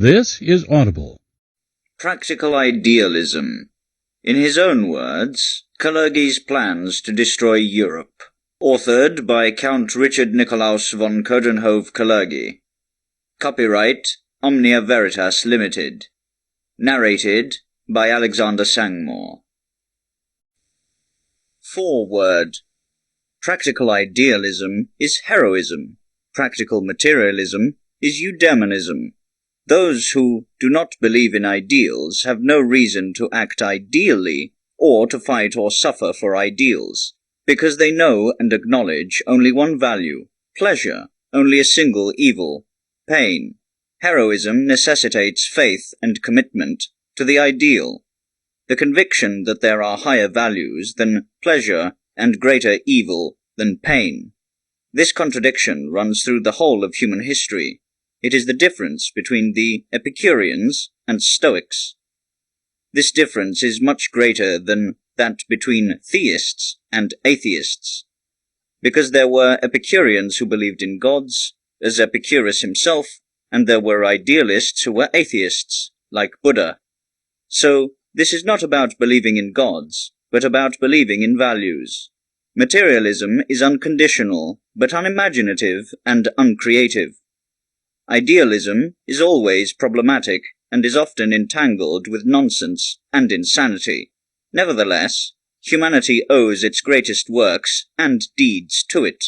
This is Audible. Practical Idealism. In his own words, Kalergi's plans to destroy Europe. Authored by Count Richard Nicolaus von Coudenhove Kalergi. Copyright Omnia Veritas Limited. Narrated by Alexander Sangmore. Foreword. Practical idealism is heroism. Practical materialism is eudaimonism. Those who do not believe in ideals have no reason to act ideally or to fight or suffer for ideals, because they know and acknowledge only one value, pleasure, only a single evil, pain. Heroism necessitates faith and commitment to the ideal, the conviction that there are higher values than pleasure and greater evil than pain. This contradiction runs through the whole of human history. It is the difference between the Epicureans and Stoics. This difference is much greater than that between theists and atheists, because there were Epicureans who believed in gods, as Epicurus himself, and there were idealists who were atheists, like Buddha. So, this is not about believing in gods, but about believing in values. Materialism is unconditional, but unimaginative and uncreative. Idealism is always problematic and is often entangled with nonsense and insanity. Nevertheless, humanity owes its greatest works and deeds to it.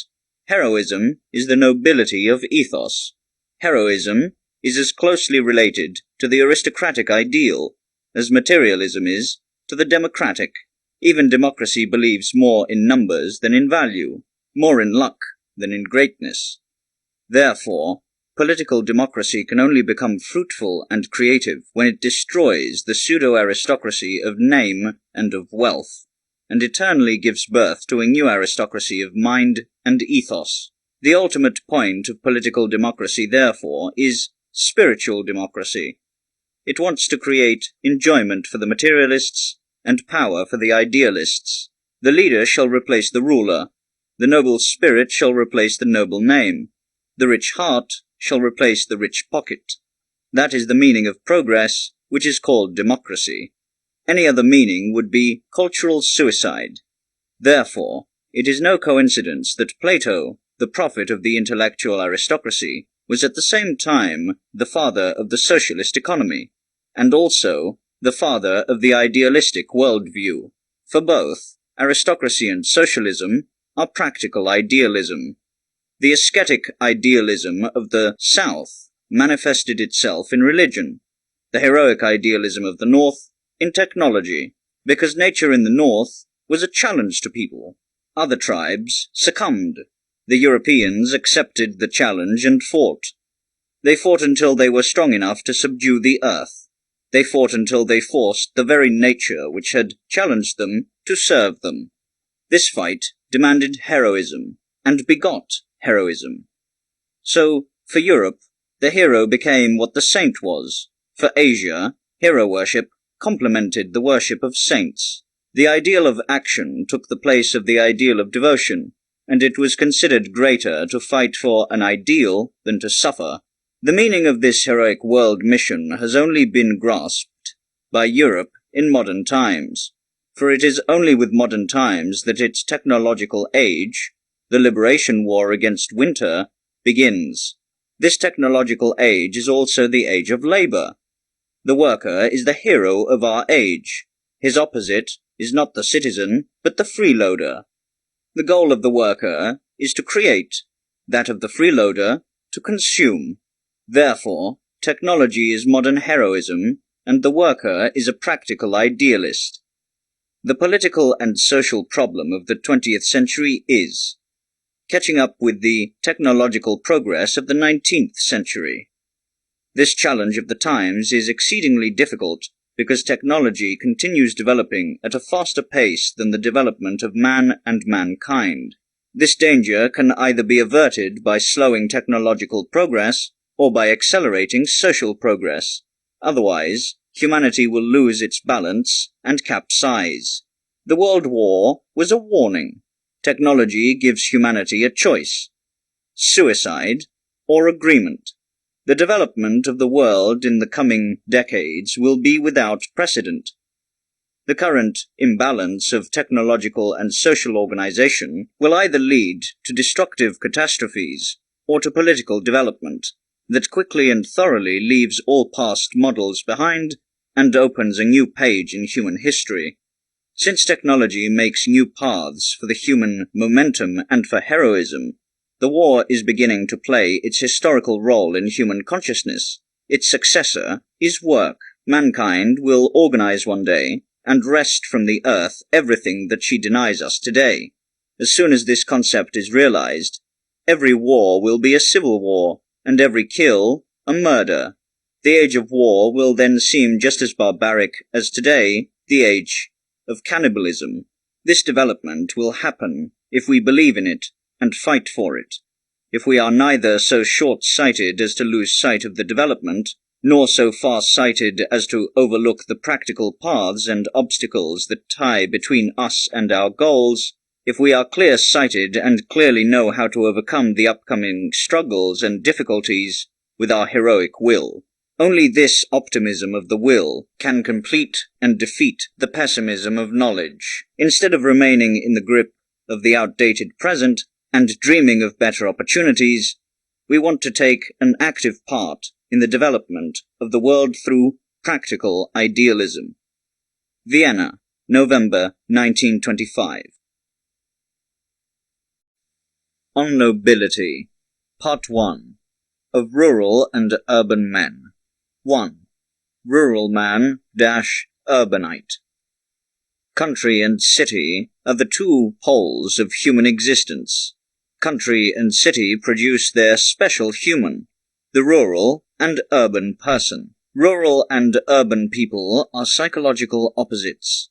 Heroism is the nobility of ethos. Heroism is as closely related to the aristocratic ideal as materialism is to the democratic. Even democracy believes more in numbers than in value, more in luck than in greatness. Therefore, political democracy can only become fruitful and creative when it destroys the pseudo-aristocracy of name and of wealth, and eternally gives birth to a new aristocracy of mind and ethos. The ultimate point of political democracy, therefore, is spiritual democracy. It wants to create enjoyment for the materialists and power for the idealists. The leader shall replace the ruler. The noble spirit shall replace the noble name. The rich heart shall replace the rich pocket. That is the meaning of progress, which is called democracy. Any other meaning would be cultural suicide. Therefore, it is no coincidence that Plato, the prophet of the intellectual aristocracy, was at the same time the father of the socialist economy, and also the father of the idealistic worldview. For both, aristocracy and socialism are practical idealism. The ascetic idealism of the South manifested itself in religion, the heroic idealism of the North in technology, because nature in the North was a challenge to people. Other tribes succumbed. The Europeans accepted the challenge and fought. They fought until they were strong enough to subdue the earth. They fought until they forced the very nature which had challenged them to serve them. This fight demanded heroism, and begot heroism. So, for Europe, the hero became what the saint was. For Asia, hero worship complemented the worship of saints. The ideal of action took the place of the ideal of devotion, and it was considered greater to fight for an ideal than to suffer. The meaning of this heroic world mission has only been grasped by Europe in modern times, for it is only with modern times that its technological age, the liberation war against winter, begins. This technological age is also the age of labor. The worker is the hero of our age. His opposite is not the citizen, but the freeloader. The goal of the worker is to create, that of the freeloader to consume. Therefore, technology is modern heroism, and the worker is a practical idealist. The political and social problem of the 20th century is catching up with the technological progress of the 19th century. This challenge of the times is exceedingly difficult because technology continues developing at a faster pace than the development of man and mankind. This danger can either be averted by slowing technological progress or by accelerating social progress. Otherwise, humanity will lose its balance and capsize. The World War was a warning. Technology gives humanity a choice: suicide or agreement. The development of the world in the coming decades will be without precedent. The current imbalance of technological and social organization will either lead to destructive catastrophes or to political development that quickly and thoroughly leaves all past models behind and opens a new page in human history. Since technology makes new paths for the human momentum and for heroism, the war is beginning to play its historical role in human consciousness. Its successor is work. Mankind will organize one day and wrest from the earth everything that she denies us today. As soon as this concept is realized, every war will be a civil war, and every kill a murder. The age of war will then seem just as barbaric as today, the age of cannibalism. This development will happen if we believe in it and fight for it. If we are neither so short-sighted as to lose sight of the development, nor so far-sighted as to overlook the practical paths and obstacles that tie between us and our goals, if we are clear-sighted and clearly know how to overcome the upcoming struggles and difficulties with our heroic will, only this optimism of the will can complete and defeat the pessimism of knowledge. Instead of remaining in the grip of the outdated present and dreaming of better opportunities, we want to take an active part in the development of the world through practical idealism. Vienna, November 1925. On Nobility, Part 1. Of Rural and Urban Men. 1. Rural man – urbanite. Country and city are the two poles of human existence. Country and city produce their special human, the rural and urban person. Rural and urban people are psychological opposites.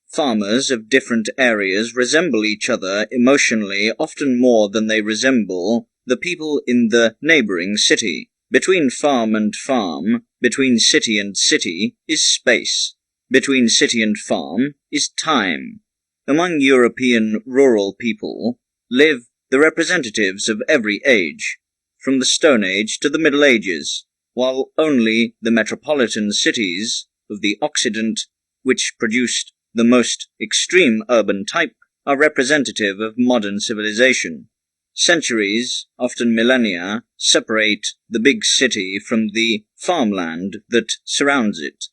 Farmers of different areas resemble each other emotionally often more than they resemble the people in the neighboring city. Between farm and farm, between city and city, is space. Between city and farm is time. Among European rural people live the representatives of every age, from the Stone Age to the Middle Ages, while only the metropolitan cities of the Occident, which produced the most extreme urban type, are representative of modern civilization. Centuries, often millennia, separate the big city from the farmland that surrounds it.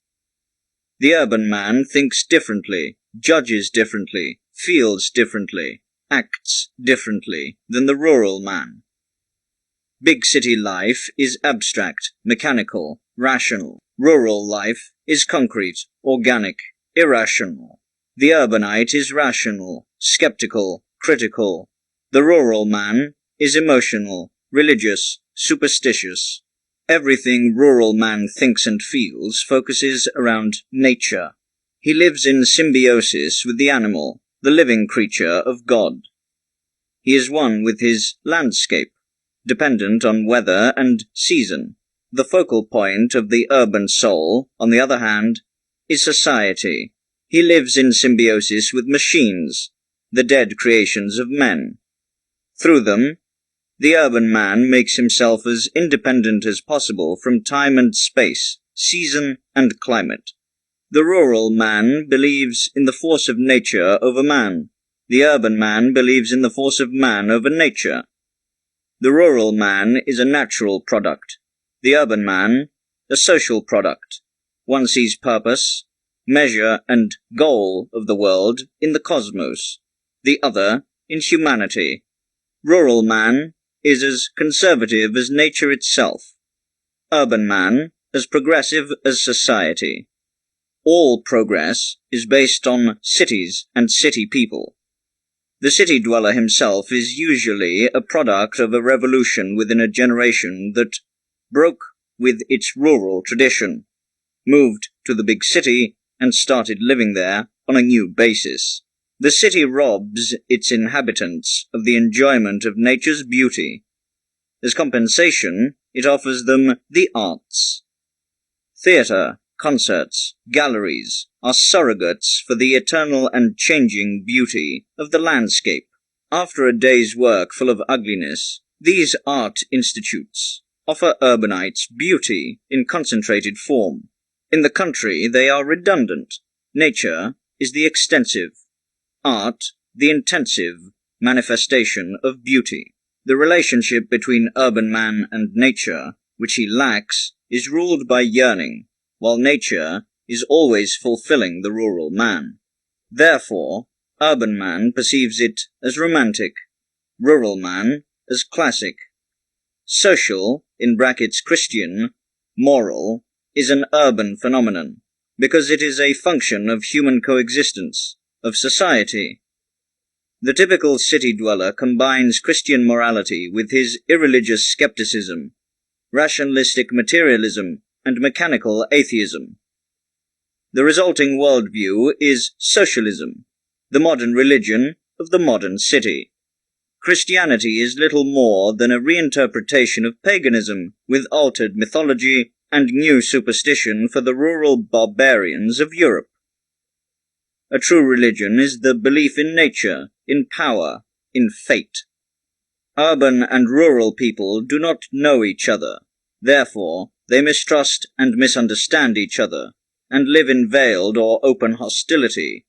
The urban man thinks differently, judges differently, feels differently, acts differently than the rural man. Big city life is abstract, mechanical, rational. Rural life is concrete, organic, irrational. The urbanite is rational, skeptical, critical. The rural man is emotional, religious, superstitious. Everything rural man thinks and feels focuses around nature. He lives in symbiosis with the animal, the living creature of God. He is one with his landscape, dependent on weather and season. The focal point of the urban soul, on the other hand, is society. He lives in symbiosis with machines, the dead creations of men. Through them, the urban man makes himself as independent as possible from time and space, season and climate. The rural man believes in the force of nature over man. The urban man believes in the force of man over nature. The rural man is a natural product. The urban man, a social product. One sees purpose, measure and goal of the world in the cosmos, the other in humanity. Rural man is as conservative as nature itself. Urban man as progressive as society. All progress is based on cities and city people. The city dweller himself is usually a product of a revolution within a generation that broke with its rural tradition, moved to the big city, and started living there on a new basis. The city robs its inhabitants of the enjoyment of nature's beauty. As compensation, it offers them the arts. Theatre, concerts, galleries are surrogates for the eternal and changing beauty of the landscape. After a day's work full of ugliness, these art institutes offer urbanites beauty in concentrated form. In the country they are redundant. Nature is the extensive, art the intensive manifestation of beauty. The relationship between urban man and nature, which he lacks, is ruled by yearning, while nature is always fulfilling the rural man. Therefore, urban man perceives it as romantic, rural man as classic. Social, in brackets Christian, moral, is an urban phenomenon, because it is a function of human coexistence, of society. The typical city dweller combines Christian morality with his irreligious skepticism, rationalistic materialism, and mechanical atheism. The resulting worldview is socialism, the modern religion of the modern city. Christianity is little more than a reinterpretation of paganism with altered mythology and new superstition for the rural barbarians of Europe. A true religion is the belief in nature, in power, in fate. Urban and rural people do not know each other. Therefore, they mistrust and misunderstand each other, and live in veiled or open hostility.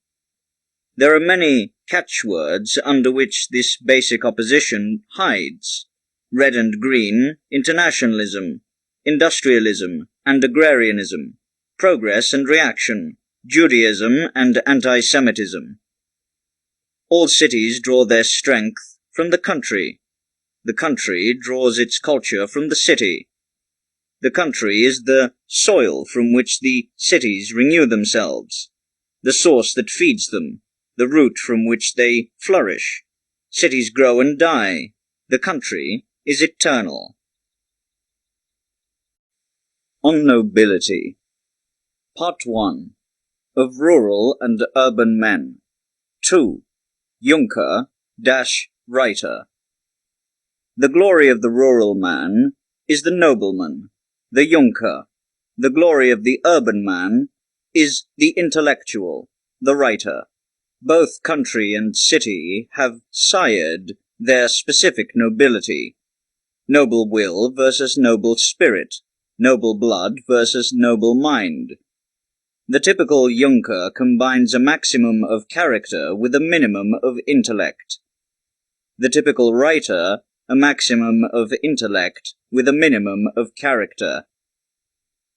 There are many catchwords under which this basic opposition hides: red and green, internationalism, industrialism and agrarianism, progress and reaction, Judaism and anti-Semitism. All cities draw their strength from the country. The country draws its culture from the city. The country is the soil from which the cities renew themselves, the source that feeds them, the root from which they flourish. Cities grow and die. The country is eternal. On Nobility. Part 1. Of Rural and Urban Men. 2. Junker-Writer. The glory of the rural man is the nobleman, the Junker. The glory of the urban man is the intellectual, the writer. Both country and city have sired their specific nobility. Noble will versus noble spirit, noble blood versus noble mind. The typical Junker combines a maximum of character with a minimum of intellect. The typical writer, a maximum of intellect with a minimum of character.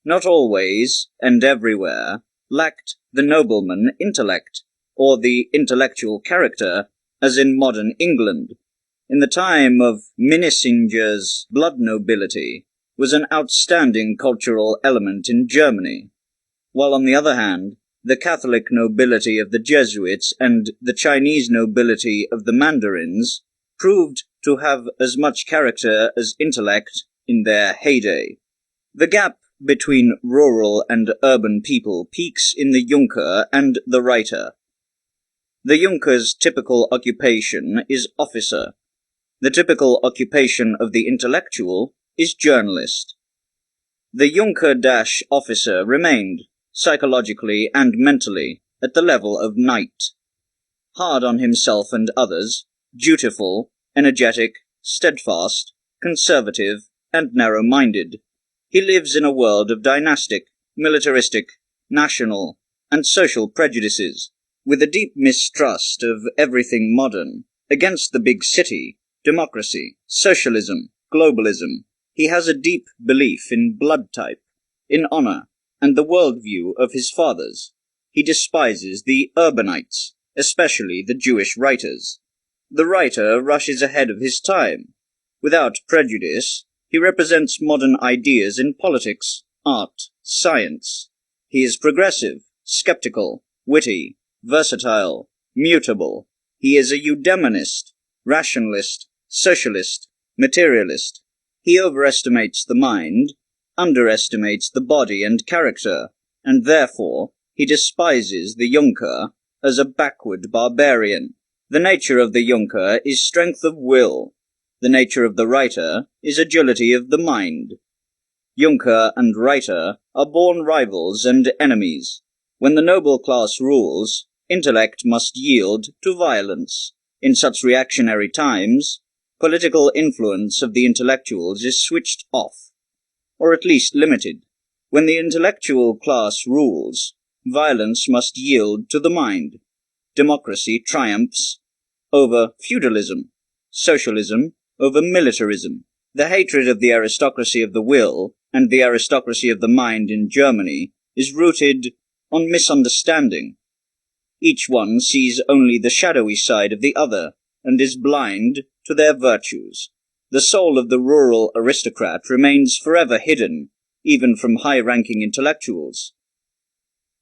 Not always, and everywhere, lacked the nobleman intellect, or the intellectual character, as in modern England. In the time of Minnesinger's blood nobility was an outstanding cultural element in Germany, while on the other hand, the Catholic nobility of the Jesuits and the Chinese nobility of the Mandarins proved to have as much character as intellect in their heyday. The gap between rural and urban people peaks in the Junker and the writer. The Junker's typical occupation is officer. The typical occupation of the intellectual is journalist. The Junker-officer remained, psychologically and mentally, at the level of knight. Hard on himself and others, dutiful, energetic, steadfast, conservative, and narrow-minded. He lives in a world of dynastic, militaristic, national, and social prejudices, with a deep mistrust of everything modern, against the big city, democracy, socialism, globalism. He has a deep belief in blood type, in honor, and the worldview of his fathers. He despises the urbanites, especially the Jewish writers. The writer rushes ahead of his time. Without prejudice, he represents modern ideas in politics, art, science. He is progressive, skeptical, witty, versatile, mutable. He is a eudemonist, rationalist, socialist, materialist. He overestimates the mind, underestimates the body and character, and therefore he despises the Junker as a backward barbarian. The nature of the Junker is strength of will. The nature of the writer is agility of the mind. Junker and writer are born rivals and enemies. When the noble class rules, intellect must yield to violence. In such reactionary times, political influence of the intellectuals is switched off. or at least limited. When the intellectual class rules, violence must yield to the mind. Democracy triumphs over feudalism, socialism over militarism. The hatred of the aristocracy of the will and the aristocracy of the mind in Germany is rooted on misunderstanding. Each one sees only the shadowy side of the other and is blind to their virtues. The soul of the rural aristocrat remains forever hidden, even from high-ranking intellectuals,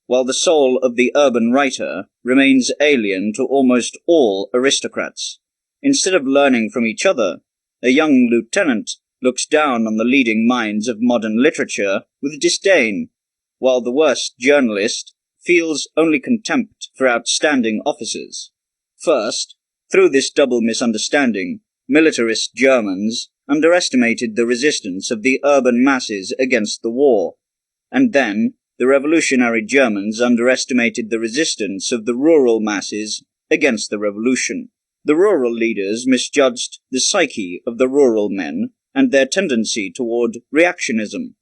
while the soul of the urban writer remains alien to almost all aristocrats. Instead of learning from each other, a young lieutenant looks down on the leading minds of modern literature with disdain, while the worst journalist feels only contempt for outstanding officers. First, through this double misunderstanding, militarist Germans underestimated the resistance of the urban masses against the war, and then the revolutionary Germans underestimated the resistance of the rural masses against the revolution. The rural leaders misjudged the psyche of the rural men and their tendency toward reactionism.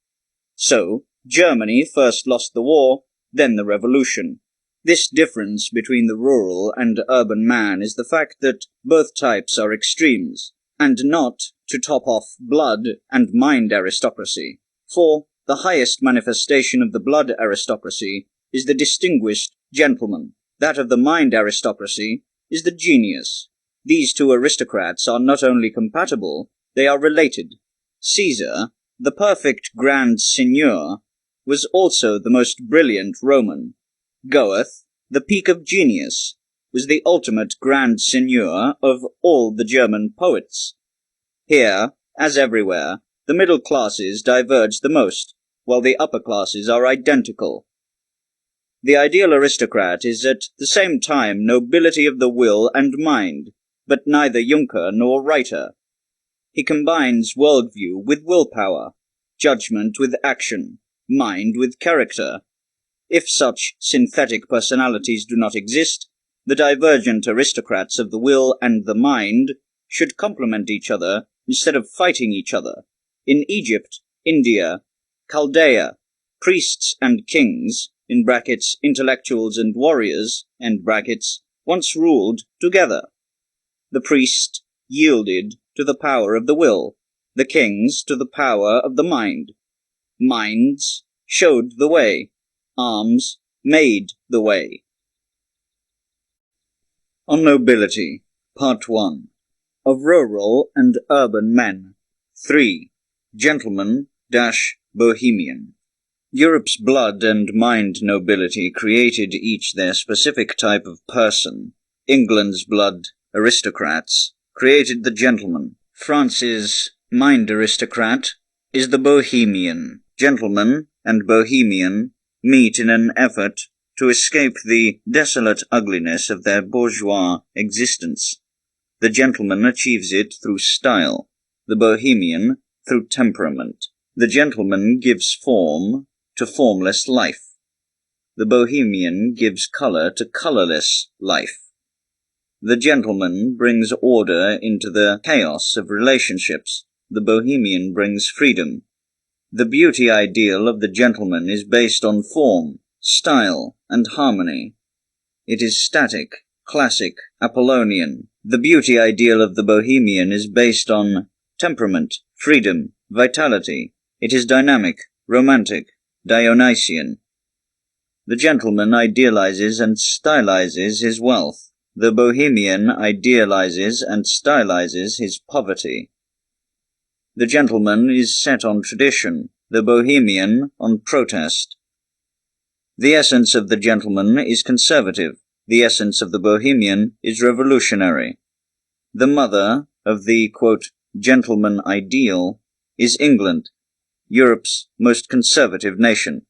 So, Germany first lost the war, then the revolution. This difference between the rural and urban man is the fact that both types are extremes, and not to top off blood and mind aristocracy. For the highest manifestation of the blood aristocracy is the distinguished gentleman. That of the mind aristocracy is the genius. These two aristocrats are not only compatible, they are related. Caesar, the perfect grand seigneur, was also the most brilliant Roman. Goethe, the peak of genius, was the ultimate grand seigneur of all the German poets. Here, as everywhere, the middle classes diverge the most, while the upper classes are identical. The ideal aristocrat is at the same time nobility of the will and mind, but neither Junker nor writer. He combines worldview with willpower, judgment with action, mind with character. If such synthetic personalities do not exist, the divergent aristocrats of the will and the mind should complement each other instead of fighting each other. In Egypt, India, Chaldea, priests and kings, in brackets intellectuals and warriors, end brackets, once ruled together. The priest yielded to the power of the will, the kings to the power of the mind. Minds showed the way, arms made the way. On Nobility, Part 1. Of Rural and Urban Men. 3. Gentleman-Bohemian. Europe's blood and mind nobility created each their specific type of person. England's blood aristocrats created the gentleman. France's mind aristocrat is the bohemian. Gentleman and bohemian meet in an effort to escape the desolate ugliness of their bourgeois existence. The gentleman achieves it through style, the bohemian through temperament. The gentleman gives form to formless life. The bohemian gives color to colorless life. The gentleman brings order into the chaos of relationships. The bohemian brings freedom. The beauty ideal of the gentleman is based on form, style, and harmony. It is static, classic, Apollonian. The beauty ideal of the bohemian is based on temperament, freedom, vitality. It is dynamic, romantic, Dionysian. The gentleman idealizes and stylizes his wealth. The bohemian idealizes and stylizes his poverty. The gentleman is set on tradition, the bohemian on protest. The essence of the gentleman is conservative. The essence of the bohemian is revolutionary. The mother of the, quote, gentleman ideal is England, Europe's most conservative nation.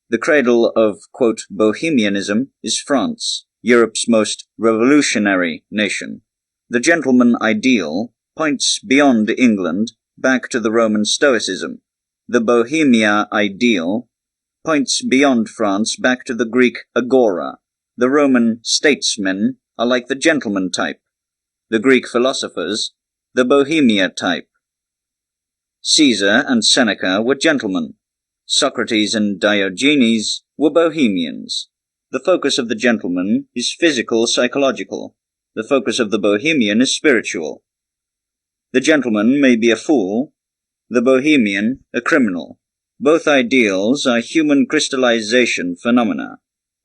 The cradle of, quote, bohemianism is France, Europe's most revolutionary nation. The gentleman ideal points beyond England back to the Roman Stoicism. The bohemia ideal points beyond France back to the Greek agora. The Roman statesmen are like the gentleman type. The Greek philosophers, the bohemia type. Caesar and Seneca were gentlemen. Socrates and Diogenes were bohemians. The focus of the gentleman is physical-psychological. The focus of the bohemian is spiritual. The gentleman may be a fool, the bohemian a criminal. Both ideals are human crystallization phenomena.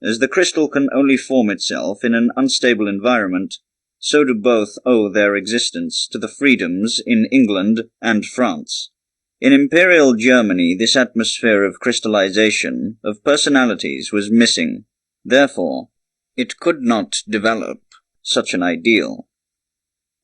As the crystal can only form itself in an unstable environment, so do both owe their existence to the freedoms in England and France. In Imperial Germany, this atmosphere of crystallization of personalities was missing. Therefore, it could not develop such an ideal.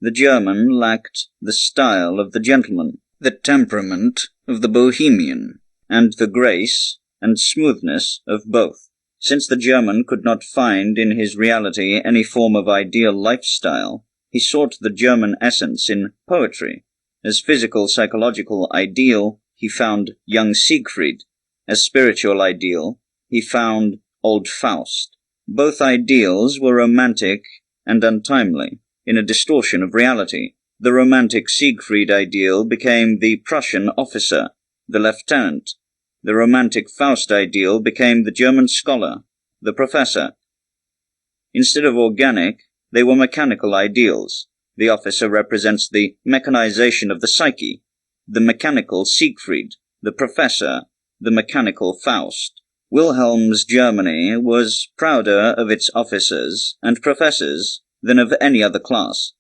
The German lacked the style of the gentleman, the temperament of the bohemian, and the grace and smoothness of both. Since the German could not find in his reality any form of ideal lifestyle, he sought the German essence in poetry. As physical-psychological ideal, he found young Siegfried. As spiritual ideal, he found old Faust. Both ideals were romantic and untimely, in a distortion of reality. The romantic Siegfried ideal became the Prussian officer, the lieutenant. The romantic Faust ideal became the German scholar, the professor. Instead of organic, they were mechanical ideals. The officer represents the mechanization of the psyche, the mechanical Siegfried, the professor, the mechanical Faust. Wilhelm's Germany was prouder of its officers and professors than of any other class.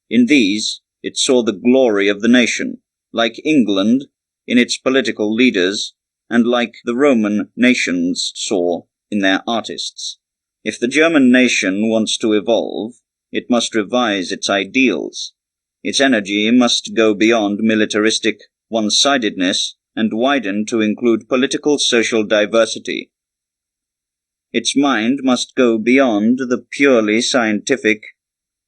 In these, it saw the glory of the nation, like England in its political leaders, and like the Roman nations saw in their artists. If the German nation wants to evolve, it must revise its ideals. Its energy must go beyond militaristic one-sidedness and widen to include political social diversity. Its mind must go beyond the purely scientific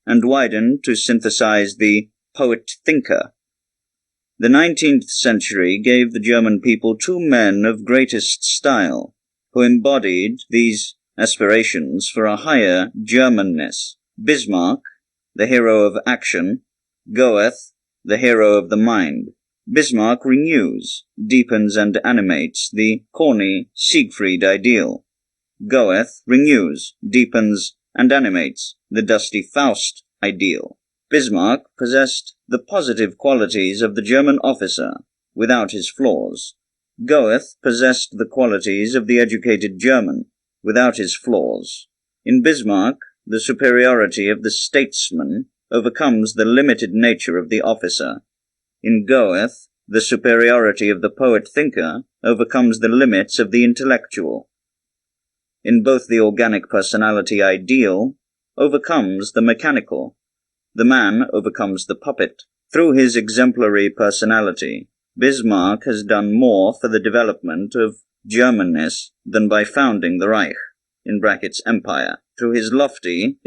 and widen to synthesize the poet-thinker. The 19th century gave the German people two men of greatest style, who embodied these aspirations for a higher Germanness. Bismarck, the hero of action; Goethe, the hero of the mind. Bismarck renews, deepens and animates the corny Siegfried ideal. Goethe renews, deepens and animates the dusty Faust ideal. Bismarck possessed the positive qualities of the German officer, without his flaws. Goethe possessed the qualities of the educated German, without his flaws. In Bismarck, the superiority of the statesman overcomes the limited nature of the officer. In Goethe, the superiority of the poet-thinker overcomes the limits of the intellectual. In both, the organic personality ideal overcomes the mechanical. The man overcomes the puppet. Through his exemplary personality, Bismarck has done more for the development of Germanness than by founding the Reich (empire). Through his lofty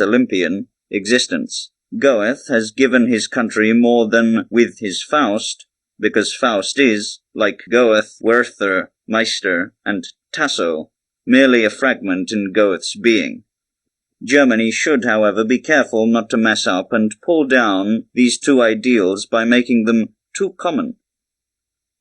(Olympian) existence, Goethe has given his country more than with his Faust, because Faust is, like Goethe, Werther, Meister, and Tasso, merely a fragment in Goethe's being. Germany should, however, be careful not to mess up and pull down these two ideals by making them too common.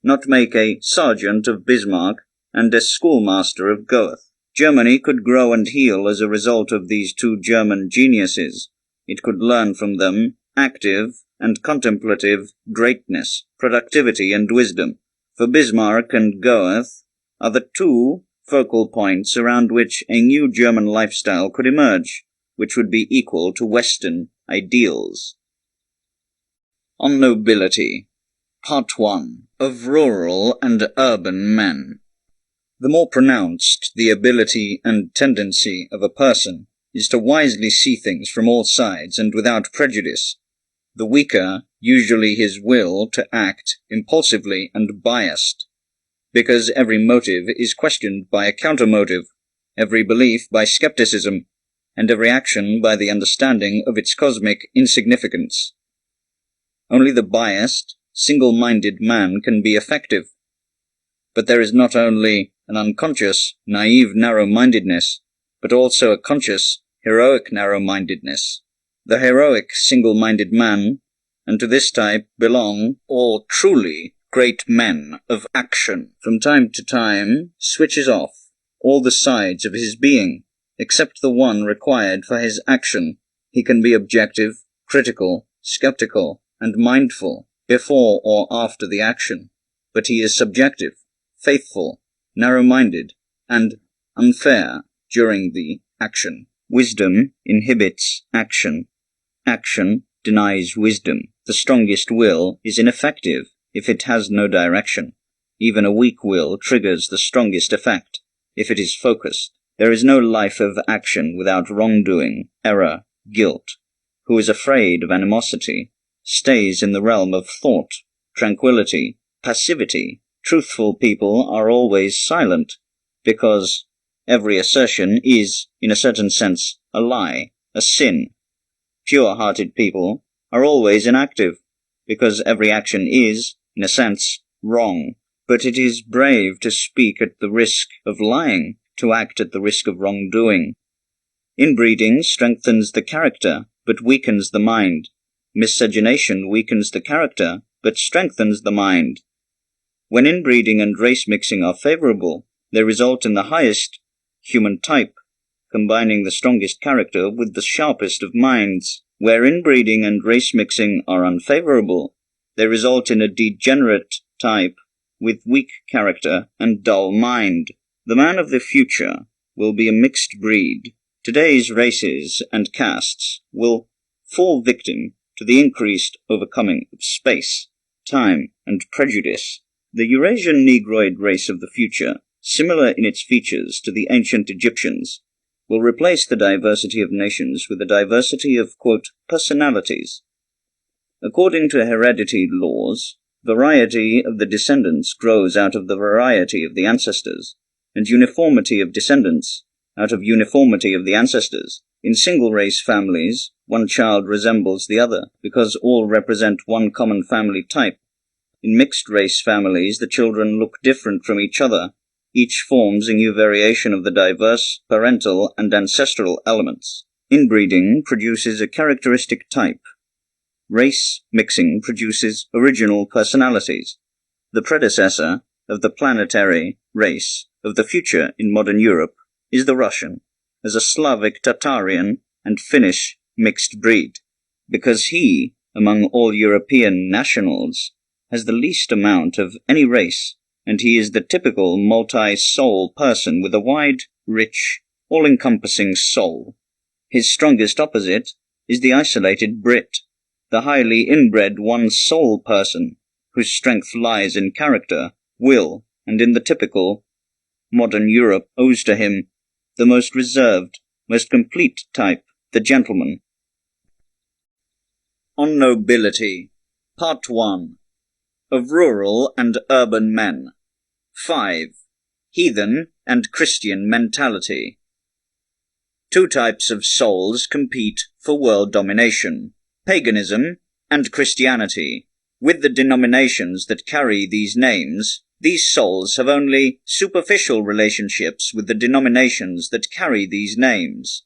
Not make a sergeant of Bismarck and a schoolmaster of Goethe. Germany could grow and heal as a result of these two German geniuses. It could learn from them active and contemplative greatness, productivity and wisdom. For Bismarck and Goethe are the two focal points around which a new German lifestyle could emerge, which would be equal to Western ideals. On Nobility. Part 1. Of Rural and Urban Men. The more pronounced the ability and tendency of a person is to wisely see things from all sides and without prejudice, the weaker usually his will to act impulsively and biased, because every motive is questioned by a counter-motive, every belief by skepticism, and every action by the understanding of its cosmic insignificance. Only the biased, single-minded man can be effective. But there is not only an unconscious, naive narrow-mindedness, but also a conscious, heroic narrow-mindedness. The heroic, single-minded man, and to this type belong all truly great men of action from time to time switches off all the sides of his being, except the one required for his action. He can be objective, critical, skeptical, and mindful before or after the action, but he is subjective, faithful, narrow-minded, and unfair during the action. Wisdom inhibits action. Action denies wisdom. The strongest will is ineffective if it has no direction. Even a weak will triggers the strongest effect if it is focused. There is no life of action without wrongdoing, error, guilt. Who is afraid of animosity stays in the realm of thought, tranquility, passivity. Truthful people are always silent, because every assertion is, in a certain sense, a lie, a sin. Pure-hearted people are always inactive, because every action is, in a sense, wrong. But it is brave to speak at the risk of lying, to act at the risk of wrongdoing. Inbreeding strengthens the character, but weakens the mind. Miscegenation weakens the character, but strengthens the mind. When inbreeding and race mixing are favorable, they result in the highest human type, combining the strongest character with the sharpest of minds. Where inbreeding and race mixing are unfavorable, they result in a degenerate type with weak character and dull mind. The man of the future will be a mixed breed. Today's races and castes will fall victim to the increased overcoming of space, time, and prejudice. The Eurasian Negroid race of the future, similar in its features to the ancient Egyptians, will replace the diversity of nations with a diversity of, quote, personalities. According to heredity laws, variety of the descendants grows out of the variety of the ancestors, and uniformity of descendants out of uniformity of the ancestors. In single-race families, one child resembles the other, because all represent one common family type. In mixed-race families, the children look different from each other. Each forms a new variation of the diverse parental and ancestral elements. Inbreeding produces a characteristic type. Race mixing produces original personalities. The predecessor of the planetary race of the future in modern Europe is the Russian, as a Slavic Tatarian and Finnish mixed breed, because he, among all European nationals, has the least amount of any race, and he is the typical multi-soul person with a wide, rich, all-encompassing soul. His strongest opposite is the isolated Brit, the highly inbred one-soul person, whose strength lies in character, will, and in the typical modern Europe owes to him the most reserved, most complete type, the gentleman. On Nobility, Part 1. Of Rural and Urban Men. 5. Heathen and Christian Mentality. Two types of souls compete for world domination: paganism and Christianity. With the denominations that carry these names, these souls have only superficial relationships with the denominations that carry these names.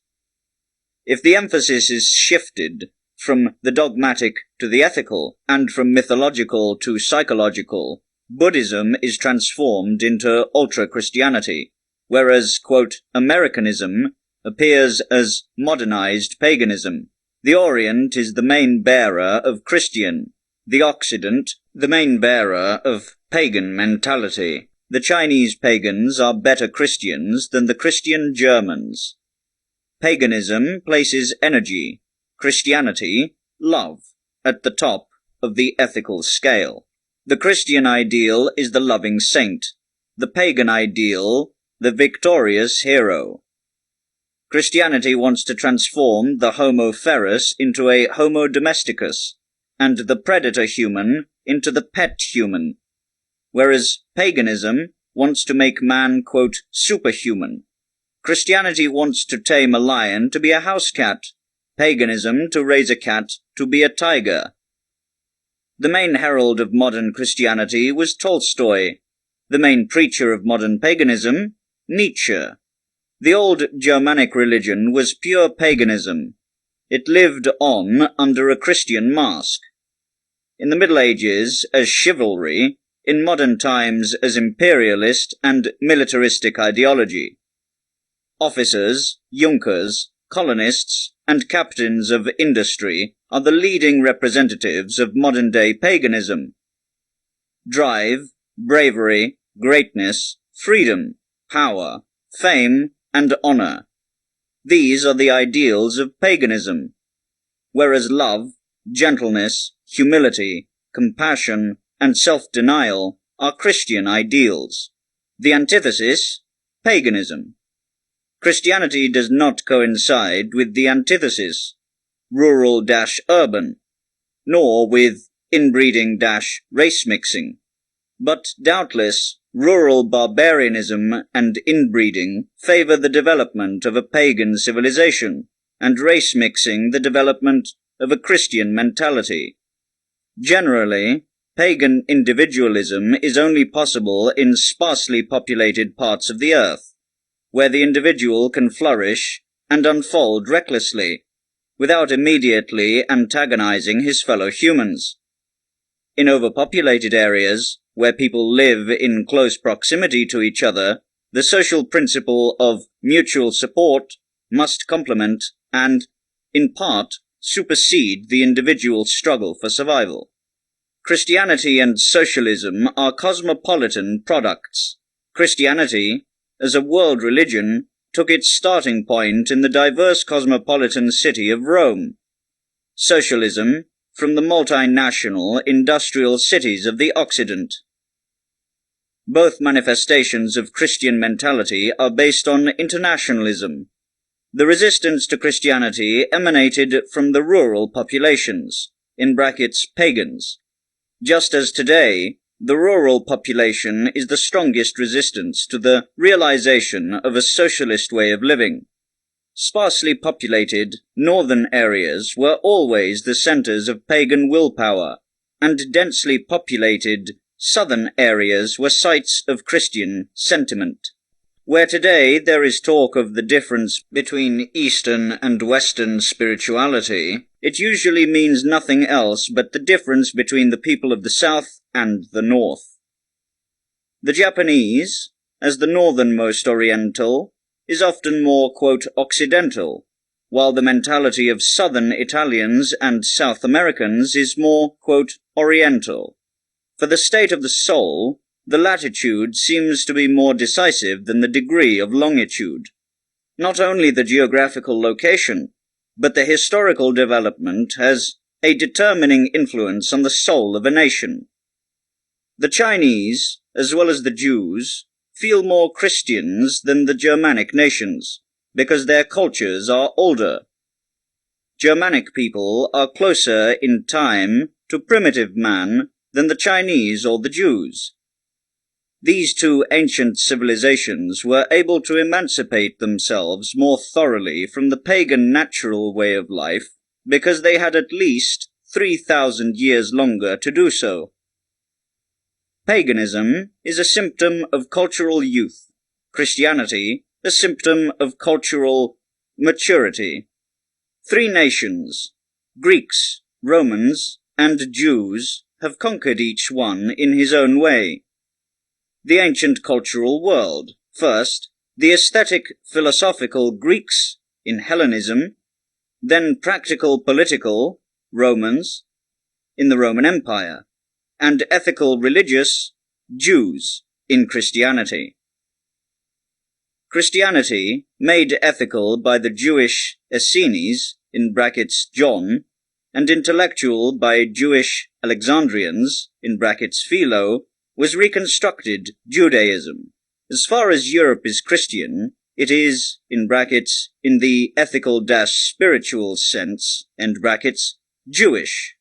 If the emphasis is shifted from the dogmatic to the ethical, and from mythological to psychological, Buddhism is transformed into ultra-Christianity, whereas, quote, Americanism appears as modernized paganism. The Orient is the main bearer of Christian, the Occident the main bearer of pagan mentality. The Chinese pagans are better Christians than the Christian Germans. Paganism places energy, Christianity, love, at the top of the ethical scale. The Christian ideal is the loving saint, the pagan ideal, the victorious hero. Christianity wants to transform the Homo ferus into a Homo domesticus, and the predator human into the pet human, whereas paganism wants to make man, quote, superhuman. Christianity wants to tame a lion to be a house cat, paganism to raise a cat to be a tiger. The main herald of modern Christianity was Tolstoy, the main preacher of modern paganism, Nietzsche. The old Germanic religion was pure paganism. It lived on under a Christian mask. In the Middle Ages, as chivalry, in modern times as imperialist and militaristic ideology. Officers, Junkers, colonists, and captains of industry are the leading representatives of modern-day paganism. Drive, bravery, greatness, freedom, power, fame, and honor. These are the ideals of paganism, whereas love, gentleness, humility, compassion, and self-denial are Christian ideals. The antithesis, paganism. Christianity does not coincide with the antithesis, rural-urban, nor with inbreeding-race mixing, but doubtless rural barbarianism and inbreeding favor the development of a pagan civilization, and race mixing the development of a Christian mentality. Generally, pagan individualism is only possible in sparsely populated parts of the earth, where the individual can flourish and unfold recklessly, without immediately antagonizing his fellow humans. In overpopulated areas, where people live in close proximity to each other, the social principle of mutual support must complement and, in part, supersede the individual struggle for survival. Christianity and socialism are cosmopolitan products. Christianity, as a world religion, took its starting point in the diverse cosmopolitan city of Rome. Socialism, from the multinational industrial cities of the Occident. Both manifestations of Christian mentality are based on internationalism. The resistance to Christianity emanated from the rural populations, pagans, just as today the rural population is the strongest resistance to the realization of a socialist way of living. Sparsely populated northern areas were always the centers of pagan willpower, and densely populated southern areas were sites of Christian sentiment. Where today there is talk of the difference between Eastern and Western spirituality, it usually means nothing else but the difference between the people of the South and the North. The Japanese, as the northernmost Oriental, is often more, quote, Occidental, while the mentality of Southern Italians and South Americans is more, quote, Oriental. For the state of the soul, the latitude seems to be more decisive than the degree of longitude. Not only the geographical location, but the historical development has a determining influence on the soul of a nation. The Chinese, as well as the Jews, feel more Christians than the Germanic nations, because their cultures are older. Germanic people are closer in time to primitive man than the Chinese or the Jews. These two ancient civilizations were able to emancipate themselves more thoroughly from the pagan natural way of life because they had at least 3,000 years longer to do so. Paganism is a symptom of cultural youth, Christianity a symptom of cultural maturity. Three nations, Greeks, Romans, and Jews, have conquered each one in his own way. The ancient cultural world, first, the aesthetic philosophical Greeks in Hellenism, then practical political Romans in the Roman Empire, and ethical religious Jews in Christianity. Christianity, made ethical by the Jewish Essenes (John), and intellectual by Jewish Alexandrians (Philo), was reconstructed Judaism. As far as Europe is Christian, it is, in the ethical-spiritual sense, Jewish.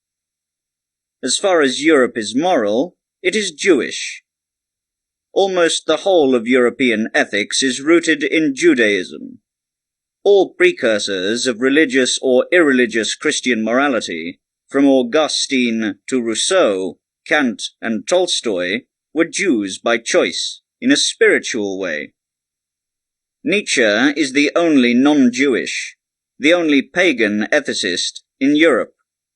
As far as Europe is moral, it is Jewish. Almost the whole of European ethics is rooted in Judaism. All precursors of religious or irreligious Christian morality, from Augustine to Rousseau, Kant, and Tolstoy, were Jews by choice, in a spiritual way. Nietzsche is the only non-Jewish, the only pagan ethicist in Europe.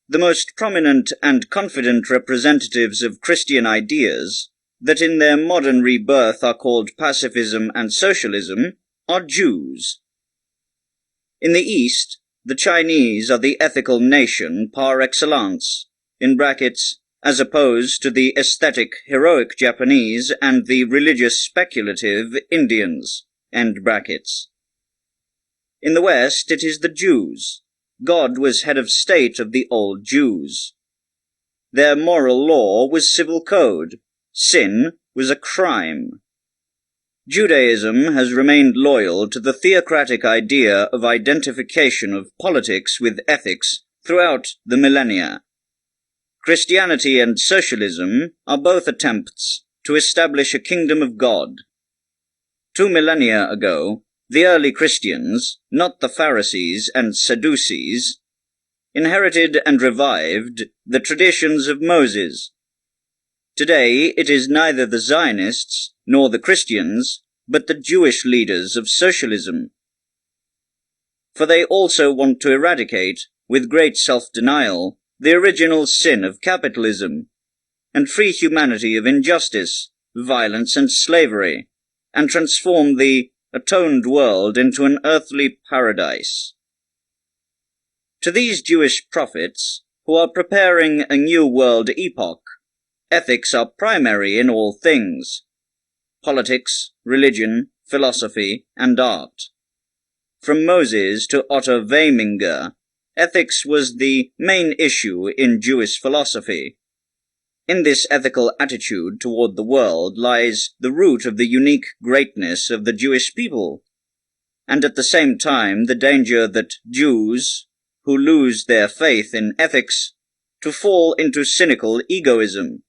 The most prominent and confident representatives of Christian ideas that in their modern rebirth are called pacifism and socialism, are Jews. In the East, the Chinese are the ethical nation par excellence, in brackets, as opposed to the aesthetic, heroic Japanese and the religious speculative Indians, end brackets. In the West, it is the Jews. God was head of state of the old Jews. Their moral law was civil code. Sin was a crime. Judaism has remained loyal to the theocratic idea of identification of politics with ethics throughout the millennia. Christianity and socialism are both attempts to establish a kingdom of God. 2 millennia ago, the early Christians, not the Pharisees and Sadducees, inherited and revived the traditions of Moses. Today it is neither the Zionists nor the Christians, but the Jewish leaders of socialism. For they also want to eradicate, with great self-denial, the original sin of capitalism, and free humanity of injustice, violence and slavery, and transform the atoned world into an earthly paradise. To these Jewish prophets, who are preparing a new world epoch, ethics are primary in all things: politics, religion, philosophy, and art. From Moses to Otto Weiminger, ethics was the main issue in Jewish philosophy. In this ethical attitude toward the world lies the root of the unique greatness of the Jewish people, and at the same time the danger that Jews, who lose their faith in ethics, to fall into cynical egoism,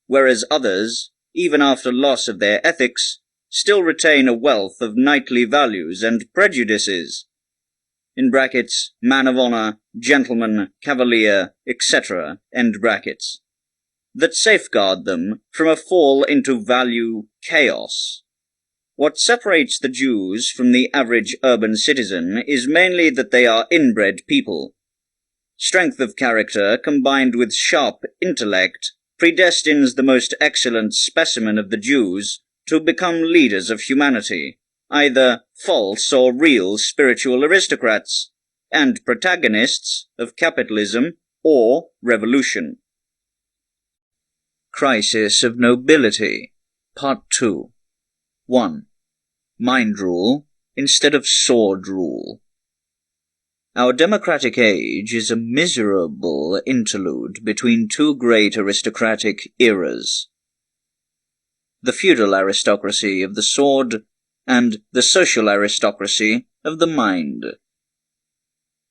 whereas others, even after loss of their ethics, still retain a wealth of knightly values and prejudices, in brackets, man of honor, gentleman, cavalier, etc., end brackets, that safeguard them from a fall into value chaos. What separates the Jews from the average urban citizen is mainly that they are inbred people. Strength of character combined with sharp intellect predestines the most excellent specimen of the Jews to become leaders of humanity, either false or real spiritual aristocrats, and protagonists of capitalism or revolution. Crisis of Nobility, Part 2. 1. Mind rule instead of sword rule. Our democratic age is a miserable interlude between two great aristocratic eras: the feudal aristocracy of the sword and the social aristocracy of the mind.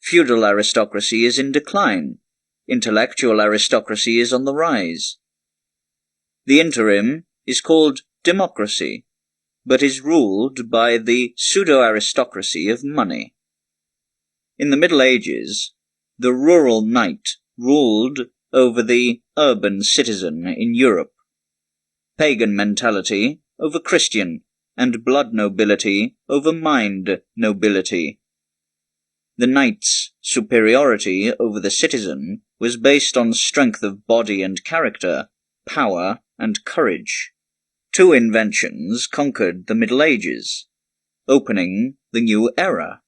Feudal aristocracy is in decline. Intellectual aristocracy is on the rise. The interim is called democracy, but is ruled by the pseudo-aristocracy of money. In the Middle Ages, the rural knight ruled over the urban citizen in Europe, pagan mentality over Christian, and blood nobility over mind nobility. The knight's superiority over the citizen was based on strength of body and character, power and courage. Two inventions conquered the Middle Ages, opening the new era.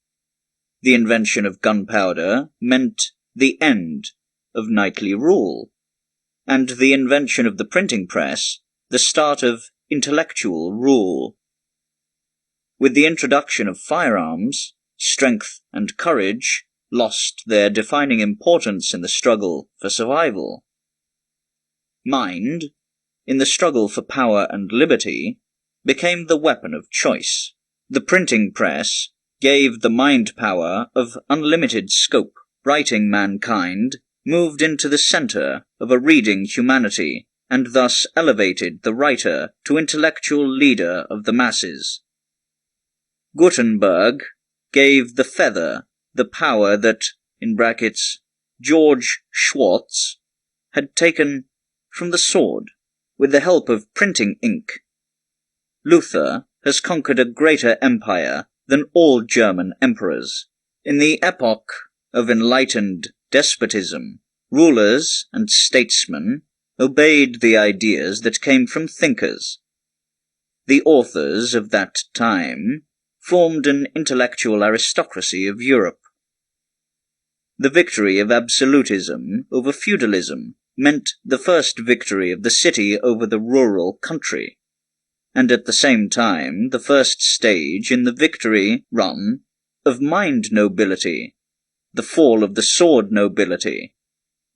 The invention of gunpowder meant the end of knightly rule, and the invention of the printing press the start of intellectual rule. With the introduction of firearms, strength and courage lost their defining importance in the struggle for survival. Mind, in the struggle for power and liberty, became the weapon of choice. The printing press gave the mind power of unlimited scope. Writing mankind moved into the center of a reading humanity, and thus elevated the writer to intellectual leader of the masses. Gutenberg gave the feather the power that, in brackets, George Schwartz had taken from the sword with the help of printing ink. Luther has conquered a greater empire than all German emperors. In the epoch of enlightened despotism, rulers and statesmen obeyed the ideas that came from thinkers. The authors of that time formed an intellectual aristocracy of Europe. The victory of absolutism over feudalism meant the first victory of the city over the rural country, and at the same time the first stage in the victory run of mind nobility, the fall of the sword nobility.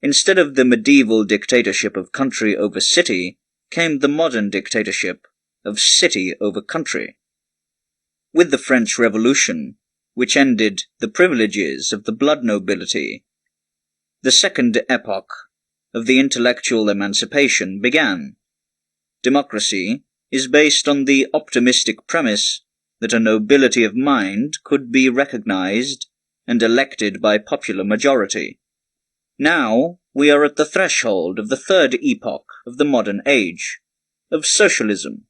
Instead of the medieval dictatorship of country over city, came the modern dictatorship of city over country. With the French Revolution, which ended the privileges of the blood nobility, the second epoch of the intellectual emancipation began. Democracy is based on the optimistic premise that a nobility of mind could be recognized and elected by popular majority. Now we are at the threshold of the third epoch of the modern age, of socialism.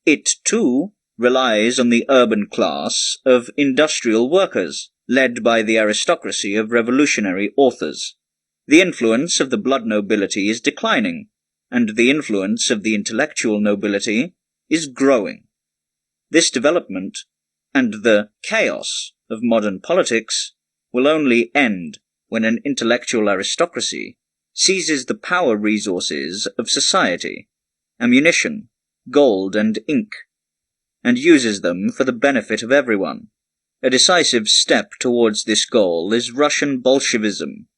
It, too, relies on the urban class of industrial workers, led by the aristocracy of revolutionary authors. The influence of the blood nobility is declining, and the influence of the intellectual nobility is growing. This development, and the chaos of modern politics, will only end when an intellectual aristocracy seizes the power resources of society, ammunition, gold and ink, and uses them for the benefit of everyone. A decisive step towards this goal is Russian Bolshevism,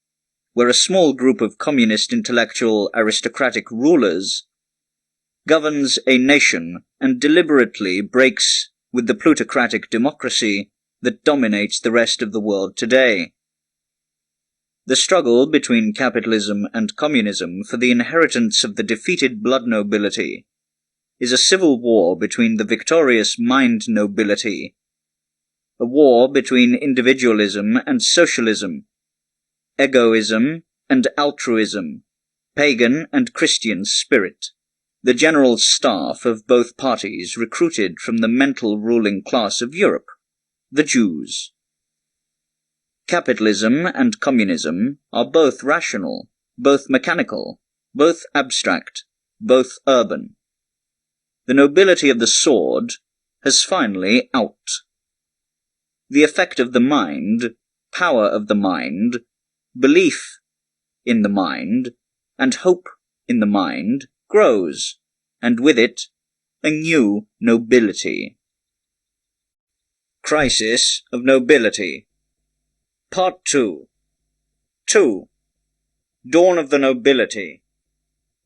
where a small group of communist intellectual aristocratic rulers governs a nation and deliberately breaks with the plutocratic democracy that dominates the rest of the world today. The struggle between capitalism and communism for the inheritance of the defeated blood nobility is a civil war between the victorious mind nobility, a war between individualism and socialism, egoism and altruism, pagan and Christian spirit. The general staff of both parties recruited from the mental ruling class of Europe, the Jews. Capitalism and communism are both rational, both mechanical, both abstract, both urban. The nobility of the sword has finally out. The effect of the mind, power of the mind, belief in the mind, and hope in the mind grows, and with it, a new nobility. Crisis of Nobility. Part 2. 2. Dawn of the Nobility.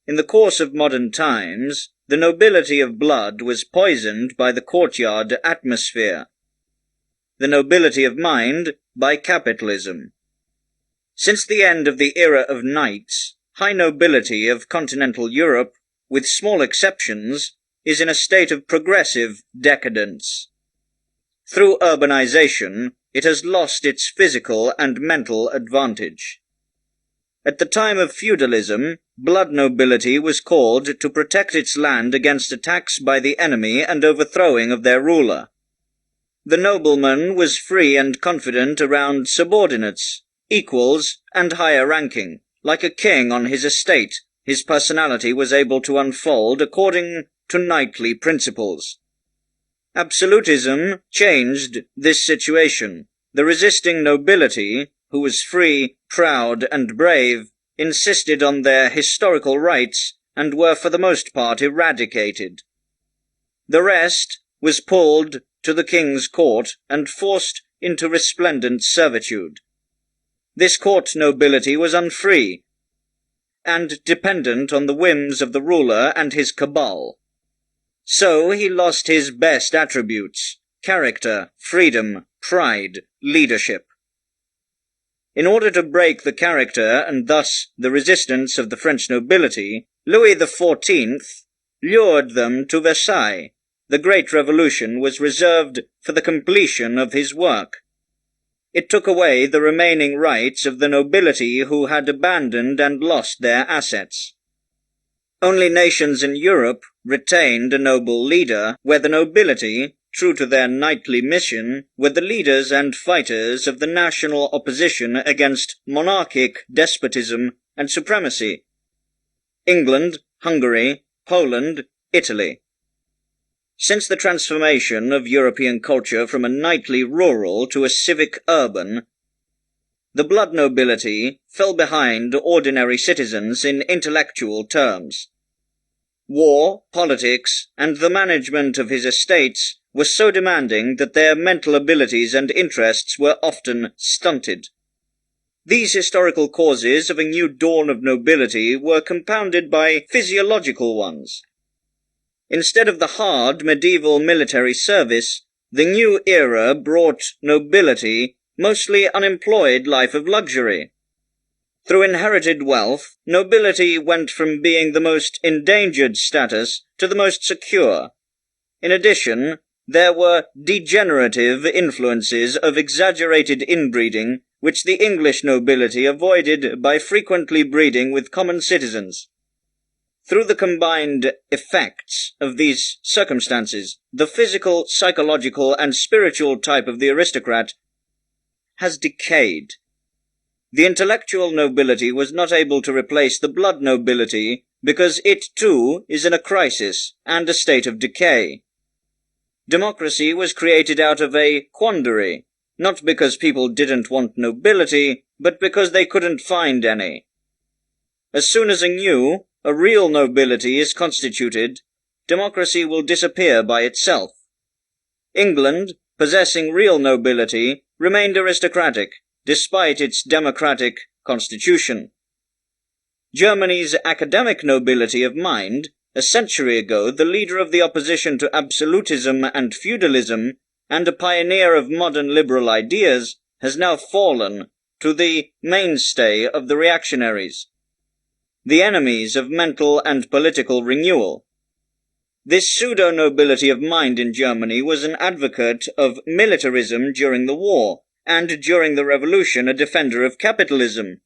In the course of modern times, the nobility of blood was poisoned by the courtyard atmosphere, the nobility of mind by capitalism. Since the end of the era of knights, high nobility of continental Europe, with small exceptions, is in a state of progressive decadence. Through urbanization, it has lost its physical and mental advantage. At the time of feudalism, blood nobility was called to protect its land against attacks by the enemy and overthrowing of their ruler. The nobleman was free and confident around subordinates, equals, and higher ranking. Like a king on his estate, his personality was able to unfold according to knightly principles. Absolutism changed this situation. The resisting nobility, who was free, proud, and brave, insisted on their historical rights and were for the most part eradicated. The rest was pulled to the king's court and forced into resplendent servitude. This court nobility was unfree and dependent on the whims of the ruler and his cabal. So he lost his best attributes: character, freedom, pride, leadership. In order to break the character and thus the resistance of the French nobility, Louis XIV lured them to Versailles. The Great Revolution was reserved for the completion of his work. It took away the remaining rights of the nobility who had abandoned and lost their assets. Only nations in Europe retained a noble leader, where the nobility, true to their knightly mission, were the leaders and fighters of the national opposition against monarchic despotism and supremacy. England, Hungary, Poland, Italy. Since the transformation of European culture from a knightly rural to a civic urban, the blood nobility fell behind ordinary citizens in intellectual terms. War, politics, and the management of his estates were so demanding that their mental abilities and interests were often stunted. These historical causes of a new dawn of nobility were compounded by physiological ones. Instead of the hard medieval military service, the new era brought nobility mostly unemployed life of luxury. Through inherited wealth, nobility went from being the most endangered status to the most secure. In addition, there were degenerative influences of exaggerated inbreeding, which the English nobility avoided by frequently breeding with common citizens. Through the combined effects of these circumstances, the physical, psychological, and spiritual type of the aristocrat has decayed. The intellectual nobility was not able to replace the blood nobility because it too is in a crisis and a state of decay. Democracy was created out of a quandary, not because people didn't want nobility, but because they couldn't find any. As soon as a real nobility is constituted, democracy will disappear by itself. England, possessing real nobility, remained aristocratic, despite its democratic constitution. Germany's academic nobility of mind, a century ago the leader of the opposition to absolutism and feudalism, and a pioneer of modern liberal ideas, has now fallen to the mainstay of the reactionaries, the enemies of mental and political renewal. This pseudo-nobility of mind in Germany was an advocate of militarism during the war, and during the revolution a defender of capitalism.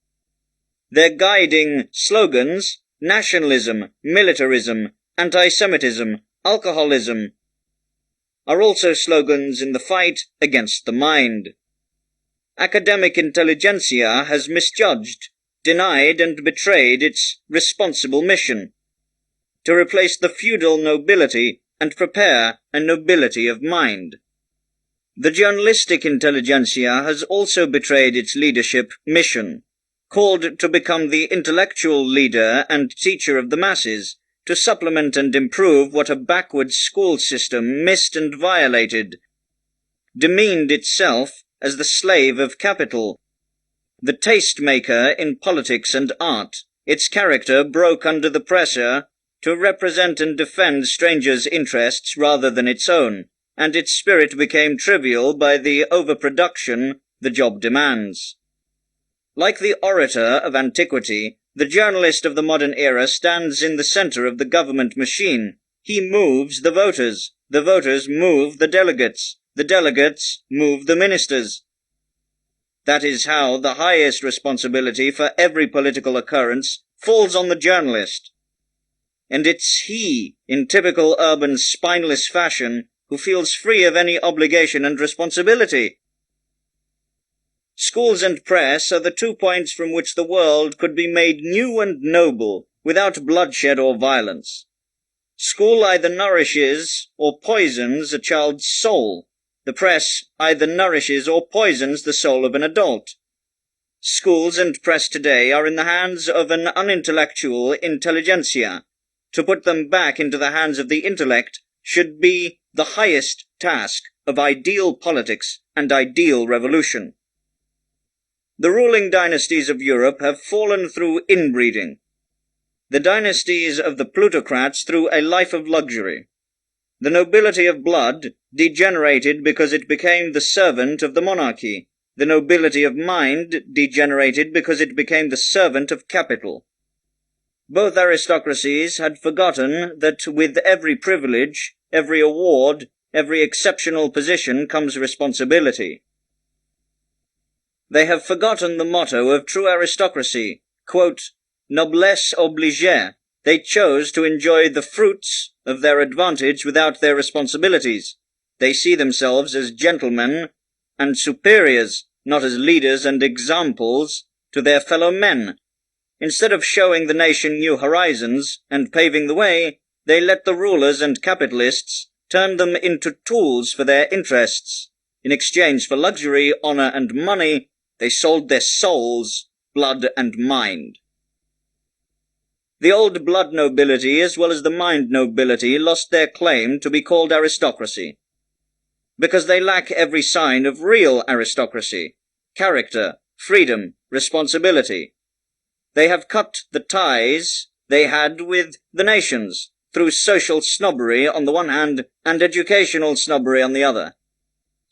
Their guiding slogans, nationalism, militarism, anti-Semitism, alcoholism, are also slogans in the fight against the mind. Academic intelligentsia has misjudged, denied and betrayed its responsible mission to replace the feudal nobility and prepare a nobility of mind. The journalistic intelligentsia has also betrayed its leadership mission, called to become the intellectual leader and teacher of the masses, to supplement and improve what a backward school system missed and violated, demeaned itself as the slave of capital, the taste-maker in politics and art. Its character broke under the pressure to represent and defend strangers' interests rather than its own, and its spirit became trivial by the overproduction the job demands. Like the orator of antiquity, the journalist of the modern era stands in the center of the government machine. He moves the voters move the delegates move the ministers. That is how the highest responsibility for every political occurrence falls on the journalist. And it's he, in typical urban spineless fashion, who feels free of any obligation and responsibility. Schools and press are the 2 points from which the world could be made new and noble, without bloodshed or violence. School either nourishes or poisons a child's soul. The press either nourishes or poisons the soul of an adult. Schools and press today are in the hands of an unintellectual intelligentsia. To put them back into the hands of the intellect should be the highest task of ideal politics and ideal revolution. The ruling dynasties of Europe have fallen through inbreeding. The dynasties of the plutocrats through a life of luxury. The nobility of blood degenerated because it became the servant of the monarchy. The nobility of mind degenerated because it became the servant of capital. Both aristocracies had forgotten that with every privilege, every award, every exceptional position comes responsibility. They have forgotten the motto of true aristocracy, quote, noblesse oblige. They chose to enjoy the fruits of their advantage without their responsibilities. They see themselves as gentlemen and superiors, not as leaders and examples to their fellow men. Instead of showing the nation new horizons and paving the way, they let the rulers and capitalists turn them into tools for their interests. In exchange for luxury, honor, and money, they sold their souls, blood, and mind. The old blood nobility as well as the mind nobility lost their claim to be called aristocracy, because they lack every sign of real aristocracy: character, freedom, responsibility. They have cut the ties they had with the nations through social snobbery on the one hand and educational snobbery on the other.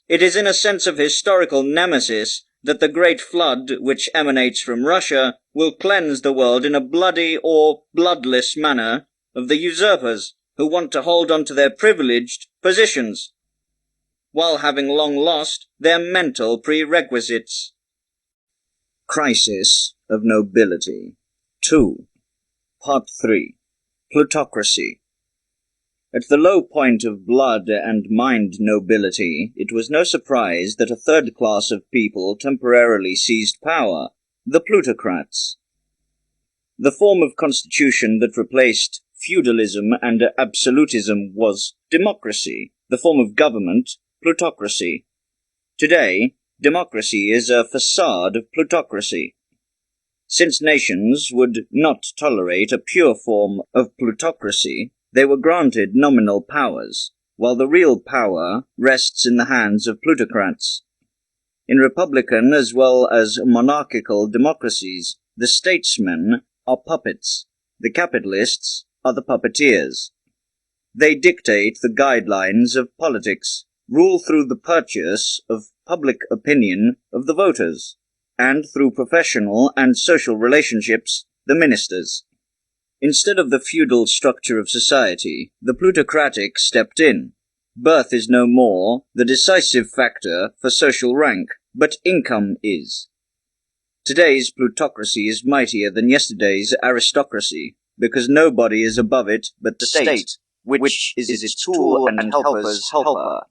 It is in a sense of historical nemesis that the great flood which emanates from Russia will cleanse the world in a bloody or bloodless manner of the usurpers who want to hold on to their privileged positions, while having long lost their mental prerequisites. Crisis of Nobility 2. Part 3. Plutocracy. At the low point of blood and mind nobility, it was no surprise that a third class of people temporarily seized power: the plutocrats. The form of constitution that replaced feudalism and absolutism was democracy, the form of government, plutocracy. Today, democracy is a facade of plutocracy. Since nations would not tolerate a pure form of plutocracy, they were granted nominal powers, while the real power rests in the hands of plutocrats. In republican as well as monarchical democracies, the statesmen are puppets, the capitalists are the puppeteers. They dictate the guidelines of politics, rule through the purchase of public opinion of the voters, and through professional and social relationships, the ministers. Instead of the feudal structure of society, the plutocratic stepped in. Birth is no more the decisive factor for social rank, but income is. Today's plutocracy is mightier than yesterday's aristocracy, because nobody is above it but the state, which is its tool and helper's helper.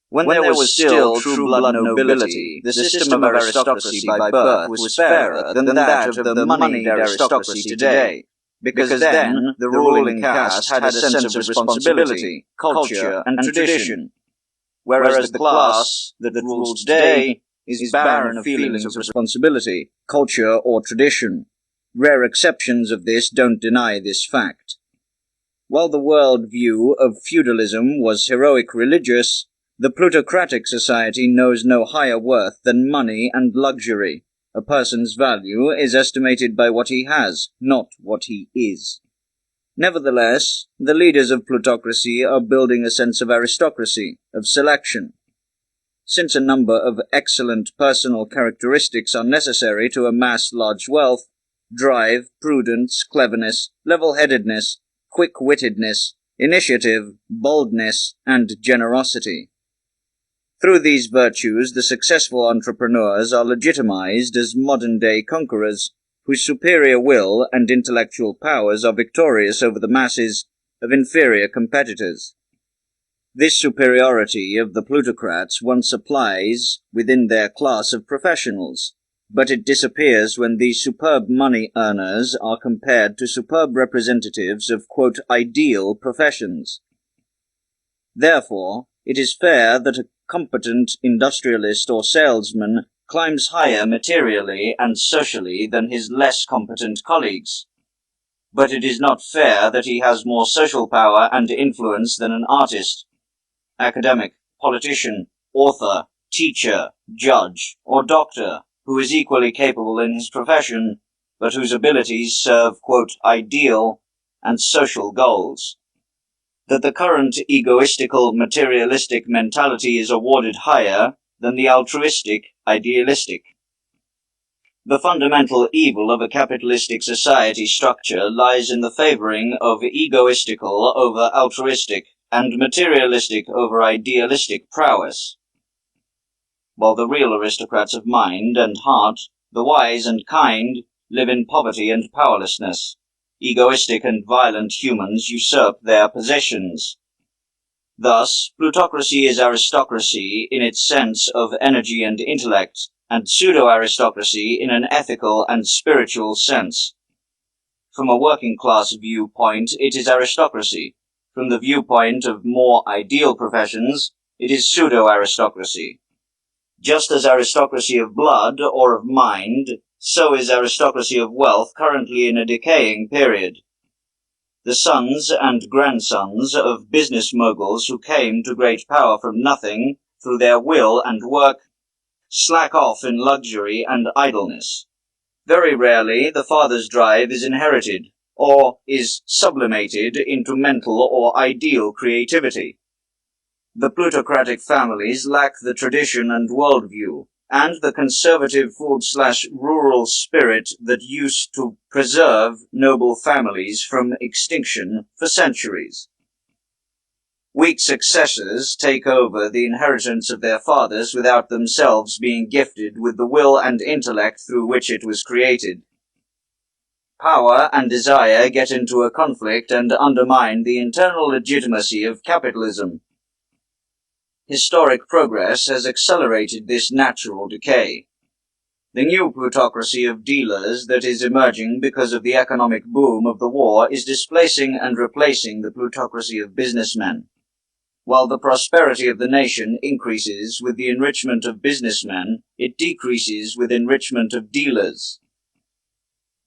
When there was still true blood nobility, the system of aristocracy by birth was fairer than that of the moneyed aristocracy today, because then the ruling caste had a sense of responsibility, culture, and tradition, whereas the class that rules today is barren of feelings of responsibility, culture, or tradition. Rare exceptions of this don't deny this fact. While the world view of feudalism was heroic religious, the plutocratic society knows no higher worth than money and luxury. A person's value is estimated by what he has, not what he is. Nevertheless, the leaders of plutocracy are building a sense of aristocracy, of selection. Since a number of excellent personal characteristics are necessary to amass large wealth: drive, prudence, cleverness, level-headedness, quick-wittedness, initiative, boldness, and generosity. Through these virtues, the successful entrepreneurs are legitimized as modern-day conquerors, whose superior will and intellectual powers are victorious over the masses of inferior competitors. This superiority of the plutocrats once applies within their class of professionals, but it disappears when these superb money earners are compared to superb representatives of, quote, ideal professions. Therefore, it is fair that a competent industrialist or salesman climbs higher materially and socially than his less competent colleagues. But it is not fair that he has more social power and influence than an artist, academic, politician, author, teacher, judge, or doctor, who is equally capable in his profession, but whose abilities serve, quote, ideal and social goals. That the current egoistical, materialistic mentality is awarded higher than the altruistic, idealistic. The fundamental evil of a capitalistic society structure lies in the favoring of egoistical over altruistic and materialistic over idealistic prowess. While the real aristocrats of mind and heart, the wise and kind, live in poverty and powerlessness, egoistic and violent humans usurp their possessions. Thus, plutocracy is aristocracy in its sense of energy and intellect, and pseudo-aristocracy in an ethical and spiritual sense. From a working-class viewpoint, it is aristocracy. From the viewpoint of more ideal professions, it is pseudo-aristocracy. Just as aristocracy of blood or of mind, so is aristocracy of wealth currently in a decaying period. The sons and grandsons of business moguls who came to great power from nothing through their will and work slack off in luxury and idleness. Very rarely the father's drive is inherited, or is sublimated into mental or ideal creativity. The plutocratic families lack the tradition and worldview, and the conservative/rural spirit that used to preserve noble families from extinction for centuries. Weak successors take over the inheritance of their fathers without themselves being gifted with the will and intellect through which it was created. Power and desire get into a conflict and undermine the internal legitimacy of capitalism. Historic progress has accelerated this natural decay. The new plutocracy of dealers that is emerging because of the economic boom of the war is displacing and replacing the plutocracy of businessmen. While the prosperity of the nation increases with the enrichment of businessmen, it decreases with enrichment of dealers.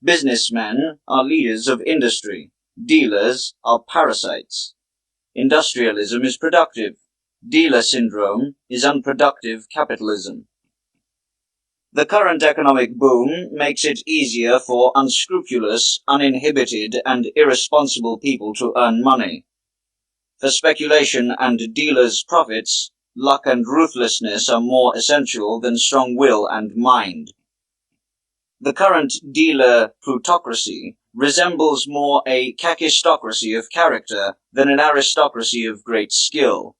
Businessmen are leaders of industry. Dealers are parasites. Industrialism is productive. Dealer syndrome is unproductive capitalism. The current economic boom makes it easier for unscrupulous, uninhibited, and irresponsible people to earn money. For speculation and dealers' profits, luck and ruthlessness are more essential than strong will and mind. The current dealer plutocracy resembles more a kakistocracy of character than an aristocracy of great skill.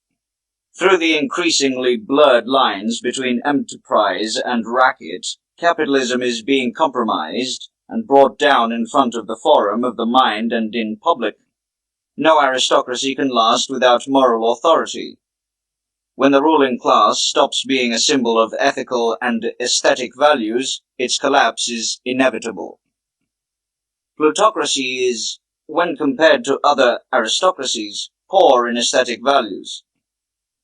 Through the increasingly blurred lines between enterprise and racket, capitalism is being compromised and brought down in front of the forum of the mind and in public. No aristocracy can last without moral authority. When the ruling class stops being a symbol of ethical and aesthetic values, its collapse is inevitable. Plutocracy is, when compared to other aristocracies, poor in aesthetic values.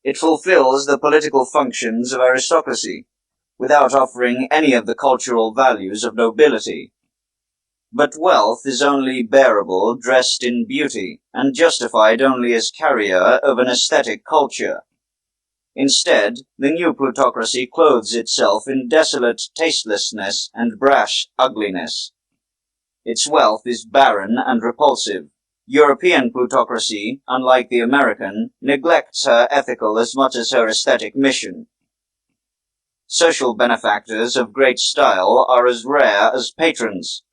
It fulfills the political functions of aristocracy, without offering any of the cultural values of nobility. But wealth is only bearable dressed in beauty, and justified only as carrier of an aesthetic culture. Instead, the new plutocracy clothes itself in desolate tastelessness and brash ugliness. Its wealth is barren and repulsive. European plutocracy, unlike the American, neglects her ethical as much as her aesthetic mission. Social benefactors of great style are as rare as patrons.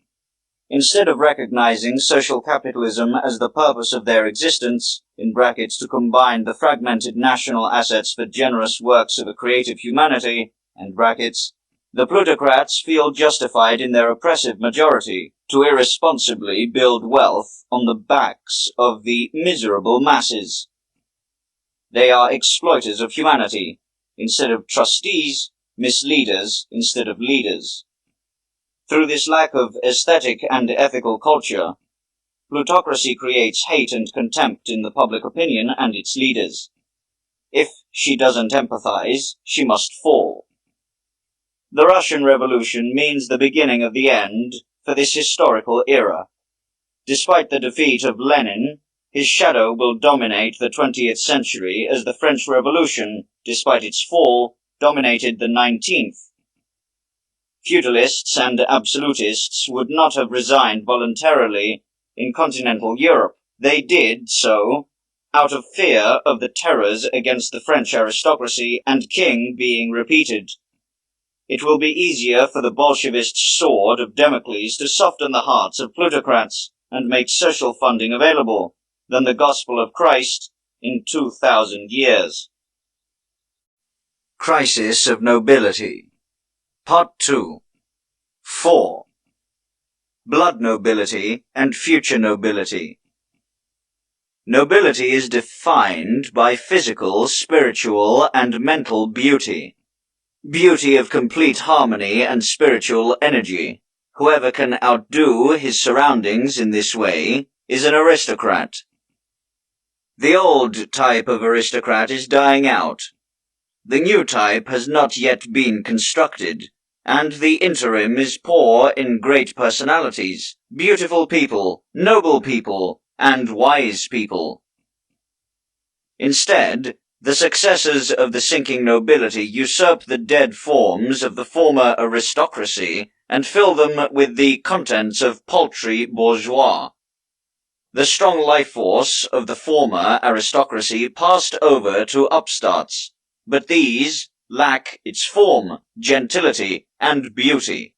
Instead of recognizing social capitalism as the purpose of their existence, in brackets to combine the fragmented national assets for generous works of a creative humanity, end brackets, the plutocrats feel justified in their oppressive majority to irresponsibly build wealth on the backs of the miserable masses. They are exploiters of humanity, instead of trustees, misleaders instead of leaders. Through this lack of aesthetic and ethical culture, plutocracy creates hate and contempt in the public opinion and its leaders. If she doesn't empathize, she must fall. The Russian Revolution means the beginning of the end for this historical era. Despite the defeat of Lenin, his shadow will dominate the 20th century as the French Revolution, despite its fall, dominated the 19th. Feudalists and absolutists would not have resigned voluntarily in continental Europe. They did so out of fear of the terrors against the French aristocracy and king being repeated. It will be easier for the Bolshevist sword of Damocles to soften the hearts of plutocrats and make social funding available than the gospel of Christ in 2,000 years. Crisis of Nobility. Part 2. 4. Blood nobility and future nobility. Nobility is defined by physical, spiritual, and mental beauty. beauty of complete harmony and spiritual energy. Whoever can outdo his surroundings in this way is an aristocrat. The old type of aristocrat is dying out. The new type has not yet been constructed, and the interim is poor in great personalities, beautiful people, noble people, and wise people. Instead, the successors of the sinking nobility usurp the dead forms of the former aristocracy and fill them with the contents of paltry bourgeois. The strong life force of the former aristocracy passed over to upstarts, but these lack its form, gentility, and beauty.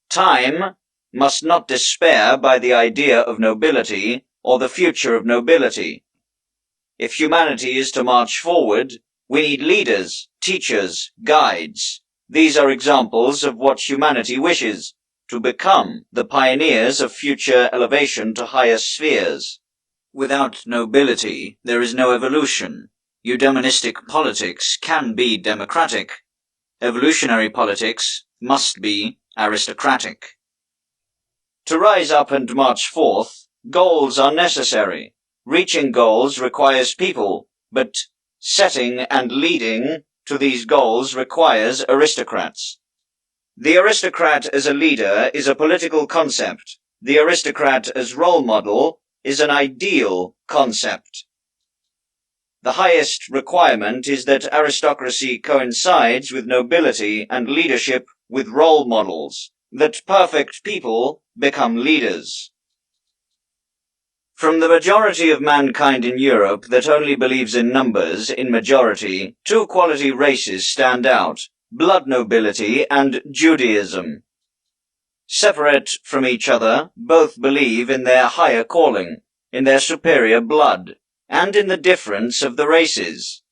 Time must not despair by the idea of nobility or the future of nobility. If humanity is to march forward, we need leaders, teachers, guides. These are examples of what humanity wishes, to become the pioneers of future elevation to higher spheres. Without nobility, there is no evolution. Eudaimonistic politics can be democratic. Evolutionary politics must be aristocratic. To rise up and march forth, goals are necessary. Reaching goals requires people, but setting and leading to these goals requires aristocrats. The aristocrat as a leader is a political concept. The aristocrat as role model is an ideal concept. The highest requirement is that aristocracy coincides with nobility and leadership with role models, that perfect people become leaders. From the majority of mankind in Europe that only believes in numbers in majority, two quality races stand out: blood nobility and Judaism. Separate from each other, both believe in their higher calling, in their superior blood, and in the difference of the races.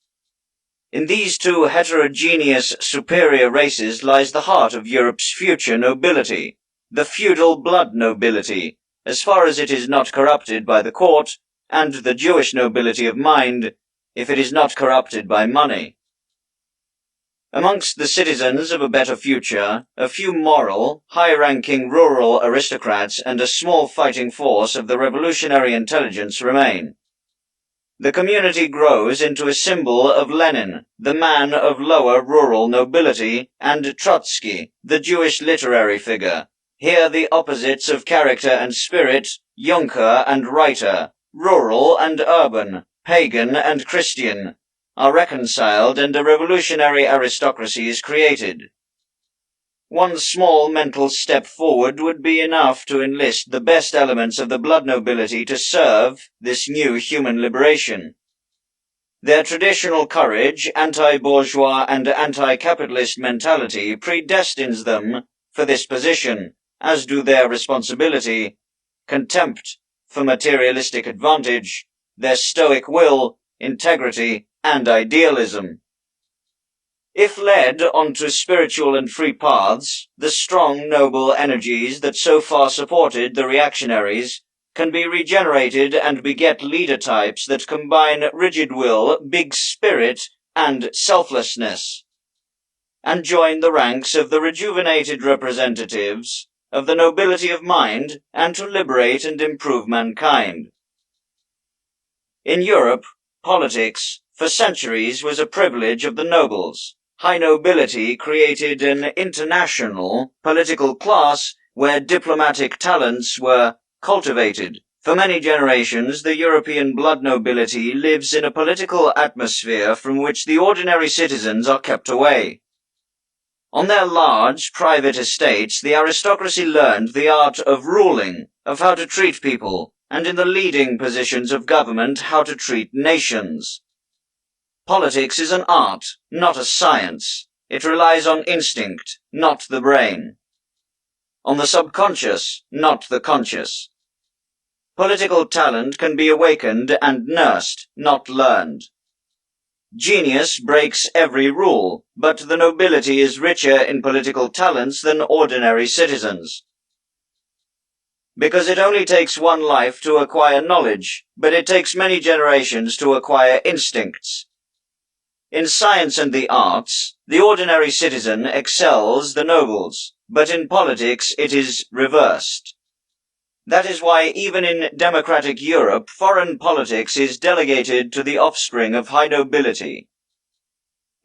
In these two heterogeneous superior races lies the heart of Europe's future nobility, the feudal blood nobility, as far as it is not corrupted by the court, and the Jewish nobility of mind, if it is not corrupted by money. Amongst the citizens of a better future, a few moral, high-ranking rural aristocrats and a small fighting force of the revolutionary intelligence remain. The community grows into a symbol of Lenin, the man of lower rural nobility, and Trotsky, the Jewish literary figure. Here the opposites of character and spirit, Junker and writer, rural and urban, pagan and Christian, are reconciled and a revolutionary aristocracy is created. One small mental step forward would be enough to enlist the best elements of the blood nobility to serve this new human liberation. Their traditional courage, anti-bourgeois and anti-capitalist mentality predestines them for this position, as do their responsibility, contempt for materialistic advantage, their stoic will, integrity, and idealism. If led onto spiritual and free paths, the strong, noble energies that so far supported the reactionaries can be regenerated and beget leader types that combine rigid will, big spirit, and selflessness, and join the ranks of the rejuvenated representatives of the nobility of mind, and to liberate and improve mankind. In Europe, politics, for centuries, was a privilege of the nobles. High nobility created an international political class where diplomatic talents were cultivated. For many generations, the European blood nobility lives in a political atmosphere from which the ordinary citizens are kept away. On their large, private estates, the aristocracy learned the art of ruling, of how to treat people, and in the leading positions of government, how to treat nations. Politics is an art, not a science. It relies on instinct, not the brain. On the subconscious, not the conscious. Political talent can be awakened and nursed, not learned. Genius breaks every rule, but the nobility is richer in political talents than ordinary citizens. Because it only takes one life to acquire knowledge, but it takes many generations to acquire instincts. In science and the arts, the ordinary citizen excels the nobles, but in politics it is reversed. That is why even in democratic Europe, foreign politics is delegated to the offspring of high nobility.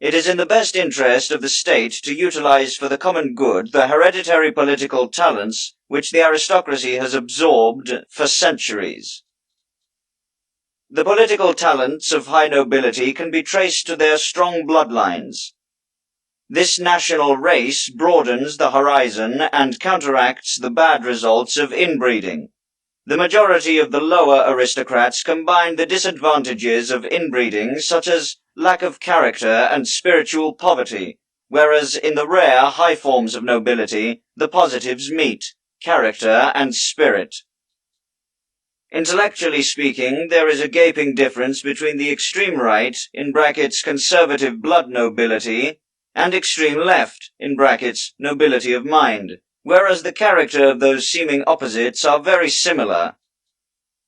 It is in the best interest of the state to utilize for the common good the hereditary political talents which the aristocracy has absorbed for centuries. The political talents of high nobility can be traced to their strong bloodlines. This national race broadens the horizon and counteracts the bad results of inbreeding. The majority of the lower aristocrats combine the disadvantages of inbreeding, such as lack of character and spiritual poverty, whereas in the rare high forms of nobility, the positives meet, character and spirit. Intellectually speaking, there is a gaping difference between the extreme right, in brackets conservative blood nobility, and extreme left, in brackets nobility of mind, whereas the character of those seeming opposites are very similar.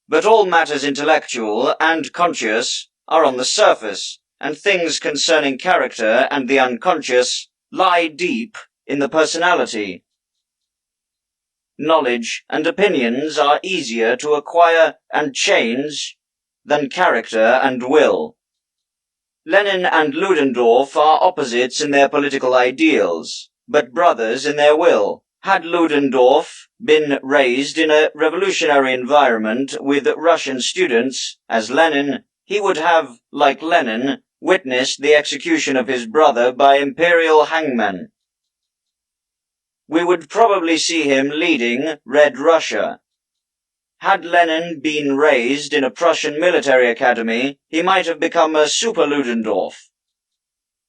But all matters intellectual and conscious are on the surface, and things concerning character and the unconscious lie deep in the personality. Knowledge and opinions are easier to acquire and change than character and will. Lenin and Ludendorff are opposites in their political ideals, but brothers in their will. Had Ludendorff been raised in a revolutionary environment with Russian students, as Lenin, he would have, like Lenin, witnessed the execution of his brother by imperial hangmen. We would probably see him leading Red Russia. Had Lenin been raised in a Prussian military academy, he might have become a super Ludendorff.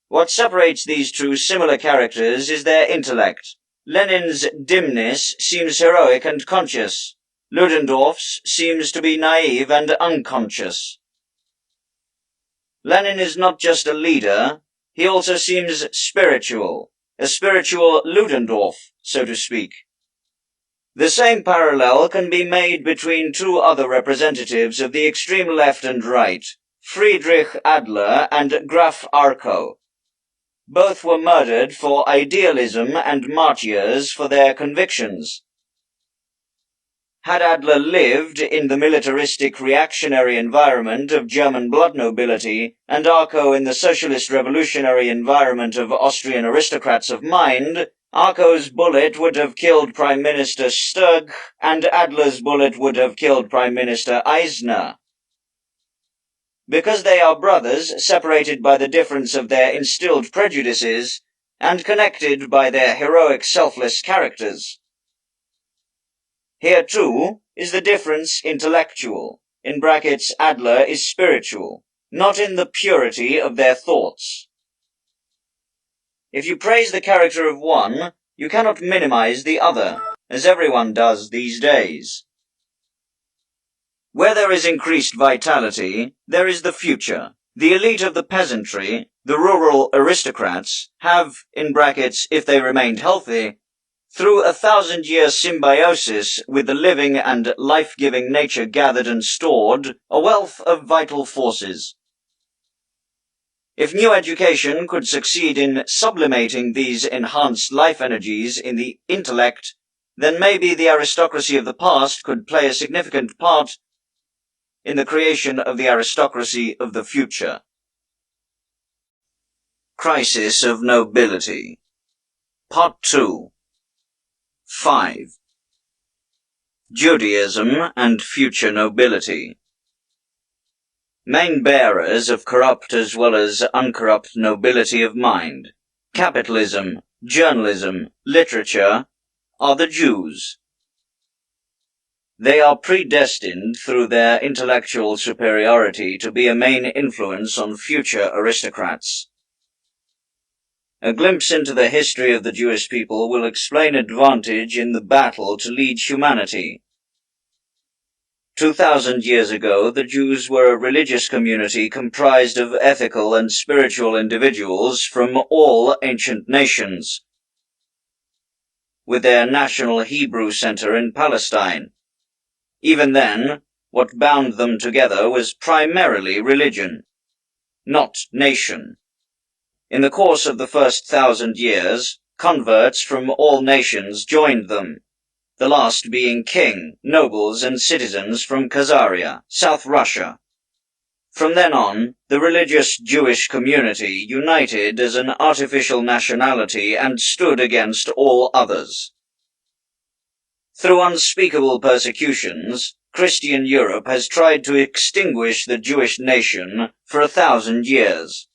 What separates these two similar characters is their intellect. Lenin's dimness seems heroic and conscious. Ludendorff's seems to be naive and unconscious. Lenin is not just a leader, he also seems spiritual. A spiritual Ludendorff, so to speak. The same parallel can be made between two other representatives of the extreme left and right, Friedrich Adler and Graf Arco. Both were murdered for idealism and martyrs for their convictions. Had Adler lived in the militaristic reactionary environment of German blood nobility, and Arco in the socialist revolutionary environment of Austrian aristocrats of mind, Arco's bullet would have killed Prime Minister Sturg, and Adler's bullet would have killed Prime Minister Eisner. Because they are brothers, separated by the difference of their instilled prejudices, and connected by their heroic selfless characters. Here, too, is the difference intellectual. In brackets, Adler is spiritual, not in the purity of their thoughts. If you praise the character of one, you cannot minimize the other, as everyone does these days. Where there is increased vitality, there is the future. The elite of the peasantry, the rural aristocrats, have, in brackets, if they remained healthy, through 1,000-year symbiosis with the living and life-giving nature gathered and stored, a wealth of vital forces. If new education could succeed in sublimating these enhanced life energies in the intellect, then maybe the aristocracy of the past could play a significant part in the creation of the aristocracy of the future. Crisis of Nobility. Part 2. 5. Judaism and future nobility. Main bearers of corrupt as well as uncorrupt nobility of mind, capitalism, journalism, literature, are the Jews. They are predestined through their intellectual superiority to be a main influence on future aristocrats. A glimpse into the history of the Jewish people will explain advantage in the battle to lead humanity. 2,000 years ago, the Jews were a religious community comprised of ethical and spiritual individuals from all ancient nations, with their national Hebrew center in Palestine. Even then, what bound them together was primarily religion, not nation. In the course of the first 1,000 years, converts from all nations joined them, the last being king, nobles, and citizens from Khazaria, South Russia. From then on, the religious Jewish community united as an artificial nationality and stood against all others. Through unspeakable persecutions, Christian Europe has tried to extinguish the Jewish nation for 1,000 years.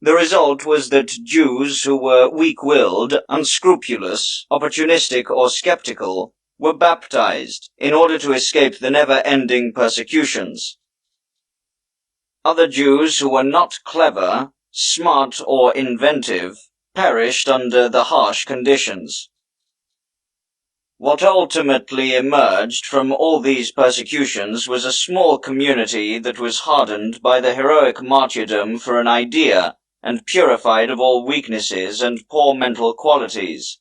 The result was that Jews who were weak-willed, unscrupulous, opportunistic, or skeptical were baptized in order to escape the never-ending persecutions. Other Jews who were not clever, smart, or inventive perished under the harsh conditions. What ultimately emerged from all these persecutions was a small community that was hardened by the heroic martyrdom for an idea and purified of all weaknesses and poor mental qualities.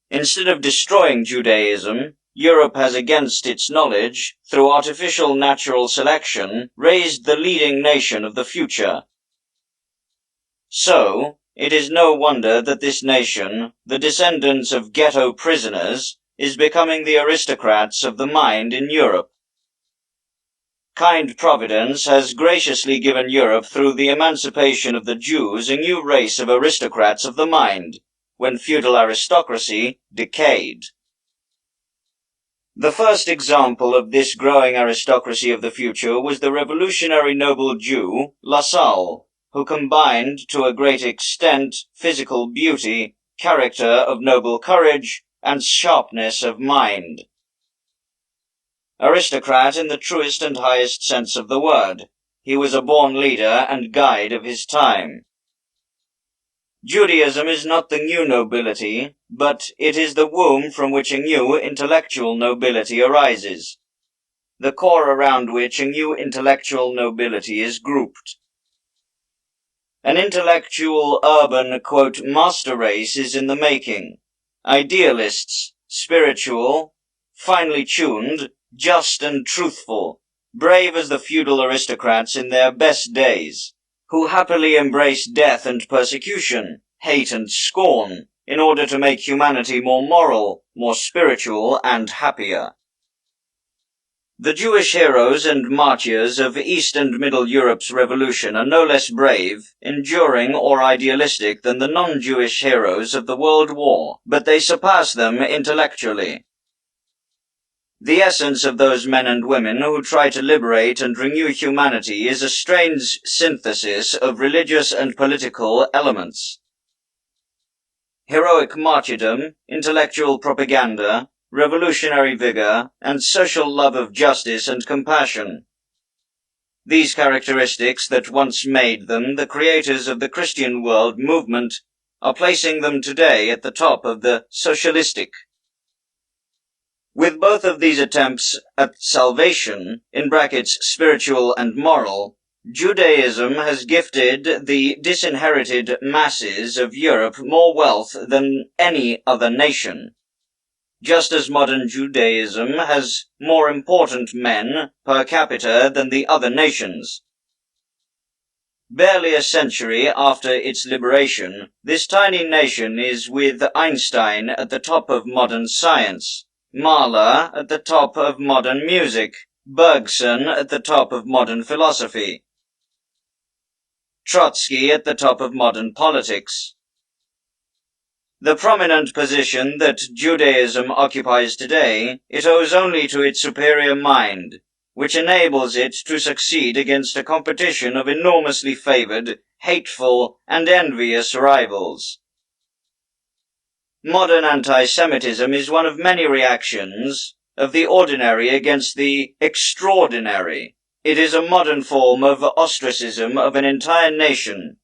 Instead of destroying Judaism, Europe has, against its knowledge, through artificial natural selection, raised the leading nation of the future. So, it is no wonder that this nation, the descendants of ghetto prisoners, is becoming the aristocrats of the mind in Europe. Kind Providence has graciously given Europe through the emancipation of the Jews a new race of aristocrats of the mind, when feudal aristocracy decayed. The first example of this growing aristocracy of the future was the revolutionary noble Jew, La Salle, who combined to a great extent physical beauty, character of noble courage, and sharpness of mind. Aristocrat in the truest and highest sense of the word, he was a born leader and guide of his time. Judaism is not the new nobility, but it is the womb from which a new intellectual nobility arises, the core around which a new intellectual nobility is grouped. An intellectual urban, quote, master race is in the making. Idealists, spiritual, finely tuned, just and truthful, brave as the feudal aristocrats in their best days, who happily embrace death and persecution, hate and scorn, in order to make humanity more moral, more spiritual, and happier. The Jewish heroes and martyrs of East and Middle Europe's revolution are no less brave, enduring, or idealistic than the non-Jewish heroes of the World War, but they surpass them intellectually. The essence of those men and women who try to liberate and renew humanity is a strange synthesis of religious and political elements. Heroic martyrdom, intellectual propaganda, revolutionary vigor, and social love of justice and compassion. These characteristics that once made them the creators of the Christian world movement are placing them today at the top of the socialistic. With both of these attempts at salvation, in brackets spiritual and moral, Judaism has gifted the disinherited masses of Europe more wealth than any other nation, just as modern Judaism has more important men per capita than the other nations. Barely a century after its liberation, this tiny nation is with Einstein at the top of modern science, Mahler at the top of modern music, Bergson at the top of modern philosophy, Trotsky at the top of modern politics. The prominent position that Judaism occupies today, it owes only to its superior mind, which enables it to succeed against a competition of enormously favored, hateful, and envious rivals. Modern anti-Semitism is one of many reactions of the ordinary against the extraordinary. It is a modern form of ostracism of an entire nation.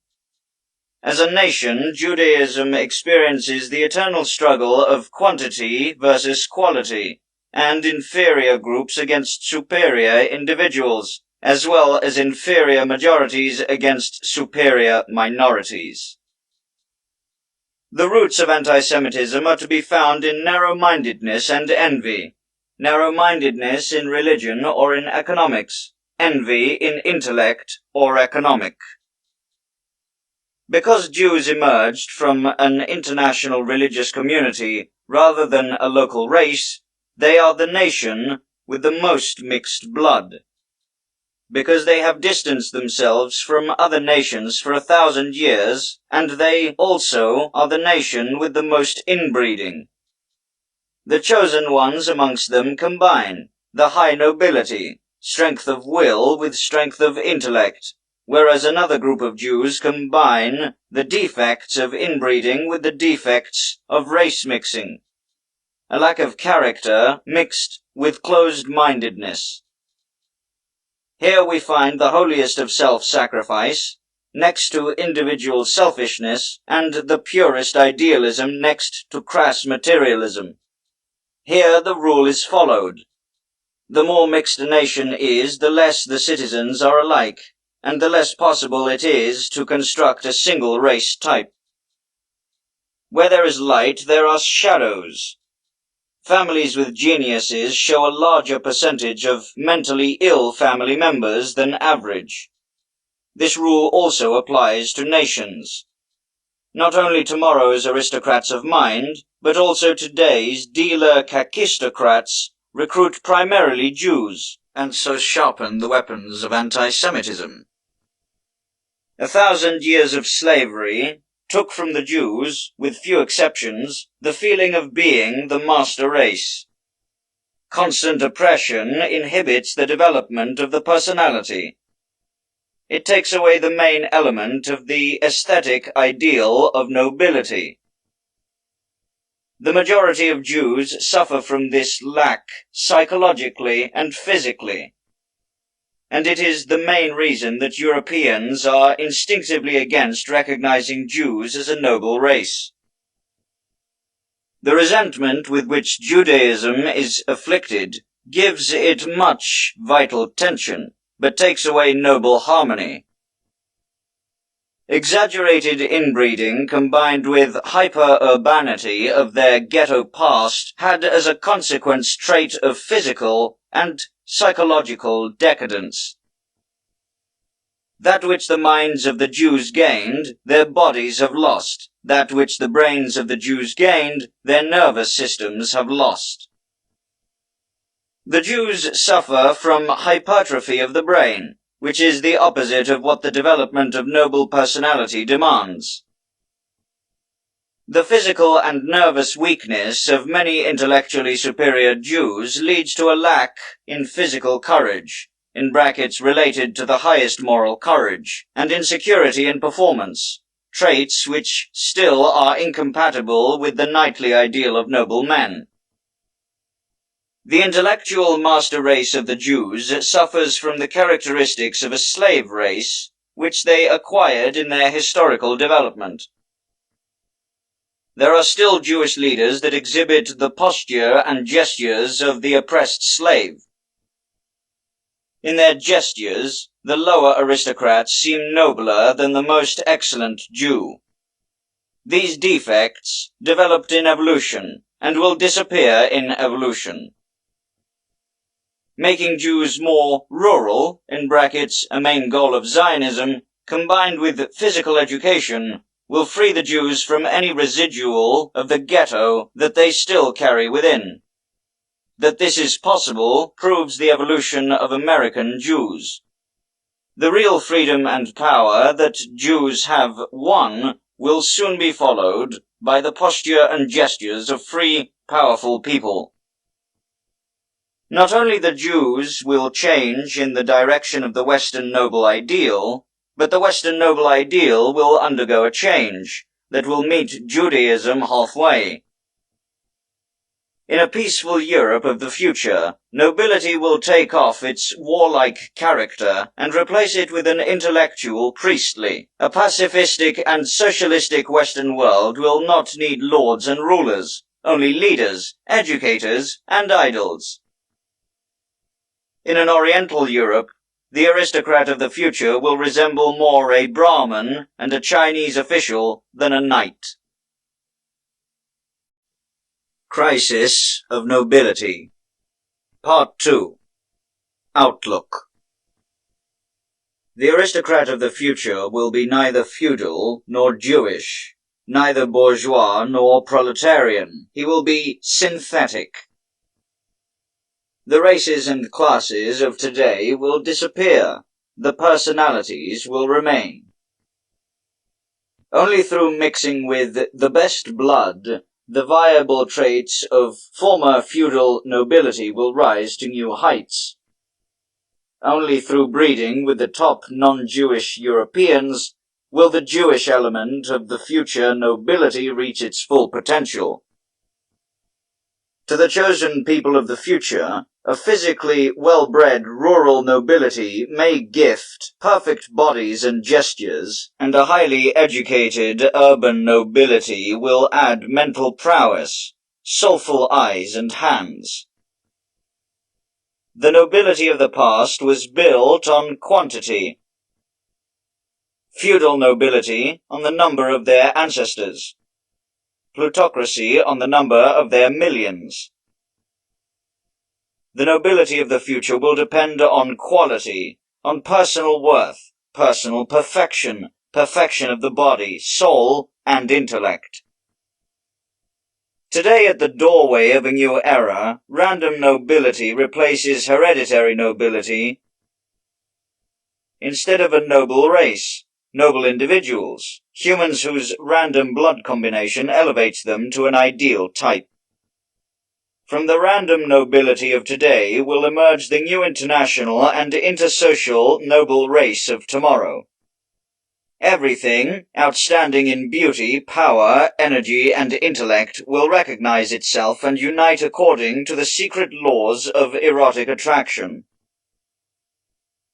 As a nation, Judaism experiences the eternal struggle of quantity versus quality, and inferior groups against superior individuals, as well as inferior majorities against superior minorities. The roots of anti-Semitism are to be found in narrow-mindedness and envy. Narrow-mindedness in religion or in economics, envy in intellect or economic. Because Jews emerged from an international religious community rather than a local race, they are the nation with the most mixed blood. Because they have distanced themselves from other nations for 1,000 years, and they also are the nation with the most inbreeding. The chosen ones amongst them combine the high nobility, strength of will with strength of intellect, whereas another group of Jews combine the defects of inbreeding with the defects of race mixing, a lack of character mixed with closed-mindedness. Here we find the holiest of self-sacrifice, next to individual selfishness, and the purest idealism next to crass materialism. Here the rule is followed. The more mixed a nation is, the less the citizens are alike, and the less possible it is to construct a single race type. Where there is light, there are shadows. Families with geniuses show a larger percentage of mentally ill family members than average. This rule also applies to nations. Not only tomorrow's aristocrats of mind, but also today's dealer kakistocrats recruit primarily Jews, and so sharpen the weapons of anti-Semitism. 1,000 years of slavery took from the Jews, with few exceptions, the feeling of being the master race. Constant oppression inhibits the development of the personality. It takes away the main element of the aesthetic ideal of nobility. The majority of Jews suffer from this lack psychologically and physically, and it is the main reason that Europeans are instinctively against recognizing Jews as a noble race. The resentment with which Judaism is afflicted gives it much vital tension, but takes away noble harmony. Exaggerated inbreeding combined with hyper-urbanity of their ghetto past had as a consequence trait of physical and psychological decadence. That which the minds of the Jews gained, their bodies have lost. That which the brains of the Jews gained, their nervous systems have lost. The Jews suffer from hypertrophy of the brain, which is the opposite of what the development of noble personality demands. The physical and nervous weakness of many intellectually superior Jews leads to a lack in physical courage, in brackets related to the highest moral courage, and insecurity in performance, traits which still are incompatible with the knightly ideal of noble men. The intellectual master race of the Jews suffers from the characteristics of a slave race, which they acquired in their historical development. There are still Jewish leaders that exhibit the posture and gestures of the oppressed slave. In their gestures, the lower aristocrats seem nobler than the most excellent Jew. These defects developed in evolution, and will disappear in evolution. Making Jews more rural, in brackets, a main goal of Zionism, combined with physical education, will free the Jews from any residual of the ghetto that they still carry within. That this is possible proves the evolution of American Jews. The real freedom and power that Jews have won will soon be followed by the posture and gestures of free, powerful people. Not only the Jews will change in the direction of the Western noble ideal, but the Western noble ideal will undergo a change that will meet Judaism halfway. In a peaceful Europe of the future, nobility will take off its warlike character and replace it with an intellectual priestly. A pacifistic and socialistic Western world will not need lords and rulers, only leaders, educators, and idols. In an Oriental Europe, the aristocrat of the future will resemble more a Brahmin and a Chinese official than a knight. Crisis of Nobility. Part 2. Outlook. The aristocrat of the future will be neither feudal nor Jewish, neither bourgeois nor proletarian. He will be synthetic. The races and classes of today will disappear. The personalities will remain. Only through mixing with the best blood, the viable traits of former feudal nobility will rise to new heights. Only through breeding with the top non-Jewish Europeans will the Jewish element of the future nobility reach its full potential. To the chosen people of the future, a physically well-bred rural nobility may gift perfect bodies and gestures, and a highly educated urban nobility will add mental prowess, soulful eyes and hands. The nobility of the past was built on quantity. Feudal nobility on the number of their ancestors. Plutocracy on the number of their millions. The nobility of the future will depend on quality, on personal worth, personal perfection, perfection of the body, soul, and intellect. Today, at the doorway of a new era, random nobility replaces hereditary nobility. Instead of a noble race, noble individuals, humans whose random blood combination elevates them to an ideal type. From the random nobility of today will emerge the new international and intersocial noble race of tomorrow. Everything, outstanding in beauty, power, energy, and intellect, will recognize itself and unite according to the secret laws of erotic attraction.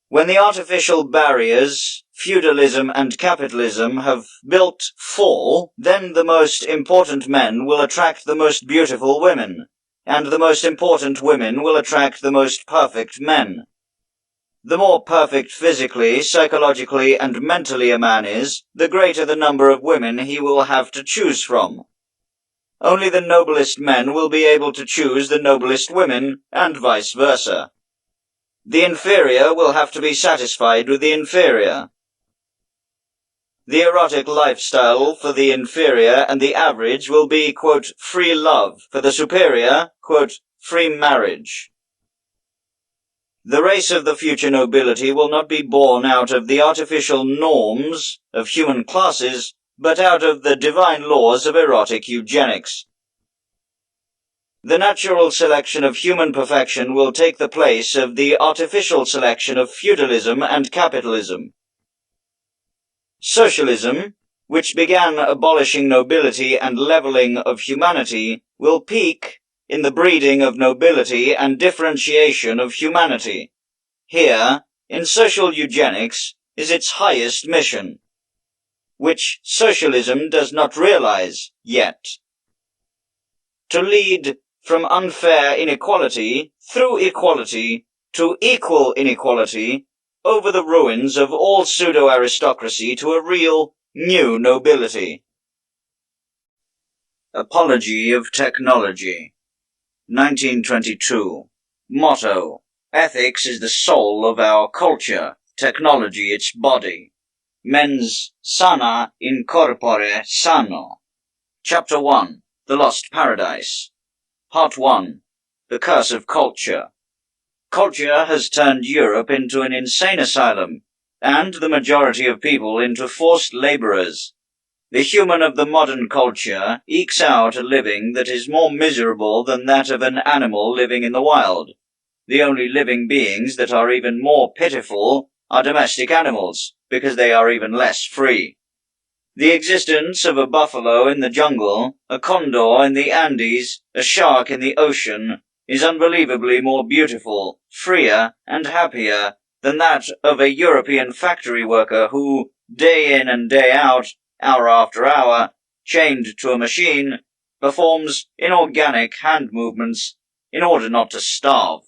When the artificial barriers, feudalism and capitalism, have built fall, then the most important men will attract the most beautiful women, and the most important women will attract the most perfect men. The more perfect physically, psychologically, and mentally a man is, the greater the number of women he will have to choose from. Only the noblest men will be able to choose the noblest women, and vice versa. The inferior will have to be satisfied with the inferior. The erotic lifestyle for the inferior and the average will be, quote, free love, for the superior, quote, free marriage. The race of the future nobility will not be born out of the artificial norms of human classes, but out of the divine laws of erotic eugenics. The natural selection of human perfection will take the place of the artificial selection of feudalism and capitalism. Socialism, which began abolishing nobility and leveling of humanity, will peak in the breeding of nobility and differentiation of humanity. Here, in social eugenics, is its highest mission, which socialism does not realize yet. To lead from unfair inequality through equality to equal inequality, over the ruins of all pseudo-aristocracy to a real, new nobility. Apology of Technology. 1922. Motto: Ethics is the soul of our culture, technology its body. Mens sana in corpore sano. Chapter 1. The Lost Paradise. Part 1. The Curse of Culture. Culture has turned Europe into an insane asylum, and the majority of people into forced laborers. The human of the modern culture ekes out a living that is more miserable than that of an animal living in the wild. The only living beings that are even more pitiful are domestic animals, because they are even less free. The existence of a buffalo in the jungle, a condor in the Andes, a shark in the ocean, is unbelievably more beautiful, freer, and happier than that of a European factory worker who, day in and day out, hour after hour, chained to a machine, performs inorganic hand movements in order not to starve.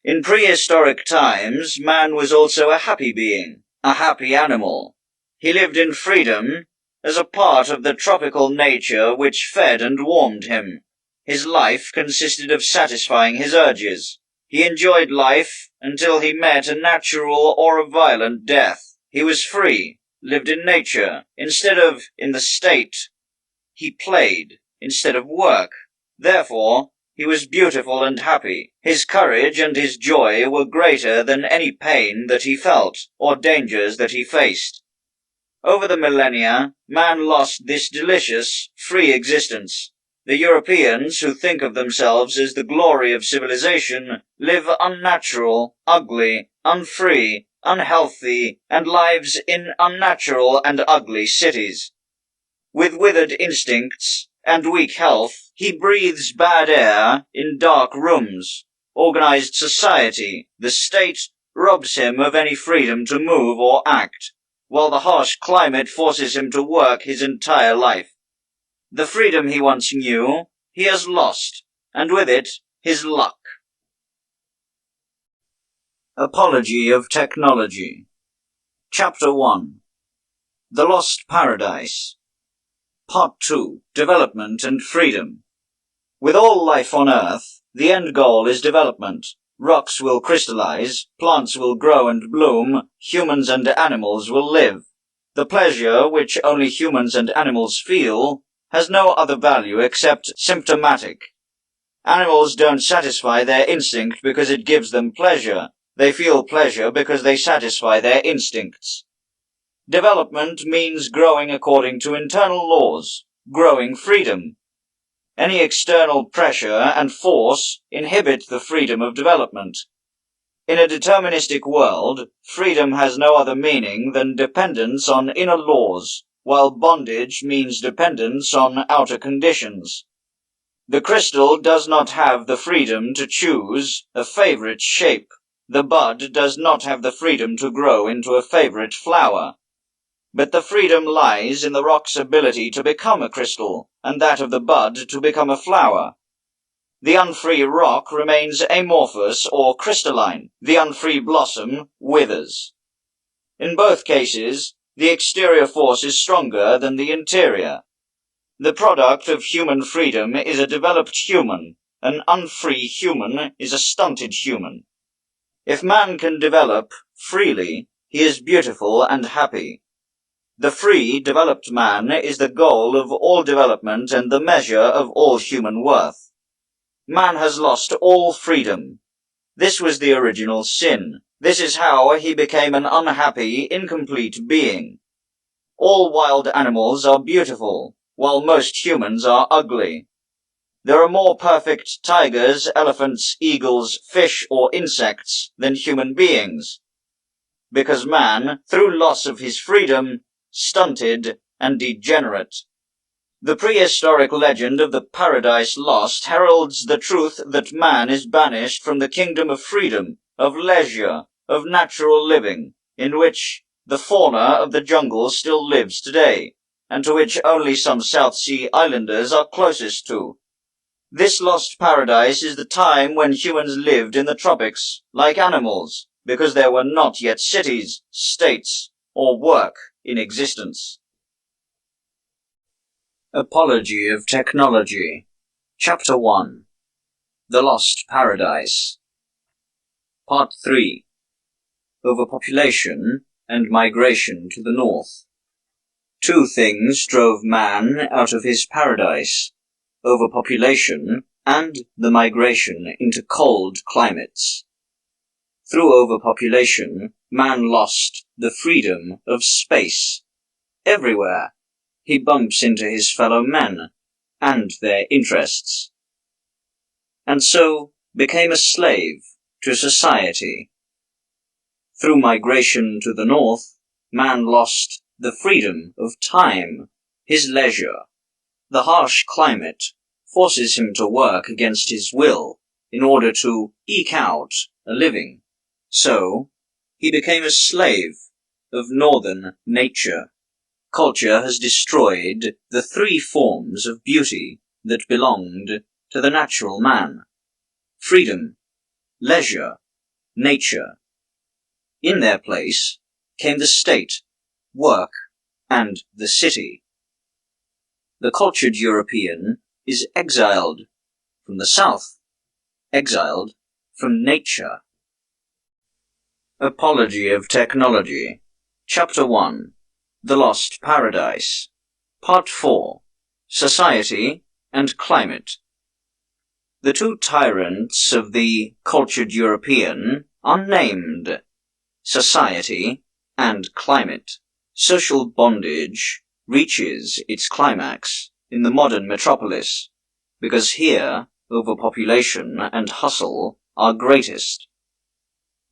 In prehistoric times, man was also a happy being, a happy animal. He lived in freedom as a part of the tropical nature which fed and warmed him. His life consisted of satisfying his urges. He enjoyed life until he met a natural or a violent death. He was free, lived in nature, instead of in the state. He played, instead of work. Therefore, he was beautiful and happy. His courage and his joy were greater than any pain that he felt, or dangers that he faced. Over the millennia, man lost this delicious, free existence. The Europeans, who think of themselves as the glory of civilization, live unnatural, ugly, unfree, unhealthy, and lives in unnatural and ugly cities. With withered instincts and weak health, he breathes bad air in dark rooms. Organized society, the state, robs him of any freedom to move or act, while the harsh climate forces him to work his entire life. The freedom he once knew, he has lost, and with it, his luck. Apology of Technology. Chapter 1. The Lost Paradise. Part 2. Development and Freedom. With all life on Earth, the end goal is development. Rocks will crystallize, plants will grow and bloom, humans and animals will live. The pleasure which only humans and animals feel has no other value except symptomatic. Animals don't satisfy their instinct because it gives them pleasure. They feel pleasure because they satisfy their instincts. Development means growing according to internal laws, growing freedom. Any external pressure and force inhibit the freedom of development. In a deterministic world, freedom has no other meaning than dependence on inner laws, while bondage means dependence on outer conditions. The crystal does not have the freedom to choose a favorite shape. The bud does not have the freedom to grow into a favorite flower. But the freedom lies in the rock's ability to become a crystal, and that of the bud to become a flower. The unfree rock remains amorphous or crystalline. The unfree blossom withers. In both cases, the exterior force is stronger than the interior. The product of human freedom is a developed human. An unfree human is a stunted human. If man can develop freely, he is beautiful and happy. The free, developed man is the goal of all development and the measure of all human worth. Man has lost all freedom. This was the original sin. This is how he became an unhappy, incomplete being. All wild animals are beautiful, while most humans are ugly. There are more perfect tigers, elephants, eagles, fish, or insects than human beings. Because man, through loss of his freedom, stunted and degenerate. The prehistoric legend of the Paradise Lost heralds the truth that man is banished from the kingdom of freedom, of leisure, of natural living, in which the fauna of the jungle still lives today, and to which only some South Sea islanders are closest to. This lost paradise is the time when humans lived in the tropics, like animals, because there were not yet cities, states, or work in existence. Apology of Technology. Chapter 1. The Lost Paradise. Part 3. Overpopulation and migration to the north. Two things drove man out of his paradise: overpopulation and the migration into cold climates. Through overpopulation, man lost the freedom of space. Everywhere, he bumps into his fellow men and their interests, and so became a slave to society. Through migration to the north, man lost the freedom of time, his leisure. The harsh climate forces him to work against his will in order to eke out a living. So, he became a slave of northern nature. Culture has destroyed the three forms of beauty that belonged to the natural man: freedom, leisure, nature. In their place came the state, work, and the city. The cultured European is exiled from the south, exiled from nature. Apology of Technology, Chapter 1, The Lost Paradise, Part 4, Society and Climate. The two tyrants of the cultured European are named society and climate. Social bondage reaches its climax in the modern metropolis, because here overpopulation and hustle are greatest.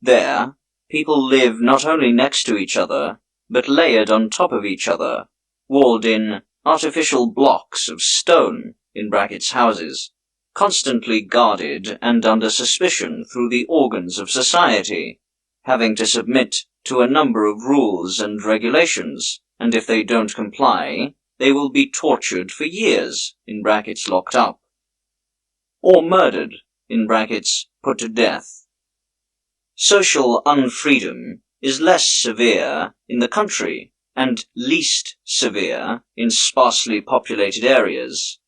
There, people live not only next to each other, but layered on top of each other, walled in artificial blocks of stone in brackets houses, constantly guarded and under suspicion through the organs of society, having to submit to a number of rules and regulations, and if they don't comply, they will be tortured for years, in brackets locked up, or murdered, in brackets put to death. Social unfreedom is less severe in the country and least severe in sparsely populated areas,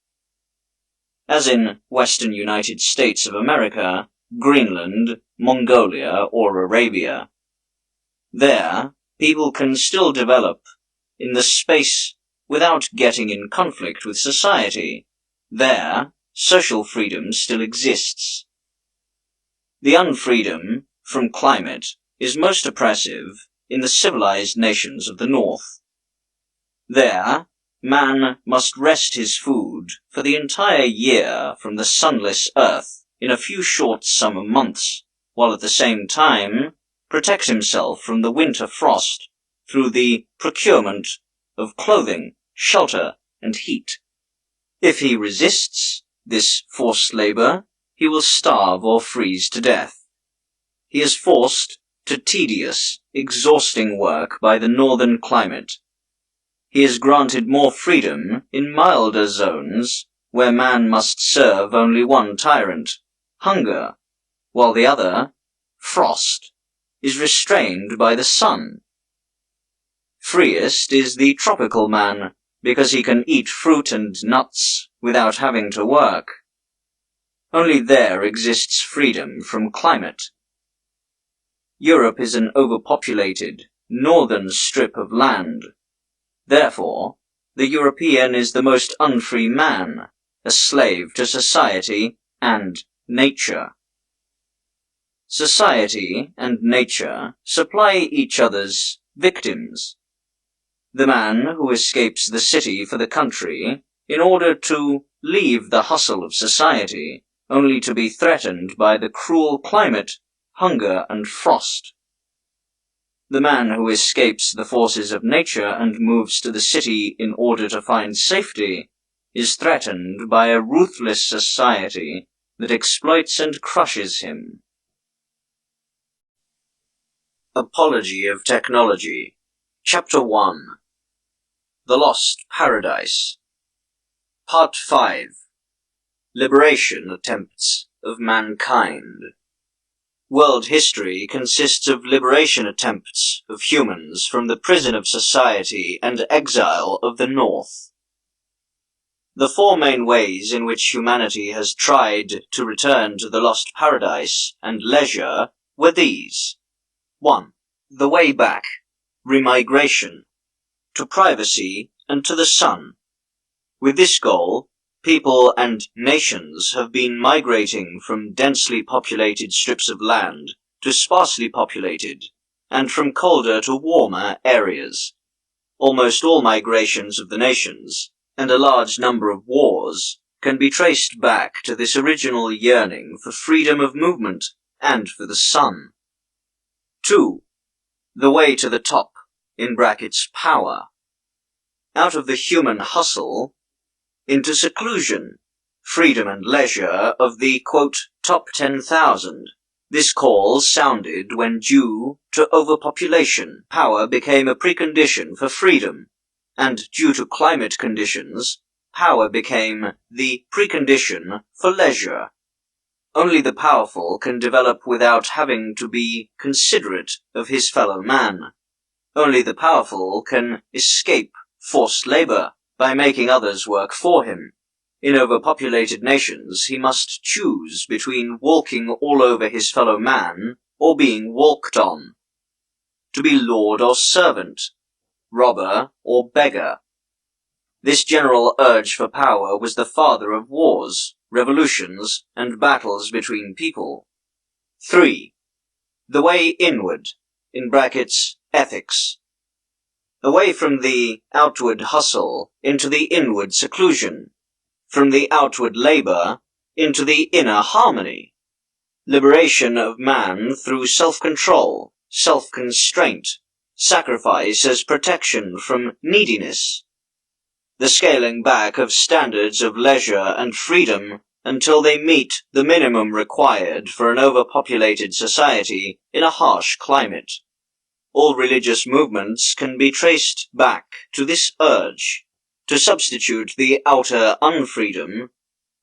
as in western United States of America, Greenland, Mongolia, or Arabia. There, people can still develop in the space without getting in conflict with society. There, social freedom still exists. The unfreedom from climate is most oppressive in the civilized nations of the North. There, man must wrest his food for the entire year from the sunless earth in a few short summer months, while at the same time protect himself from the winter frost through the procurement of clothing, shelter, and heat. If he resists this forced labor, he will starve or freeze to death. He is forced to tedious, exhausting work by the northern climate. He is granted more freedom in milder zones, where man must serve only one tyrant, hunger, while the other, frost, is restrained by the sun. Freest is the tropical man, because he can eat fruit and nuts without having to work. Only there exists freedom from climate. Europe is an overpopulated, northern strip of land. Therefore, the European is the most unfree man, a slave to society and nature. Society and nature supply each other's victims. The man who escapes the city for the country in order to leave the hustle of society, only to be threatened by the cruel climate, hunger, and frost. The man who escapes the forces of nature and moves to the city in order to find safety is threatened by a ruthless society that exploits and crushes him. Apology of Technology, Chapter 1, The Lost Paradise, Part 5, Liberation Attempts of Mankind. World history consists of liberation attempts of humans from the prison of society and exile of the North. The four main ways in which humanity has tried to return to the lost paradise and leisure were these. 1. The way back, remigration, to privacy and to the sun. With this goal, people and nations have been migrating from densely populated strips of land to sparsely populated, and from colder to warmer areas. Almost all migrations of the nations, and a large number of wars, can be traced back to this original yearning for freedom of movement and for the sun. 2. The way to the top, in brackets power. Out of the human hustle, into seclusion, freedom and leisure of the, quote, top 10,000. This call sounded when, due to overpopulation, power became a precondition for freedom, and due to climate conditions, power became the precondition for leisure. Only the powerful can develop without having to be considerate of his fellow man. Only the powerful can escape forced labor by making others work for him. In overpopulated nations, he must choose between walking all over his fellow man or being walked on, to be lord or servant, robber or beggar. This general urge for power was the father of wars, revolutions, and battles between people. 3. The way inward, in brackets, ethics. Away from the outward hustle into the inward seclusion, from the outward labor into the inner harmony. Liberation of man through self-control, self-constraint, sacrifice as protection from neediness. The scaling back of standards of leisure and freedom until they meet the minimum required for an overpopulated society in a harsh climate. All religious movements can be traced back to this urge to substitute the outer unfreedom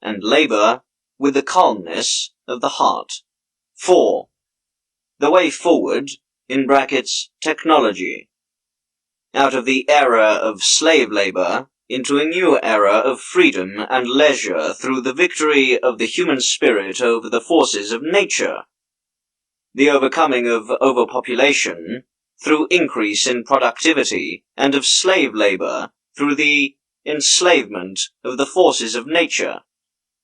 and labor with the calmness of the heart. 4. The way forward, in brackets, technology. Out of the era of slave labor into a new era of freedom and leisure through the victory of the human spirit over the forces of nature. The overcoming of overpopulation through increase in productivity and of slave labor through the enslavement of the forces of nature.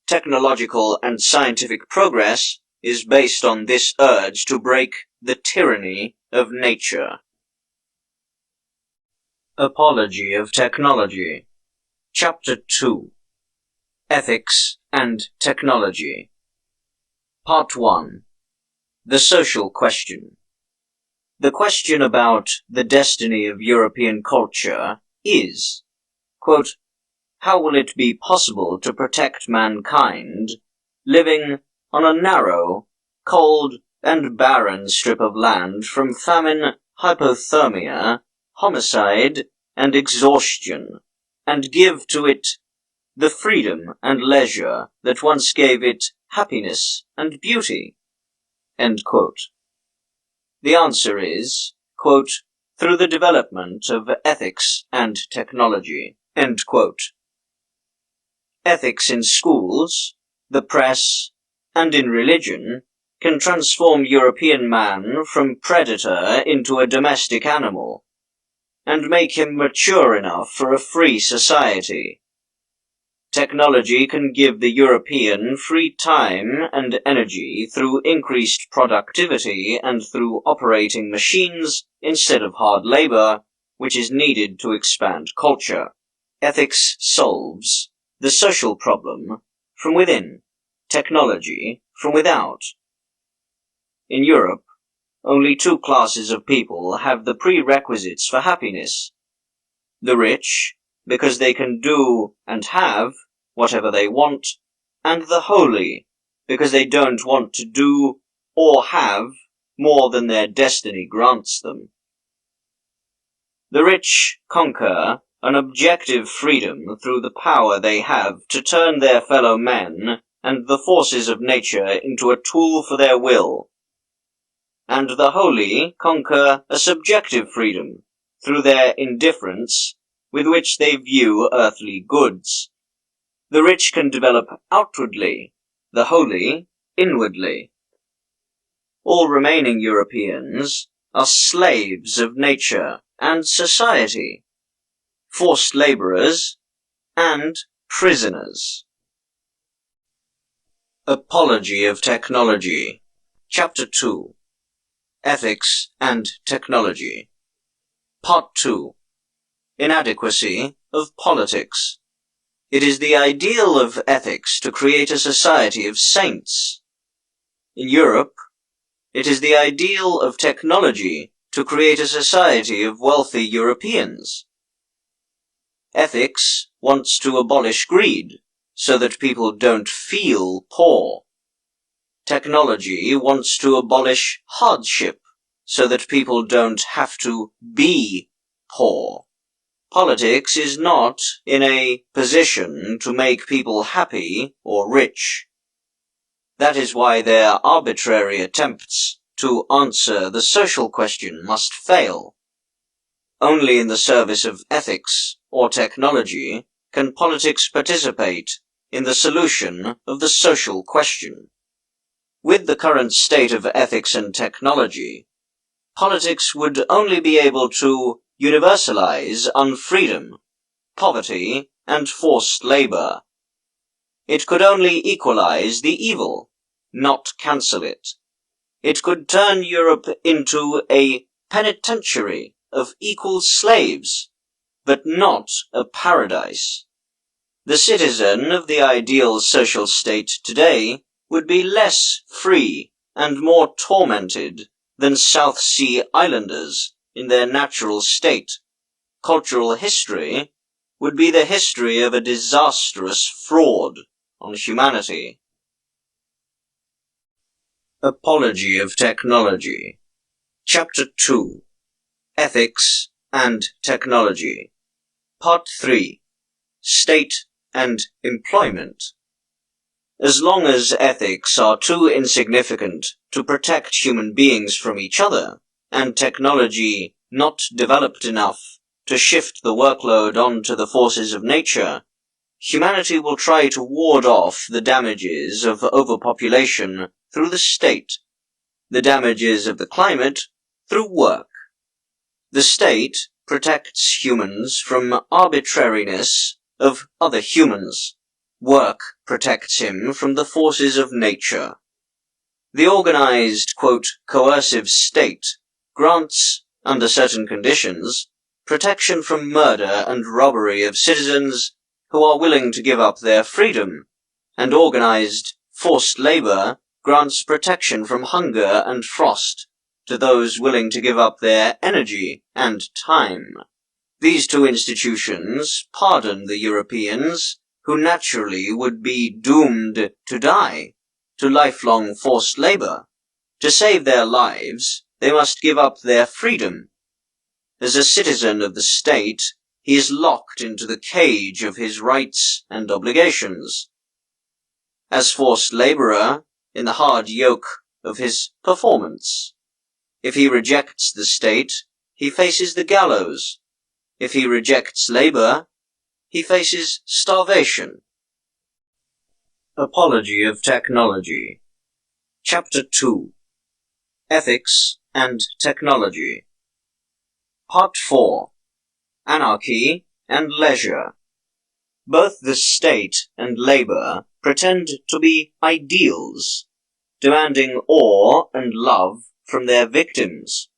Technological and scientific progress is based on this urge to break the tyranny of nature. Apology of Technology. Chapter 2. Ethics and Technology. Part 1. The Social Question. The question about the destiny of European culture is, quote, how will it be possible to protect mankind living on a narrow, cold, and barren strip of land from famine, hypothermia, homicide, and exhaustion, and give to it the freedom and leisure that once gave it happiness and beauty? End quote. The answer is, quote, through the development of ethics and technology, end quote. Ethics in schools, the press, and in religion can transform European man from predator into a domestic animal, and make him mature enough for a free society. Technology can give the European free time and energy through increased productivity and through operating machines instead of hard labor, which is needed to expand culture. Ethics solves the social problem from within, technology from without. In Europe, only two classes of people have the prerequisites for happiness. The rich, because they can do and have whatever they want, and the holy, because they don't want to do or have more than their destiny grants them. The rich conquer an objective freedom through the power they have to turn their fellow men and the forces of nature into a tool for their will. And the holy conquer a subjective freedom through their indifference with which they view earthly goods. The rich can develop outwardly, the holy inwardly. All remaining Europeans are slaves of nature and society, forced laborers and prisoners. Apology of Technology. Chapter 2. Ethics and Technology. Part 2. Inadequacy of Politics. It is the ideal of ethics to create a society of saints. In Europe, it is the ideal of technology to create a society of wealthy Europeans. Ethics wants to abolish greed so that people don't feel poor. Technology wants to abolish hardship so that people don't have to be poor. Politics is not in a position to make people happy or rich. That is why their arbitrary attempts to answer the social question must fail. Only in the service of ethics or technology can politics participate in the solution of the social question. With the current state of ethics and technology, politics would only be able to universalize unfreedom, poverty, and forced labor. It could only equalize the evil, not cancel it. It could turn Europe into a penitentiary of equal slaves, but not a paradise. The citizen of the ideal social state today would be less free and more tormented than South Sea Islanders in their natural state. Cultural history would be the history of a disastrous fraud on humanity. Apology of Technology. Chapter 2. Ethics and Technology. Part 3. State and Employment. As long as ethics are too insignificant to protect human beings from each other, and technology not developed enough to shift the workload onto the forces of nature, humanity will try to ward off the damages of overpopulation through the state, the damages of the climate through work. The state protects humans from arbitrariness of other humans. Work protects him from the forces of nature. The organized, coercive state grants, under certain conditions, protection from murder and robbery of citizens who are willing to give up their freedom, and organized, forced labor grants protection from hunger and frost to those willing to give up their energy and time. These two institutions pardon the Europeans, who naturally would be doomed to die, to lifelong forced labor. To save their lives, they must give up their freedom. As a citizen of the state, he is locked into the cage of his rights and obligations. As forced laborer, in the hard yoke of his performance. If he rejects the state, he faces the gallows. If he rejects labor, he faces starvation. Apology of Technology. Chapter 2. Ethics and Technology. Part 4. Anarchy and Leisure. Both the state and labor pretend to be ideals, demanding awe and love from their victims.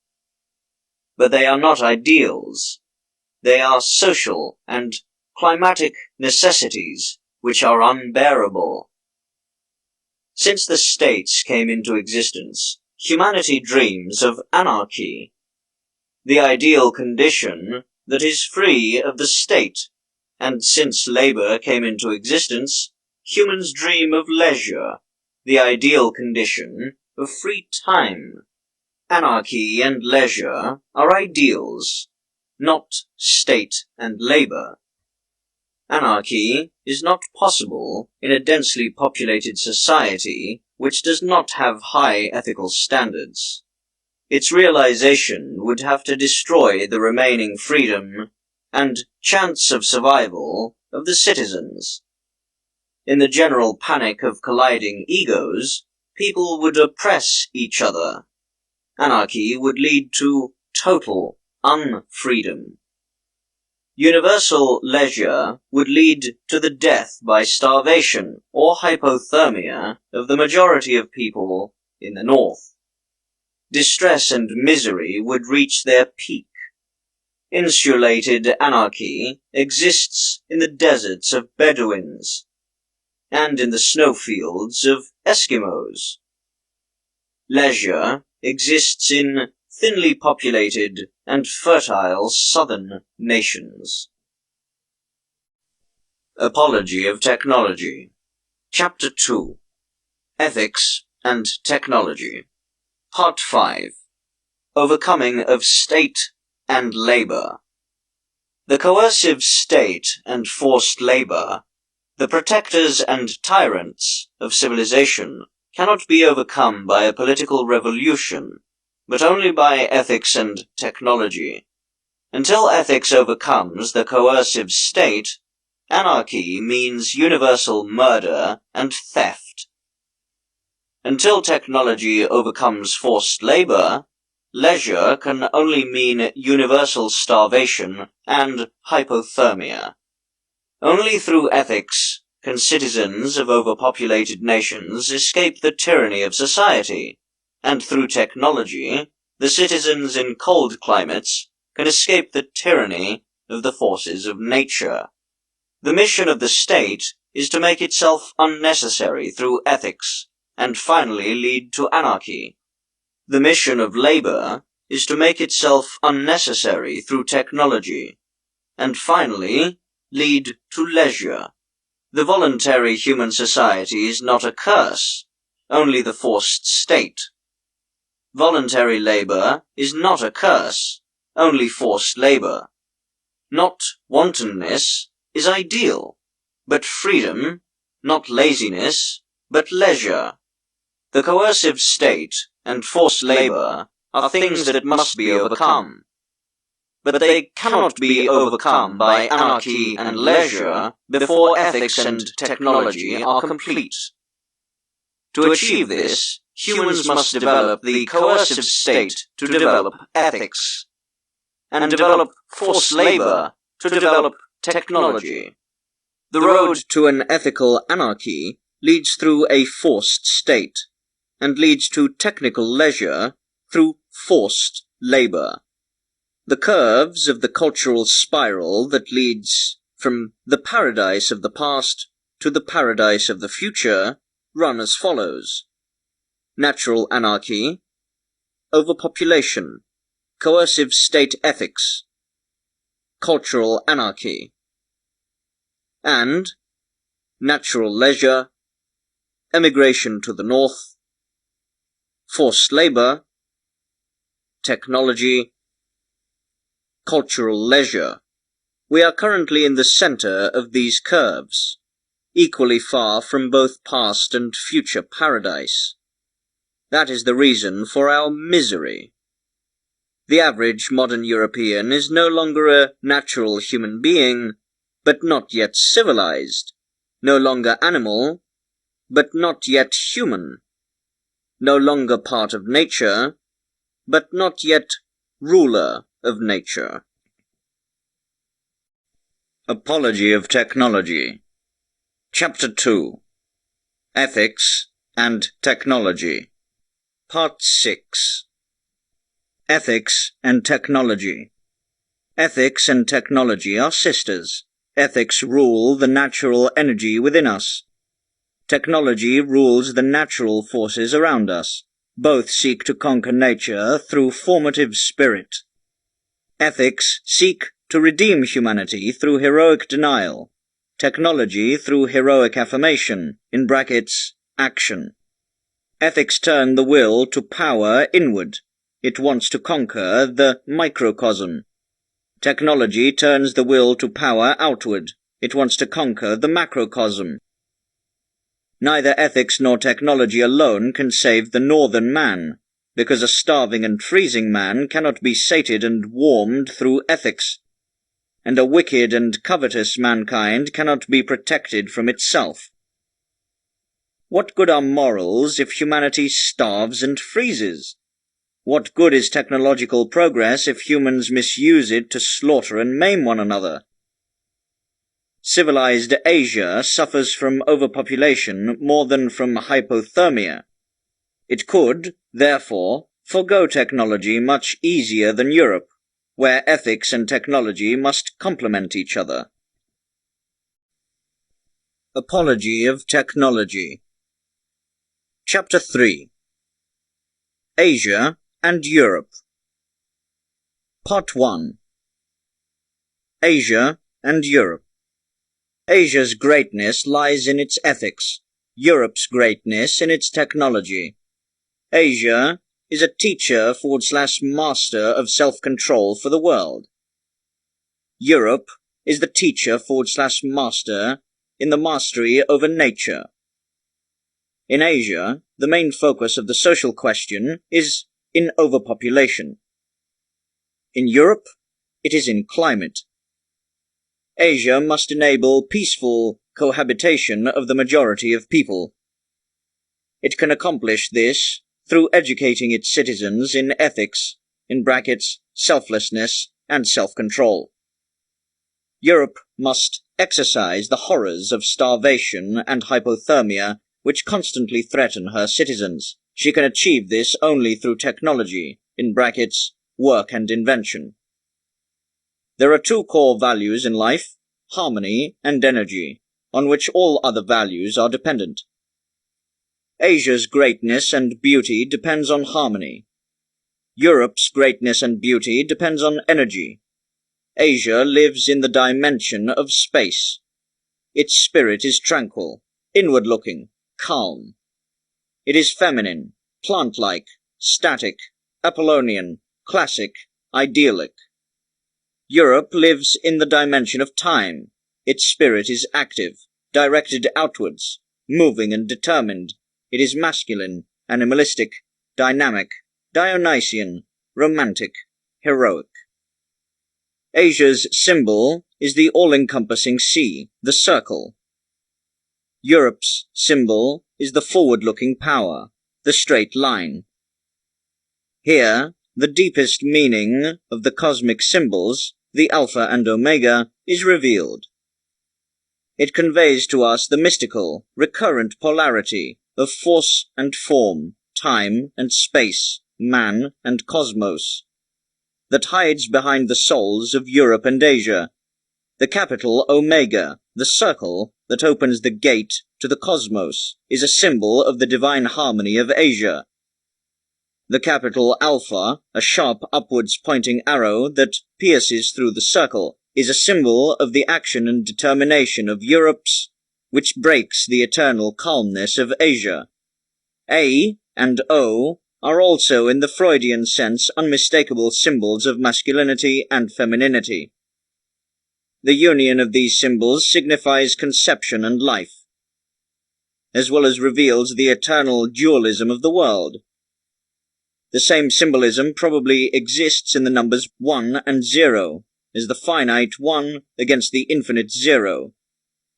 But they are not ideals. They are social and climatic necessities which are unbearable. Since the states came into existence, humanity dreams of anarchy, the ideal condition that is free of the state, and since labor came into existence, humans dream of leisure, the ideal condition of free time. Anarchy and leisure are ideals, not state and labor. Anarchy is not possible in a densely populated society which does not have high ethical standards. Its realization would have to destroy the remaining freedom and chance of survival of the citizens. In the general panic of colliding egos, people would oppress each other. Anarchy would lead to total unfreedom. Universal leisure would lead to the death by starvation or hypothermia of the majority of people in the north. Distress and misery would reach their peak. Insulated anarchy exists in the deserts of Bedouins and in the snowfields of Eskimos. Leisure exists in thinly populated and fertile southern nations. Apology of Technology. Chapter 2. Ethics and Technology. Part 5. Overcoming of State and Labor. The coercive state and forced labor, the protectors and tyrants of civilization, cannot be overcome by a political revolution, but only by ethics and technology. Until ethics overcomes the coercive state, anarchy means universal murder and theft. Until technology overcomes forced labor, leisure can only mean universal starvation and hypothermia. Only through ethics can citizens of overpopulated nations escape the tyranny of society, and through technology, the citizens in cold climates can escape the tyranny of the forces of nature. The mission of the state is to make itself unnecessary through ethics, and finally lead to anarchy. The mission of labor is to make itself unnecessary through technology, and finally lead to leisure. The voluntary human society is not a curse, only the forced state. Voluntary labor is not a curse, only forced labor. Not wantonness is ideal, but freedom, not laziness, but leisure. The coercive state and forced labor are things that must be overcome. But they cannot be overcome by anarchy and leisure before ethics and technology are complete. To achieve this, humans must develop the coercive state to develop ethics, and develop forced labor to develop technology. The road to an ethical anarchy leads through a forced state, and leads to technical leisure through forced labor. The curves of the cultural spiral that leads from the paradise of the past to the paradise of the future run as follows: natural anarchy, overpopulation, coercive state ethics, cultural anarchy, and natural leisure, emigration to the north, forced labor, technology, cultural leisure. We are currently in the center of these curves, equally far from both past and future paradise. That is the reason for our misery. The average modern European is no longer a natural human being, but not yet civilized, no longer animal, but not yet human, no longer part of nature, but not yet ruler of nature. Apology of Technology. Chapter 2. Ethics and Technology. Part 6. Ethics and Technology. Ethics and technology are sisters. Ethics rule the natural energy within us. Technology rules the natural forces around us. Both seek to conquer nature through formative spirit. Ethics seek to redeem humanity through heroic denial. Technology through heroic affirmation, in brackets, action. Ethics turn the will to power inward. It wants to conquer the microcosm. Technology turns the will to power outward. It wants to conquer the macrocosm. Neither ethics nor technology alone can save the northern man, because a starving and freezing man cannot be sated and warmed through ethics, and a wicked and covetous mankind cannot be protected from itself. What good are morals if humanity starves and freezes? What good is technological progress if humans misuse it to slaughter and maim one another? Civilized Asia suffers from overpopulation more than from hypothermia. It could, therefore, forego technology much easier than Europe, where ethics and technology must complement each other. Apology of Technology. Chapter 3. Asia and Europe. Part 1. Asia and Europe. Asia's greatness lies in its ethics, Europe's greatness in its technology. Asia is a teacher/master of self-control for the world. Europe is the teacher/master in the mastery over nature. In Asia, the main focus of the social question is in overpopulation. In Europe, it is in climate. Asia must enable peaceful cohabitation of the majority of people. It can accomplish this through educating its citizens in ethics in brackets, selflessness and self-control. Europe must exercise the horrors of starvation and hypothermia which constantly threaten her citizens. She can achieve this only through technology, in brackets, work and invention. There are two core values in life, harmony and energy, on which all other values are dependent. Asia's greatness and beauty depends on harmony. Europe's greatness and beauty depends on energy. Asia lives in the dimension of space. Its spirit is tranquil, inward-looking, calm. It is feminine, plant-like, static, Apollonian, classic, idyllic. Europe lives in the dimension of time. Its spirit is active, directed outwards, moving and determined. It is masculine, animalistic, dynamic, Dionysian, romantic, heroic. Asia's symbol is the all-encompassing sea, the circle. Europe's symbol is the forward-looking power, the straight line. Here, the deepest meaning of the cosmic symbols, the Alpha and Omega, is revealed. It conveys to us the mystical, recurrent polarity of force and form, time and space, man and cosmos, that hides behind the souls of Europe and Asia. The capital Omega, the circle that opens the gate to the cosmos, is a symbol of the divine harmony of Asia. The capital Alpha, a sharp upwards pointing arrow that pierces through the circle, is a symbol of the action and determination of Europe's, which breaks the eternal calmness of Asia. A and O are also in the Freudian sense unmistakable symbols of masculinity and femininity. The union of these symbols signifies conception and life, as well as reveals the eternal dualism of the world. The same symbolism probably exists in the numbers 1 and 0, as the finite 1 against the infinite 0,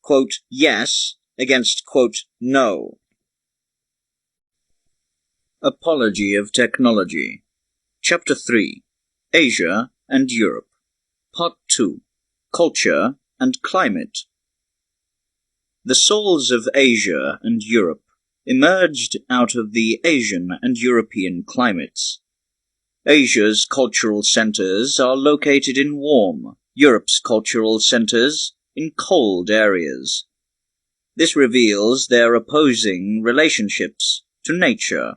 quote, yes against, quote, no. Apology of Technology. Chapter 3. Asia and Europe. Part 2. Culture and Climate. The souls of Asia and Europe emerged out of the Asian and European climates. Asia's cultural centers are located in warm, Europe's cultural centers in cold areas. This reveals their opposing relationships to nature.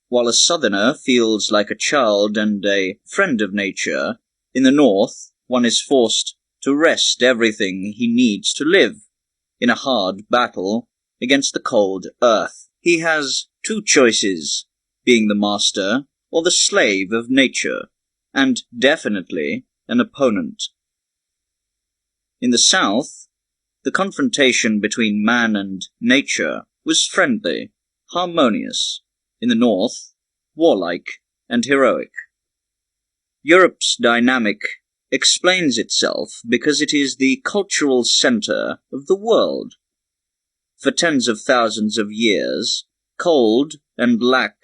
While a southerner feels like a child and a friend of nature, in the north one is forced to wrest everything he needs to live, in a hard battle against the cold earth. He has two choices, being the master or the slave of nature, and definitely an opponent. In the south, the confrontation between man and nature was friendly, harmonious. In the north, warlike and heroic. Europe's dynamic explains itself because it is the cultural center of the world. For tens of thousands of years, cold and lack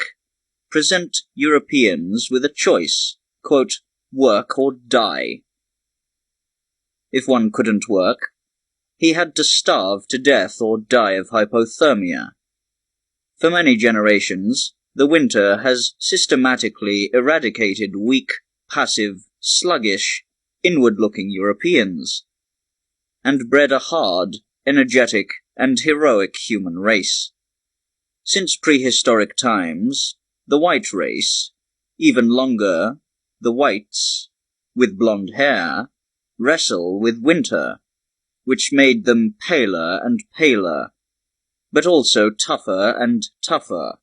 present Europeans with a choice, quote, work or die. If one couldn't work, he had to starve to death or die of hypothermia. For many generations, the winter has systematically eradicated weak, passive, sluggish, inward-looking Europeans, and bred a hard, energetic, and heroic human race. Since prehistoric times, the white race, even longer, the whites, with blonde hair, wrestle with winter, which made them paler and paler, but also tougher and tougher.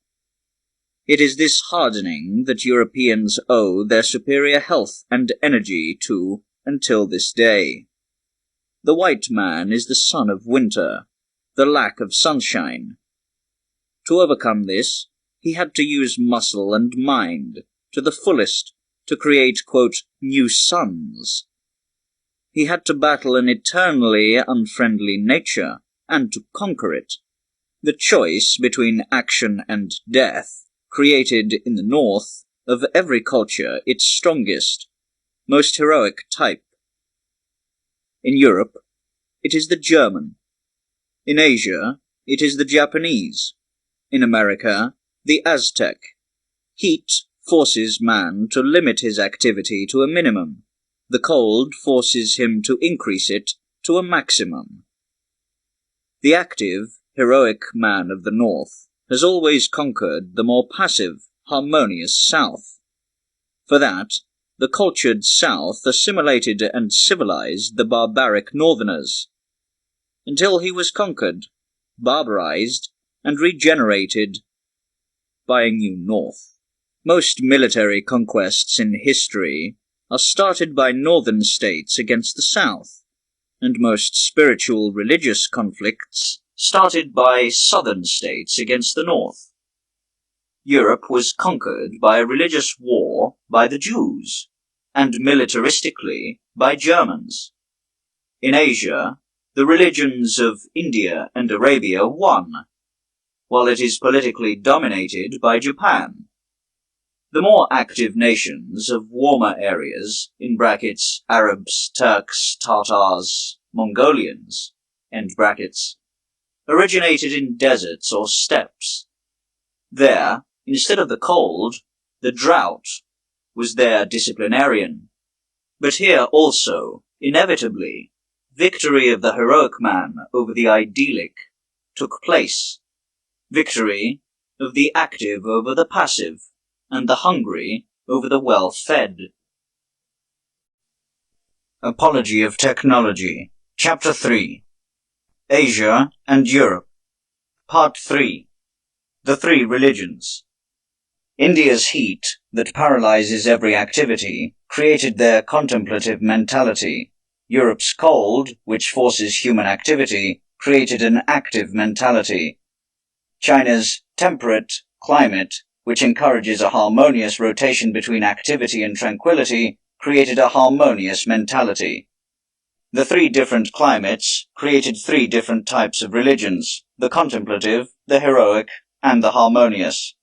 It is this hardening that Europeans owe their superior health and energy to until this day. The white man is the son of winter, the lack of sunshine. To overcome this, he had to use muscle and mind to the fullest to create, quote, new suns. He had to battle an eternally unfriendly nature, and to conquer it. The choice between action and death, created in the north, Of every culture, its strongest, most heroic type. In Europe, it is the German. In Asia, it is the Japanese. In America, the Aztec. Heat forces man to limit his activity to a minimum. The cold forces him to increase it to a maximum. The active, heroic man of the North has always conquered the more passive, harmonious South. For that, the cultured South assimilated and civilized the barbaric Northerners, until he was conquered, barbarized, and regenerated by a new North. Most military conquests in history are started by northern states against the South, and most spiritual religious conflicts started by southern states against the North. Europe was conquered by a religious war by the Jews, and militaristically by Germans. In Asia, the religions of India and Arabia won, while it is politically dominated by Japan. The more active nations of warmer areas, in brackets Arabs, Turks, Tatars, Mongolians, end brackets, originated in deserts or steppes. There, instead of the cold, the drought was their disciplinarian. But here also, inevitably, victory of the heroic man over the idyllic took place. Victory of the active over the passive, and the hungry over the well-fed. Apology of Technology, Chapter 3. Asia and Europe, Part 3. The Three Religions. India's heat, that paralyzes every activity, created their contemplative mentality. Europe's cold, which forces human activity, created an active mentality. China's temperate climate, which encourages a harmonious rotation between activity and tranquility, created a harmonious mentality. The three different climates created three different types of religions: the contemplative, the heroic, and the harmonious.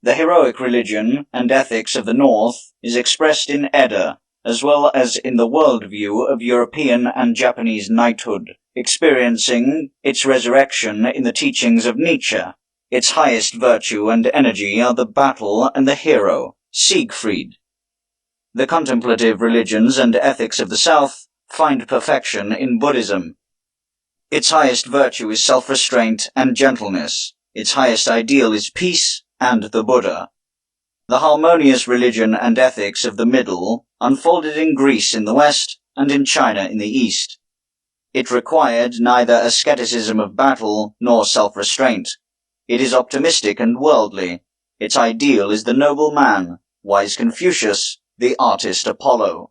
The heroic religion and ethics of the North is expressed in Edda, as well as in the worldview of European and Japanese knighthood, experiencing its resurrection in the teachings of Nietzsche. Its highest virtue and energy are the battle and the hero, Siegfried. The contemplative religions and ethics of the South find perfection in Buddhism. Its highest virtue is self-restraint and gentleness. Its highest ideal is peace and the Buddha. The harmonious religion and ethics of the Middle unfolded in Greece in the West and in China in the East. It required neither asceticism of battle nor self-restraint. It is optimistic and worldly. Its ideal is the noble man, wise Confucius, the artist Apollo.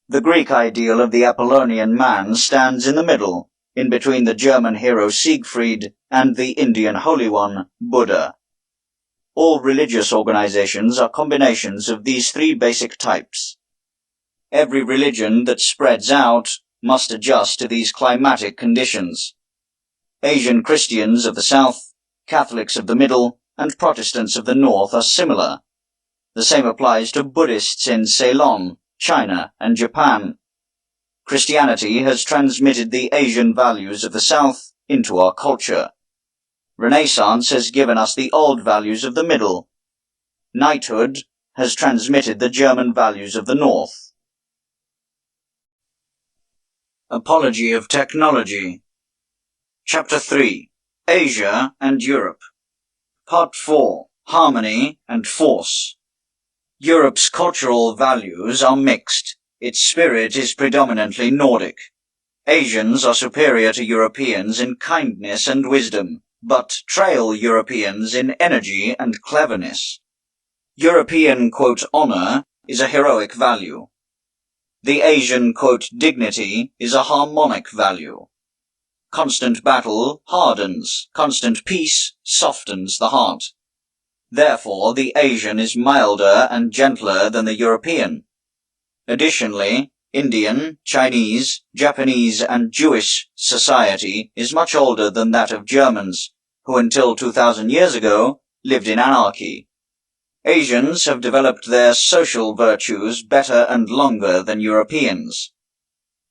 The Greek ideal of the Apollonian man stands in the middle, in between the German hero Siegfried and the Indian Holy One, Buddha. All religious organizations are combinations of these three basic types. Every religion that spreads out must adjust to these climatic conditions. Asian Christians of the South, Catholics of the Middle, and Protestants of the North are similar. The same applies to Buddhists in Ceylon, China, and Japan. Christianity has transmitted the Asian values of the South into our culture. Renaissance has given us the old values of the Middle. Knighthood has transmitted the German values of the North. Apology of Technology, Chapter 3. Asia and Europe, Part 4. Harmony and Force. Europe's cultural values are mixed. Its spirit is predominantly Nordic. Asians are superior to Europeans in kindness and wisdom, but trail Europeans in energy and cleverness. European, honor is a heroic value. The Asian, dignity is a harmonic value. Constant battle hardens, constant peace softens the heart. Therefore, the Asian is milder and gentler than the European. Additionally, Indian, Chinese, Japanese, and Jewish society is much older than that of Germans, who until 2,000 years ago lived in anarchy. Asians have developed their social virtues better and longer than Europeans.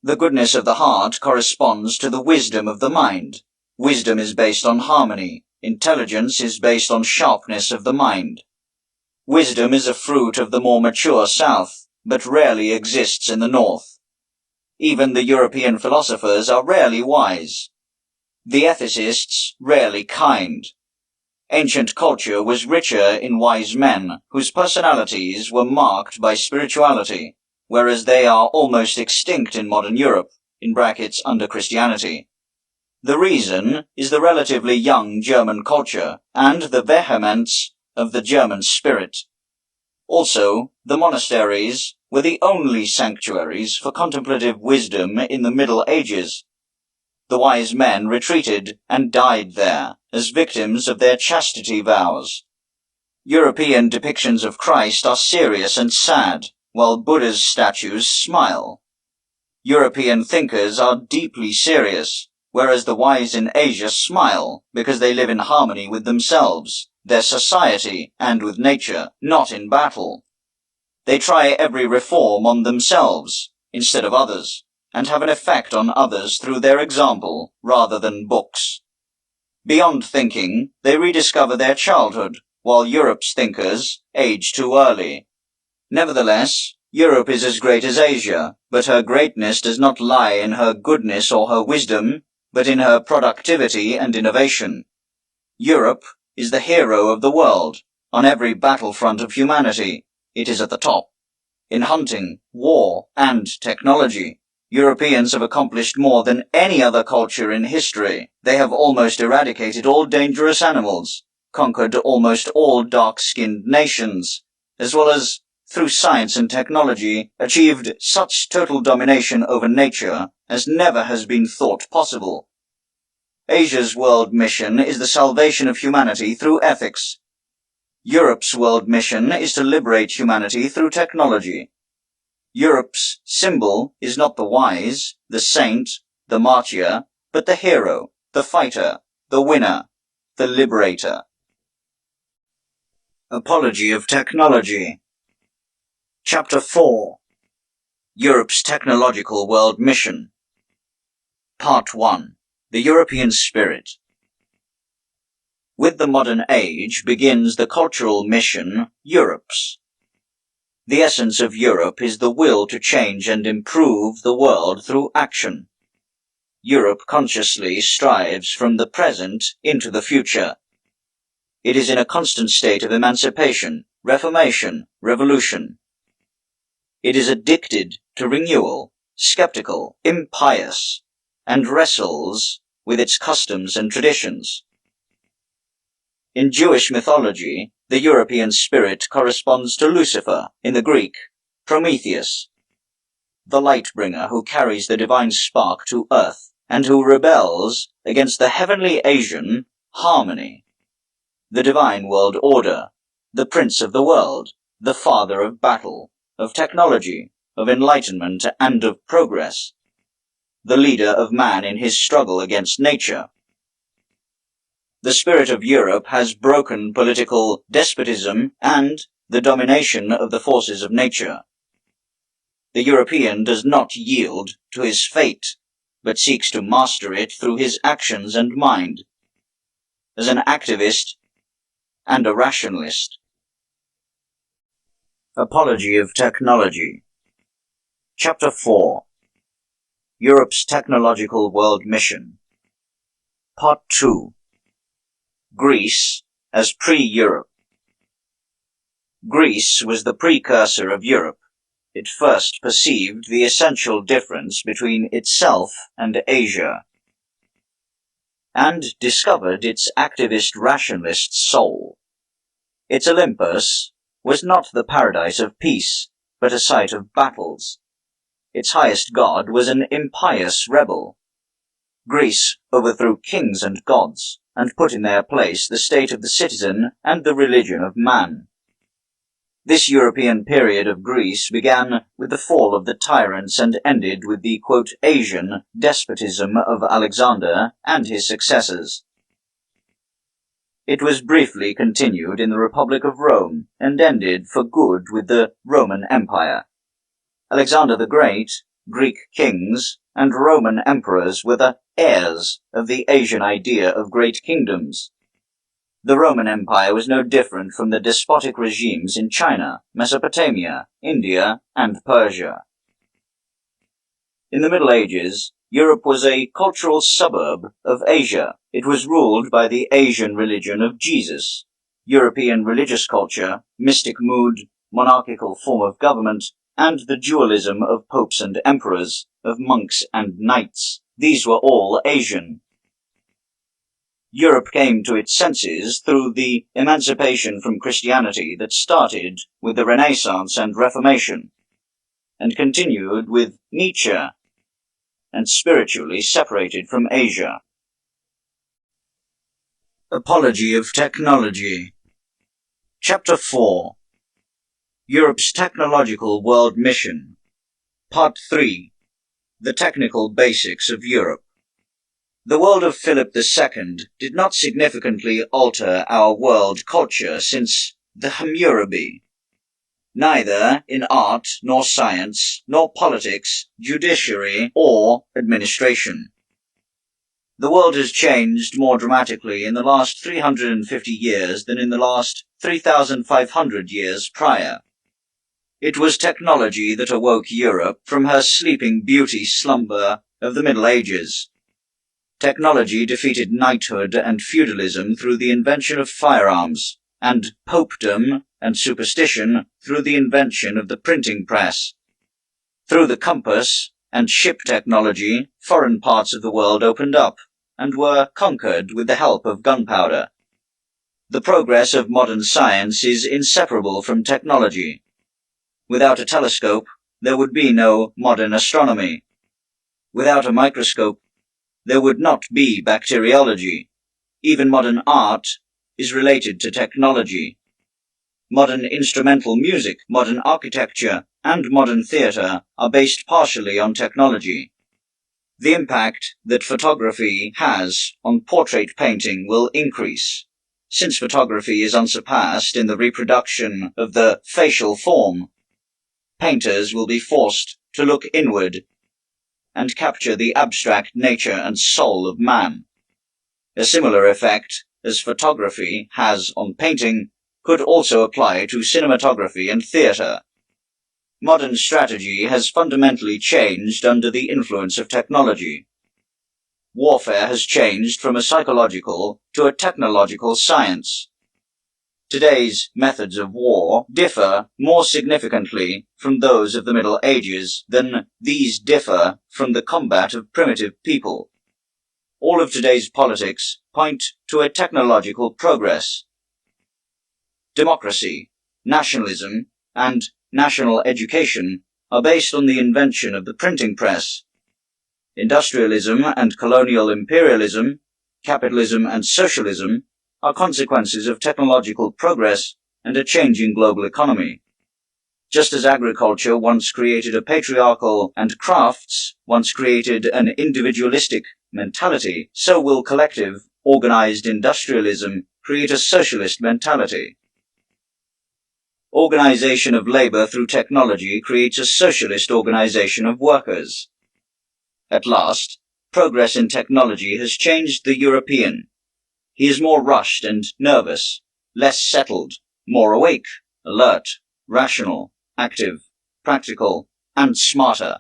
The goodness of the heart corresponds to the wisdom of the mind. Wisdom is based on harmony. Intelligence is based on sharpness of the mind. Wisdom is a fruit of the more mature South, but rarely exists in the North. Even the European philosophers are rarely wise. The ethicists rarely kind. Ancient culture was richer in wise men, whose personalities were marked by spirituality, whereas they are almost extinct in modern Europe, under Christianity. The reason is the relatively young German culture, and the vehemence of the German spirit. Also, the monasteries were the only sanctuaries for contemplative wisdom in the Middle Ages. The wise men retreated and died there, as victims of their chastity vows. European depictions of Christ are serious and sad, while Buddha's statues smile. European thinkers are deeply serious, whereas the wise in Asia smile because they live in harmony with themselves, their society, and with nature, not in battle. They try every reform on themselves, instead of others, and have an effect on others through their example, rather than books. Beyond thinking, they rediscover their childhood, while Europe's thinkers age too early. Nevertheless, Europe is as great as Asia, but her greatness does not lie in her goodness or her wisdom, but in her productivity and innovation. Europe is the hero of the world. On every battlefront of humanity, it is at the top. In hunting, war, and technology, Europeans have accomplished more than any other culture in history. They have almost eradicated all dangerous animals, conquered almost all dark-skinned nations, as well as, through science and technology, achieved such total domination over nature as never has been thought possible. Asia's world mission is the salvation of humanity through ethics. Europe's world mission is to liberate humanity through technology. Europe's symbol is not the wise, the saint, the martyr, but the hero, the fighter, the winner, the liberator. Apology of Technology. Chapter 4. Europe's Technological World Mission. Part 1. The European Spirit. With the modern age begins the cultural mission, Europe's. The essence of Europe is the will to change and improve the world through action. Europe consciously strives from the present into the future. It is in a constant state of emancipation, reformation, revolution. It is addicted to renewal, skeptical, impious, and wrestles with its customs and traditions. In Jewish mythology, the European spirit corresponds to Lucifer, in the Greek, Prometheus, the light-bringer who carries the divine spark to earth, and who rebels against the heavenly Asian harmony. The divine world order, the prince of the world, the father of battle, of technology, of enlightenment and of progress, the leader of man in his struggle against nature. The spirit of Europe has broken political despotism and the domination of the forces of nature. The European does not yield to his fate, but seeks to master it through his actions and mind, as an activist and a rationalist. Apology of Technology. Chapter 4. Europe's Technological World Mission. Part 2. Greece as pre-Europe. Greece was the precursor of Europe. It first perceived the essential difference between itself and Asia, and discovered its activist rationalist soul. Its Olympus was not the paradise of peace, but a site of battles. Its highest god was an impious rebel. Greece overthrew kings and gods, and put in their place the state of the citizen and the religion of man. This European period of Greece began with the fall of the tyrants and ended with the, quote, Asian despotism of Alexander and his successors. It was briefly continued in the Republic of Rome and ended for good with the Roman Empire. Alexander the Great, Greek kings, and Roman emperors were the heirs of the Asian idea of great kingdoms. The Roman Empire was no different from the despotic regimes in China, Mesopotamia, India, and Persia. In the Middle Ages, Europe was a cultural suburb of Asia. It was ruled by the Asian religion of Jesus. European religious culture, mystic mood, monarchical form of government, and the dualism of popes and emperors, of monks and knights. These were all Asian. Europe came to its senses through the emancipation from Christianity that started with the Renaissance and Reformation, and continued with Nietzsche, and spiritually separated from Asia. Apology of Technology. Chapter 4. Europe's Technological World Mission. Part 3. The Technical Basics of Europe. The world of Philip II did not significantly alter our world culture since the Hammurabi. Neither in art, nor science, nor politics, judiciary, or administration. The world has changed more dramatically in the last 350 years than in the last 3,500 years prior. It was technology that awoke Europe from her sleeping beauty slumber of the Middle Ages. Technology defeated knighthood and feudalism through the invention of firearms, and popedom and superstition through the invention of the printing press. Through the compass and ship technology, foreign parts of the world opened up and were conquered with the help of gunpowder. The progress of modern science is inseparable from technology. Without a telescope, there would be no modern astronomy. Without a microscope, there would not be bacteriology. Even modern art is related to technology. Modern instrumental music, modern architecture, and modern theatre are based partially on technology. The impact that photography has on portrait painting will increase. Since photography is unsurpassed in the reproduction of the facial form, painters will be forced to look inward and capture the abstract nature and soul of man. A similar effect as photography has on painting could also apply to cinematography and theatre. Modern strategy has fundamentally changed under the influence of technology. Warfare has changed from a psychological to a technological science. Today's methods of war differ more significantly from those of the Middle Ages than these differ from the combat of primitive people. All of today's politics point to a technological progress. Democracy, nationalism, and national education are based on the invention of the printing press. Industrialism and colonial imperialism, capitalism and socialism are consequences of technological progress and a changing global economy. Just as agriculture once created a patriarchal and crafts once created an individualistic mentality, so will collective, organized industrialism create a socialist mentality. Organization of labor through technology creates a socialist organization of workers. At last, progress in technology has changed the European. He is more rushed and nervous, less settled, more awake, alert, rational, active, practical, and smarter.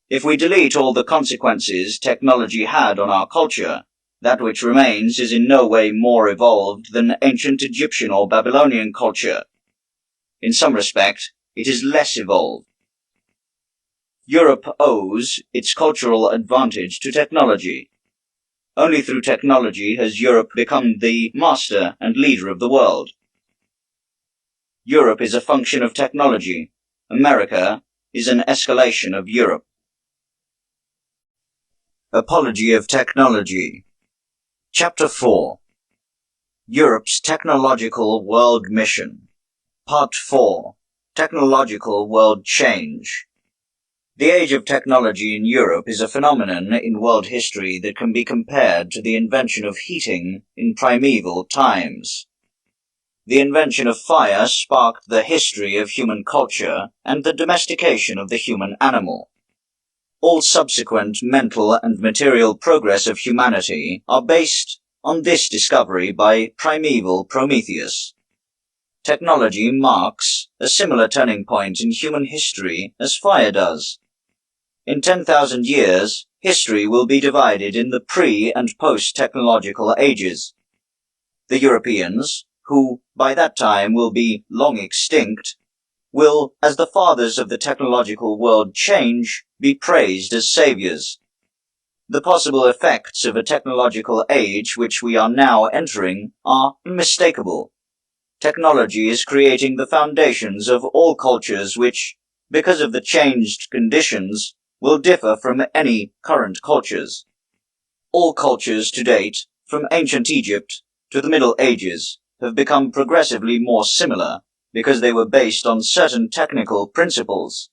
If we delete all the consequences technology had on our culture, that which remains is in no way more evolved than ancient Egyptian or Babylonian culture. In some respect, it is less evolved. Europe owes its cultural advantage to technology. Only through technology has Europe become the master and leader of the world. Europe is a function of technology. America is an escalation of Europe. Apology of Technology. Chapter 4. Europe's Technological World Mission. Part 4. Technological World Change. The age of technology in Europe is a phenomenon in world history that can be compared to the invention of heating in primeval times. The invention of fire sparked the history of human culture and the domestication of the human animal. All subsequent mental and material progress of humanity are based on this discovery by primeval Prometheus. Technology marks a similar turning point in human history as fire does. In 10,000 years, history will be divided in the pre- and post-technological ages. The Europeans, who by that time will be long extinct, will, as the fathers of the technological world change, be praised as saviors. The possible effects of a technological age which we are now entering are unmistakable. Technology is creating the foundations of all cultures which, because of the changed conditions, will differ from any current cultures. All cultures to date, from ancient Egypt to the Middle Ages, have become progressively more similar because they were based on certain technical principles.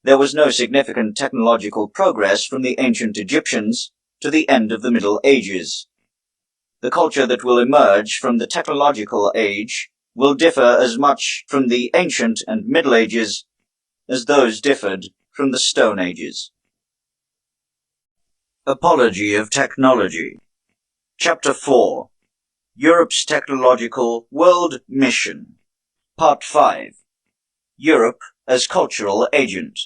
There was no significant technological progress from the ancient Egyptians to the end of the Middle Ages. The culture that will emerge from the technological age will differ as much from the ancient and Middle Ages as those differed from the Stone Ages. Apology of Technology. Chapter 4. Europe's Technological World Mission. Part 5. Europe as Cultural Agent.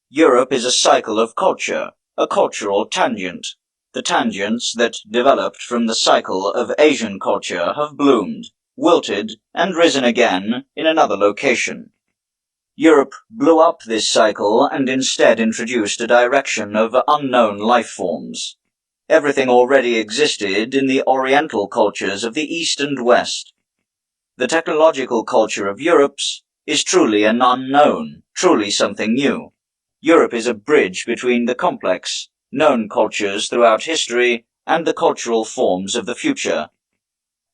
Europe is a cycle of culture, a cultural tangent. The tangents that developed from the cycle of Asian culture have bloomed, wilted, and risen again in another location. Europe blew up this cycle and instead introduced a direction of unknown life forms. Everything already existed in the Oriental cultures of the East and West. The technological culture of Europe's is truly an unknown, truly something new. Europe is a bridge between the complex, known cultures throughout history and the cultural forms of the future.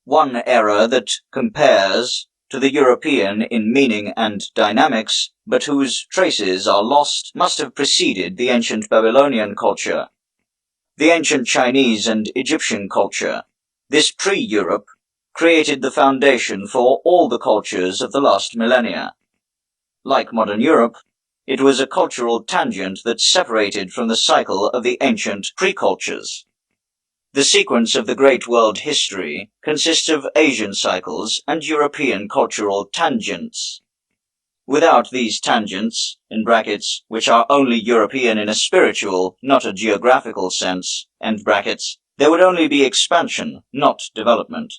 One era that compares to the European in meaning and dynamics, but whose traces are lost, must have preceded the ancient Babylonian culture, the ancient Chinese and Egyptian culture. This pre-Europe created the foundation for all the cultures of the last millennia. Like modern Europe, it was a cultural tangent that separated from the cycle of the ancient pre-cultures. The sequence of the great world history consists of Asian cycles and European cultural tangents. Without these tangents, in brackets, which are only European in a spiritual, not a geographical sense, end brackets, there would only be expansion, not development.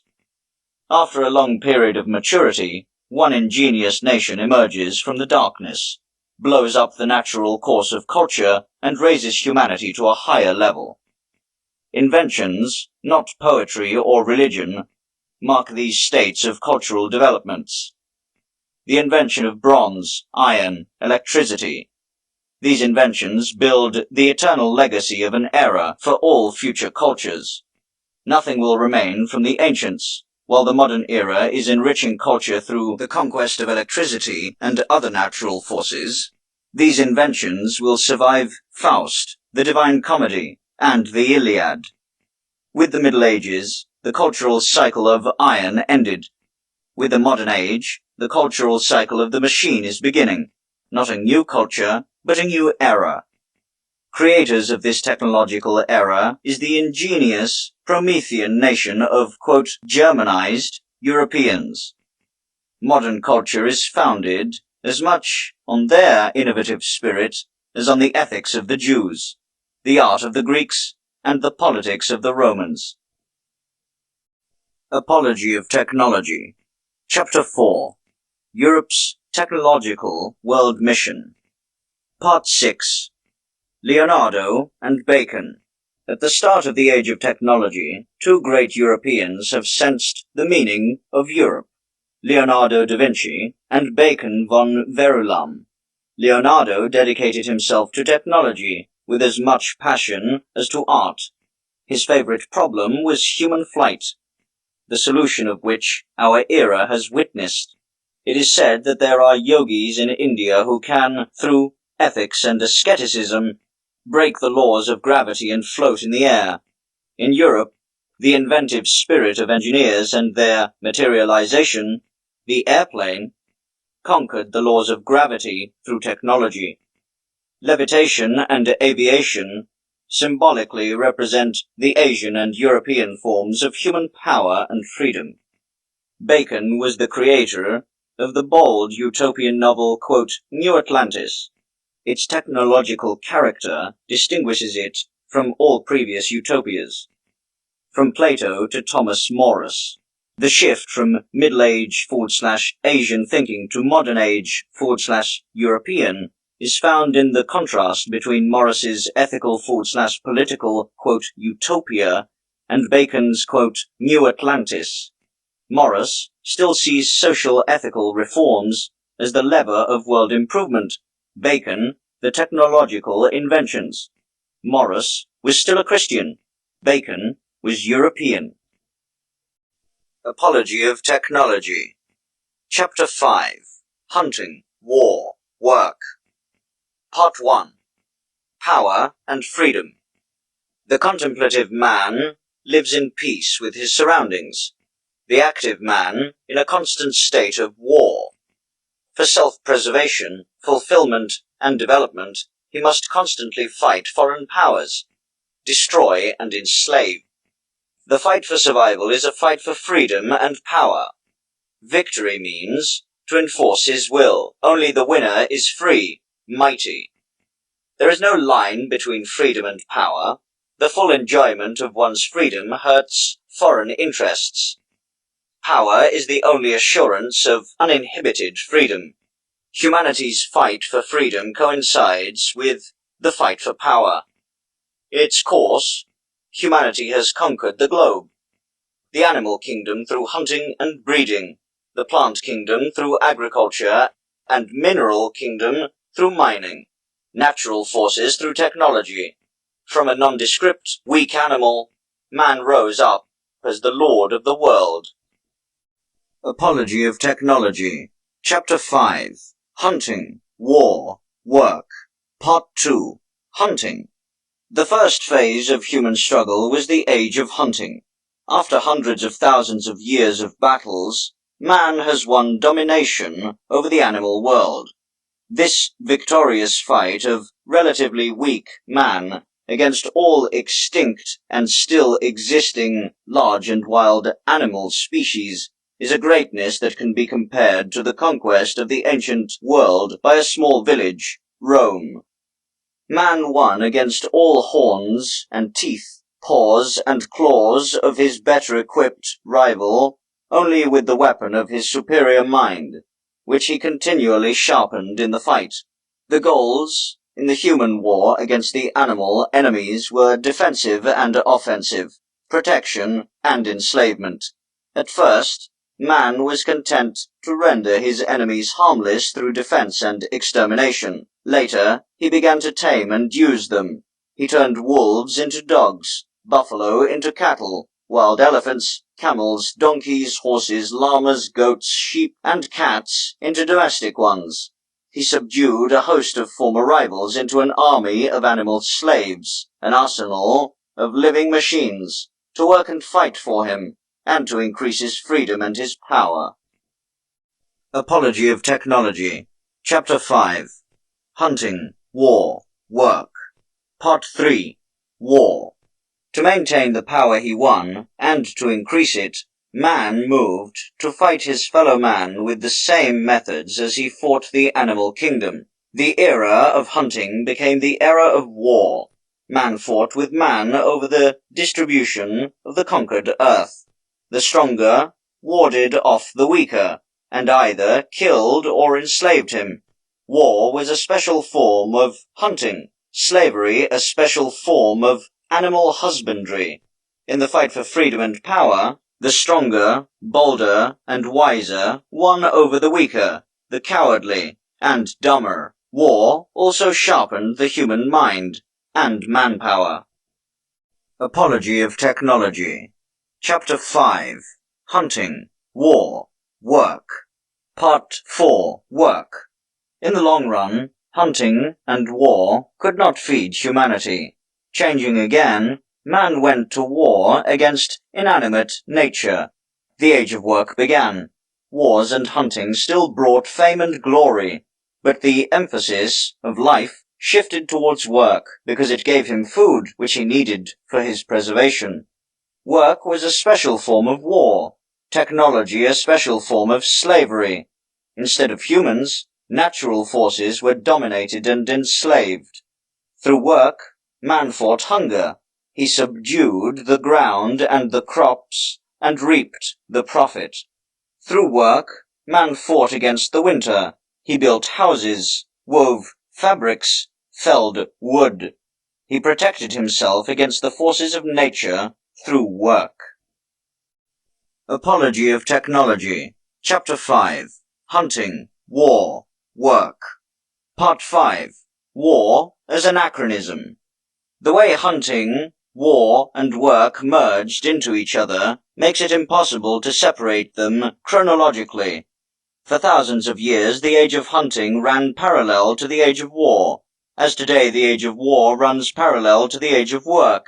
After a long period of maturity, one ingenious nation emerges from the darkness, blows up the natural course of culture, and raises humanity to a higher level. Inventions, not poetry or religion, mark these states of cultural developments. The invention of bronze, iron, electricity. These inventions build the eternal legacy of an era for all future cultures. Nothing will remain from the ancients, while the modern era is enriching culture through the conquest of electricity and other natural forces. These inventions will survive Faust, the Divine Comedy, and the Iliad. With the Middle Ages, the cultural cycle of iron ended. With the modern age, the cultural cycle of the machine is beginning. Not a new culture, but a new era. Creators of this technological era is the ingenious Promethean nation of, quote, Germanized Europeans. Modern culture is founded as much on their innovative spirit as on the ethics of the Jews, the art of the Greeks, and the politics of the Romans. Apology of Technology. Chapter 4. Europe's Technological World Mission. Part 6. Leonardo and Bacon. At the start of the age of technology, two great Europeans have sensed the meaning of Europe, Leonardo da Vinci and Bacon von Verulam. Leonardo dedicated himself to technology with as much passion as to art. His favorite problem was human flight, the solution of which our era has witnessed. It is said that there are yogis in India who can, through ethics and asceticism, break the laws of gravity and float in the air. In Europe, the inventive spirit of engineers and their materialization, the airplane, conquered the laws of gravity through technology. Levitation and aviation symbolically represent the Asian and European forms of human power and freedom. Bacon was the creator of the bold utopian novel, quote, New Atlantis. Its technological character distinguishes it from all previous utopias. From Plato to Thomas Morris, the shift from Middle Age/Asian thinking to modern age/European is found in the contrast between Morris's ethical/political, quote, utopia and Bacon's, quote, New Atlantis. Morris still sees social ethical reforms as the lever of world improvement, Bacon the technological inventions. Morris was still a Christian, Bacon was European. Apology of Technology. Chapter 5. Hunting, War, Work. Part 1. Power and Freedom. The contemplative man lives in peace with his surroundings. The active man in a constant state of war. For self-preservation, fulfillment, and development, he must constantly fight foreign powers, destroy and enslave. The fight for survival is a fight for freedom and power. Victory means to enforce his will. Only the winner is free, mighty. There is no line between freedom and power. The full enjoyment of one's freedom hurts foreign interests. Power is the only assurance of uninhibited freedom. Humanity's fight for freedom coincides with the fight for power. In its course, humanity has conquered the globe. The animal kingdom through hunting and breeding, the plant kingdom through agriculture, and mineral kingdom through mining, natural forces through technology. From a nondescript, weak animal, man rose up as the lord of the world. Apology of Technology. Chapter 5. Hunting, War, Work. Part 2. Hunting. The first phase of human struggle was the age of hunting. After hundreds of thousands of years of battles, man has won domination over the animal world. This victorious fight of relatively weak man against all extinct and still existing large and wild animal species is a greatness that can be compared to the conquest of the ancient world by a small village, Rome. Man won against all horns and teeth, paws and claws of his better-equipped rival only with the weapon of his superior mind, which he continually sharpened in the fight. The goals in the human war against the animal enemies were defensive and offensive, protection and enslavement. At first, man was content to render his enemies harmless through defense and extermination. Later, he began to tame and use them. He turned wolves into dogs, buffalo into cattle, wild elephants, camels, donkeys, horses, llamas, goats, sheep, and cats into domestic ones. He subdued a host of former rivals into an army of animal slaves, an arsenal of living machines, to work and fight for him, and to increase his freedom and his power. Apology of Technology. Chapter 5. Hunting, War, Work. Part 3. War. To maintain the power he won, and to increase it, man moved to fight his fellow man with the same methods as he fought the animal kingdom. The era of hunting became the era of war. Man fought with man over the distribution of the conquered earth. The stronger warded off the weaker, and either killed or enslaved him. War was a special form of hunting, slavery a special form of animal husbandry. In the fight for freedom and power, the stronger, bolder, and wiser won over the weaker, the cowardly, and dumber. War also sharpened the human mind and manpower. Apology of Technology. Chapter 5. Hunting, War, Work. Part 4. Work. In the long run, hunting and war could not feed humanity. Changing again, man went to war against inanimate nature. The age of work began. Wars and hunting still brought fame and glory, but the emphasis of life shifted towards work because it gave him food which he needed for his preservation. Work was a special form of war, technology a special form of slavery. Instead of humans, natural forces were dominated and enslaved. Through work, man fought hunger. He subdued the ground and the crops and reaped the profit. Through work, man fought against the winter. He built houses, wove fabrics, felled wood. He protected himself against the forces of nature through work. Apology of Technology, Chapter 5, Hunting, War, Work. Part 5, War as Anachronism. The way hunting, war, and work merged into each other makes it impossible to separate them chronologically. For thousands of years, the age of hunting ran parallel to the age of war, as today the age of war runs parallel to the age of work.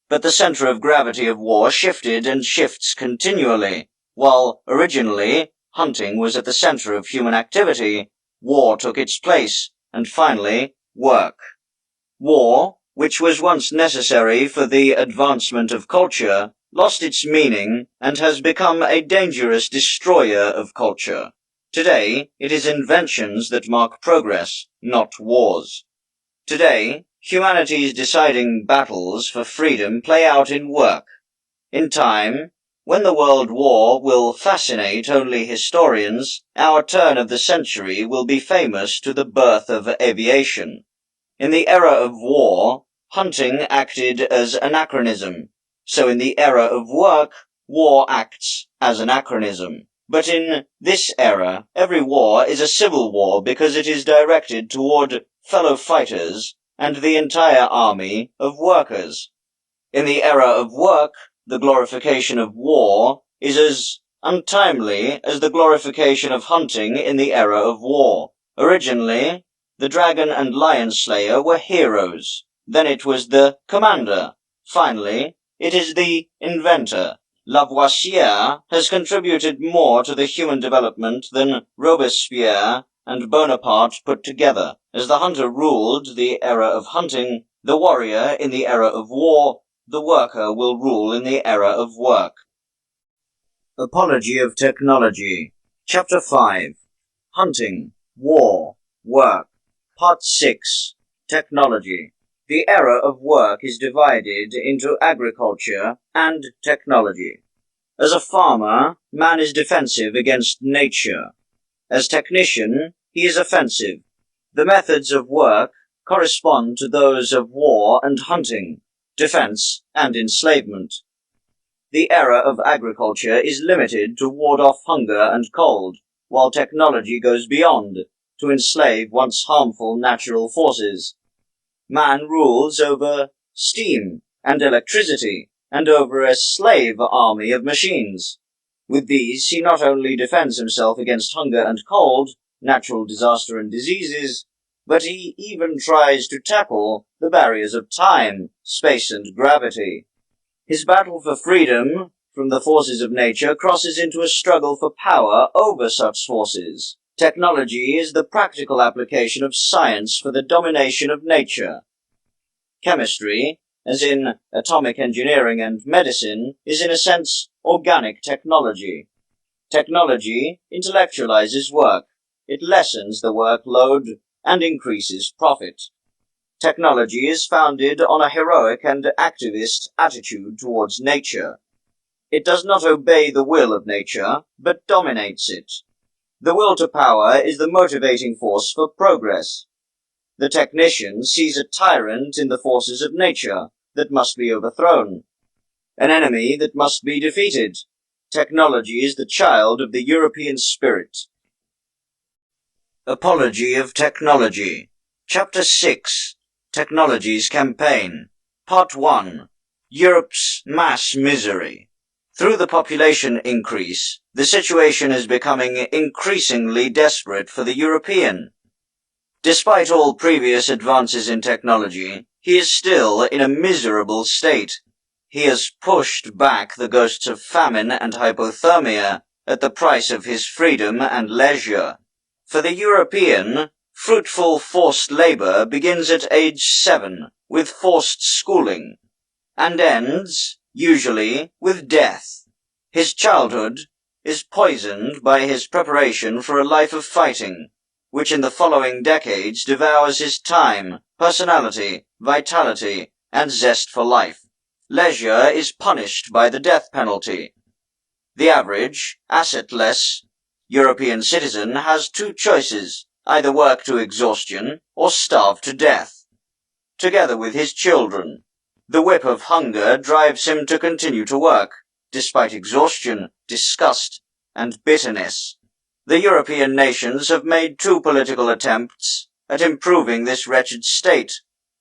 But the center of gravity of war shifted and shifts continually. While originally hunting was at the center of human activity, war took its place, and finally, work. War, which was once necessary for the advancement of culture, lost its meaning and has become a dangerous destroyer of culture. Today, it is inventions that mark progress, not wars. Today, humanity's deciding battles for freedom play out in work. In time, when the World War will fascinate only historians, our turn of the century will be famous to the birth of aviation. In the era of war, hunting acted as anachronism. So in the era of work, war acts as anachronism. But in this era, every war is a civil war because it is directed toward fellow fighters and the entire army of workers. In the era of work, the glorification of war is as untimely as the glorification of hunting in the era of war. Originally, the dragon and lion slayer were heroes. Then it was the commander. Finally, it is the inventor. Lavoisier has contributed more to the human development than Robespierre and Bonaparte put together. As the hunter ruled the era of hunting, the warrior in the era of war, the worker will rule in the era of work. Apology of Technology, Chapter 5, Hunting, War, Work. Part 6, Technology. The era of work is divided into agriculture and technology. As a farmer, man is defensive against nature. As technician, he is offensive. The methods of work correspond to those of war and hunting, defense and enslavement. The era of agriculture is limited to ward off hunger and cold, while technology goes beyond, to enslave once harmful natural forces. Man rules over steam and electricity, and over a slave army of machines. With these, he not only defends himself against hunger and cold, natural disaster and diseases, but he even tries to tackle the barriers of time, space, and gravity. His battle for freedom from the forces of nature crosses into a struggle for power over such forces. Technology is the practical application of science for the domination of nature. Chemistry, as in atomic engineering and medicine, is in a sense organic technology. Technology intellectualizes work. It lessens the workload and increases profit. Technology is founded on a heroic and activist attitude towards nature. It does not obey the will of nature, but dominates it. The will to power is the motivating force for progress. The technician sees a tyrant in the forces of nature that must be overthrown, an enemy that must be defeated. Technology is the child of the European spirit. Apology of Technology, Chapter 6, Technology's Campaign, Part 1, Europe's Mass Misery. Through the population increase, the situation is becoming increasingly desperate for the European. Despite all previous advances in technology, he is still in a miserable state. He has pushed back the ghosts of famine and hypothermia at the price of his freedom and leisure. For the European, fruitful forced labor begins at age 7 with forced schooling, and ends, usually, with death. His childhood is poisoned by his preparation for a life of fighting, which in the following decades devours his time, personality, vitality, and zest for life. Leisure is punished by the death penalty. The average, assetless, European citizen has two choices: either work to exhaustion or starve to death. Together with his children, the whip of hunger drives him to continue to work, despite exhaustion, disgust, and bitterness. The European nations have made two political attempts at improving this wretched state: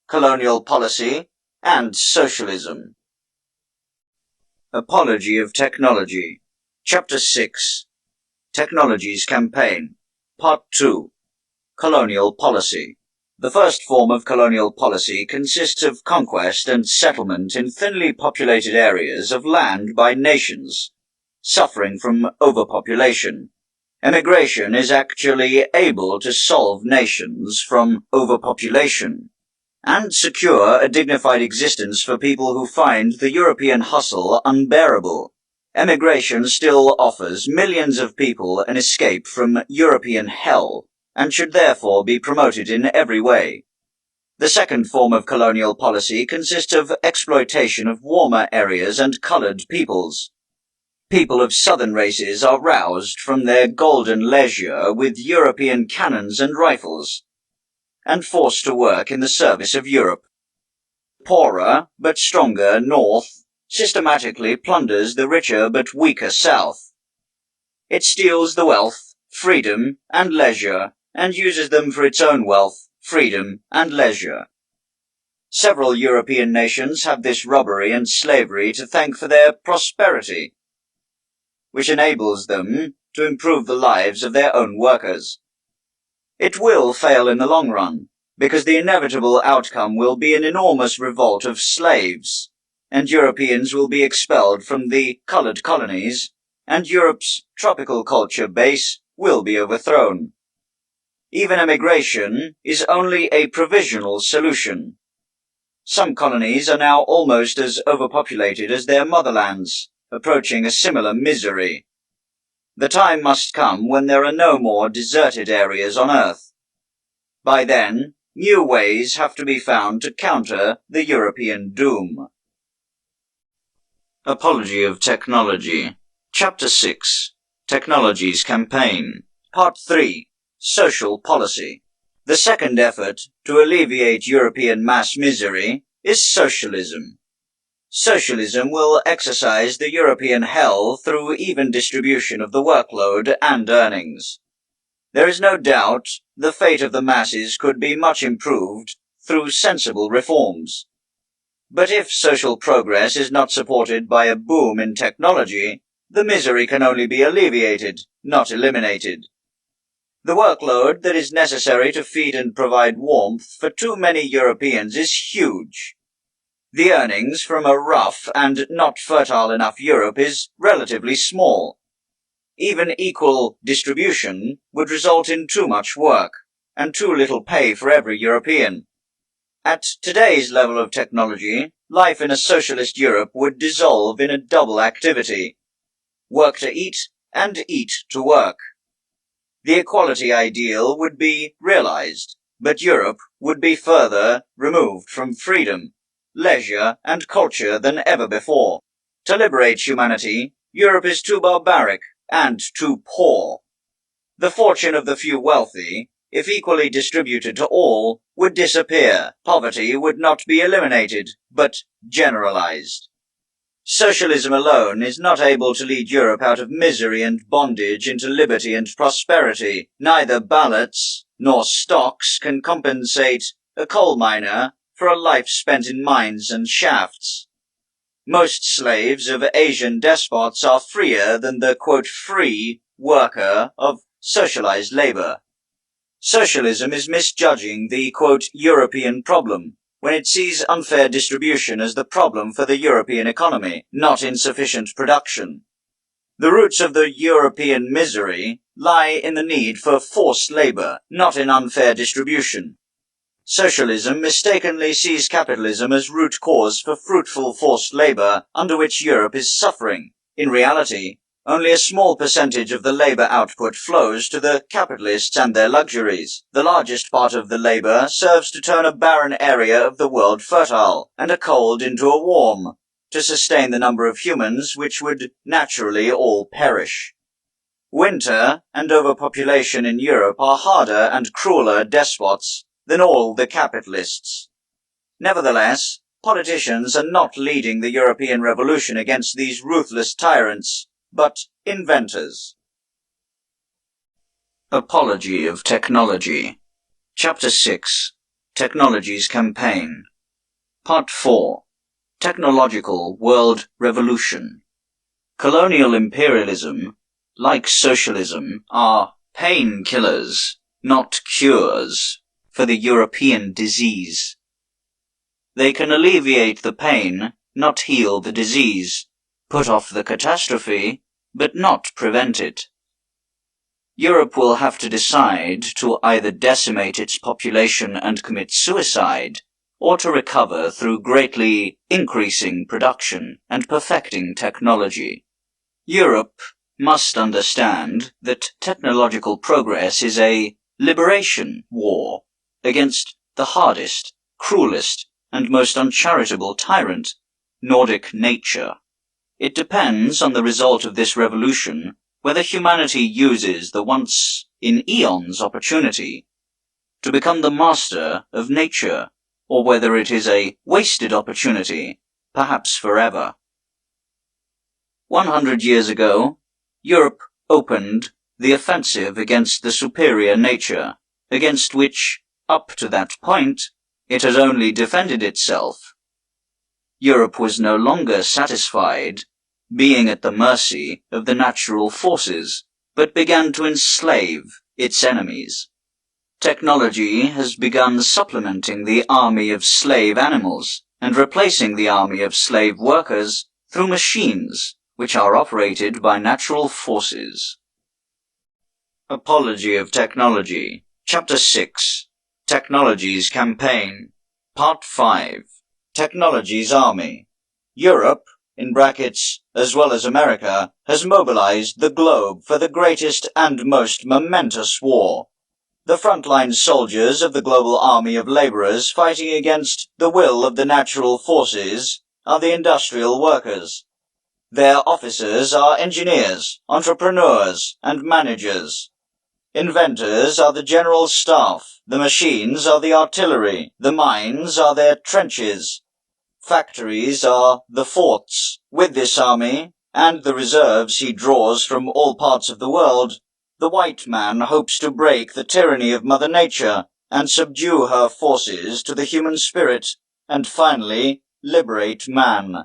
colonial policy and socialism. Apology of Technology. Chapter 6. Technologies Campaign. Part 2. Colonial Policy. The first form of colonial policy consists of conquest and settlement in thinly populated areas of land by nations, suffering from overpopulation. Emigration is actually able to solve nations from overpopulation and secure a dignified existence for people who find the European hustle unbearable. Emigration still offers millions of people an escape from European hell, and should therefore be promoted in every way. The second form of colonial policy consists of exploitation of warmer areas and colored peoples. People of southern races are roused from their golden leisure with European cannons and rifles, and forced to work in the service of Europe. Poorer but stronger North systematically plunders the richer but weaker South. It steals the wealth, freedom, and leisure, and uses them for its own wealth, freedom, and leisure. Several European nations have this robbery and slavery to thank for their prosperity, which enables them to improve the lives of their own workers. It will fail in the long run, because the inevitable outcome will be an enormous revolt of slaves, and Europeans will be expelled from the colored colonies, and Europe's tropical culture base will be overthrown. Even emigration is only a provisional solution. Some colonies are now almost as overpopulated as their motherlands, approaching a similar misery. The time must come when there are no more deserted areas on Earth. By then, new ways have to be found to counter the European doom. Apology of Technology. Chapter 6. Technologies Campaign. Part 3. Social Policy. The second effort to alleviate European mass misery is socialism. Socialism will exercise the European hell through even distribution of the workload and earnings. There is no doubt the fate of the masses could be much improved through sensible reforms. But if social progress is not supported by a boom in technology, the misery can only be alleviated, not eliminated. The workload that is necessary to feed and provide warmth for too many Europeans is huge. The earnings from a rough and not fertile enough Europe is relatively small. Even equal distribution would result in too much work, and too little pay for every European. At today's level of technology, life in a socialist Europe would dissolve in a double activity: work to eat and eat to work. The equality ideal would be realized, but Europe would be further removed from freedom, leisure, and culture than ever before. To liberate humanity, Europe is too barbaric and too poor. The fortune of the few wealthy, if equally distributed to all, would disappear. Poverty would not be eliminated, but generalized. Socialism alone is not able to lead Europe out of misery and bondage into liberty and prosperity. Neither ballots nor stocks can compensate a coal miner for a life spent in mines and shafts. Most slaves of Asian despots are freer than the, quote, free worker of socialized labor. Socialism is misjudging the, quote, European problem, when it sees unfair distribution as the problem for the European economy, not insufficient production. The roots of the European misery lie in the need for forced labor, not in unfair distribution. Socialism mistakenly sees capitalism as root cause for fruitful forced labor under which Europe is suffering. In reality, only a small percentage of the labor output flows to the capitalists and their luxuries. The largest part of the labor serves to turn a barren area of the world fertile, and a cold into a warm, to sustain the number of humans which would naturally all perish. Winter and overpopulation in Europe are harder and crueler despots than all the capitalists. Nevertheless, politicians are not leading the European revolution against these ruthless tyrants, but inventors. Apology of Technology. Chapter 6. Technology's Campaign. Part 4. Technological World Revolution. Colonial imperialism, like socialism, are painkillers, not cures, for the European disease. They can alleviate the pain, not heal the disease, put off the catastrophe, but not prevent it. Europe will have to decide to either decimate its population and commit suicide, or to recover through greatly increasing production and perfecting technology. Europe must understand that technological progress is a liberation war against the hardest, cruelest, and most uncharitable tyrant, Nordic nature. It depends on the result of this revolution whether humanity uses the once in eons opportunity to become the master of nature, or whether it is a wasted opportunity, perhaps forever. 100 years ago, Europe opened the offensive against the superior nature, against which, up to that point, it had only defended itself. Europe was no longer satisfied being at the mercy of the natural forces, but began to enslave its enemies. Technology has begun supplementing the army of slave animals and replacing the army of slave workers through machines which are operated by natural forces. Apology of Technology. Chapter 6. Technology's Campaign. Part 5. Technology's Army. Europe, in brackets, as well as America, has mobilized the globe for the greatest and most momentous war. The frontline soldiers of the global army of laborers fighting against the will of the natural forces are the industrial workers. Their officers are engineers, entrepreneurs, and managers. Inventors are the general staff, the machines are the artillery, the mines are their trenches. Factories are the forts. With this army, and the reserves he draws from all parts of the world, the white man hopes to break the tyranny of Mother Nature and subdue her forces to the human spirit, and finally liberate man.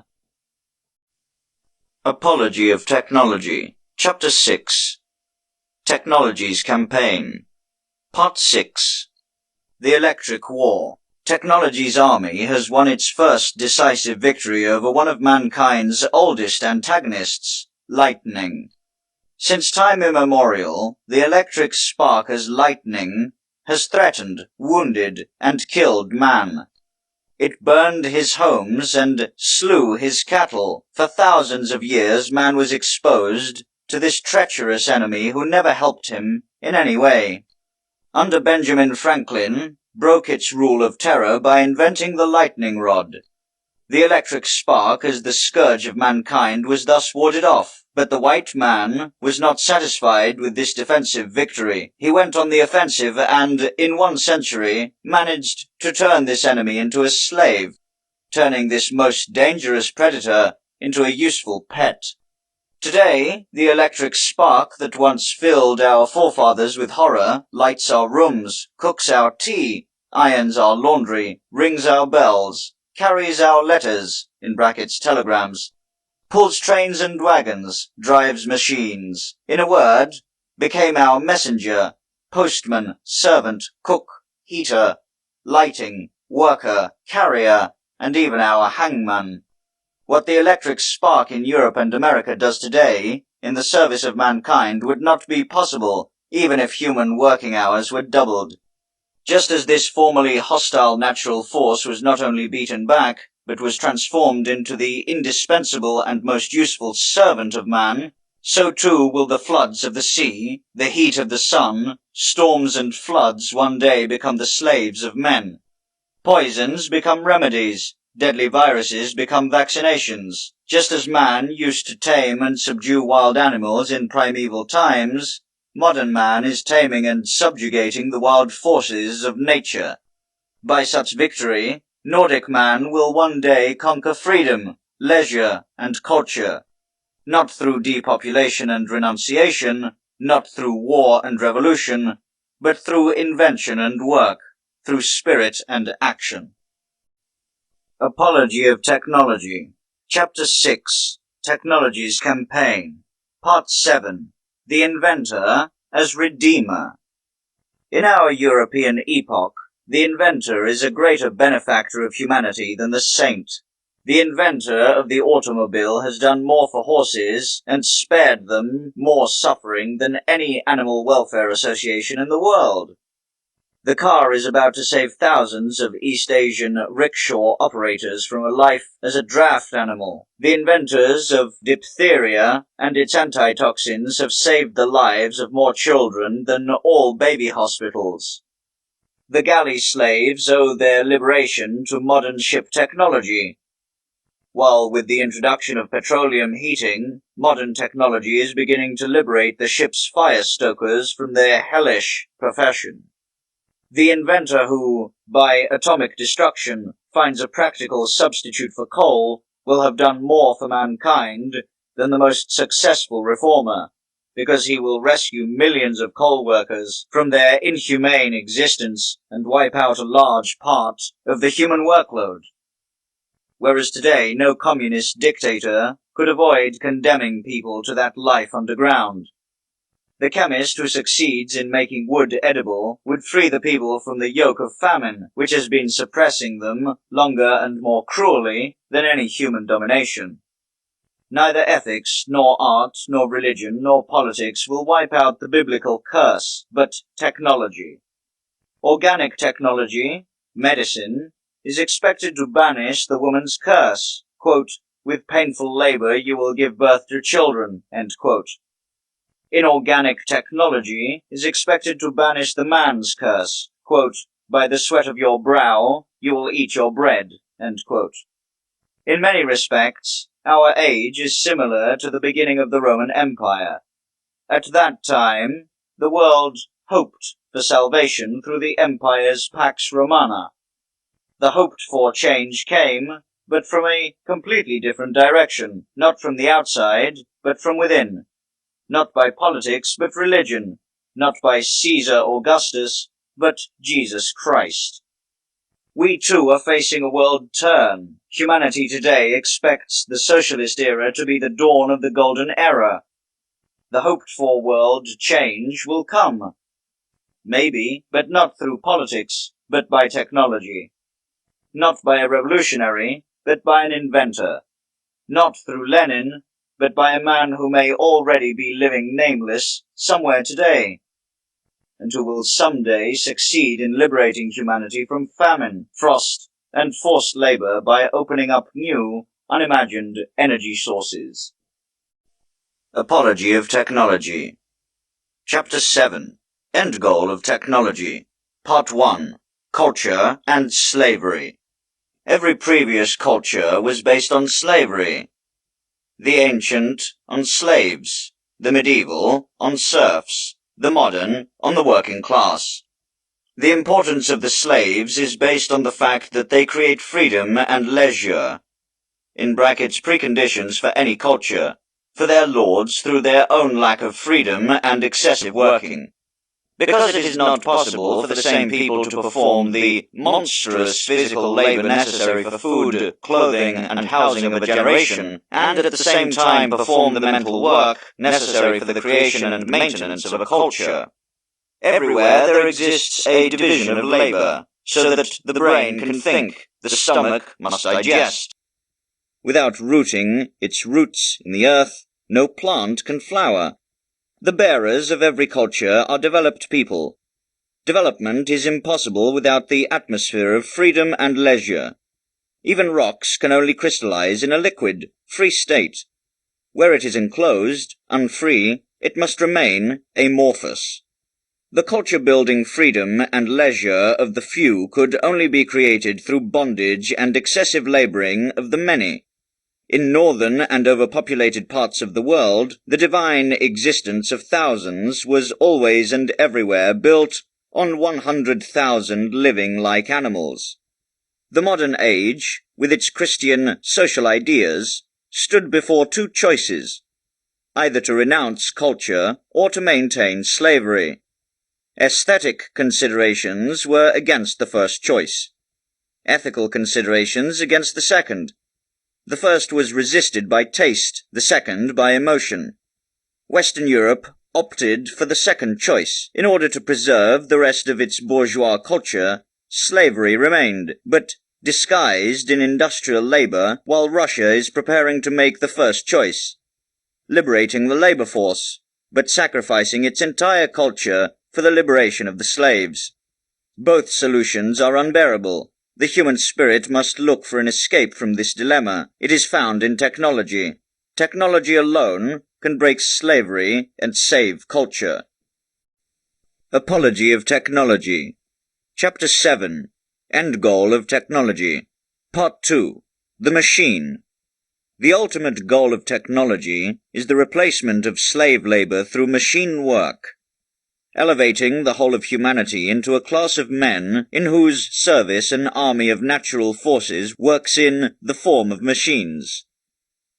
Apology of Technology. Chapter 6. Technology's Campaign. Part 6. The Electric War. Technology's army has won its first decisive victory over one of mankind's oldest antagonists, lightning. Since time immemorial, the electric spark as lightning has threatened, wounded, and killed man. It burned his homes and slew his cattle. For thousands of years man was exposed to this treacherous enemy who never helped him in any way. Under Benjamin Franklin, broke its rule of terror by inventing the lightning rod. The electric spark as the scourge of mankind was thus warded off, but the white man was not satisfied with this defensive victory. He went on the offensive and, in 1 century, managed to turn this enemy into a slave, turning this most dangerous predator into a useful pet. Today, the electric spark that once filled our forefathers with horror lights our rooms, cooks our tea, irons our laundry, rings our bells, carries our letters, in brackets telegrams, pulls trains and wagons, drives machines, in a word, became our messenger, postman, servant, cook, heater, lighting, worker, carrier, and even our hangman. What the electric spark in Europe and America does today, in the service of mankind, would not be possible, even if human working hours were doubled. Just as this formerly hostile natural force was not only beaten back, but was transformed into the indispensable and most useful servant of man, so too will the floods of the sea, the heat of the sun, storms and floods one day become the slaves of men. Poisons become remedies, deadly viruses become vaccinations. Just as man used to tame and subdue wild animals in primeval times, modern man is taming and subjugating the wild forces of nature. By such victory, Nordic man will one day conquer freedom, leisure, and culture. Not through depopulation and renunciation, not through war and revolution, but through invention and work, through spirit and action. Apology of Technology. Chapter 6. Technology's Campaign. Part 7. The Inventor as Redeemer. In our European epoch, the inventor is a greater benefactor of humanity than the saint. The inventor of the automobile has done more for horses and spared them more suffering than any animal welfare association in the world. The car is about to save thousands of East Asian rickshaw operators from a life as a draft animal. The inventors of diphtheria and its antitoxins have saved the lives of more children than all baby hospitals. The galley slaves owe their liberation to modern ship technology. While with the introduction of petroleum heating, modern technology is beginning to liberate the ship's fire stokers from their hellish profession. The inventor who, by atomic destruction, finds a practical substitute for coal will have done more for mankind than the most successful reformer, because he will rescue millions of coal workers from their inhumane existence and wipe out a large part of the human workload. Whereas today no communist dictator could avoid condemning people to that life underground. The chemist who succeeds in making wood edible would free the people from the yoke of famine, which has been suppressing them longer and more cruelly than any human domination. Neither ethics, nor art, nor religion, nor politics will wipe out the biblical curse, but technology. Organic technology, medicine, is expected to banish the woman's curse. Quote, "With painful labor you will give birth to children," end quote. Inorganic technology is expected to banish the man's curse. Quote, "By the sweat of your brow you will eat your bread," end quote. In many respects, our age is similar to the beginning of the Roman Empire. At that time, the world hoped for salvation through the empire's Pax Romana. The hoped-for change came, but from a completely different direction, not from the outside, but from within. Not by politics, but religion. Not by Caesar Augustus, but Jesus Christ. We too are facing a world turn. Humanity today expects the socialist era to be the dawn of the golden era. The hoped-for world change will come. Maybe, but not through politics, but by technology. Not by a revolutionary, but by an inventor. Not through Lenin, but by a man who may already be living nameless somewhere today, and who will someday succeed in liberating humanity from famine, frost, and forced labor by opening up new, unimagined energy sources. Apology of Technology. Chapter 7. End Goal of Technology. Part 1. Culture and Slavery. Every previous culture was based on slavery. The ancient on slaves, the medieval on serfs, the modern on the working class. The importance of the slaves is based on the fact that they create freedom and leisure, in brackets preconditions for any culture, for their lords through their own lack of freedom and excessive working. Because it is not possible for the same people to perform the monstrous physical labor necessary for food, clothing, and housing of a generation, and at the same time perform the mental work necessary for the creation and maintenance of a culture. Everywhere there exists a division of labor, so that the brain can think, the stomach must digest. Without rooting its roots in the earth, no plant can flower. The bearers of every culture are developed people. Development is impossible without the atmosphere of freedom and leisure. Even rocks can only crystallize in a liquid, free state. Where it is enclosed, unfree, it must remain amorphous. The culture-building freedom and leisure of the few could only be created through bondage and excessive laboring of the many. In northern and overpopulated parts of the world, the divine existence of thousands was always and everywhere built on 100,000 living like animals. The modern age, with its Christian social ideas, stood before two choices, either to renounce culture or to maintain slavery. Aesthetic considerations were against the first choice, ethical considerations against the second. The first was resisted by taste, the second by emotion. Western Europe opted for the second choice. In order to preserve the rest of its bourgeois culture, slavery remained, but disguised in industrial labor, while Russia is preparing to make the first choice, liberating the labor force, but sacrificing its entire culture for the liberation of the slaves. Both solutions are unbearable. The human spirit must look for an escape from this dilemma. It is found in technology. Technology alone can break slavery and save culture. Apology of Technology. Chapter 7. End Goal of Technology. Part 2. The Machine. The ultimate goal of technology is the replacement of slave labor through machine work, elevating the whole of humanity into a class of men in whose service an army of natural forces works in the form of machines.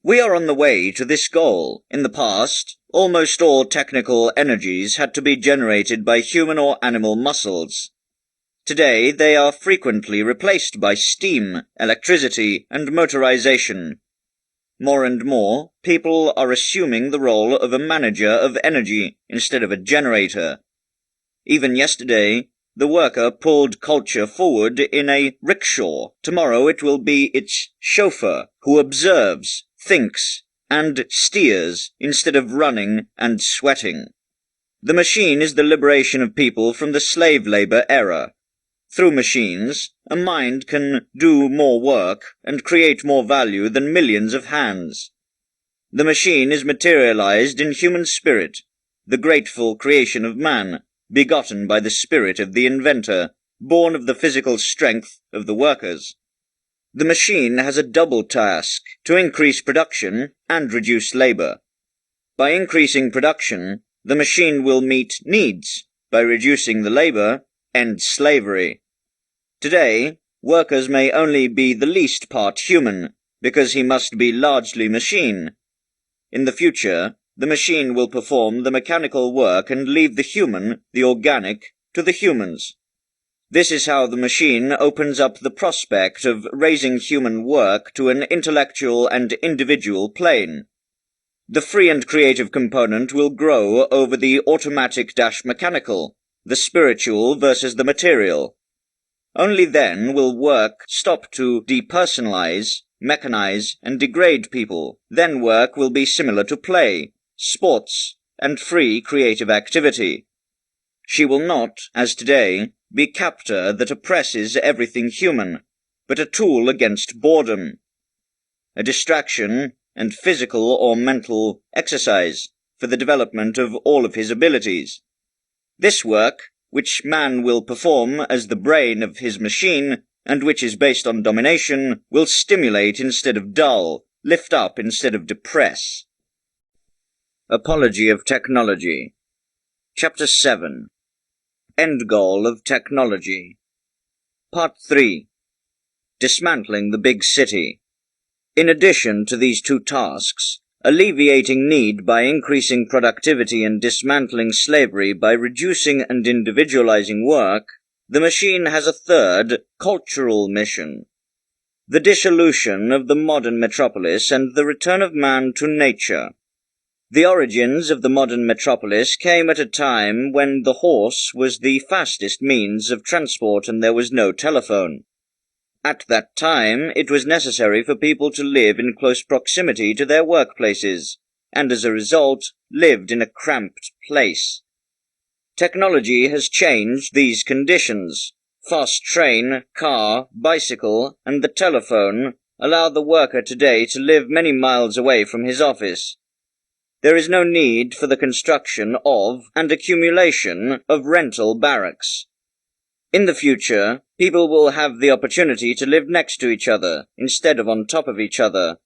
We are on the way to this goal. In the past, almost all technical energies had to be generated by human or animal muscles. Today, they are frequently replaced by steam, electricity, and motorization. More and more, people are assuming the role of a manager of energy instead of a generator. Even yesterday, the worker pulled culture forward in a rickshaw. Tomorrow it will be its chauffeur, who observes, thinks, and steers instead of running and sweating. The machine is the liberation of people from the slave labor era. Through machines, a mind can do more work and create more value than millions of hands. The machine is materialized in human spirit, the grateful creation of man, begotten by the spirit of the inventor, born of the physical strength of the workers. The machine has a double task, to increase production and reduce labor. By increasing production, the machine will meet needs. By reducing the labor, end slavery. Today, workers may only be the least part human, because he must be largely machine. In the future, the machine will perform the mechanical work and leave the human, the organic, to the humans. This is how the machine opens up the prospect of raising human work to an intellectual and individual plane. The free and creative component will grow over the automatic-mechanical, the spiritual versus the material. Only then will work stop to depersonalize, mechanize, and degrade people. Then work will be similar to play, sports, and free creative activity. She will not, as today, be captor that oppresses everything human, but a tool against boredom, a distraction and physical or mental exercise for the development of all of his abilities. This work, which man will perform as the brain of his machine, and which is based on domination, will stimulate instead of dull, lift up instead of depress. Apology of Technology. Chapter 7. End Goal of Technology. Part 3. Dismantling the Big City. In addition to these two tasks, alleviating need by increasing productivity and dismantling slavery by reducing and individualizing work, the machine has a third, cultural mission: the dissolution of the modern metropolis and the return of man to nature. The origins of the modern metropolis came at a time when the horse was the fastest means of transport and there was no telephone. At that time, it was necessary for people to live in close proximity to their workplaces, and as a result, lived in a cramped place. Technology has changed these conditions. Fast train, car, bicycle, and the telephone allow the worker today to live many miles away from his office. There is no need for the construction of and accumulation of rental barracks. In the future, people will have the opportunity to live next to each other instead of on top of each other,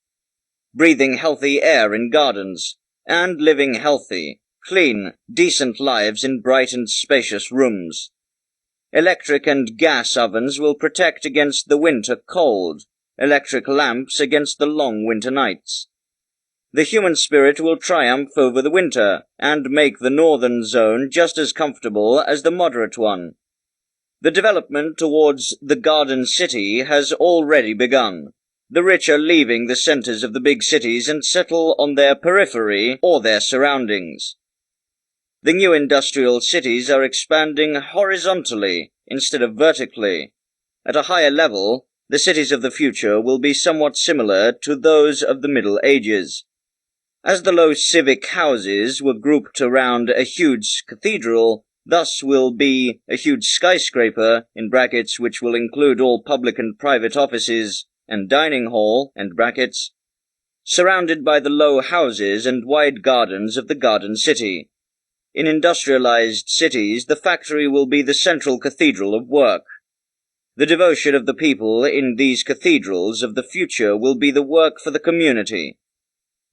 breathing healthy air in gardens, and living healthy, clean, decent lives in bright and spacious rooms. Electric and gas ovens will protect against the winter cold, electric lamps against the long winter nights. The human spirit will triumph over the winter, and make the northern zone just as comfortable as the moderate one. The development towards the garden city has already begun. The rich are leaving the centers of the big cities and settle on their periphery or their surroundings. The new industrial cities are expanding horizontally instead of vertically. At a higher level, the cities of the future will be somewhat similar to those of the Middle Ages. As the low civic houses were grouped around a huge cathedral, thus will be a huge skyscraper, in brackets, which will include all public and private offices and dining hall, end brackets, surrounded by the low houses and wide gardens of the garden city. In industrialized cities, the factory will be the central cathedral of work. The devotion of the people in these cathedrals of the future will be the work for the community.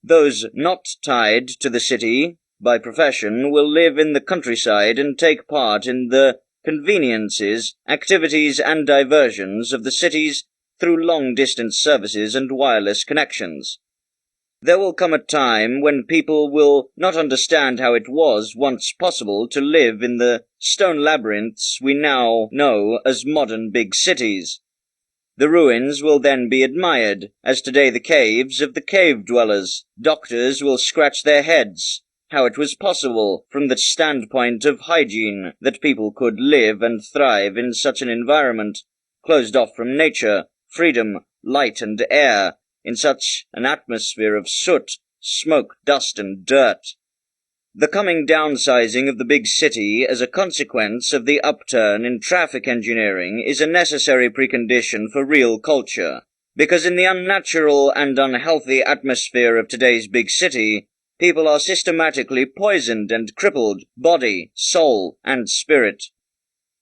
Those not tied to the city by profession will live in the countryside and take part in the conveniences, activities, and diversions of the cities through long-distance services and wireless connections. There will come a time when people will not understand how it was once possible to live in the stone labyrinths we now know as modern big cities. The ruins will then be admired, as today the caves of the cave dwellers. Doctors will scratch their heads, how it was possible, from the standpoint of hygiene, that people could live and thrive in such an environment, closed off from nature, freedom, light and air, in such an atmosphere of soot, smoke, dust and dirt. The coming downsizing of the big city as a consequence of the upturn in traffic engineering is a necessary precondition for real culture, because in the unnatural and unhealthy atmosphere of today's big city, people are systematically poisoned and crippled, body, soul, and spirit.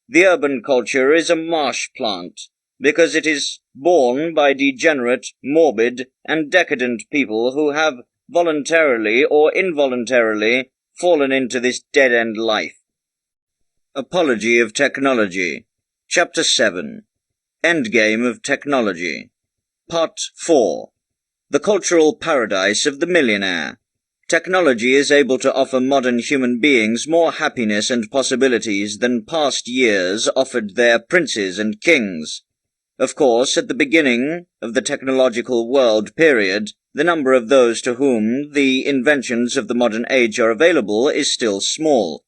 The urban culture is a marsh plant, because it is born by degenerate, morbid, and decadent people who have voluntarily or involuntarily fallen into this dead-end life. Apology of Technology. Chapter 7. Endgame of Technology. Part 4. The Cultural Paradise of the Millionaire. Technology is able to offer modern human beings more happiness and possibilities than past years offered their princes and kings. Of course, at the beginning of the technological world period, the number of those to whom the inventions of the modern age are available is still small.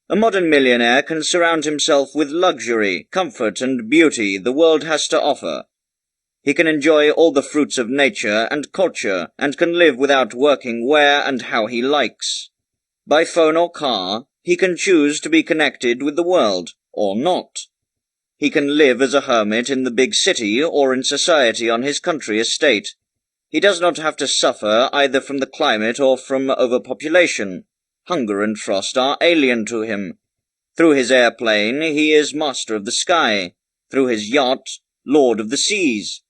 A modern millionaire can surround himself with luxury, comfort, and beauty the world has to offer. He can enjoy all the fruits of nature and culture, and can live without working where and how he likes. By phone or car, he can choose to be connected with the world, or not. He can live as a hermit in the big city or in society on his country estate. He does not have to suffer either from the climate or from overpopulation. Hunger and frost are alien to him. Through his airplane, he is master of the sky. Through his yacht, lord of the seas.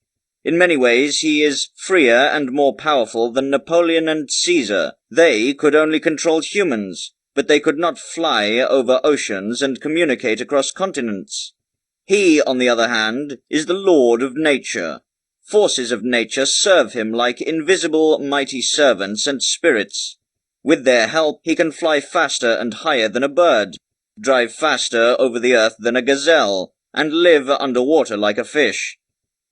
In many ways, he is freer and more powerful than Napoleon and Caesar. They could only control humans, but they could not fly over oceans and communicate across continents. He, on the other hand, is the lord of nature. Forces of nature serve him like invisible mighty servants and spirits. With their help, he can fly faster and higher than a bird, drive faster over the earth than a gazelle, and live underwater like a fish.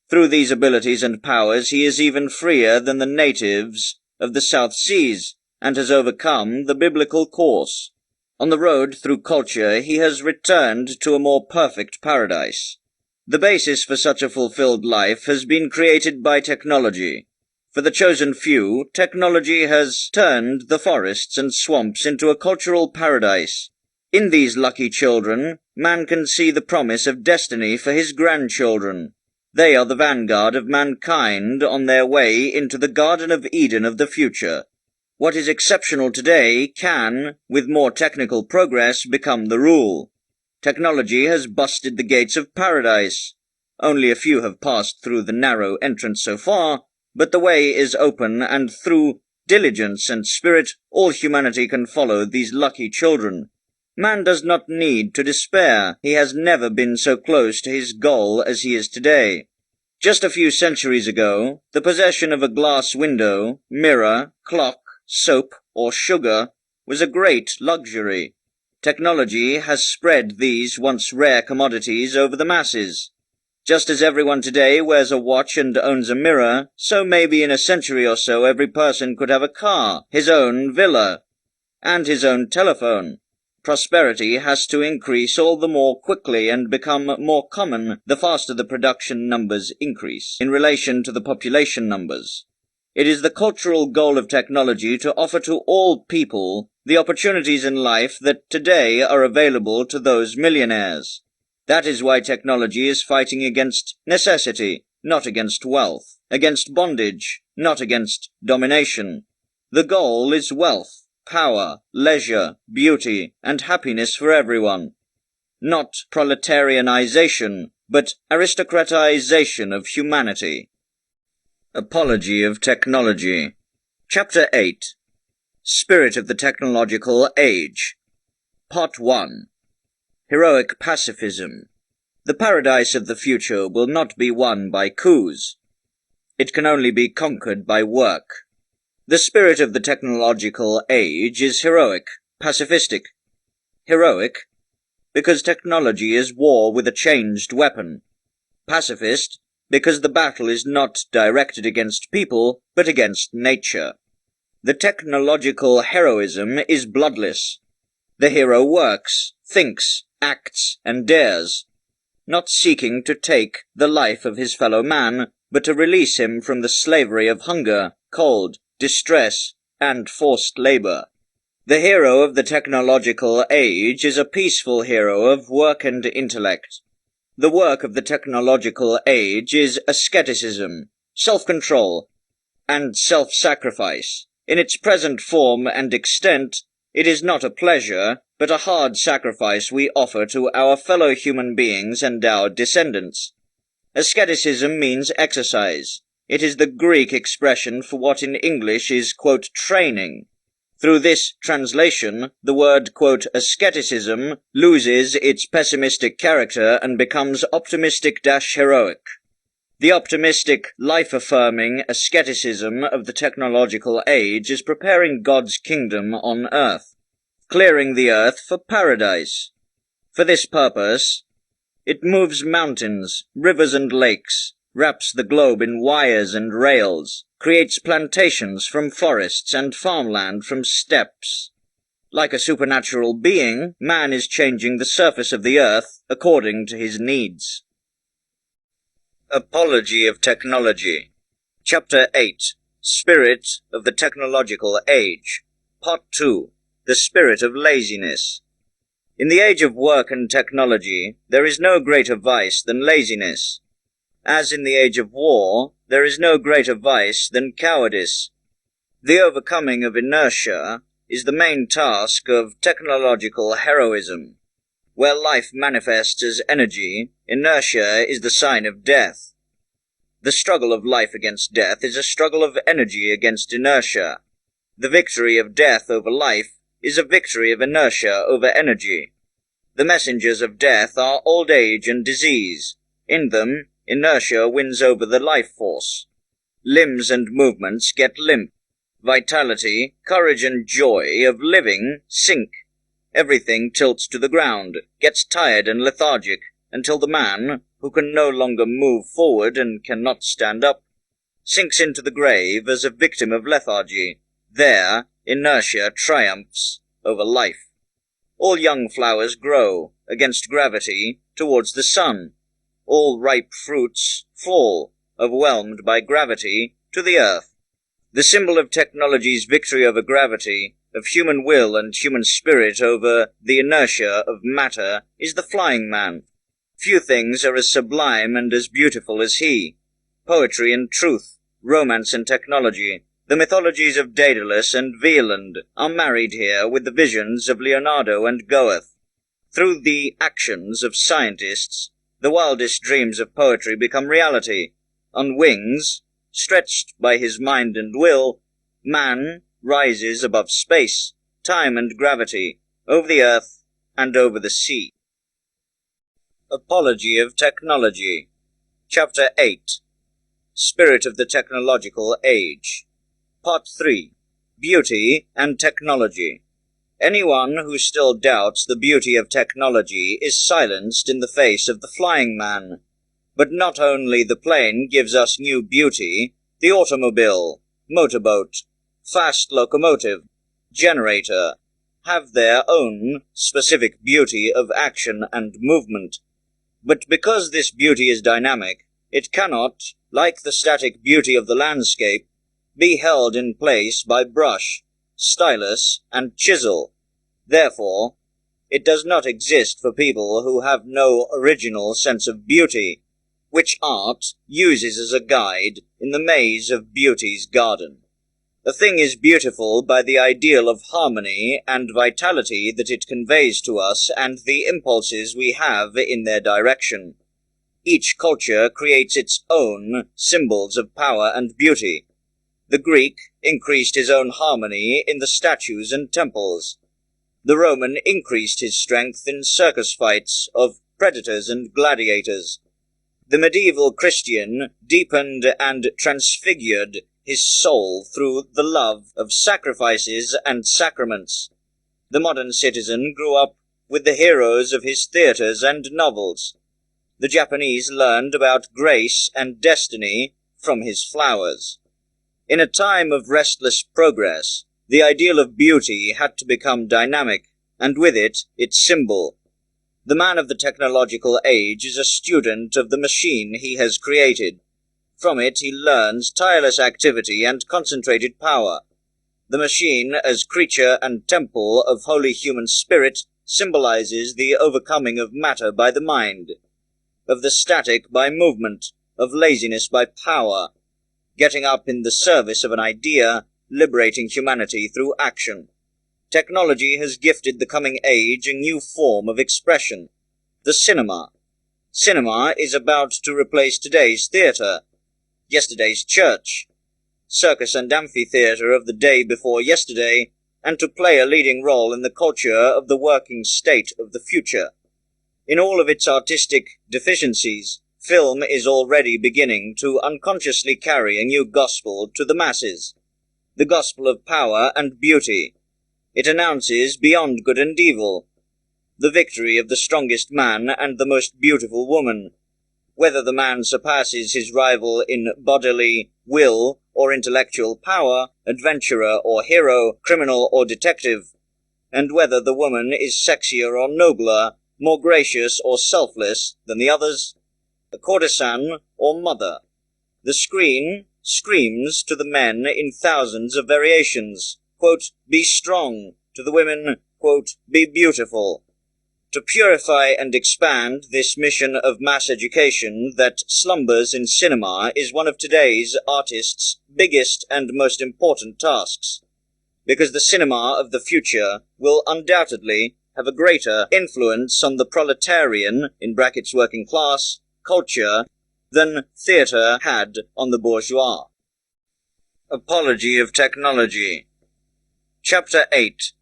Through these abilities and powers, he is even freer than the natives of the South Seas, and has overcome the biblical course. On the road through culture, he has returned to a more perfect paradise. The basis for such a fulfilled life has been created by technology. For the chosen few, technology has turned the forests and swamps into a cultural paradise. In these lucky children, man can see the promise of destiny for his grandchildren. They are the vanguard of mankind on their way into the Garden of Eden of the future. What is exceptional today can, with more technical progress, become the rule. Technology has busted the gates of paradise. Only a few have passed through the narrow entrance so far, but the way is open, and through diligence and spirit, all humanity can follow these lucky children. Man does not need to despair. He has never been so close to his goal as he is today. Just a few centuries ago, the possession of a glass window, mirror, clock, soap, or sugar was a great luxury. Technology has spread these once rare commodities over the masses. Just as everyone today wears a watch and owns a mirror, so maybe in a century or so every person could have a car, his own villa, and his own telephone. Prosperity has to increase all the more quickly and become more common the faster the production numbers increase in relation to the population numbers. It is the cultural goal of technology to offer to all people the opportunities in life that today are available to those millionaires. That is why technology is fighting against necessity, not against wealth, against bondage, not against domination. The goal is wealth, power, leisure, beauty, and happiness for everyone. Not proletarianization, but aristocratization of humanity. Apology of Technology. Chapter 8. Spirit of the Technological Age. Part 1. Heroic Pacifism. The paradise of the future will not be won by coups. It can only be conquered by work. The spirit of the technological age is heroic, pacifistic. Heroic, because technology is war with a changed weapon. Pacifist, because the battle is not directed against people, but against nature. The technological heroism is bloodless. The hero works, thinks, acts, and dares, not seeking to take the life of his fellow man, but to release him from the slavery of hunger, cold, distress, and forced labor. The hero of the technological age is a peaceful hero of work and intellect. The work of the technological age is asceticism, self-control, and self-sacrifice. In its present form and extent, it is not a pleasure, but a hard sacrifice we offer to our fellow human beings and our descendants. Asceticism means exercise. It is the Greek expression for what in English is, quote, training. Through this translation, the word, quote, asceticism loses its pessimistic character and becomes optimistic-heroic. The optimistic, life-affirming asceticism of the technological age is preparing God's kingdom on earth, clearing the earth for paradise. For this purpose, it moves mountains, rivers and lakes, wraps the globe in wires and rails, creates plantations from forests and farmland from steppes. Like a supernatural being, man is changing the surface of the earth according to his needs. Apology of Technology. Chapter 8. Spirit of the Technological Age. Part 2. The Spirit of Laziness. In the age of work and technology, there is no greater vice than laziness. As in the age of war, there is no greater vice than cowardice. The overcoming of inertia is the main task of technological heroism. Where life manifests as energy, inertia is the sign of death. The struggle of life against death is a struggle of energy against inertia. The victory of death over life is a victory of inertia over energy. The messengers of death are old age and disease. In them, inertia wins over the life force. Limbs and movements get limp. Vitality, courage and joy of living sink. Everything tilts to the ground, gets tired and lethargic, until the man, who can no longer move forward and cannot stand up, sinks into the grave as a victim of lethargy. There, inertia triumphs over life. All young flowers grow against gravity towards the sun. All ripe fruits fall, overwhelmed by gravity, to the earth. The symbol of technology's victory over gravity, of human will and human spirit over the inertia of matter, is the flying man. Few things are as sublime and as beautiful as he. Poetry and truth, romance and technology, the mythologies of Daedalus and Wieland are married here with the visions of Leonardo and Goethe. Through the actions of scientists, the wildest dreams of poetry become reality. On wings, stretched by his mind and will, man rises above space, time and gravity, over the earth and over the sea. Apology of Technology. Chapter 8. Spirit of the Technological Age. Part 3. Beauty and Technology. Anyone who still doubts the beauty of technology is silenced in the face of the flying man. But not only the plane gives us new beauty, the automobile, motorboat, fast locomotive, generator, have their own specific beauty of action and movement. But because this beauty is dynamic, it cannot, like the static beauty of the landscape, be held in place by brush, stylus, and chisel. Therefore, it does not exist for people who have no original sense of beauty, which art uses as a guide in the maze of beauty's garden. A thing is beautiful by the ideal of harmony and vitality that it conveys to us and the impulses we have in their direction. Each culture creates its own symbols of power and beauty. The Greek increased his own harmony in the statues and temples. The Roman increased his strength in circus fights of predators and gladiators. The medieval Christian deepened and transfigured his soul through the love of sacrifices and sacraments. The modern citizen grew up with the heroes of his theatres and novels. The Japanese learned about grace and destiny from his flowers. In a time of restless progress, the ideal of beauty had to become dynamic, and with it, its symbol. The man of the technological age is a student of the machine he has created. From it he learns tireless activity and concentrated power. The machine, as creature and temple of holy human spirit, symbolizes the overcoming of matter by the mind, of the static by movement, of laziness by power, getting up in the service of an idea, liberating humanity through action. Technology has gifted the coming age a new form of expression, the cinema. Cinema is about to replace today's theatre, yesterday's church, circus and amphitheatre of the day before yesterday, and to play a leading role in the culture of the working state of the future. In all of its artistic deficiencies, film is already beginning to unconsciously carry a new gospel to the masses, the gospel of power and beauty. It announces beyond good and evil, the victory of the strongest man and the most beautiful woman, whether the man surpasses his rival in bodily will or intellectual power, adventurer or hero, criminal or detective, and whether the woman is sexier or nobler, more gracious or selfless than the others, a courtesan or mother. The screen screams to the men in thousands of variations, quote, "Be strong," to the women, quote, "Be beautiful." To purify and expand this mission of mass education that slumbers in cinema is one of today's artists' biggest and most important tasks, because the cinema of the future will undoubtedly have a greater influence on the proletarian, in brackets working class, culture than theatre had on the bourgeois. Apology of Technology. Chapter 8.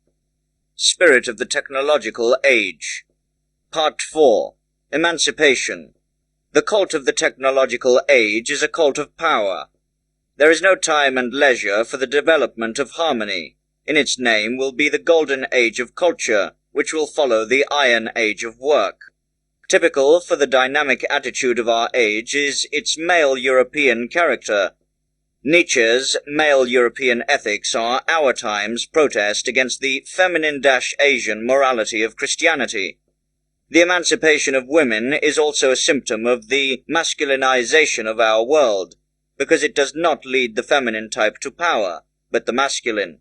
Spirit of the Technological Age. Part 4. Emancipation. The cult of the technological age is a cult of power. There is no time and leisure for the development of harmony. In its name will be the golden age of culture, which will follow the iron age of work. Typical for the dynamic attitude of our age is its male European character. Nietzsche's male European ethics are our time's protest against the feminine-Asian morality of Christianity. The emancipation of women is also a symptom of the masculinization of our world, because it does not lead the feminine type to power, but the masculine.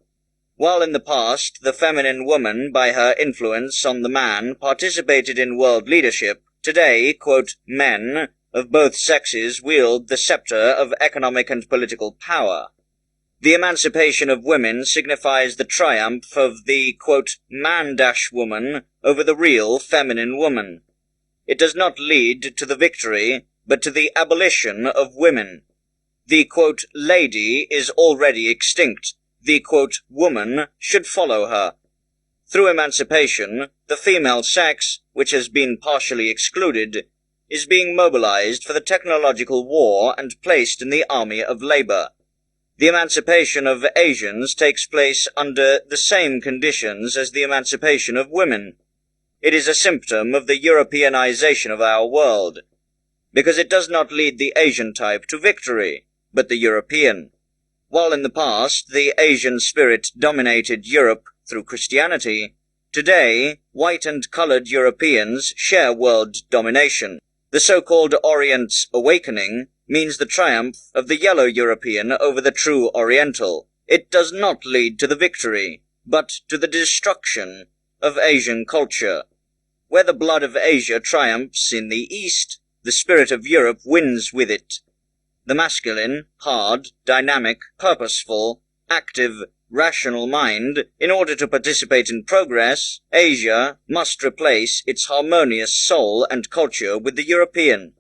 While in the past the feminine woman, by her influence on the man, participated in world leadership, today, quote, men of both sexes wield the scepter of economic and political power. The emancipation of women signifies the triumph of the, quote, man-woman over the real feminine woman. It does not lead to the victory, but to the abolition of women. The, quote, lady is already extinct. The, quote, woman should follow her. Through emancipation, the female sex, which has been partially excluded, is being mobilized for the technological war and placed in the army of labor. The emancipation of Asians takes place under the same conditions as the emancipation of women. It is a symptom of the Europeanization of our world, because it does not lead the Asian type to victory, but the European. While in the past the Asian spirit dominated Europe through Christianity, today white and colored Europeans share world domination. The so-called Orient's awakening means the triumph of the yellow European over the true Oriental. It does not lead to the victory, but to the destruction of Asian culture. Where the blood of Asia triumphs in the East, the spirit of Europe wins with it. The masculine, hard, dynamic, purposeful, active, rational mind, in order to participate in progress, Asia must replace its harmonious soul and culture with the European.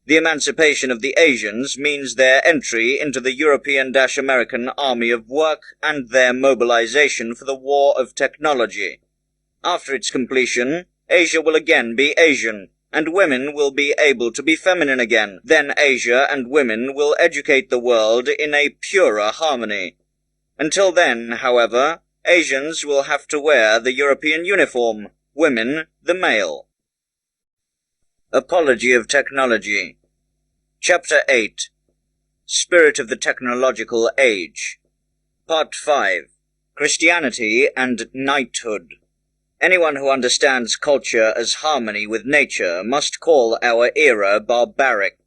The emancipation of the Asians means their entry into the European-American army of work and their mobilization for the war of technology. After its completion, Asia will again be Asian, and women will be able to be feminine again. Then Asia and women will educate the world in a purer harmony. Until then, however, Asians will have to wear the European uniform, women the male. Apology of Technology. Chapter 8. Spirit of the Technological Age. Part 5. Christianity and Knighthood. Anyone who understands culture as harmony with nature must call our era barbaric.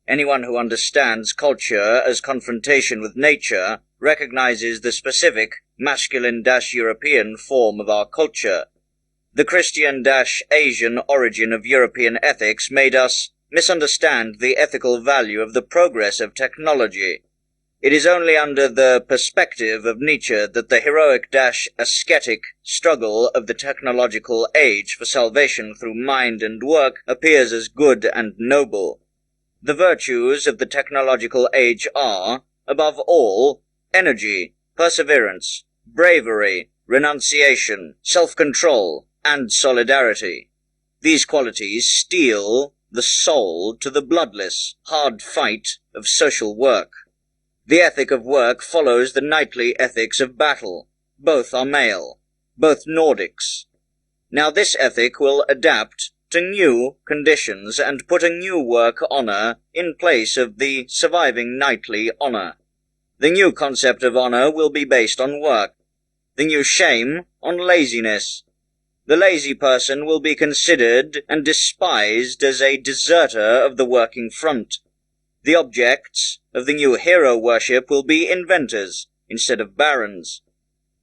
Anyone who understands culture as confrontation with nature recognizes the specific masculine-European form of our culture. The Christian-Asian origin of European ethics made us misunderstand the ethical value of the progress of technology. It is only under the perspective of Nietzsche that the heroic-ascetic struggle of the technological age for salvation through mind and work appears as good and noble. The virtues of the technological age are, above all, energy, perseverance, bravery, renunciation, self-control, and solidarity. These qualities steel the soul to the bloodless, hard fight of social work. The ethic of work follows the knightly ethics of battle. Both are male, both Nordics. Now this ethic will adapt to new conditions and put a new work honor in place of the surviving knightly honor. The new concept of honor will be based on work. The new shame on laziness. The lazy person will be considered and despised as a deserter of the working front. The objects of the new hero worship will be inventors instead of barons,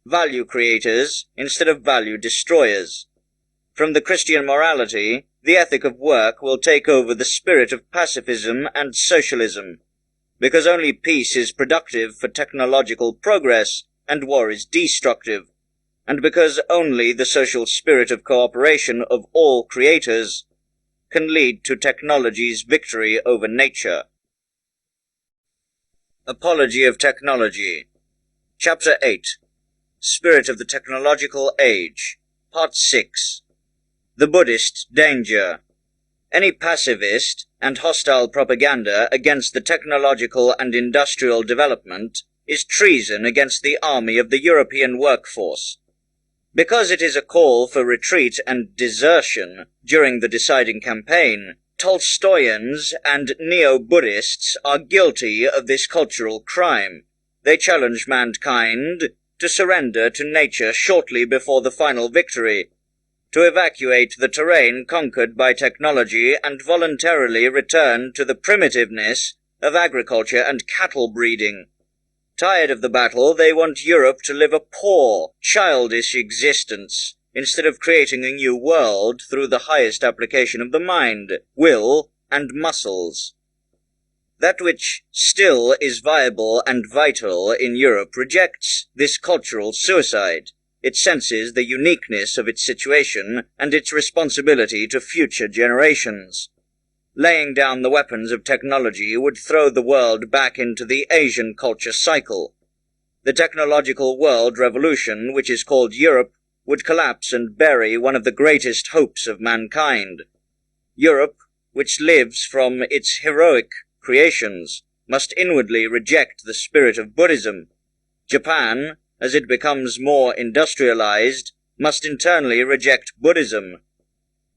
value creators instead of value destroyers. From the Christian morality, the ethic of work will take over the spirit of pacifism and socialism, because only peace is productive for technological progress and war is destructive, and because only the social spirit of cooperation of all creators can lead to technology's victory over nature. Apology of Technology. Chapter 8. Spirit of the Technological Age. Part 6. The Buddhist Danger. Any pacifist and hostile propaganda against the technological and industrial development is treason against the army of the European workforce. Because it is a call for retreat and desertion during the deciding campaign, Tolstoyans and neo-Buddhists are guilty of this cultural crime. They challenge mankind to surrender to nature shortly before the final victory, to evacuate the terrain conquered by technology and voluntarily return to the primitiveness of agriculture and cattle breeding. Tired of the battle, they want Europe to live a poor, childish existence, instead of creating a new world through the highest application of the mind, will, and muscles. That which still is viable and vital in Europe rejects this cultural suicide. It senses the uniqueness of its situation and its responsibility to future generations. Laying down the weapons of technology would throw the world back into the Asian culture cycle. The technological world revolution, which is called Europe, would collapse and bury one of the greatest hopes of mankind. Europe, which lives from its heroic creations, must inwardly reject the spirit of Buddhism. Japan, as it becomes more industrialized, must internally reject Buddhism.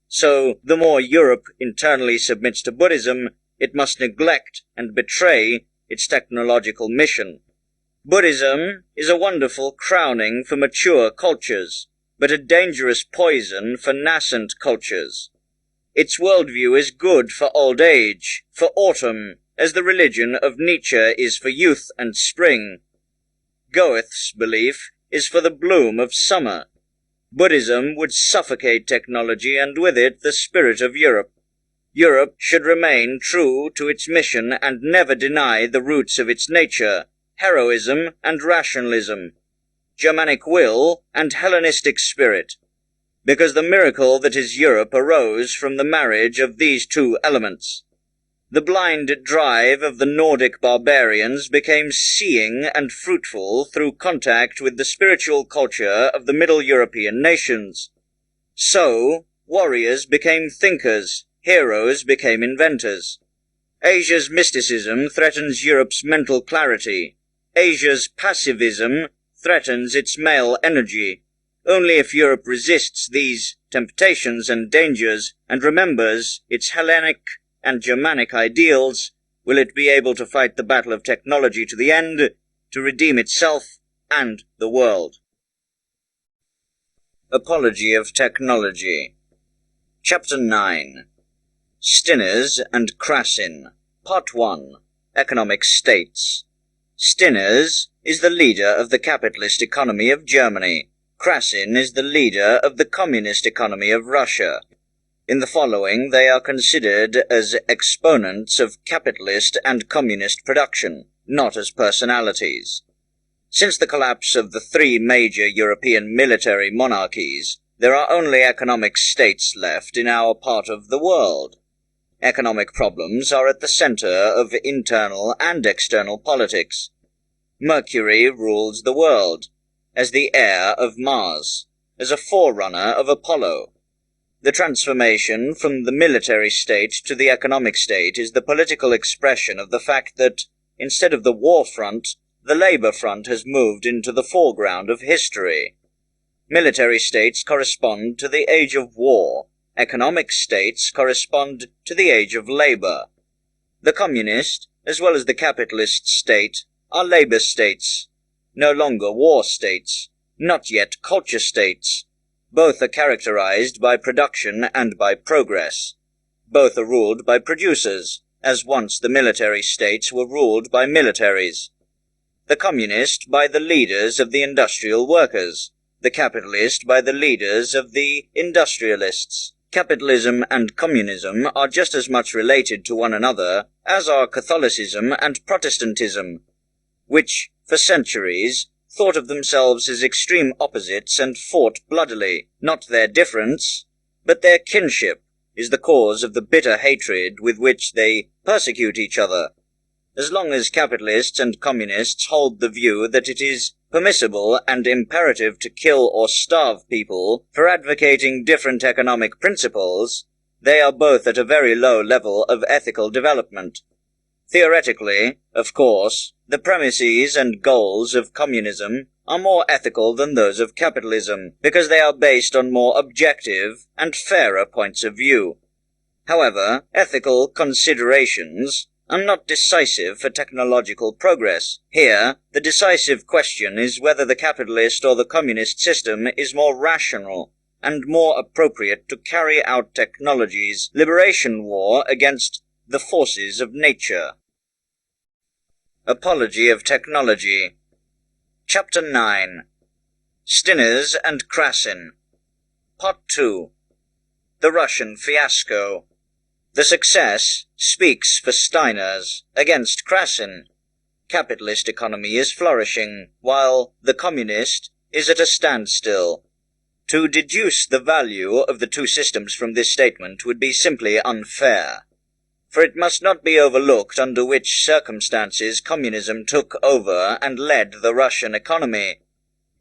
So, the more Europe internally submits to Buddhism, it must neglect and betray its technological mission. Buddhism is a wonderful crowning for mature cultures, but a dangerous poison for nascent cultures. Its worldview is good for old age, for autumn, as the religion of Nietzsche is for youth and spring. Goethe's belief is for the bloom of summer. Buddhism would suffocate technology and with it the spirit of Europe. Europe should remain true to its mission and never deny the roots of its nature, heroism and rationalism, Germanic will and Hellenistic spirit, because the miracle that is Europe arose from the marriage of these two elements. The blind drive of the Nordic barbarians became seeing and fruitful through contact with the spiritual culture of the Middle European nations. So, warriors became thinkers, heroes became inventors. Asia's mysticism threatens Europe's mental clarity. Asia's passivism threatens its male energy. Only if Europe resists these temptations and dangers and remembers its Hellenic and Germanic ideals will it be able to fight the battle of technology to the end, to redeem itself and the world. Apology of Technology. Chapter 9. Stinners and Krassin. Part 1. Economic States. Stinners is the leader of the capitalist economy of Germany. Krassin is the leader of the communist economy of Russia. In the following, they are considered as exponents of capitalist and communist production, not as personalities. Since the collapse of the three major European military monarchies, there are only economic states left in our part of the world. Economic problems are at the center of internal and external politics. Mercury rules the world, as the heir of Mars, as a forerunner of Apollo. The transformation from the military state to the economic state is the political expression of the fact that, instead of the war front, the labor front has moved into the foreground of history. Military states correspond to the age of war. Economic states correspond to the age of labor. The communist, as well as the capitalist state, are labor states, no longer war states, not yet culture states. Both are characterized by production and by progress. Both are ruled by producers, as once the military states were ruled by militaries. The communist by the leaders of the industrial workers, the capitalist by the leaders of the industrialists. Capitalism and communism are just as much related to one another as are Catholicism and Protestantism, which, for centuries, thought of themselves as extreme opposites and fought bloodily. Not their difference, but their kinship, is the cause of the bitter hatred with which they persecute each other. As long as capitalists and communists hold the view that it is permissible and imperative to kill or starve people for advocating different economic principles, they are both at a very low level of ethical development. Theoretically, of course, the premises and goals of communism are more ethical than those of capitalism, because they are based on more objective and fairer points of view. However, ethical considerations are not decisive for technological progress. Here, the decisive question is whether the capitalist or the communist system is more rational and more appropriate to carry out technology's liberation war against the forces of nature. Apology of Technology. Chapter 9. Stinners and Krasin. Part 2. The Russian Fiasco. The success speaks for Steiners against Krasin. Capitalist economy is flourishing, while the communist is at a standstill. To deduce the value of the two systems from this statement would be simply unfair, for it must not be overlooked under which circumstances communism took over and led the Russian economy.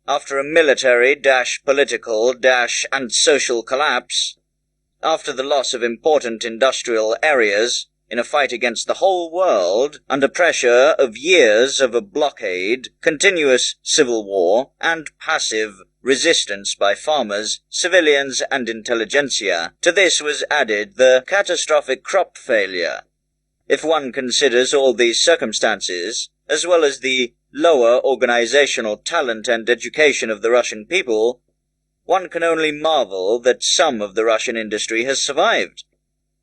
After a military, political, and social collapse, after the loss of important industrial areas, in a fight against the whole world, under pressure of years of a blockade, continuous civil war, and passive resistance by farmers, civilians, and intelligentsia, to this was added the catastrophic crop failure. If one considers all these circumstances, as well as the lower organizational talent and education of the Russian people, one can only marvel that some of the Russian industry has survived.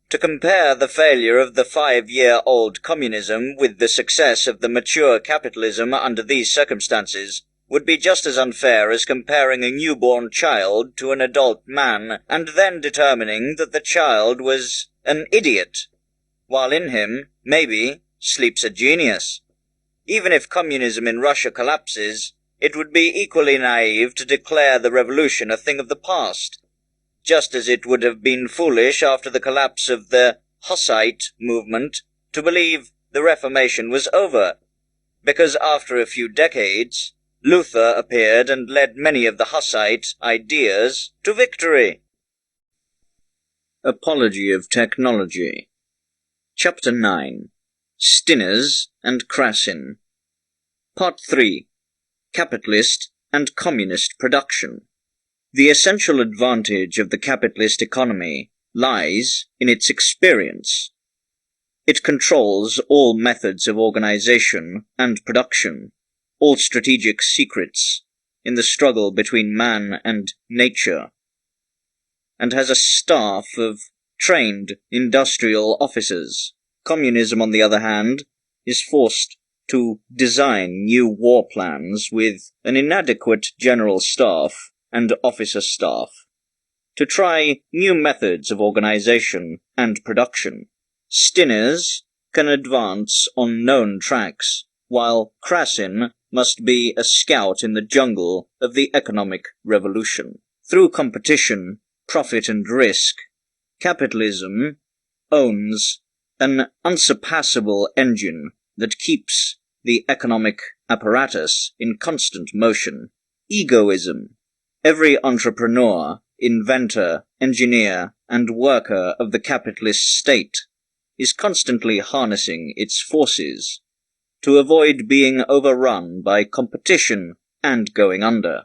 To compare the failure of the 5-year-old communism with the success of the mature capitalism under these circumstances would be just as unfair as comparing a newborn child to an adult man and then determining that the child was an idiot, while in him, maybe, sleeps a genius. Even if communism in Russia collapses, it would be equally naive to declare the revolution a thing of the past, just as it would have been foolish after the collapse of the Hussite movement to believe the Reformation was over, because after a few decades, Luther appeared and led many of the Hussite ideas to victory. Apology of Technology. Chapter 9. Stinners and Krasin. Part 3. Capitalist and Communist Production. The essential advantage of the capitalist economy lies in its experience. It controls all methods of organization and production, all strategic secrets in the struggle between man and nature, and has a staff of trained industrial officers. Communism, on the other hand, is forced to design new war plans with an inadequate general staff and officer staff, to try new methods of organization and production. Stinners can advance on known tracks, while Krasin must be a scout in the jungle of the economic revolution. Through competition, profit and risk, capitalism owns an unsurpassable engine that keeps the economic apparatus in constant motion. Egoism. Every entrepreneur, inventor, engineer, and worker of the capitalist state is constantly harnessing its forces to avoid being overrun by competition and going under.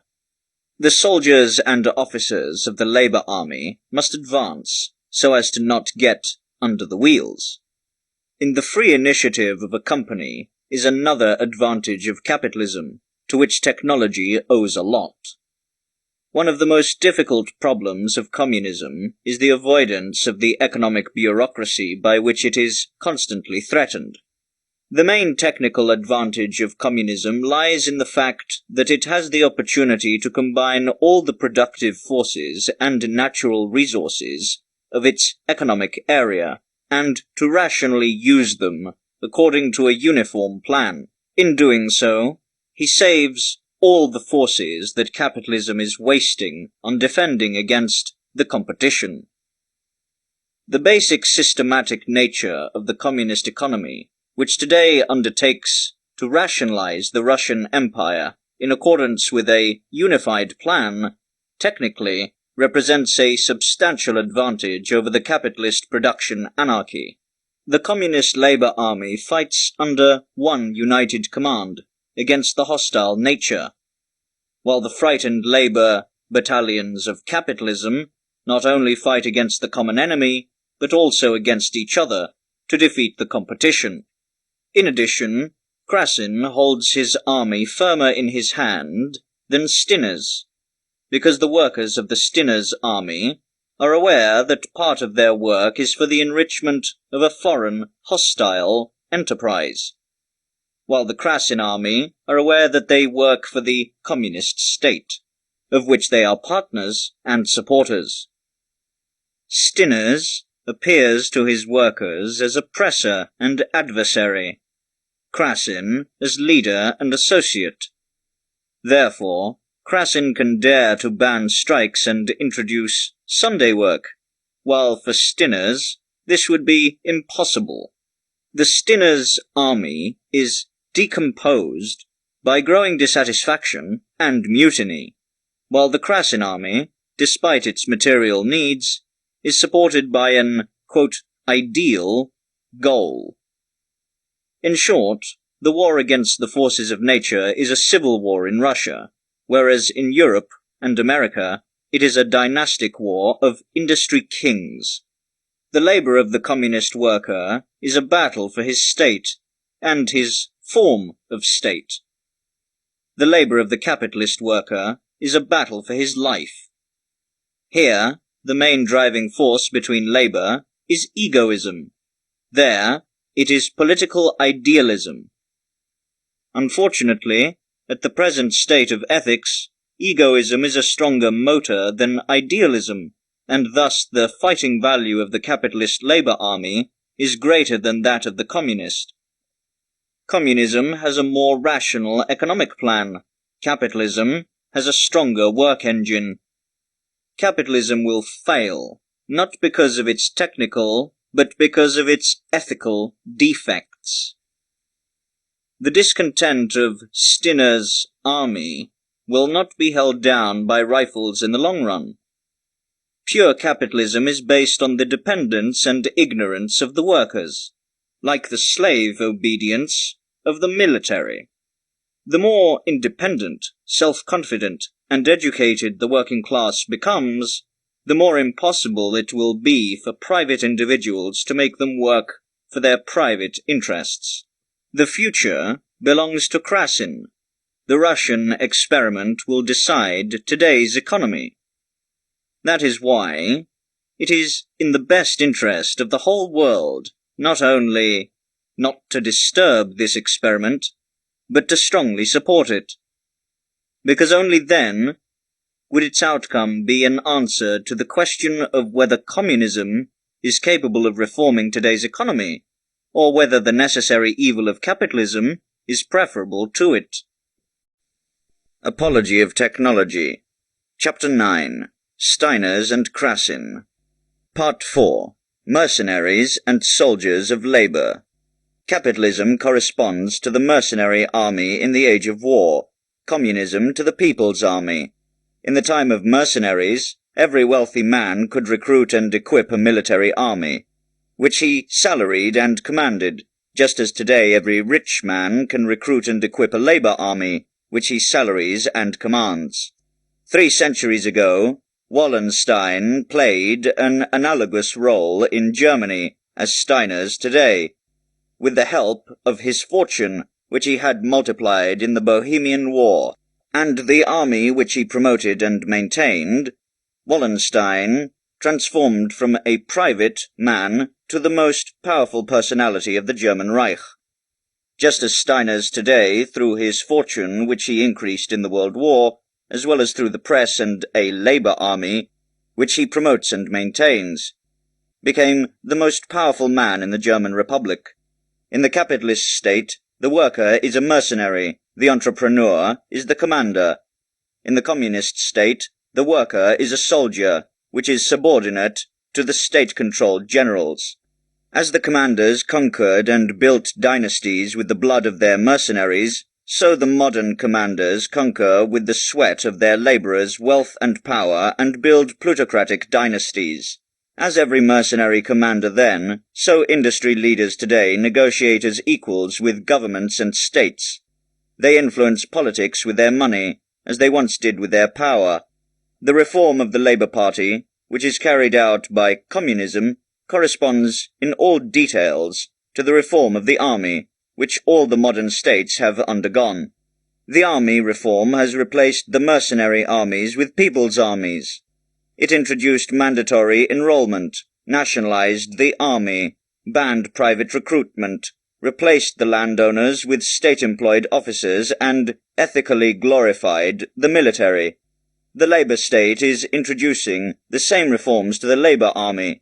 The soldiers and officers of the labor army must advance so as to not get under the wheels. In the free initiative of a company is another advantage of capitalism, to which technology owes a lot. One of the most difficult problems of communism is the avoidance of the economic bureaucracy by which it is constantly threatened. The main technical advantage of communism lies in the fact that it has the opportunity to combine all the productive forces and natural resources of its economic area, and to rationally use them according to a uniform plan. In doing so, he saves all the forces that capitalism is wasting on defending against the competition. The basic systematic nature of the communist economy, which today undertakes to rationalize the Russian Empire in accordance with a unified plan, technically represents a substantial advantage over the capitalist production anarchy. The communist labor army fights under one united command against the hostile nature, while the frightened labor battalions of capitalism not only fight against the common enemy, but also against each other, to defeat the competition. In addition, Krasin holds his army firmer in his hand than Stinner's, because the workers of the Stinner's army are aware that part of their work is for the enrichment of a foreign, hostile enterprise, while the Krasin army are aware that they work for the communist state, of which they are partners and supporters. Stinner's appears to his workers as oppressor and adversary, Krasin as leader and associate. Therefore, Krasin can dare to ban strikes and introduce Sunday work, while for Stinner's this would be impossible. The Stinner's army is decomposed by growing dissatisfaction and mutiny, while the Krasin army, despite its material needs, is supported by an, quote, ideal goal. In short, the war against the forces of nature is a civil war in Russia, whereas in Europe and America it is a dynastic war of industry kings. The labor of the communist worker is a battle for his state and his form of state. The labor of the capitalist worker is a battle for his life. Here, the main driving force between labor is egoism. There, it is political idealism. Unfortunately, at the present state of ethics, egoism is a stronger motor than idealism, and thus the fighting value of the capitalist labor army is greater than that of the communist. Communism has a more rational economic plan. Capitalism has a stronger work engine. Capitalism will fail, not because of its technical, but because of its ethical defects. The discontent of Stinner's army will not be held down by rifles in the long run. Pure capitalism is based on the dependence and ignorance of the workers, like the slave obedience of the military. The more independent, self-confident, and educated the working class becomes, the more impossible it will be for private individuals to make them work for their private interests. The future belongs to Krasin. The Russian experiment will decide today's economy. That is why it is in the best interest of the whole world not only not to disturb this experiment, but to strongly support it, because only then would its outcome be an answer to the question of whether communism is capable of reforming today's economy, or whether the necessary evil of capitalism is preferable to it. Apology of Technology. Chapter 9. Steiners and Krasin. Part 4. Mercenaries and Soldiers of Labor. Capitalism corresponds to the mercenary army in the age of war, communism to the people's army. In the time of mercenaries, every wealthy man could recruit and equip a military army, which he salaried and commanded, just as today every rich man can recruit and equip a labor army, which he salaries and commands. 3 centuries ago, Wallenstein played an analogous role in Germany as Steiners today, with the help of his fortune, which he had multiplied in the Bohemian War, and the army which he promoted and maintained. Wallenstein transformed from a private man to the most powerful personality of the German Reich. Just as Steiners today, through his fortune which he increased in the World War, as well as through the press and a labor army, which he promotes and maintains, became the most powerful man in the German Republic. In the capitalist state, the worker is a mercenary, the entrepreneur is the commander. In the communist state, the worker is a soldier, which is subordinate to the state-controlled generals. As the commanders conquered and built dynasties with the blood of their mercenaries, so the modern commanders conquer with the sweat of their laborers wealth and power and build plutocratic dynasties. As every mercenary commander then, so industry leaders today negotiate as equals with governments and states. They influence politics with their money, as they once did with their power. The reform of the Labour Party, which is carried out by communism, corresponds in all details to the reform of the army, which all the modern states have undergone. The army reform has replaced the mercenary armies with people's armies. It introduced mandatory enrollment, nationalized the army, banned private recruitment, replaced the landowners with state-employed officers, and ethically glorified the military. The Labour state is introducing the same reforms to the Labour army.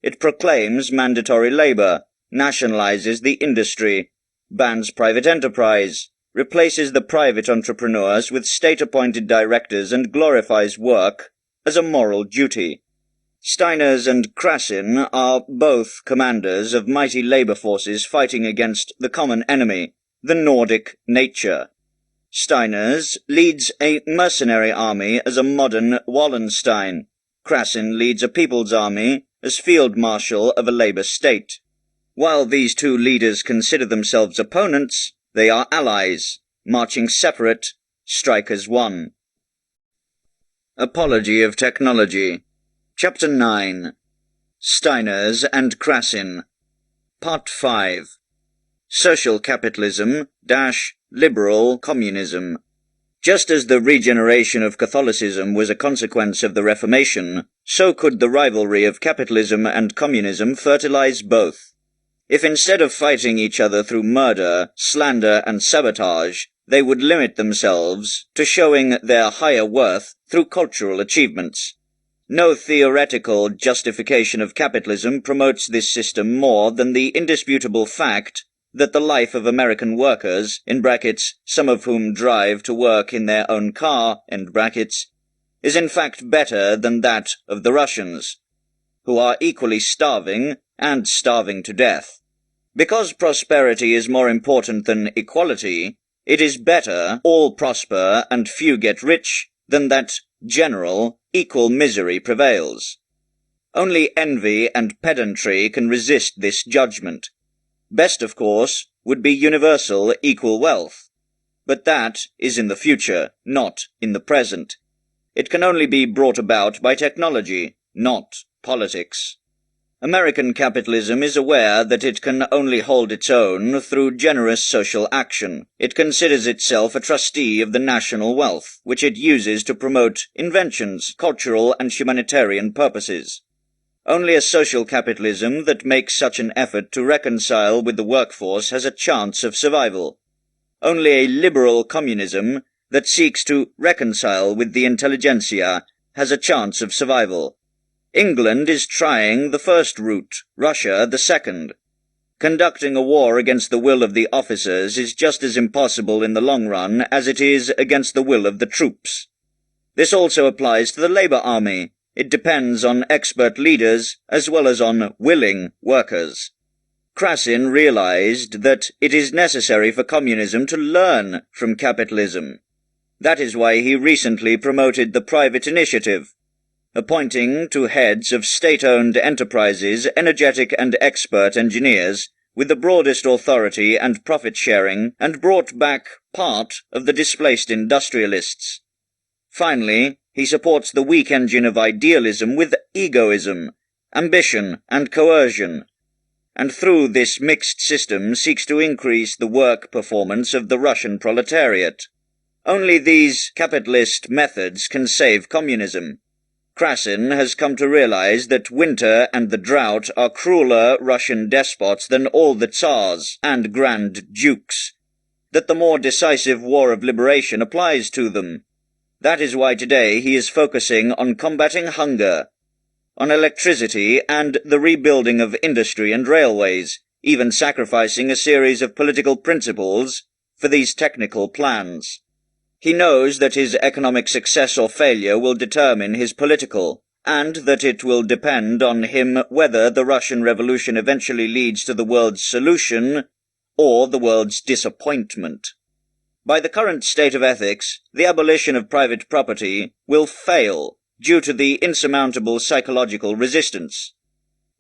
It proclaims mandatory labour, nationalizes the industry, bans private enterprise, replaces the private entrepreneurs with state-appointed directors, and glorifies work as a moral duty. Steiners and Krassin are both commanders of mighty labour forces fighting against the common enemy, the Nordic nature. Steiners leads a mercenary army as a modern Wallenstein. Krassin leads a people's army as field marshal of a labour state. While these two leaders consider themselves opponents, they are allies, marching separate, strike as one. Apology of Technology. Chapter 9. Steiners and Krassin. Part 5. Social Capitalism - Liberal Communism. Just as the regeneration of Catholicism was a consequence of the Reformation, so could the rivalry of capitalism and communism fertilize both. If instead of fighting each other through murder, slander, and sabotage, they would limit themselves to showing their higher worth through cultural achievements. No theoretical justification of capitalism promotes this system more than the indisputable fact that the life of American workers, in brackets, some of whom drive to work in their own car, end brackets, is in fact better than that of the Russians, who are equally starving and starving to death. Because prosperity is more important than equality, it is better all prosper and few get rich than that general, equal misery prevails. Only envy and pedantry can resist this judgment. Best, of course, would be universal equal wealth. But that is in the future, not in the present. It can only be brought about by technology, not politics. American capitalism is aware that it can only hold its own through generous social action. It considers itself a trustee of the national wealth, which it uses to promote inventions, cultural and humanitarian purposes. Only a social capitalism that makes such an effort to reconcile with the workforce has a chance of survival. Only a liberal communism that seeks to reconcile with the intelligentsia has a chance of survival. England is trying the first route, Russia the second. Conducting a war against the will of the officers is just as impossible in the long run as it is against the will of the troops. This also applies to the Labour Army. It depends on expert leaders as well as on willing workers. Krassin realized that it is necessary for communism to learn from capitalism. That is why he recently promoted the private initiative, appointing to heads of state-owned enterprises energetic and expert engineers with the broadest authority and profit-sharing, and brought back part of the displaced industrialists. Finally, he supports the weak engine of idealism with egoism, ambition, and coercion, and through this mixed system seeks to increase the work performance of the Russian proletariat. Only these capitalist methods can save communism. Krassin has come to realize that winter and the drought are crueler Russian despots than all the Tsars and Grand Dukes, that the more decisive war of liberation applies to them. That is why today he is focusing on combating hunger, on electricity and the rebuilding of industry and railways, even sacrificing a series of political principles for these technical plans. He knows that his economic success or failure will determine his political, and that it will depend on him whether the Russian Revolution eventually leads to the world's solution or the world's disappointment. By the current state of ethics, the abolition of private property will fail due to the insurmountable psychological resistance.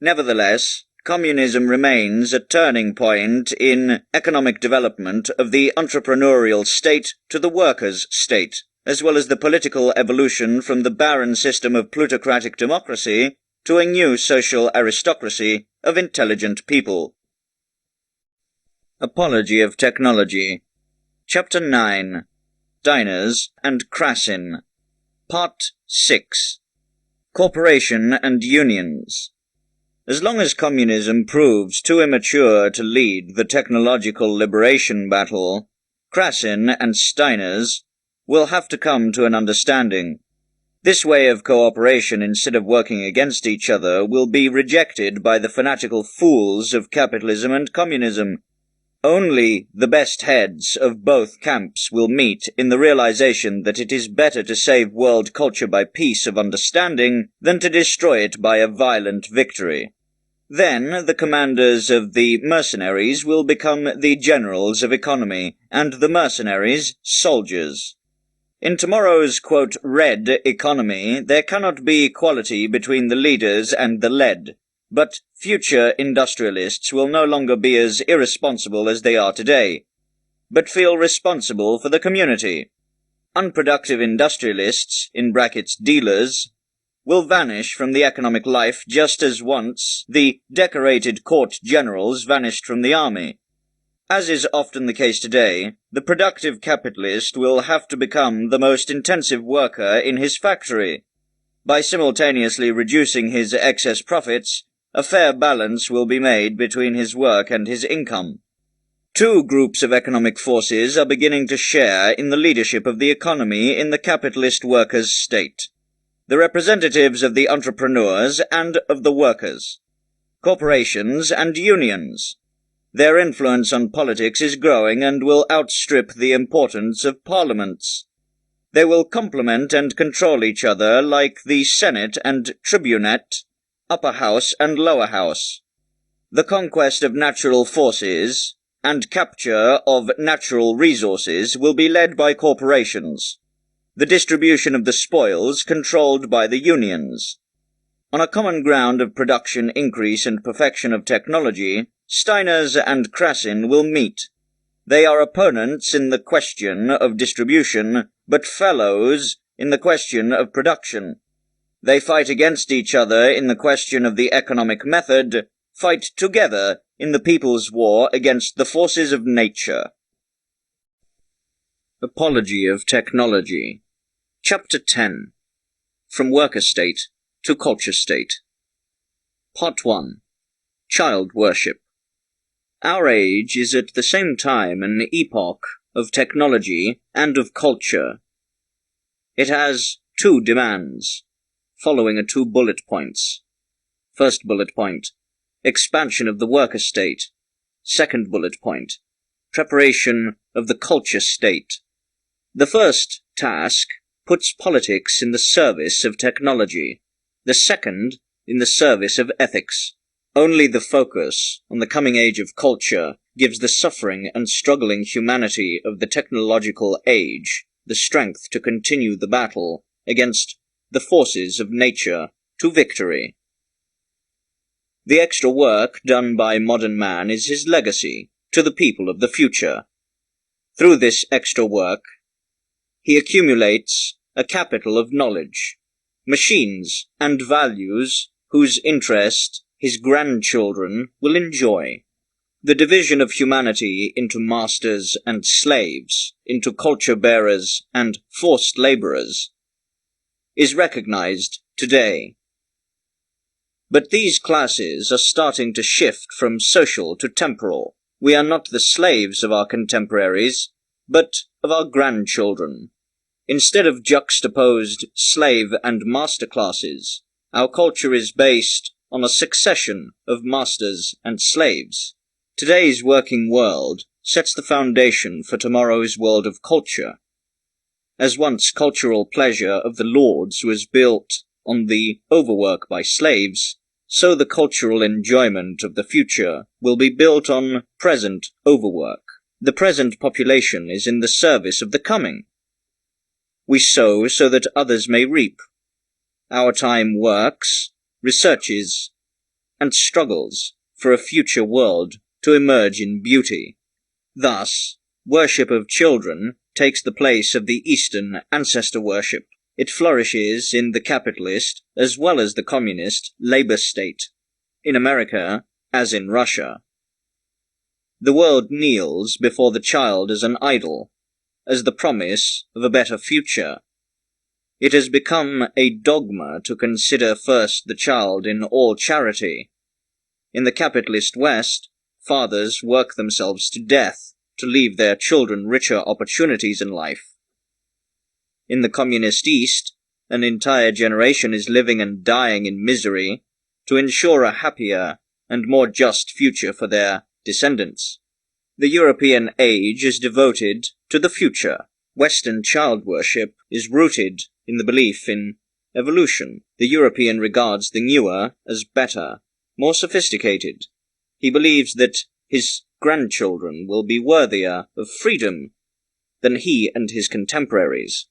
Nevertheless, communism remains a turning point in economic development of the entrepreneurial state to the workers' state, as well as the political evolution from the barren system of plutocratic democracy to a new social aristocracy of intelligent people. Apology of Technology. Chapter 9. Diners and Krasin. Part 6. Corporation and Unions. As long as communism proves too immature to lead the technological liberation battle, Krasin and Steiners will have to come to an understanding. This way of cooperation, instead of working against each other, will be rejected by the fanatical fools of capitalism and communism. Only the best heads of both camps will meet in the realization that it is better to save world culture by peace of understanding than to destroy it by a violent victory. Then the commanders of the mercenaries will become the generals of economy, and the mercenaries soldiers. In tomorrow's, quote, red economy, there cannot be equality between the leaders and the led, but future industrialists will no longer be as irresponsible as they are today, but feel responsible for the community. Unproductive industrialists, in brackets dealers, will vanish from the economic life just as once the decorated court generals vanished from the army. As is often the case today, the productive capitalist will have to become the most intensive worker in his factory. By simultaneously reducing his excess profits, a fair balance will be made between his work and his income. Two groups of economic forces are beginning to share in the leadership of the economy in the capitalist workers' state: the representatives of the entrepreneurs and of the workers, corporations and unions. Their influence on politics is growing and will outstrip the importance of parliaments. They will complement and control each other like the Senate and Tribunate, upper house and lower house. The conquest of natural forces and capture of natural resources will be led by corporations. The distribution of the spoils controlled by the unions. On a common ground of production, increase and perfection of technology, Steiners and Krasin will meet. They are opponents in the question of distribution, but fellows in the question of production. They fight against each other in the question of the economic method, fight together in the people's war against the forces of nature. Apology of Technology. Chapter 10. From Worker State to Culture State. Part 1. Child Worship. Our age is at the same time an epoch of technology and of culture. It has two demands, following are 2 bullet points. First bullet point, expansion of the worker state. Second bullet point, preparation of the culture state. The first task puts politics in the service of technology, the second in the service of ethics. Only the focus on the coming age of culture gives the suffering and struggling humanity of the technological age the strength to continue the battle against the forces of nature to victory. The extra work done by modern man is his legacy to the people of the future. Through this extra work, he accumulates a capital of knowledge, machines, and values whose interest his grandchildren will enjoy. The division of humanity into masters and slaves, into culture-bearers and forced laborers, is recognized today. But these classes are starting to shift from social to temporal. We are not the slaves of our contemporaries, but of our grandchildren. Instead of juxtaposed slave and master classes, our culture is based on a succession of masters and slaves. Today's working world sets the foundation for tomorrow's world of culture. As once cultural pleasure of the lords was built on the overwork by slaves, so the cultural enjoyment of the future will be built on present overwork. The present population is in the service of the coming. We sow so that others may reap. Our time works, researches, and struggles for a future world to emerge in beauty. Thus, worship of children takes the place of the Eastern ancestor worship. It flourishes in the capitalist as well as the communist labor state, in America as in Russia. The world kneels before the child as an idol, as the promise of a better future. It has become a dogma to consider first the child in all charity. In the capitalist West, fathers work themselves to death to leave their children richer opportunities in life. In the communist East, an entire generation is living and dying in misery to ensure a happier and more just future for their descendants. The European age is devoted to the future. Western child worship is rooted in the belief in evolution. The European regards the newer as better, more sophisticated. He believes that his grandchildren will be worthier of freedom than he and his contemporaries.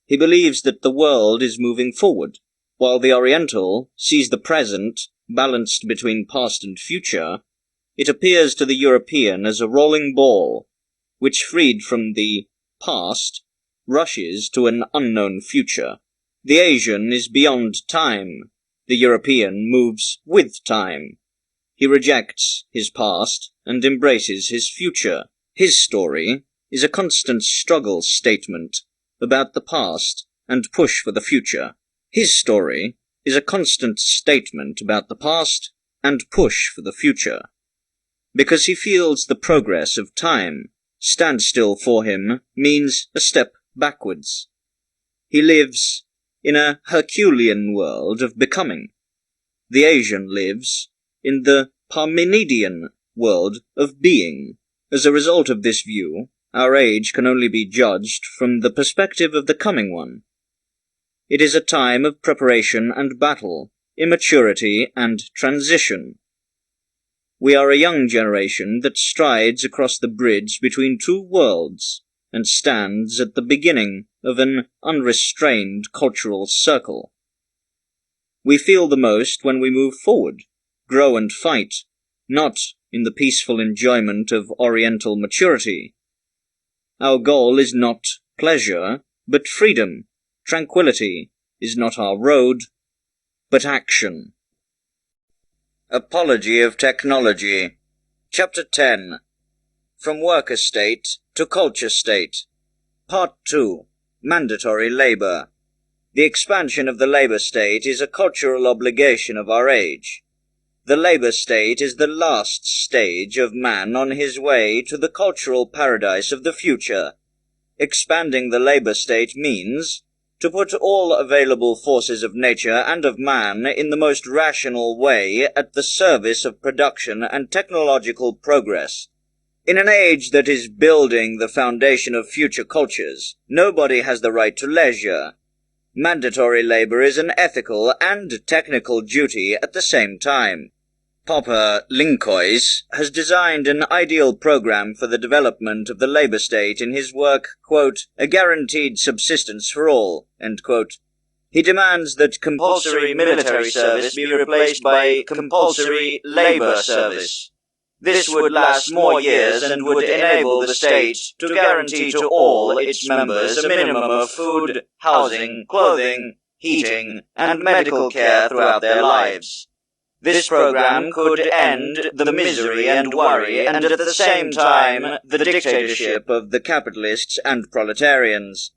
He believes that the world is moving forward, while the Oriental sees the present balanced between past and future. It appears to the European as a rolling ball, which, freed from the past, rushes to an unknown future. The Asian is beyond time. The European moves with time. He rejects his past and embraces his future. His story is a constant struggle statement about the past and push for the future. His story is a constant statement about the past and push for the future. Because he feels the progress of time, standstill for him means a step backwards. He lives in a Herculean world of becoming. The Asian lives in the Parmenidean world of being. As a result of this view, our age can only be judged from the perspective of the coming one. It is a time of preparation and battle, immaturity and transition. We are a young generation that strides across the bridge between two worlds and stands at the beginning of an unrestrained cultural circle. We feel the most when we move forward, grow and fight, not in the peaceful enjoyment of Oriental maturity. Our goal is not pleasure, but freedom. Tranquility is not our road, but action. Apology of Technology. Chapter 10. From Worker State to Culture State. Part 2. Mandatory Labor. The expansion of the labor state is a cultural obligation of our age. The labor state is the last stage of man on his way to the cultural paradise of the future. Expanding the labor state means to put all available forces of nature and of man in the most rational way at the service of production and technological progress. In an age that is building the foundation of future cultures, nobody has the right to leisure. Mandatory labor is an ethical and technical duty at the same time. Popper Linkois has designed an ideal program for the development of the labor state in his work, quote, A Guaranteed Subsistence for All, end quote. He demands that compulsory military service be replaced by compulsory labor service. This would last more years and would enable the state to guarantee to all its members a minimum of food, housing, clothing, heating, and medical care throughout their lives. This program could end the misery and worry and at the same time the dictatorship of the capitalists and proletarians.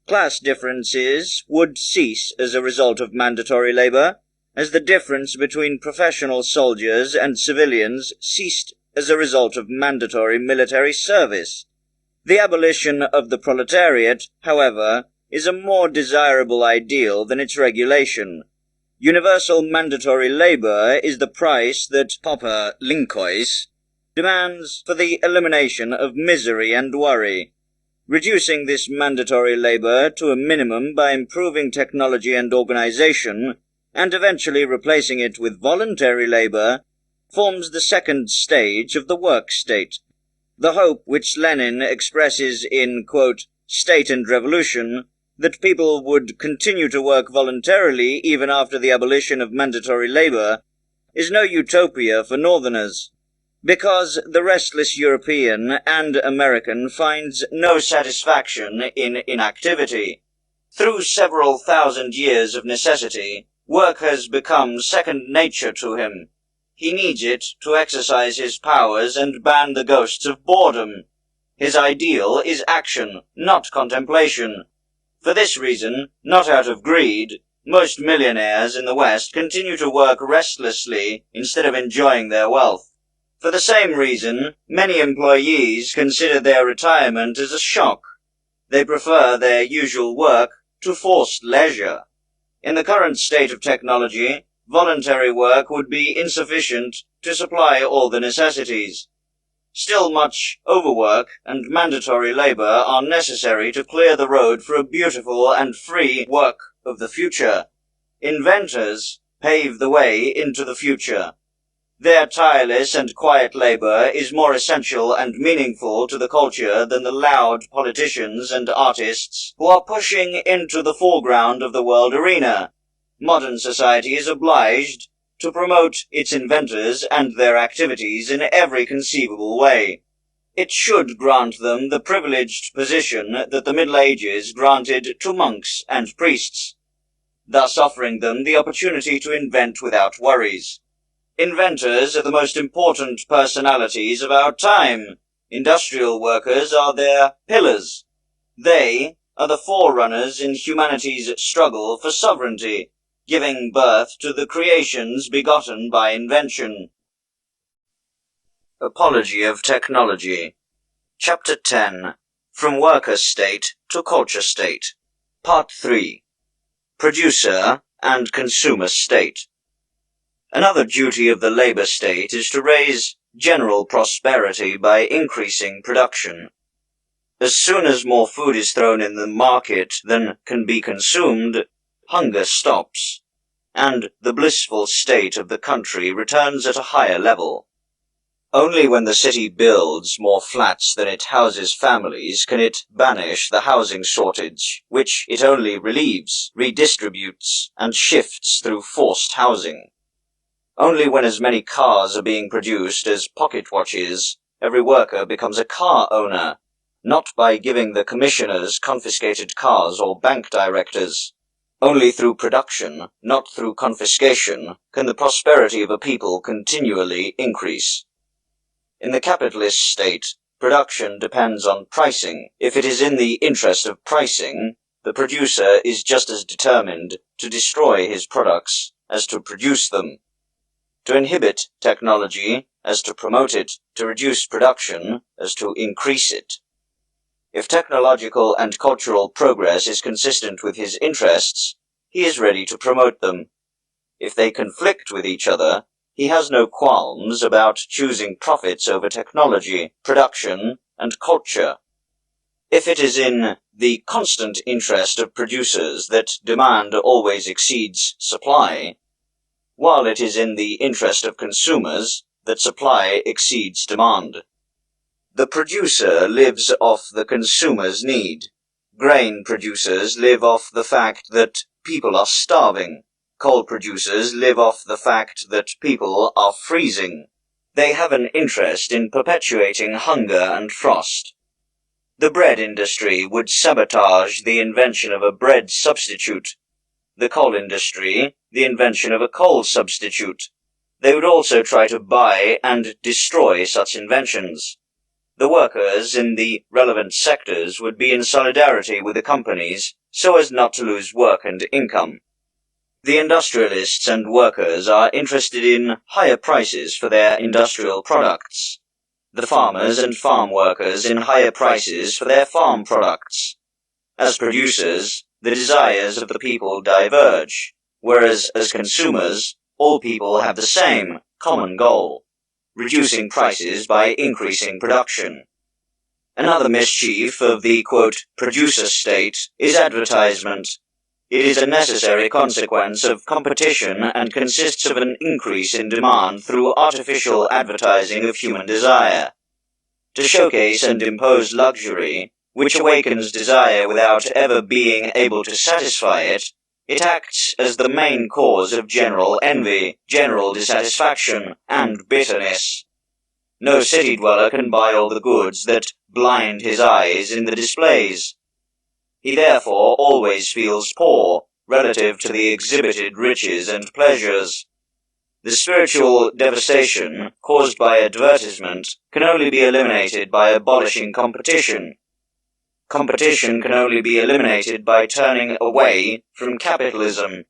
Class differences would cease as a result of mandatory labor, as the difference between professional soldiers and civilians ceased as a result of mandatory military service. The abolition of the proletariat, however, is a more desirable ideal than its regulation. Universal mandatory labor is the price that Popper Linkois demands for the elimination of misery and worry. Reducing this mandatory labor to a minimum by improving technology and organization, and eventually replacing it with voluntary labor, forms the second stage of the work state. The hope which Lenin expresses in, quote, State and Revolution, that people would continue to work voluntarily even after the abolition of mandatory labor, is no utopia for Northerners, because the restless European and American finds no satisfaction in inactivity. Through several thousand years of necessity, work has become second nature to him. He needs it to exercise his powers and ban the ghosts of boredom. His ideal is action, not contemplation. For this reason, not out of greed, most millionaires in the West continue to work restlessly instead of enjoying their wealth. For the same reason, many employees consider their retirement as a shock. They prefer their usual work to forced leisure. In the current state of technology, voluntary work would be insufficient to supply all the necessities. Still much overwork and mandatory labor are necessary to clear the road for a beautiful and free work of the future. Inventors pave the way into the future. Their tireless and quiet labor is more essential and meaningful to the culture than the loud politicians and artists who are pushing into the foreground of the world arena. Modern society is obliged to promote its inventors and their activities in every conceivable way. It should grant them the privileged position that the Middle Ages granted to monks and priests, thus offering them the opportunity to invent without worries. Inventors are the most important personalities of our time. Industrial workers are their pillars. They are the forerunners in humanity's struggle for sovereignty, giving birth to the creations begotten by invention. Apology of Technology. Chapter 10. From Worker State to Culture State. Part 3. Producer and Consumer State. Another duty of the labor state is to raise general prosperity by increasing production. As soon as more food is thrown in the market than can be consumed, hunger stops, and the blissful state of the country returns at a higher level. Only when the city builds more flats than it houses families can it banish the housing shortage, which it only relieves, redistributes, and shifts through forced housing. Only when as many cars are being produced as pocket watches, every worker becomes a car owner, not by giving the commissioners confiscated cars or bank directors. Only through production, not through confiscation, can the prosperity of a people continually increase. In the capitalist state, production depends on pricing. If it is in the interest of pricing, the producer is just as determined to destroy his products as to produce them. To inhibit technology as to promote it, to reduce production as to increase it. If technological and cultural progress is consistent with his interests, he is ready to promote them. If they conflict with each other, he has no qualms about choosing profits over technology, production, and culture. If it is in the constant interest of producers that demand always exceeds supply, while it is in the interest of consumers that supply exceeds demand. The producer lives off the consumer's need. Grain producers live off the fact that people are starving. Coal producers live off the fact that people are freezing. They have an interest in perpetuating hunger and frost. The bread industry would sabotage the invention of a bread substitute. The coal industry, the invention of a coal substitute. They would also try to buy and destroy such inventions. The workers in the relevant sectors would be in solidarity with the companies so as not to lose work and income. The industrialists and workers are interested in higher prices for their industrial products. The farmers and farm workers in higher prices for their farm products. As producers, the desires of the people diverge, whereas as consumers, all people have the same common goal. Reducing prices by increasing production. Another mischief of the, quote, producer state is advertisement. It is a necessary consequence of competition and consists of an increase in demand through artificial advertising of human desire. To showcase and impose luxury, which awakens desire without ever being able to satisfy it, it acts as the main cause of general envy, general dissatisfaction, and bitterness. No city dweller can buy all the goods that blind his eyes in the displays. He therefore always feels poor relative to the exhibited riches and pleasures. The spiritual devastation caused by advertisement can only be eliminated by abolishing competition. Competition can only be eliminated by turning away from capitalism.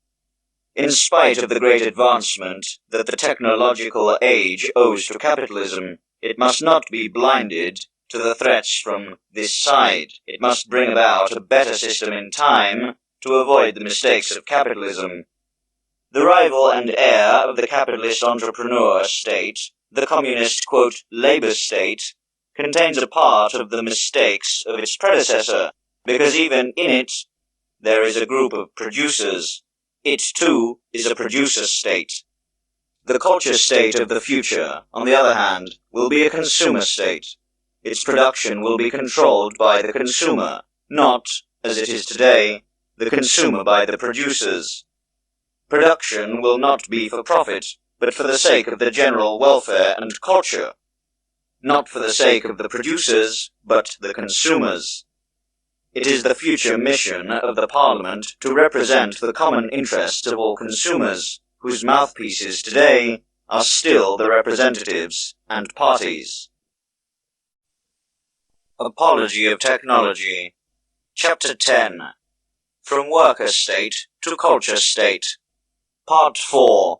In spite of the great advancement that the technological age owes to capitalism, it must not be blinded to the threats from this side. It must bring about a better system in time to avoid the mistakes of capitalism. The rival and heir of the capitalist entrepreneur state, the communist, labor state, contains a part of the mistakes of its predecessor, because even in it there is a group of producers. It, too, is a producer state. The culture state of the future, on the other hand, will be a consumer state. Its production will be controlled by the consumer, not, as it is today, the consumer by the producers. Production will not be for profit, but for the sake of the general welfare and culture. Not for the sake of the producers, but the consumers. It is the future mission of the Parliament to represent the common interest of all consumers, whose mouthpieces today are still the representatives and parties. Apology of Technology. Chapter 10. From Worker State to Culture State. Part 4.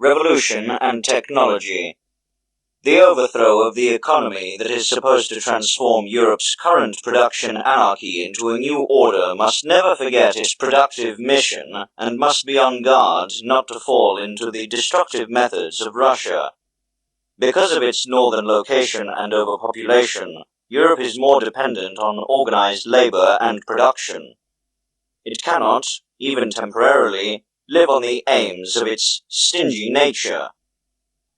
Revolution and Technology. The overthrow of the economy that is supposed to transform Europe's current production anarchy into a new order must never forget its productive mission and must be on guard not to fall into the destructive methods of Russia. Because of its northern location and overpopulation, Europe is more dependent on organized labor and production. It cannot, even temporarily, live on the aims of its stingy nature.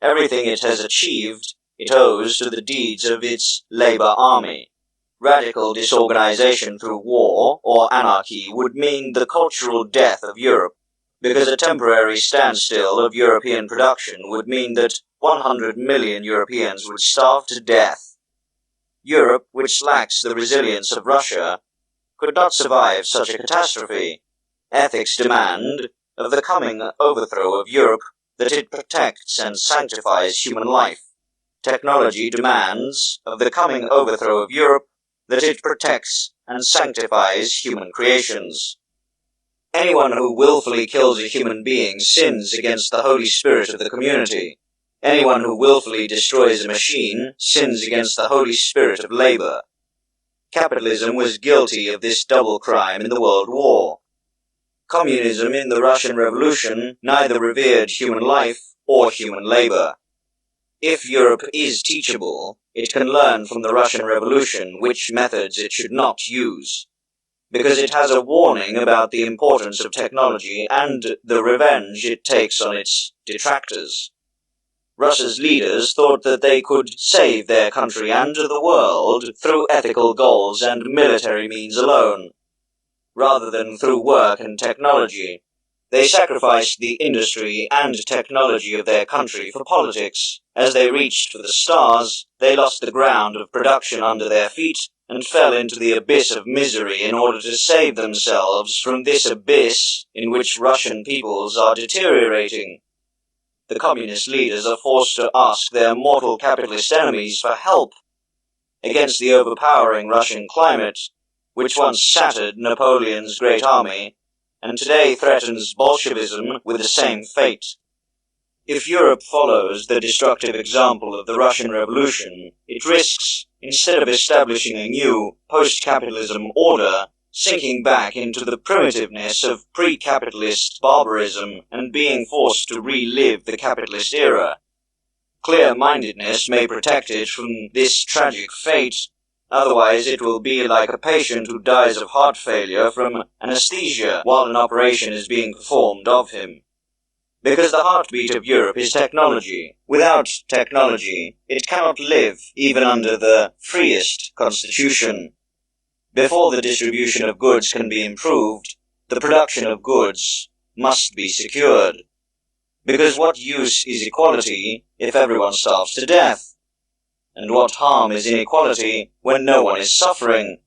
Everything it has achieved, it owes to the deeds of its labor army. Radical disorganization through war or anarchy would mean the cultural death of Europe, because a temporary standstill of European production would mean that 100 million Europeans would starve to death. Europe, which lacks the resilience of Russia, could not survive such a catastrophe. Ethics demand of the coming overthrow of Europe that it protects and sanctifies human life. Technology demands of the coming overthrow of Europe that it protects and sanctifies human creations. Anyone who willfully kills a human being sins against the Holy Spirit of the community. Anyone who willfully destroys a machine sins against the Holy Spirit of labor. Capitalism was guilty of this double crime in the World War. Communism in the Russian Revolution neither revered human life or human labor. If Europe is teachable, it can learn from the Russian Revolution which methods it should not use, because it has a warning about the importance of technology and the revenge it takes on its detractors. Russia's leaders thought that they could save their country and the world through ethical goals and military means alone, rather than through work and technology. They sacrificed the industry and technology of their country for politics. As they reached for the stars, they lost the ground of production under their feet and fell into the abyss of misery in order to save themselves from this abyss in which Russian peoples are deteriorating. The communist leaders are forced to ask their mortal capitalist enemies for help against the overpowering Russian climate, which once shattered Napoleon's great army, and today threatens Bolshevism with the same fate. If Europe follows the destructive example of the Russian Revolution, it risks, instead of establishing a new, post-capitalism order, sinking back into the primitiveness of pre-capitalist barbarism and being forced to relive the capitalist era. Clear-mindedness may protect it from this tragic fate. Otherwise, it will be like a patient who dies of heart failure from anesthesia while an operation is being performed of him. Because the heartbeat of Europe is technology. Without technology, it cannot live even under the freest constitution. Before the distribution of goods can be improved, the production of goods must be secured. Because what use is equality if everyone starves to death? And what harm is inequality when no one is suffering?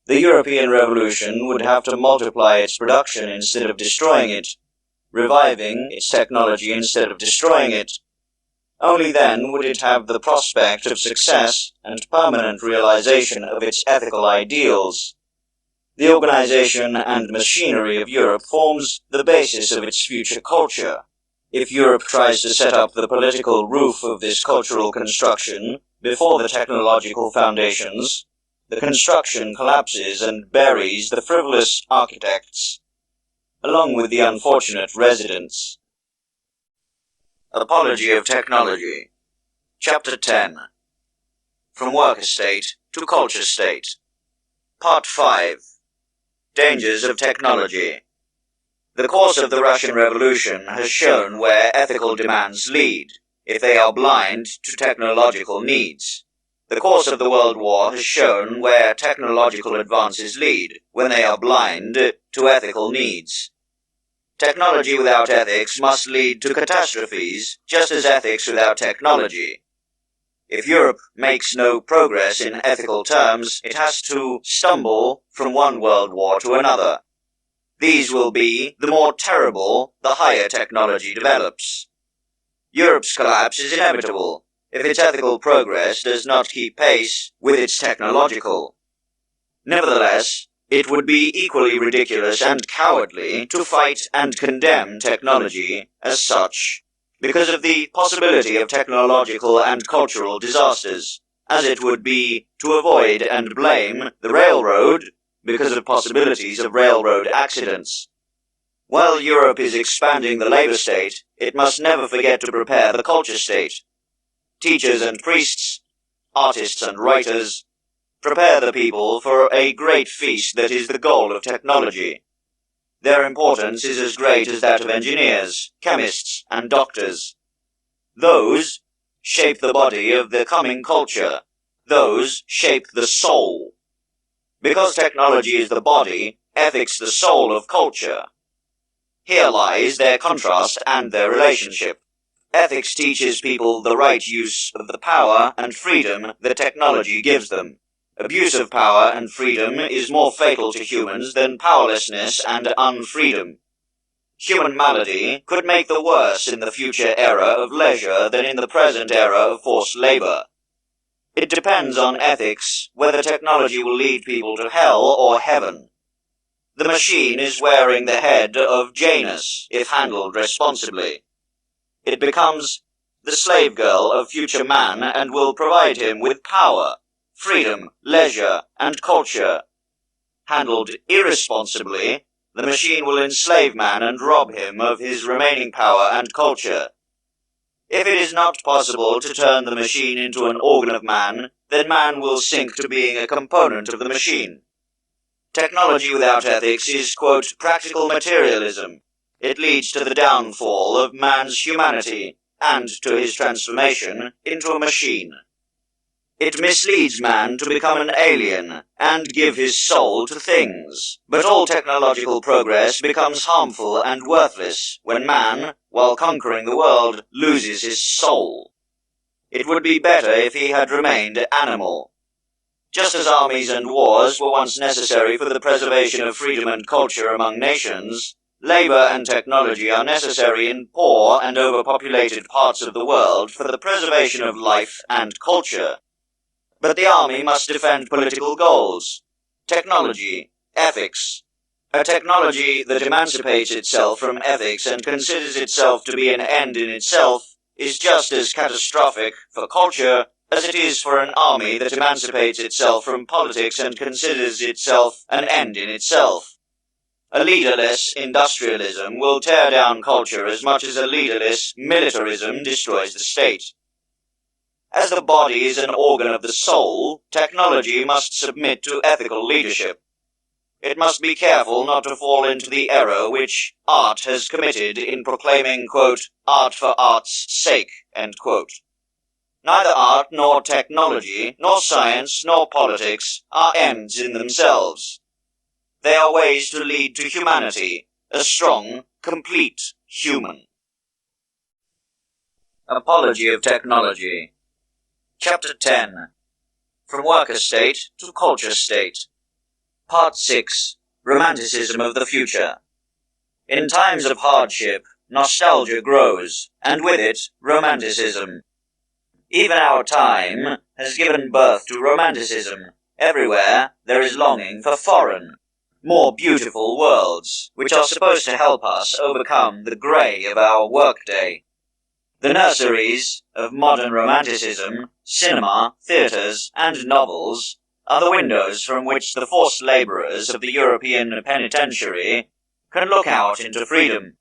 The European Revolution would have to multiply its production instead of destroying it, reviving its technology instead of destroying it. Only then would it have the prospect of success and permanent realization of its ethical ideals. The organization and machinery of Europe forms the basis of its future culture. If Europe tries to set up the political roof of this cultural construction before the technological foundations, the construction collapses and buries the frivolous architects, along with the unfortunate residents. Apology of Technology. Chapter 10. From Worker State to Culture State. Part 5. Dangers of Technology. The course of the Russian Revolution has shown where ethical demands lead, if they are blind to technological needs. The course of the World War has shown where technological advances lead, when they are blind to ethical needs. Technology without ethics must lead to catastrophes, just as ethics without technology. If Europe makes no progress in ethical terms, it has to stumble from one world war to another. These will be the more terrible the higher technology develops. Europe's collapse is inevitable if its ethical progress does not keep pace with its technological. Nevertheless, it would be equally ridiculous and cowardly to fight and condemn technology as such, because of the possibility of technological and cultural disasters, as it would be to avoid and blame the railroad because of possibilities of railroad accidents. While Europe is expanding the labor state, it must never forget to prepare the culture state. Teachers and priests, artists and writers, prepare the people for a great feast that is the goal of technology. Their importance is as great as that of engineers, chemists, and doctors. Those shape the body of the coming culture. Those shape the soul. Because technology is the body, ethics the soul of culture. Here lies their contrast and their relationship. Ethics teaches people the right use of the power and freedom that technology gives them. Abuse of power and freedom is more fatal to humans than powerlessness and unfreedom. Human malady could make the worse in the future era of leisure than in the present era of forced labor. It depends on ethics whether technology will lead people to hell or heaven. The machine is wearing the head of Janus, if handled responsibly. It becomes the slave girl of future man and will provide him with power, freedom, leisure, and culture. Handled irresponsibly, the machine will enslave man and rob him of his remaining power and culture. If it is not possible to turn the machine into an organ of man, then man will sink to being a component of the machine. Technology without ethics is, quote, practical materialism. It leads to the downfall of man's humanity and to his transformation into a machine. It misleads man to become an alien and give his soul to things. But all technological progress becomes harmful and worthless when man, while conquering the world, loses his soul. It would be better if he had remained animal. Just as armies and wars were once necessary for the preservation of freedom and culture among nations, labor and technology are necessary in poor and overpopulated parts of the world for the preservation of life and culture. But the army must defend political goals, technology, ethics. A technology that emancipates itself from ethics and considers itself to be an end in itself is just as catastrophic for culture as it is for an army that emancipates itself from politics and considers itself an end in itself. A leaderless industrialism will tear down culture as much as a leaderless militarism destroys the state. As the body is an organ of the soul, technology must submit to ethical leadership. It must be careful not to fall into the error which art has committed in proclaiming, quote, art for art's sake, end quote. Neither art nor technology, nor science, nor politics are ends in themselves. They are ways to lead to humanity, a strong, complete human. Apology of Technology. Chapter 10. From Worker State to Culture State. Part 6. Romanticism of the Future. In times of hardship, nostalgia grows, and with it, romanticism. Even our time has given birth to romanticism. Everywhere there is longing for foreign, more beautiful worlds, which are supposed to help us overcome the grey of our workday. The nurseries of modern romanticism, cinema, theatres, and novels, are the windows from which the forced labourers of the European penitentiary can look out into freedom.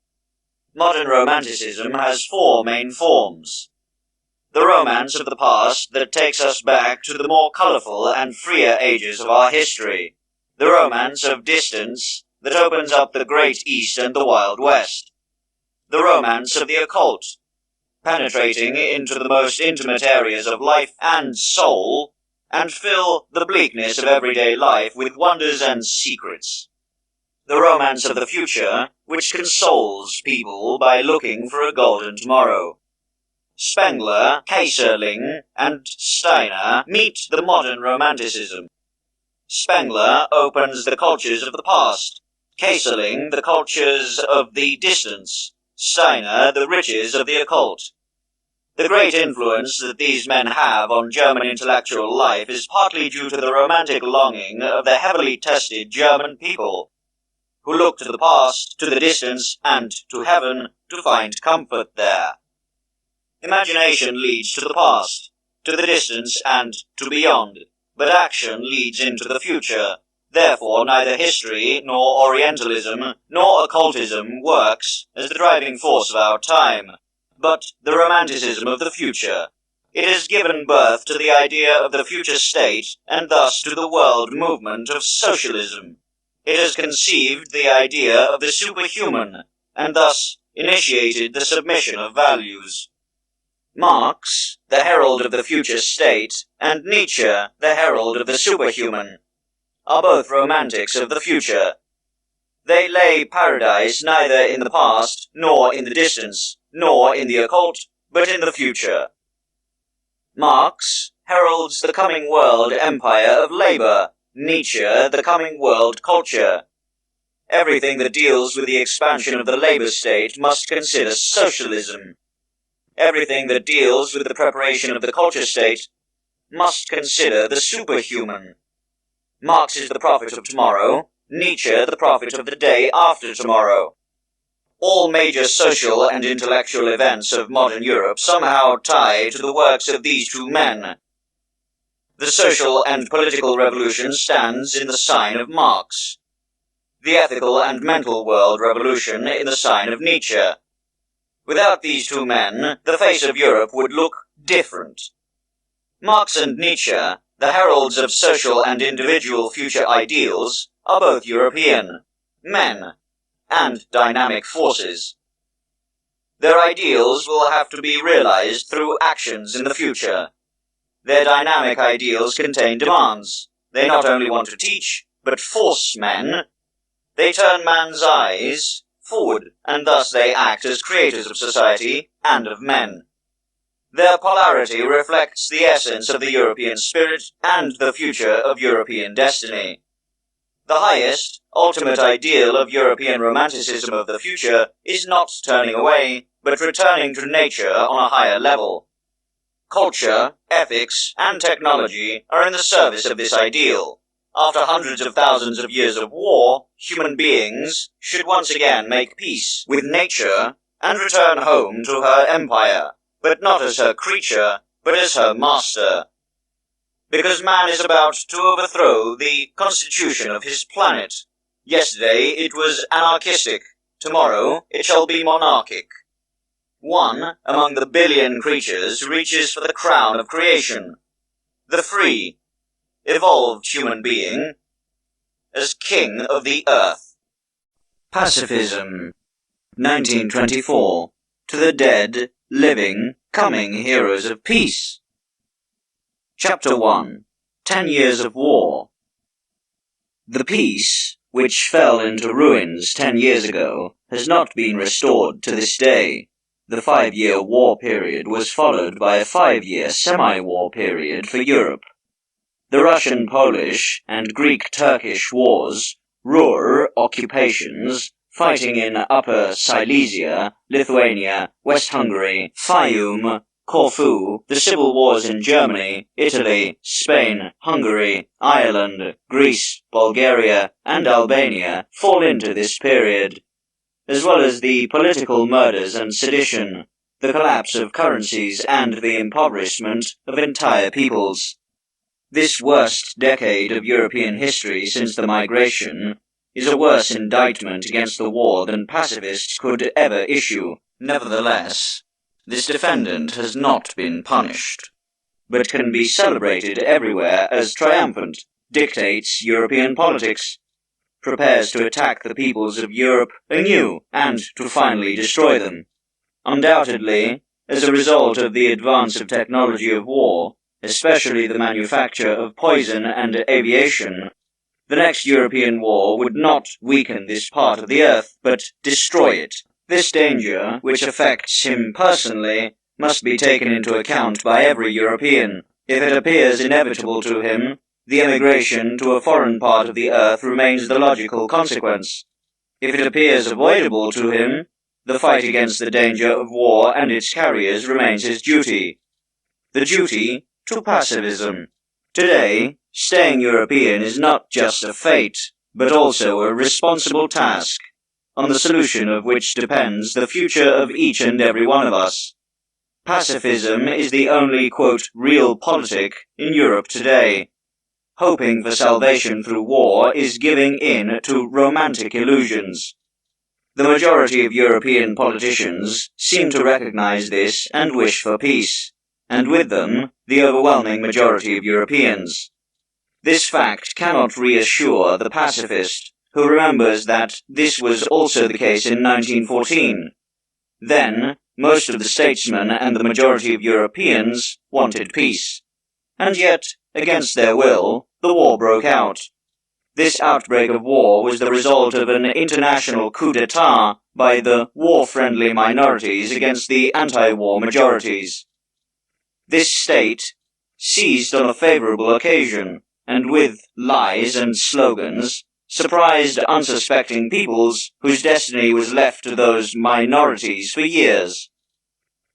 Modern romanticism has 4 main forms. The romance of the past that takes us back to the more colourful and freer ages of our history. The romance of distance that opens up the Great East and the Wild West. The romance of the occult, penetrating into the most intimate areas of life and soul, and fill the bleakness of everyday life with wonders and secrets. The romance of the future, which consoles people by looking for a golden tomorrow. Spengler, Kaiserling, and Steiner meet the modern romanticism. Spengler opens the cultures of the past, Kaiserling the cultures of the distance, Steiner the riches of the occult. The great influence that these men have on German intellectual life is partly due to the romantic longing of the heavily tested German people, who look to the past, to the distance, and to heaven to find comfort there. Imagination leads to the past, to the distance, and to beyond, but action leads into the future. Therefore, neither history, nor Orientalism, nor occultism works as the driving force of our time, but the romanticism of the future. It has given birth to the idea of the future state, and thus to the world movement of socialism. It has conceived the idea of the superhuman, and thus initiated the submission of values. Marx, the herald of the future state, and Nietzsche, the herald of the superhuman, are both romantics of the future. They lay paradise neither in the past, nor in the distance, nor in the occult, but in the future. Marx heralds the coming world empire of labour, Nietzsche the coming world culture. Everything that deals with the expansion of the labour state must consider socialism. Everything that deals with the preparation of the culture state must consider the superhuman. Marx is the prophet of tomorrow, Nietzsche the prophet of the day after tomorrow. All major social and intellectual events of modern Europe somehow tie to the works of these 2 men. The social and political revolution stands in the sign of Marx. The ethical and mental world revolution in the sign of Nietzsche. Without these 2 men, the face of Europe would look different. Marx and Nietzsche, the heralds of social and individual future ideals, are both European men and dynamic forces. Their ideals will have to be realized through actions in the future. Their dynamic ideals contain demands. They not only want to teach, but force men. They turn man's eyes forward, and thus they act as creators of society and of men. Their polarity reflects the essence of the European spirit and the future of European destiny. The highest, ultimate ideal of European romanticism of the future is not turning away, but returning to nature on a higher level. Culture, ethics, and technology are in the service of this ideal. After hundreds of thousands of years of war, human beings should once again make peace with nature and return home to her empire, but not as her creature, but as her master. Because man is about to overthrow the constitution of his planet. Yesterday it was anarchistic, tomorrow it shall be monarchic. One among the billion creatures reaches for the crown of creation, the free, evolved human being, as king of the earth. Pacifism, 1924. To the dead, living, coming heroes of peace. Chapter 1. 10 Years of War. The peace, which fell into ruins 10 years ago, has not been restored to this day. The 5-year war period was followed by a 5-year semi-war period for Europe. The Russian-Polish and Greek-Turkish wars, Ruhr occupations, fighting in Upper Silesia, Lithuania, West Hungary, Fayum, Corfu, the civil wars in Germany, Italy, Spain, Hungary, Ireland, Greece, Bulgaria, and Albania fall into this period, as well as the political murders and sedition, the collapse of currencies and the impoverishment of entire peoples. This worst decade of European history since the migration is a worse indictment against the war than pacifists could ever issue. Nevertheless, this defendant has not been punished, but can be celebrated everywhere as triumphant, dictates European politics, prepares to attack the peoples of Europe anew and to finally destroy them. Undoubtedly, as a result of the advance of technology of war, especially the manufacture of poison and aviation, the next European war would not weaken this part of the earth, but destroy it. This danger, which affects him personally, must be taken into account by every European. If it appears inevitable to him, the emigration to a foreign part of the earth remains the logical consequence. If it appears avoidable to him, the fight against the danger of war and its carriers remains his duty. The duty to pacifism. Today, staying European is not just a fate, but also a responsible task, on the solution of which depends the future of each and every one of us. Pacifism is the only, quote, real politic in Europe today. Hoping for salvation through war is giving in to romantic illusions. The majority of European politicians seem to recognize this and wish for peace, and with them, the overwhelming majority of Europeans. This fact cannot reassure the pacifist, who remembers that this was also the case in 1914. Then, most of the statesmen and the majority of Europeans wanted peace. And yet, against their will, the war broke out. This outbreak of war was the result of an international coup d'etat by the war-friendly minorities against the anti-war majorities. This state seized on a favorable occasion, and with lies and slogans, surprised unsuspecting peoples whose destiny was left to those minorities for years.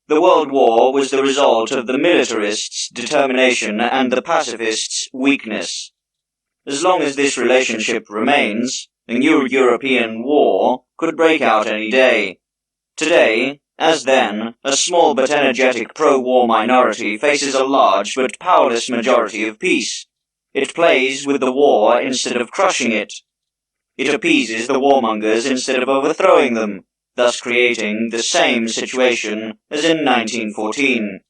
The World War was the result of the militarists' determination and the pacifists' weakness. As long as this relationship remains, a new European war could break out any day. Today, as then, a small but energetic pro-war minority faces a large but powerless majority of peace. It plays with the war instead of crushing it. It appeases the warmongers instead of overthrowing them, thus creating the same situation as in 1914.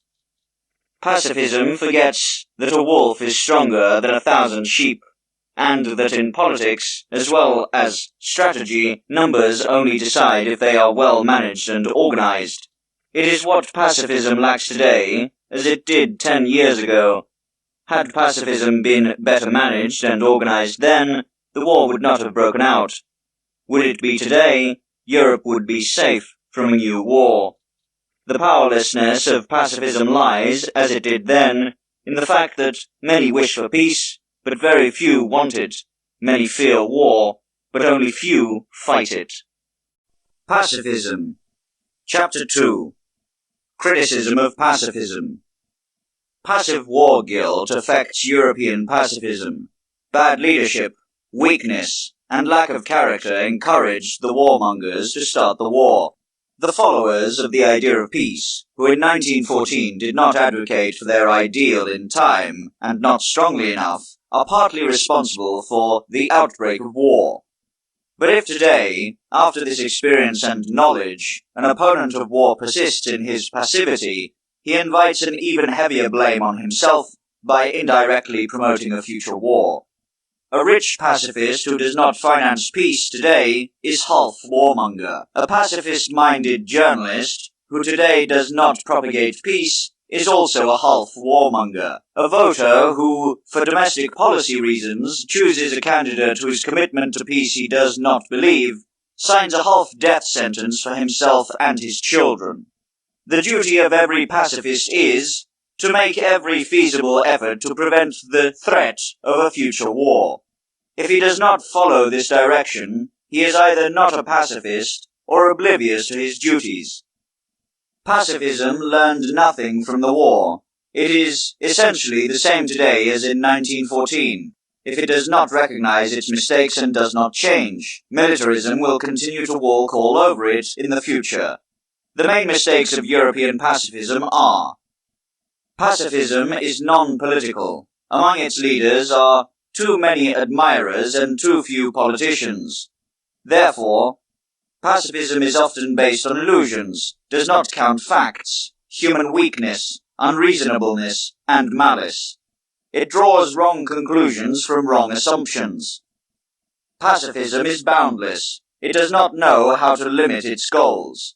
Pacifism forgets that a wolf is stronger than 1,000 sheep, and that in politics, as well as strategy, numbers only decide if they are well managed and organized. It is what pacifism lacks today, as it did 10 years ago. Had pacifism been better managed and organized then, the war would not have broken out. Would it be today, Europe would be safe from a new war. The powerlessness of pacifism lies, as it did then, in the fact that many wish for peace, but very few want it. Many fear war, but only few fight it. Pacifism. Chapter 2. Criticism of pacifism. Passive war guilt affects European pacifism. Bad leadership, weakness, and lack of character encouraged the warmongers to start the war. The followers of the idea of peace, who in 1914 did not advocate for their ideal in time, and not strongly enough, are partly responsible for the outbreak of war. But if today, after this experience and knowledge, an opponent of war persists in his passivity, he invites an even heavier blame on himself by indirectly promoting a future war. A rich pacifist who does not finance peace today is half warmonger. A pacifist-minded journalist who today does not propagate peace is also a half warmonger. A voter who, for domestic policy reasons, chooses a candidate whose commitment to peace he does not believe, signs a half death sentence for himself and his children. The duty of every pacifist is, to make every feasible effort to prevent the threat of a future war. If he does not follow this direction, he is either not a pacifist or oblivious to his duties. Pacifism learned nothing from the war. It is essentially the same today as in 1914. If it does not recognize its mistakes and does not change, militarism will continue to walk all over it in the future. The main mistakes of European pacifism are: pacifism is non-political. Among its leaders are too many admirers and too few politicians. Therefore, pacifism is often based on illusions, does not count facts, human weakness, unreasonableness, and malice. It draws wrong conclusions from wrong assumptions. Pacifism is boundless. It does not know how to limit its goals.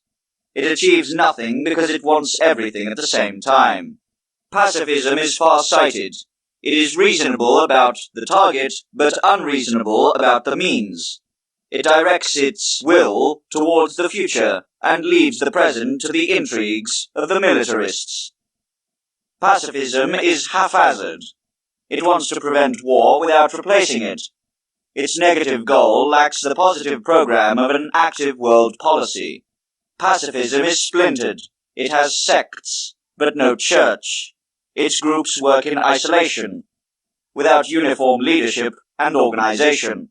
It achieves nothing because it wants everything at the same time. Pacifism is far-sighted. It is reasonable about the target, but unreasonable about the means. It directs its will towards the future and leaves the present to the intrigues of the militarists. Pacifism is haphazard. It wants to prevent war without replacing it. Its negative goal lacks the positive program of an active world policy. Pacifism is splintered. It has sects, but no church. Its groups work in isolation, without uniform leadership and organization.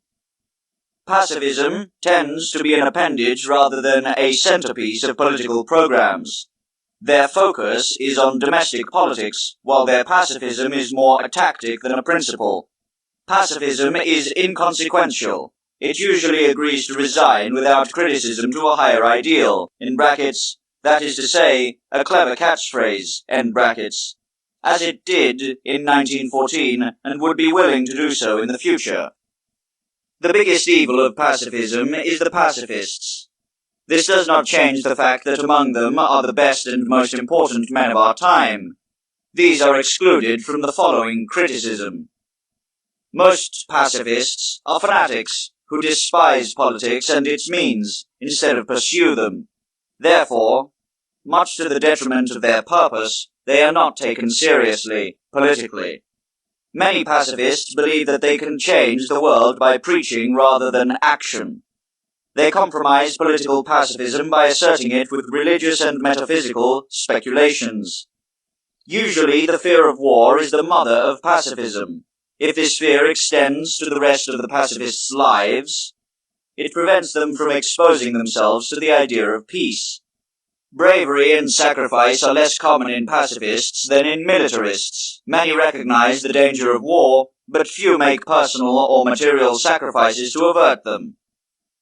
Pacifism tends to be an appendage rather than a centerpiece of political programs. Their focus is on domestic politics, while their pacifism is more a tactic than a principle. Pacifism is inconsequential. It usually agrees to resign without criticism to a higher ideal, in brackets, that is to say, a clever catchphrase, end brackets, as it did in 1914 and would be willing to do so in the future. The biggest evil of pacifism is the pacifists. This does not change the fact that among them are the best and most important men of our time. These are excluded from the following criticism. Most pacifists are fanatics who despise politics and its means instead of pursue them. Therefore, much to the detriment of their purpose, they are not taken seriously politically. Many pacifists believe that they can change the world by preaching rather than action. They compromise political pacifism by asserting it with religious and metaphysical speculations. Usually, the fear of war is the mother of pacifism. If this fear extends to the rest of the pacifists' lives, it prevents them from exposing themselves to the idea of peace. Bravery and sacrifice are less common in pacifists than in militarists. Many recognize the danger of war, but few make personal or material sacrifices to avert them.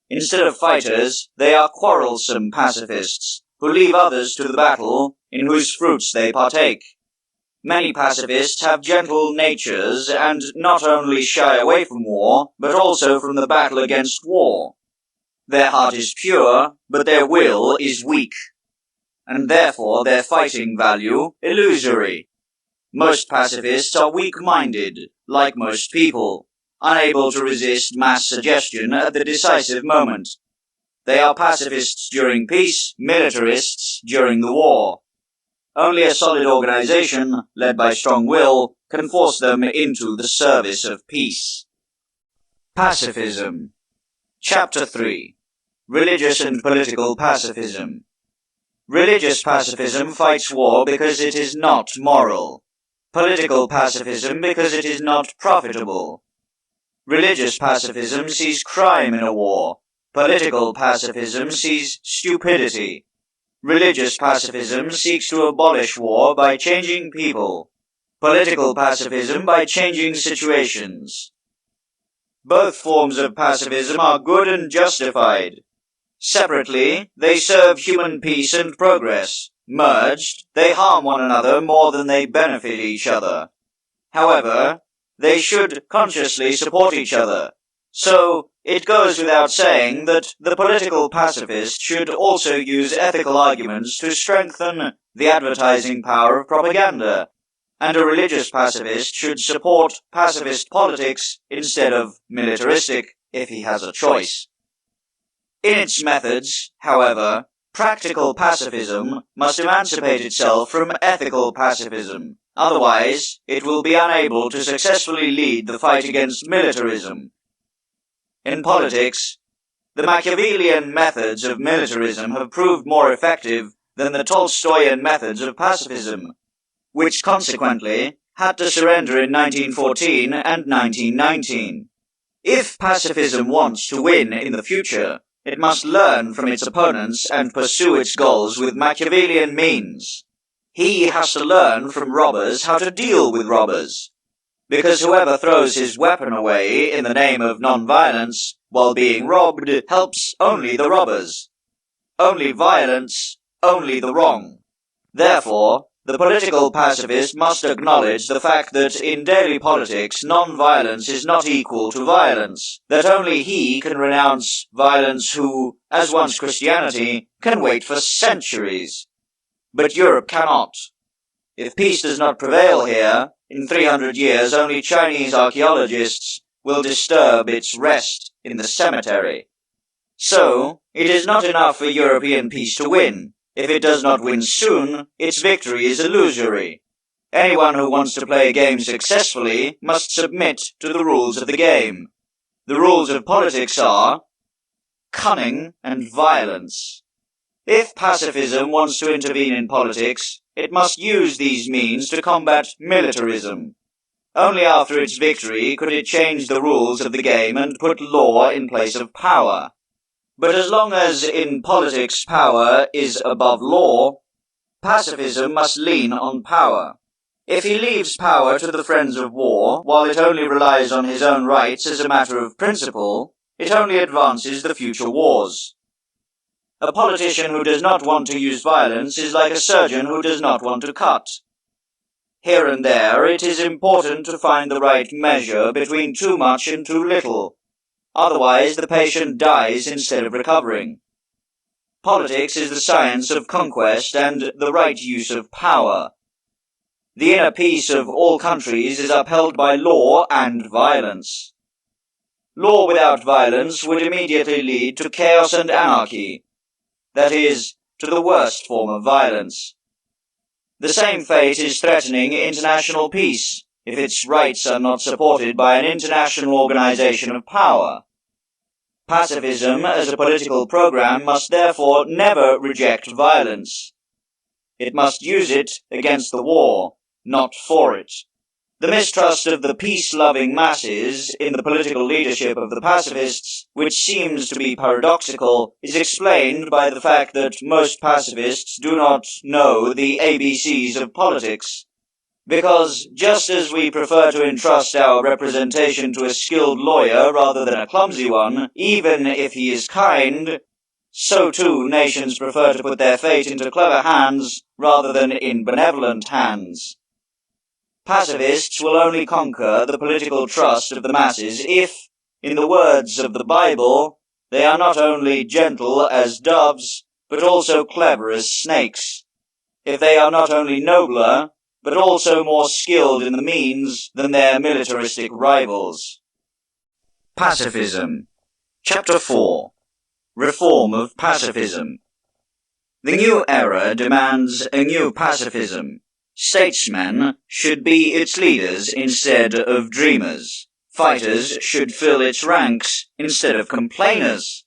Instead of fighters, they are quarrelsome pacifists, who leave others to the battle in whose fruits they partake. Many pacifists have gentle natures and not only shy away from war, but also from the battle against war. Their heart is pure, but their will is weak, and therefore their fighting value illusory. Most pacifists are weak-minded, like most people, unable to resist mass suggestion at the decisive moment. They are pacifists during peace, militarists during the war. Only a solid organization, led by strong will, can force them into the service of peace. Pacifism. Chapter 3. Religious and Political Pacifism. Religious pacifism fights war because it is not moral. Political pacifism because it is not profitable. Religious pacifism sees crime in a war. Political pacifism sees stupidity. Religious pacifism seeks to abolish war by changing people. Political pacifism by changing situations. Both forms of pacifism are good and justified. Separately, they serve human peace and progress. Merged, they harm one another more than they benefit each other. However, they should consciously support each other. So, it goes without saying that the political pacifist should also use ethical arguments to strengthen the advertising power of propaganda, and a religious pacifist should support pacifist politics instead of militaristic if he has a choice. In its methods, however, Practical pacifism must emancipate itself from ethical pacifism. Otherwise, it will be unable to successfully lead the fight against militarism. In politics, the Machiavellian methods of militarism have proved more effective than the Tolstoyan methods of pacifism, which consequently had to surrender in 1914 and 1919. If pacifism wants to win in the future, it must learn from its opponents and pursue its goals with Machiavellian means. He has to learn from robbers how to deal with robbers, because whoever throws his weapon away in the name of non-violence while being robbed helps only the robbers. Only violence, only the wrong. Therefore, the political pacifist must acknowledge the fact that in daily politics non-violence is not equal to violence, that only he can renounce violence who, as once Christianity, can wait for centuries. But Europe cannot. If peace does not prevail here, in 300 years only Chinese archaeologists will disturb its rest in the cemetery. So, it is not enough for European peace to win. If it does not win soon, its victory is illusory. Anyone who wants to play a game successfully must submit to the rules of the game. The rules of politics are cunning and violence. If pacifism wants to intervene in politics, it must use these means to combat militarism. Only after its victory could it change the rules of the game and put law in place of power. But as long as in politics power is above law, pacifism must lean on power. If he leaves power to the friends of war, while it only relies on his own rights as a matter of principle, it only advances the future wars. A politician who does not want to use violence is like a surgeon who does not want to cut. Here and there it is important to find the right measure between too much and too little. Otherwise, the patient dies instead of recovering. Politics is the science of conquest and the right use of power. The inner peace of all countries is upheld by law and violence. Law without violence would immediately lead to chaos and anarchy, that is, to the worst form of violence. The same fate is threatening international peace, if its rights are not supported by an international organization of power. Pacifism as a political program must therefore never reject violence. It must use it against the war, not for it. The mistrust of the peace-loving masses in the political leadership of the pacifists, which seems to be paradoxical, is explained by the fact that most pacifists do not know the ABCs of politics. Because just as we prefer to entrust our representation to a skilled lawyer rather than a clumsy one, even if he is kind, so too nations prefer to put their fate into clever hands rather than in benevolent hands. Pacifists will only conquer the political trust of the masses if, in the words of the Bible, they are not only gentle as doves, but also clever as snakes. If they are not only nobler, but also more skilled in the means than their militaristic rivals. Pacifism. Chapter 4. Reform of Pacifism. The new era demands a new pacifism. Statesmen should be its leaders instead of dreamers. Fighters should fill its ranks instead of complainers.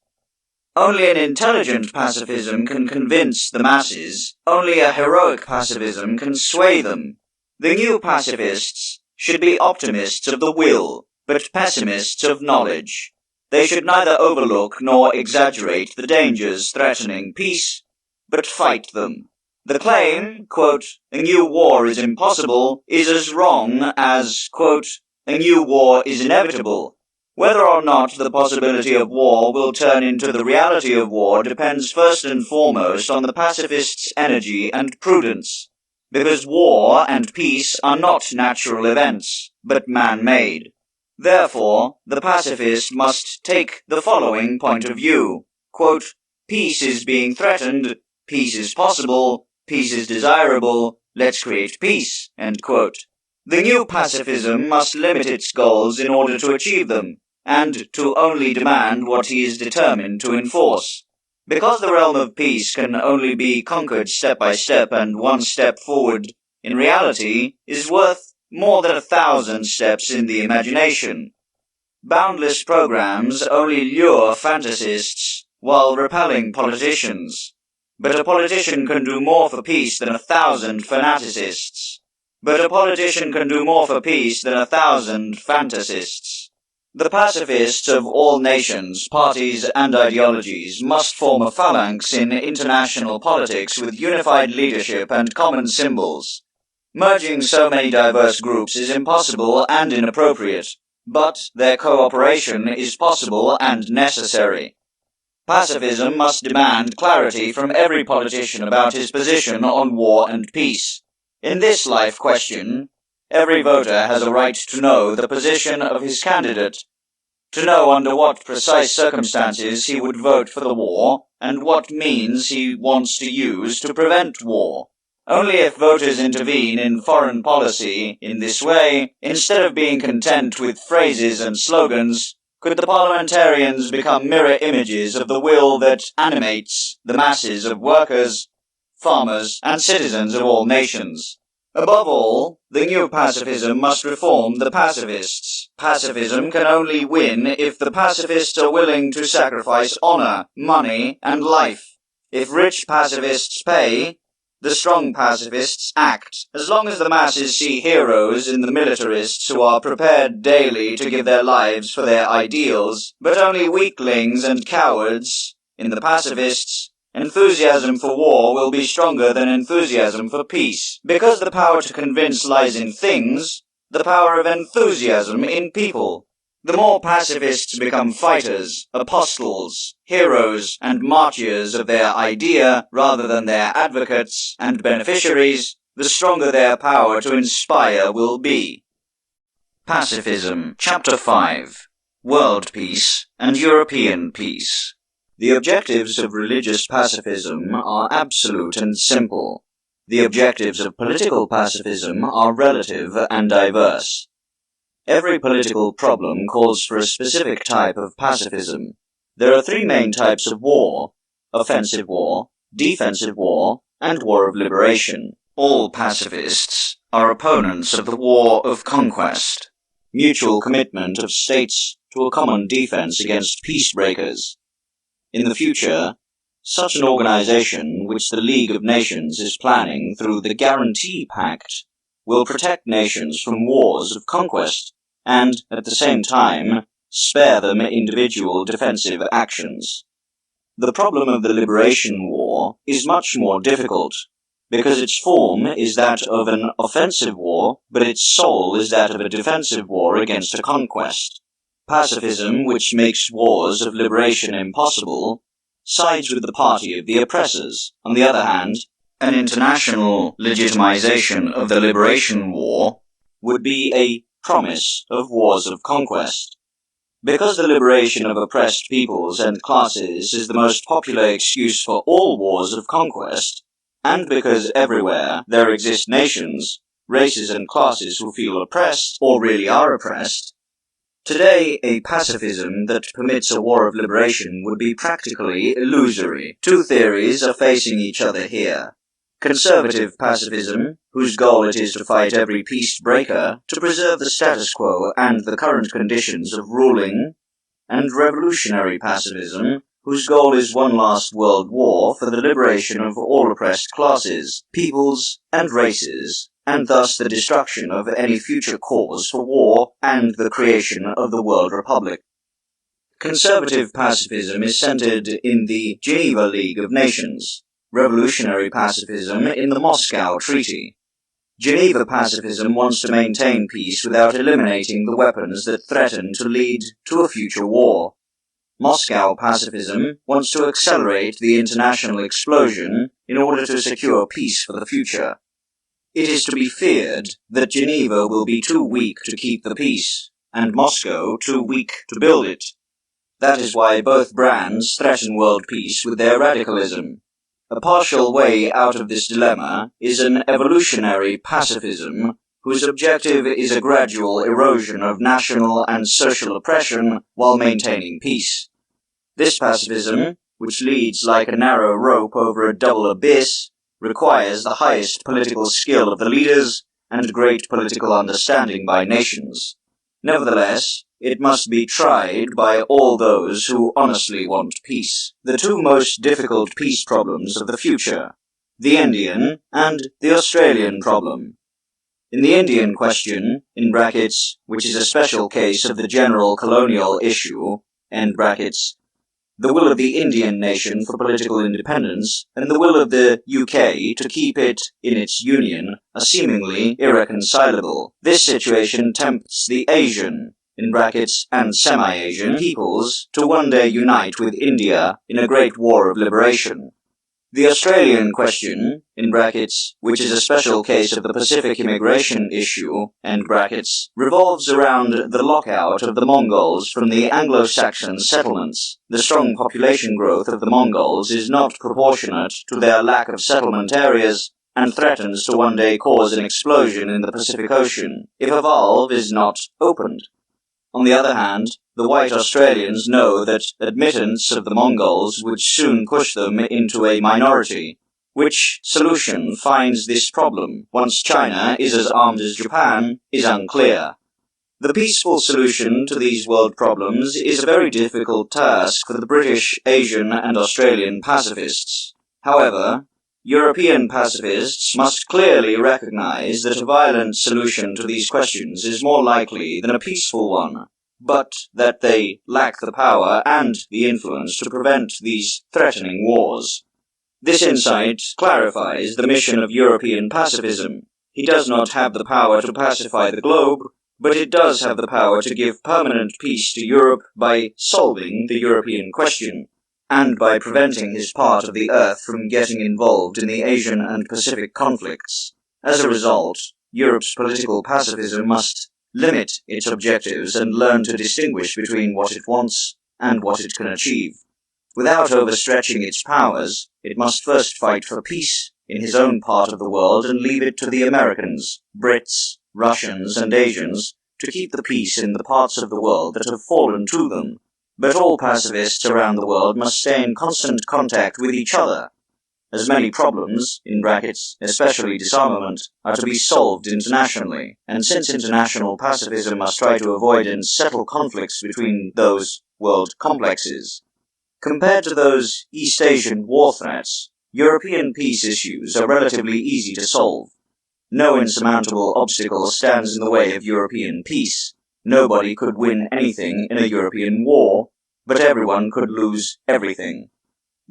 Only an intelligent pacifism can convince the masses. Only a heroic pacifism can sway them. The new pacifists should be optimists of the will, but pessimists of knowledge. They should neither overlook nor exaggerate the dangers threatening peace, but fight them. The claim, quote, "a new war is impossible," is as wrong as, quote, "a new war is inevitable." Whether or not the possibility of war will turn into the reality of war depends first and foremost on the pacifist's energy and prudence, because war and peace are not natural events, but man-made. Therefore, the pacifist must take the following point of view. Quote, "Peace is being threatened, peace is possible, peace is desirable, let's create peace." End quote. The new pacifism must limit its goals in order to achieve them, and to only demand what he is determined to enforce. Because the realm of peace can only be conquered step by step, and one step forward in reality is worth more than 1,000 steps in the imagination. Boundless programs only lure fantasists while repelling politicians. But a politician can do more for peace than 1,000 fanaticists. But a politician can do more for peace than 1,000 fantasists. The pacifists of all nations, parties, and ideologies must form a phalanx in international politics with unified leadership and common symbols. Merging so many diverse groups is impossible and inappropriate, but their cooperation is possible and necessary. Pacifism must demand clarity from every politician about his position on war and peace. In this life question, every voter has a right to know the position of his candidate, to know under what precise circumstances he would vote for the war, and what means he wants to use to prevent war. Only if voters intervene in foreign policy in this way, instead of being content with phrases and slogans, could the parliamentarians become mirror images of the will that animates the masses of workers, farmers, and citizens of all nations. Above all, the new pacifism must reform the pacifists. Pacifism can only win if the pacifists are willing to sacrifice honor, money, and life. If rich pacifists pay, the strong pacifists act. As long as the masses see heroes in the militarists who are prepared daily to give their lives for their ideals, but only weaklings and cowards in the pacifists, enthusiasm for war will be stronger than enthusiasm for peace. Because the power to convince lies in things, the power of enthusiasm in people. The more pacifists become fighters, apostles, heroes, and martyrs of their idea rather than their advocates and beneficiaries, the stronger their power to inspire will be. Pacifism, Chapter 5. World Peace and European Peace. The objectives of religious pacifism are absolute and simple. The objectives of political pacifism are relative and diverse. Every political problem calls for a specific type of pacifism. There are three main types of war: offensive war, defensive war, and war of liberation. All pacifists are opponents of the war of conquest, mutual commitment of states to a common defense against peace breakers. In the future, such an organization, which the League of Nations is planning through the Guarantee Pact, will protect nations from wars of conquest and, at the same time, spare them individual defensive actions. The problem of the Liberation War is much more difficult, because its form is that of an offensive war, but its soul is that of a defensive war against a conquest. Pacifism, which makes wars of liberation impossible, sides with the party of the oppressors. On the other hand, an international legitimization of the Liberation War would be a promise of wars of conquest. Because the liberation of oppressed peoples and classes is the most popular excuse for all wars of conquest, and because everywhere there exist nations, races and classes who feel oppressed or really are oppressed, today a pacifism that permits a war of liberation would be practically illusory. Two theories are facing each other here. Conservative pacifism, whose goal it is to fight every peace breaker to preserve the status quo and the current conditions of ruling, and revolutionary pacifism, whose goal is one last world war for the liberation of all oppressed classes, peoples, and races, and thus the destruction of any future cause for war and the creation of the World Republic. Conservative pacifism is centered in the Geneva League of Nations, revolutionary pacifism in the Moscow Treaty. Geneva pacifism wants to maintain peace without eliminating the weapons that threaten to lead to a future war. Moscow pacifism wants to accelerate the international explosion in order to secure peace for the future. It is to be feared that Geneva will be too weak to keep the peace, and Moscow too weak to build it. That is why both brands threaten world peace with their radicalism. A partial way out of this dilemma is an evolutionary pacifism whose objective is a gradual erosion of national and social oppression while maintaining peace. This pacifism, which leads like a narrow rope over a double abyss, requires the highest political skill of the leaders and great political understanding by nations. Nevertheless, it must be tried by all those who honestly want peace. The two most difficult peace problems of the future: the Indian and the Australian problem. In the Indian question, in brackets, which is a special case of the general colonial issue, end brackets, the will of the Indian nation for political independence and the will of the UK to keep it in its union are seemingly irreconcilable. This situation tempts the Asian, in brackets, and semi-Asian peoples to one day unite with India in a great war of liberation. The Australian question, in brackets, which is a special case of the Pacific immigration issue, end brackets, revolves around the lockout of the Mongols from the Anglo-Saxon settlements. The strong population growth of the Mongols is not proportionate to their lack of settlement areas and threatens to one day cause an explosion in the Pacific Ocean if a valve is not opened. On the other hand, the white Australians know that admittance of the Mongols would soon push them into a minority. Which solution finds this problem, once China is as armed as Japan, is unclear. The peaceful solution to these world problems is a very difficult task for the British, Asian, and Australian pacifists. However, European pacifists must clearly recognize that a violent solution to these questions is more likely than a peaceful one, but that they lack the power and the influence to prevent these threatening wars. This insight clarifies the mission of European pacifism. He does not have the power to pacify the globe, but it does have the power to give permanent peace to Europe by solving the European question, and by preventing his part of the earth from getting involved in the Asian and Pacific conflicts. As a result, Europe's political pacifism must limit its objectives and learn to distinguish between what it wants and what it can achieve. Without overstretching its powers, it must first fight for peace in his own part of the world and leave it to the Americans, Brits, Russians, and Asians to keep the peace in the parts of the world that have fallen to them. But all pacifists around the world must stay in constant contact with each other, as many problems, in brackets, especially disarmament, are to be solved internationally, and since international pacifism must try to avoid and settle conflicts between those world complexes. Compared to those East Asian war threats, European peace issues are relatively easy to solve. No insurmountable obstacle stands in the way of European peace. Nobody could win anything in a European war, but everyone could lose everything.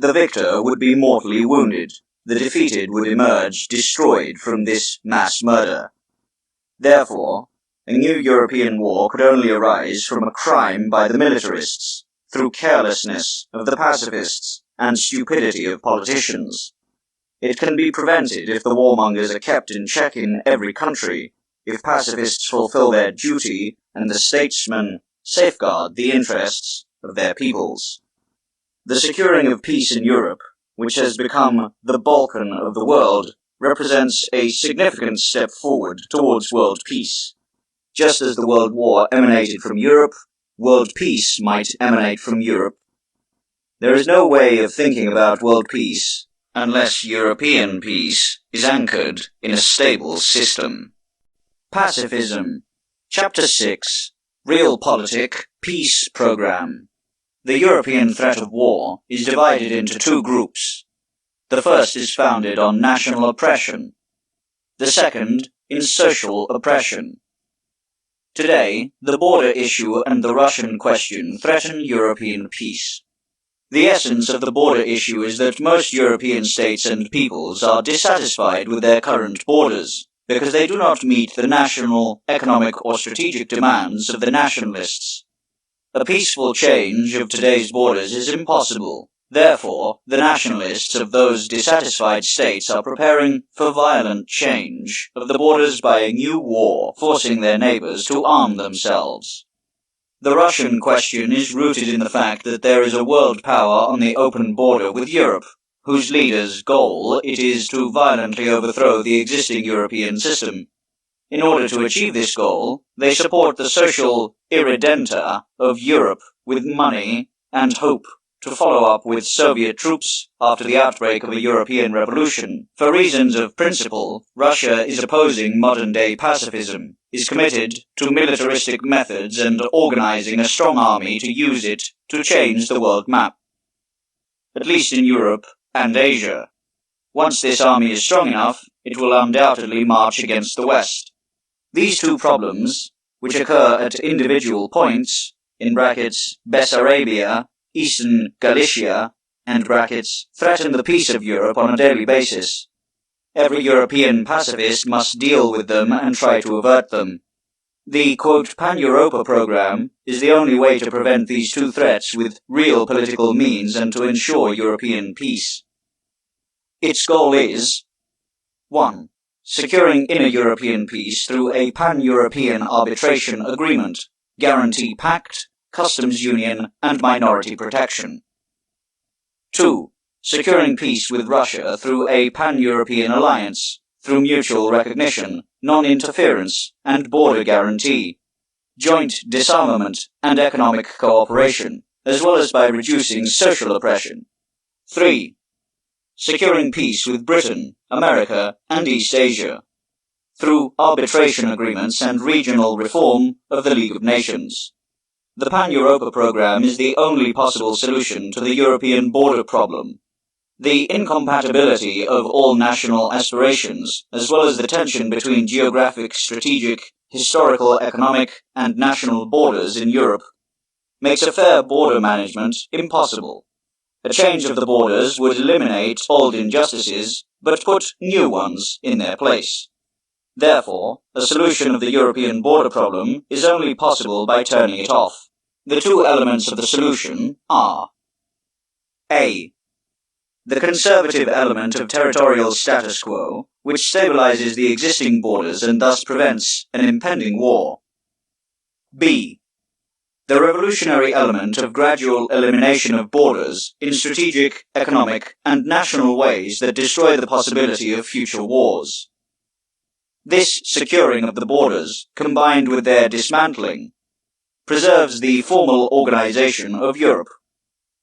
The victor would be mortally wounded. The defeated would emerge destroyed from this mass murder. Therefore, a new European war could only arise from a crime by the militarists, through carelessness of the pacifists and stupidity of politicians. It can be prevented if the warmongers are kept in check in every country, if pacifists fulfill their duty and the statesmen safeguard the interests of their peoples. The securing of peace in Europe, which has become the Balkan of the world, represents a significant step forward towards world peace. Just as the World War emanated from Europe, world peace might emanate from Europe. There is no way of thinking about world peace unless European peace is anchored in a stable system. Pacifism. Chapter 6. Realpolitik Peace Program. The European threat of war is divided into two groups. The first is founded on national oppression. The second, in social oppression. Today, the border issue and the Russian question threaten European peace. The essence of the border issue is that most European states and peoples are dissatisfied with their current borders, because they do not meet the national, economic, or strategic demands of the nationalists. A peaceful change of today's borders is impossible. Therefore, the nationalists of those dissatisfied states are preparing for violent change of the borders by a new war, forcing their neighbors to arm themselves. The Russian question is rooted in the fact that there is a world power on the open border with Europe, whose leader's goal it is to violently overthrow the existing European system. In order to achieve this goal, they support the social irredenta of Europe with money and hope. to follow up with Soviet troops after the outbreak of a European revolution. For reasons of principle, Russia is opposing modern-day pacifism, is committed to militaristic methods and organizing a strong army to use it to change the world map, at least in Europe and Asia. Once this army is strong enough, it will undoubtedly march against the West. These two problems, which occur at individual points, in brackets Bessarabia, Eastern Galicia, and brackets, threaten the peace of Europe on a daily basis. Every European pacifist must deal with them and try to avert them. The, quote, Pan-Europa program is the only way to prevent these two threats with real political means and to ensure European peace. Its goal is 1. Securing inner European peace through a pan-European arbitration agreement, guarantee pact, customs union, and minority protection. 2. Securing peace with Russia through a pan-European alliance, through mutual recognition, non-interference, and border guarantee, joint disarmament and economic cooperation, as well as by reducing social oppression. 3. Securing peace with Britain, America, and East Asia, through arbitration agreements and regional reform of the League of Nations. The Pan-Europa program is the only possible solution to the European border problem. The incompatibility of all national aspirations, as well as the tension between geographic, strategic, historical, economic, and national borders in Europe, makes a fair border management impossible. A change of the borders would eliminate old injustices, but put new ones in their place. Therefore, a solution of the European border problem is only possible by turning it off. The two elements of the solution are A. The conservative element of territorial status quo, which stabilizes the existing borders and thus prevents an impending war. B. The revolutionary element of gradual elimination of borders in strategic, economic, and national ways that destroy the possibility of future wars. This securing of the borders, combined with their dismantling, preserves the formal organization of Europe,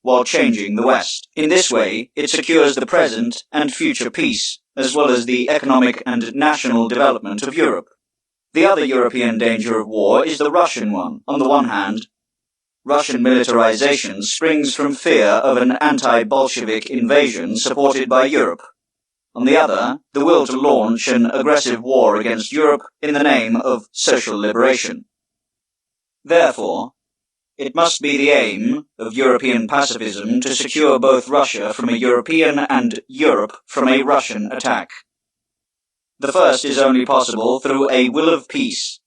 while changing the West. In this way, it secures the present and future peace, as well as the economic and national development of Europe. The other European danger of war is the Russian one. On the one hand, Russian militarization springs from fear of an anti-Bolshevik invasion supported by Europe. On the other, the will to launch an aggressive war against Europe in the name of social liberation. Therefore, it must be the aim of European pacifism to secure both Russia from a European and Europe from a Russian attack. The first is only possible through a will of peace.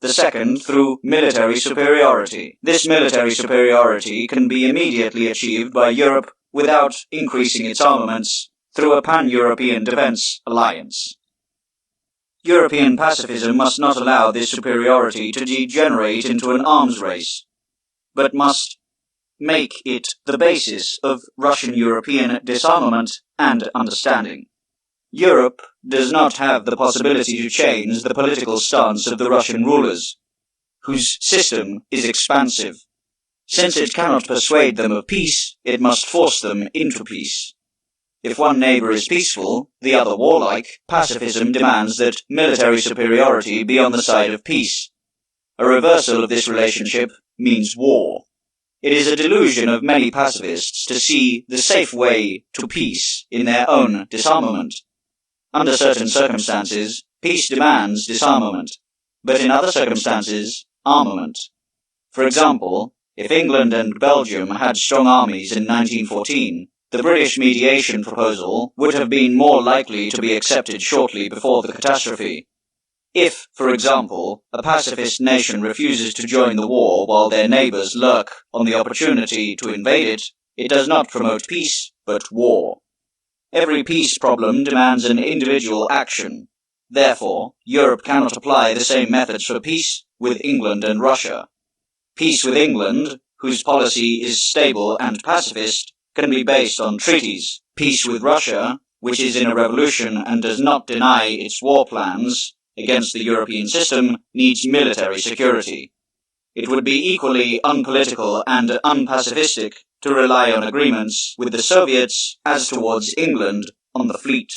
The second through military superiority. This military superiority can be immediately achieved by Europe without increasing its armaments through a pan-European defense alliance. European pacifism must not allow this superiority to degenerate into an arms race, but must make it the basis of Russian-European disarmament and understanding. Europe does not have the possibility to change the political stance of the Russian rulers, whose system is expansive. Since it cannot persuade them of peace, it must force them into peace. If one neighbor is peaceful, the other warlike, pacifism demands that military superiority be on the side of peace. A reversal of this relationship means war. It is a delusion of many pacifists to see the safe way to peace in their own disarmament. Under certain circumstances, peace demands disarmament, but in other circumstances, armament. For example, if England and Belgium had strong armies in 1914, the British mediation proposal would have been more likely to be accepted shortly before the catastrophe. If, for example, a pacifist nation refuses to join the war while their neighbors lurk on the opportunity to invade it, it does not promote peace, but war. Every peace problem demands an individual action. Therefore, Europe cannot apply the same methods for peace with England and Russia. Peace with England, whose policy is stable and pacifist, can be based on treaties. Peace with Russia, which is in a revolution and does not deny its war plans against the European system, needs military security. It would be equally unpolitical and unpacifistic to rely on agreements with the Soviets as towards England on the fleet.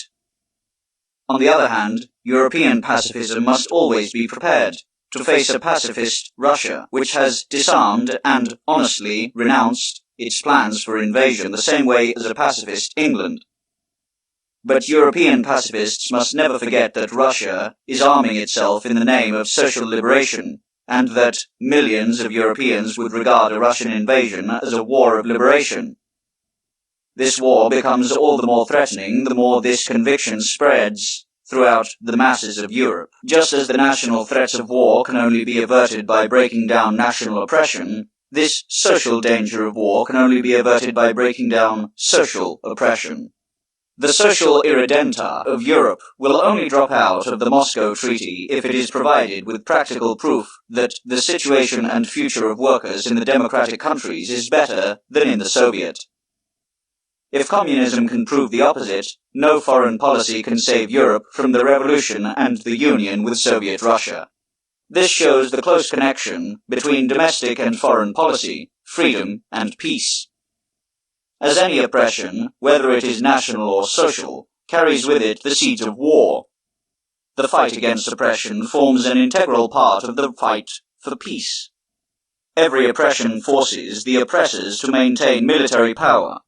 On the other hand, European pacifism must always be prepared to face a pacifist Russia, which has disarmed and honestly renounced its plans for invasion the same way as a pacifist England. But European pacifists must never forget that Russia is arming itself in the name of social liberation, and that millions of Europeans would regard a Russian invasion as a war of liberation. This war becomes all the more threatening the more this conviction spreads throughout the masses of Europe. Just as the national threats of war can only be averted by breaking down national oppression, this social danger of war can only be averted by breaking down social oppression. The social irredenta of Europe will only drop out of the Moscow Treaty if it is provided with practical proof that the situation and future of workers in the democratic countries is better than in the Soviet. If communism can prove the opposite, no foreign policy can save Europe from the revolution and the union with Soviet Russia. This shows the close connection between domestic and foreign policy, freedom and peace. As any oppression, whether it is national or social, carries with it the seeds of war. The fight against oppression forms an integral part of the fight for peace. Every oppression forces the oppressors to maintain military power,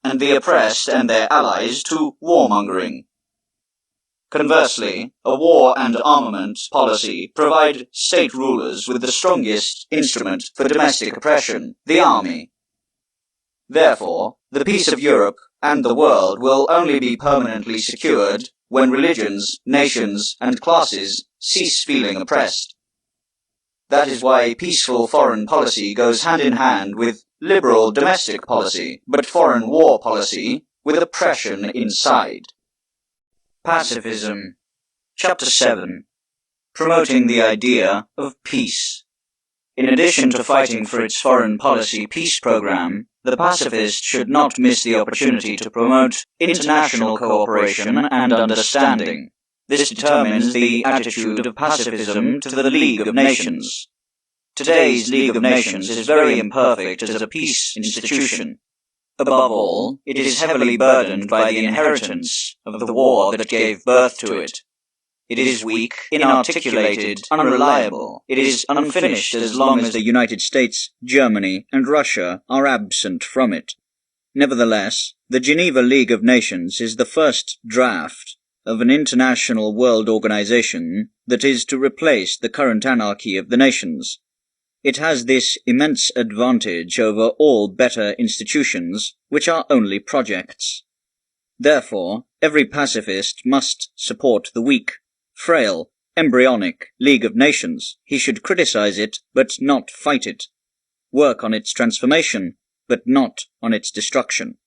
and the oppressed and their allies to warmongering. Conversely, a war and armament policy provide state rulers with the strongest instrument for domestic oppression, the army. Therefore, the peace of Europe and the world will only be permanently secured when religions, nations, and classes cease feeling oppressed. That is why peaceful foreign policy goes hand in hand with liberal domestic policy, but foreign war policy with oppression inside. Pacifism. Chapter 7. Promoting the idea of peace. In addition to fighting for its foreign policy peace program, the pacifist should not miss the opportunity to promote international cooperation and understanding. This determines the attitude of pacifism to the League of Nations. Today's League of Nations is very imperfect as a peace institution. Above all, it is heavily burdened by the inheritance of the war that gave birth to it. It is weak, inarticulated, unreliable. It is unfinished as long as the United States, Germany, and Russia are absent from it. Nevertheless, the Geneva League of Nations is the first draft of an international world organization that is to replace the current anarchy of the nations. It has this immense advantage over all better institutions, which are only projects. Therefore, every pacifist must support the weak, frail, embryonic League of Nations. He should criticize it, but not fight it. Work on its transformation, but not on its destruction.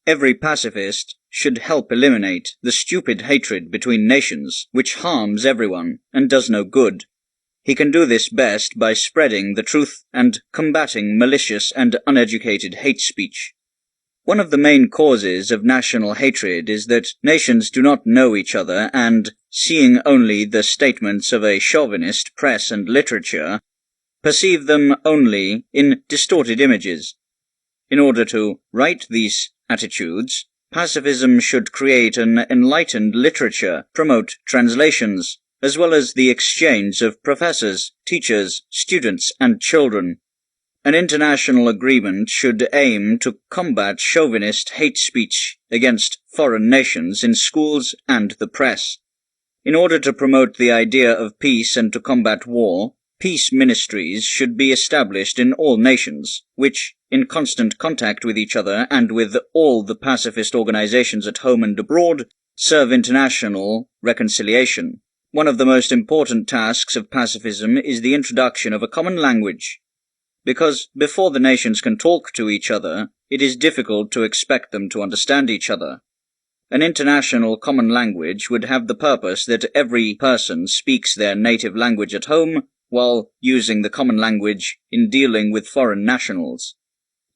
Every pacifist should help eliminate the stupid hatred between nations, which harms everyone and does no good. He can do this best by spreading the truth and combating malicious and uneducated hate speech. One of the main causes of national hatred is that nations do not know each other and, seeing only the statements of a chauvinist press and literature, perceive them only in distorted images. In order to right these attitudes, pacifism should create an enlightened literature, promote translations, as well as the exchange of professors, teachers, students, and children. An international agreement should aim to combat chauvinist hate speech against foreign nations in schools and the press. In order to promote the idea of peace and to combat war, peace ministries should be established in all nations, which, in constant contact with each other and with all the pacifist organizations at home and abroad, serve international reconciliation. One of the most important tasks of pacifism is the introduction of a common language. Because before the nations can talk to each other, it is difficult to expect them to understand each other. An international common language would have the purpose that every person speaks their native language at home while using the common language in dealing with foreign nationals.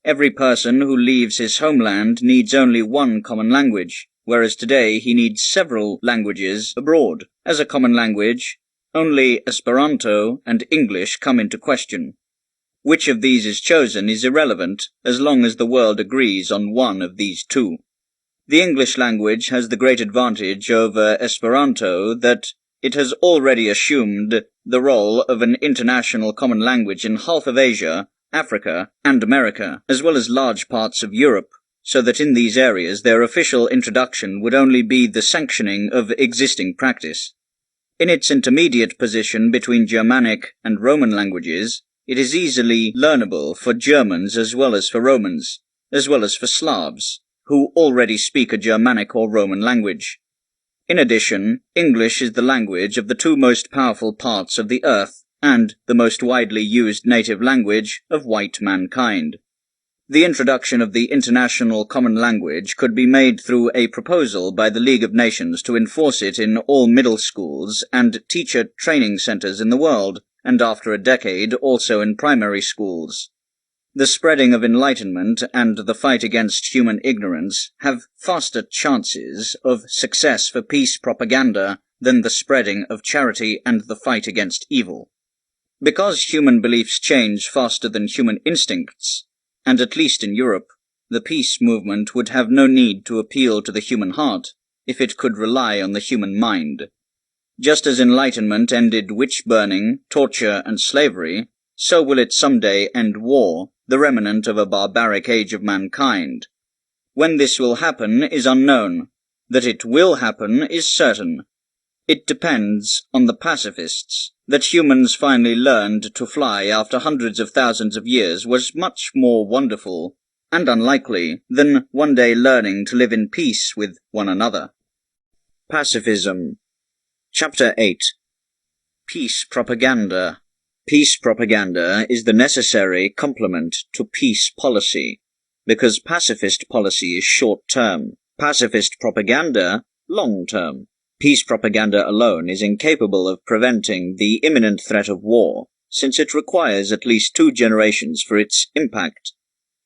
Every person who leaves his homeland needs only one common language, whereas today he needs several languages abroad. As a common language, Only Esperanto and English come into question. Which of these is chosen is irrelevant as long as the world agrees on one of these two. The English language has the great advantage over Esperanto that it has already assumed the role of an international common language in half of Asia, Africa, and America, as well as large parts of Europe, so that in these areas their official introduction would only be the sanctioning of existing practice. In its intermediate position between Germanic and Roman languages, it is easily learnable for Germans as well as for Romans, as well as for Slavs, who already speak a Germanic or Roman language. In addition, English is the language of the two most powerful parts of the earth, and the most widely used native language of white mankind. The introduction of the international common language could be made through a proposal by the League of Nations to enforce it in all middle schools and teacher training centers in the world, and after a decade also in primary schools. The spreading of enlightenment and the fight against human ignorance have faster chances of success for peace propaganda than the spreading of charity and the fight against evil. Because human beliefs change faster than human instincts, and at least in Europe, the peace movement would have no need to appeal to the human heart if it could rely on the human mind. Just as enlightenment ended witch-burning, torture, and slavery, so will it someday end war, the remnant of a barbaric age of mankind. When this will happen is unknown. That it will happen is certain. It depends on the pacifists. That humans finally learned to fly after hundreds of thousands of years was much more wonderful and unlikely than one day learning to live in peace with one another. Pacifism. Chapter 8. Peace propaganda. Peace propaganda is the necessary complement to peace policy, because pacifist policy is short-term, pacifist propaganda long-term. Peace propaganda alone is incapable of preventing the imminent threat of war, since it requires at least 2 generations for its impact.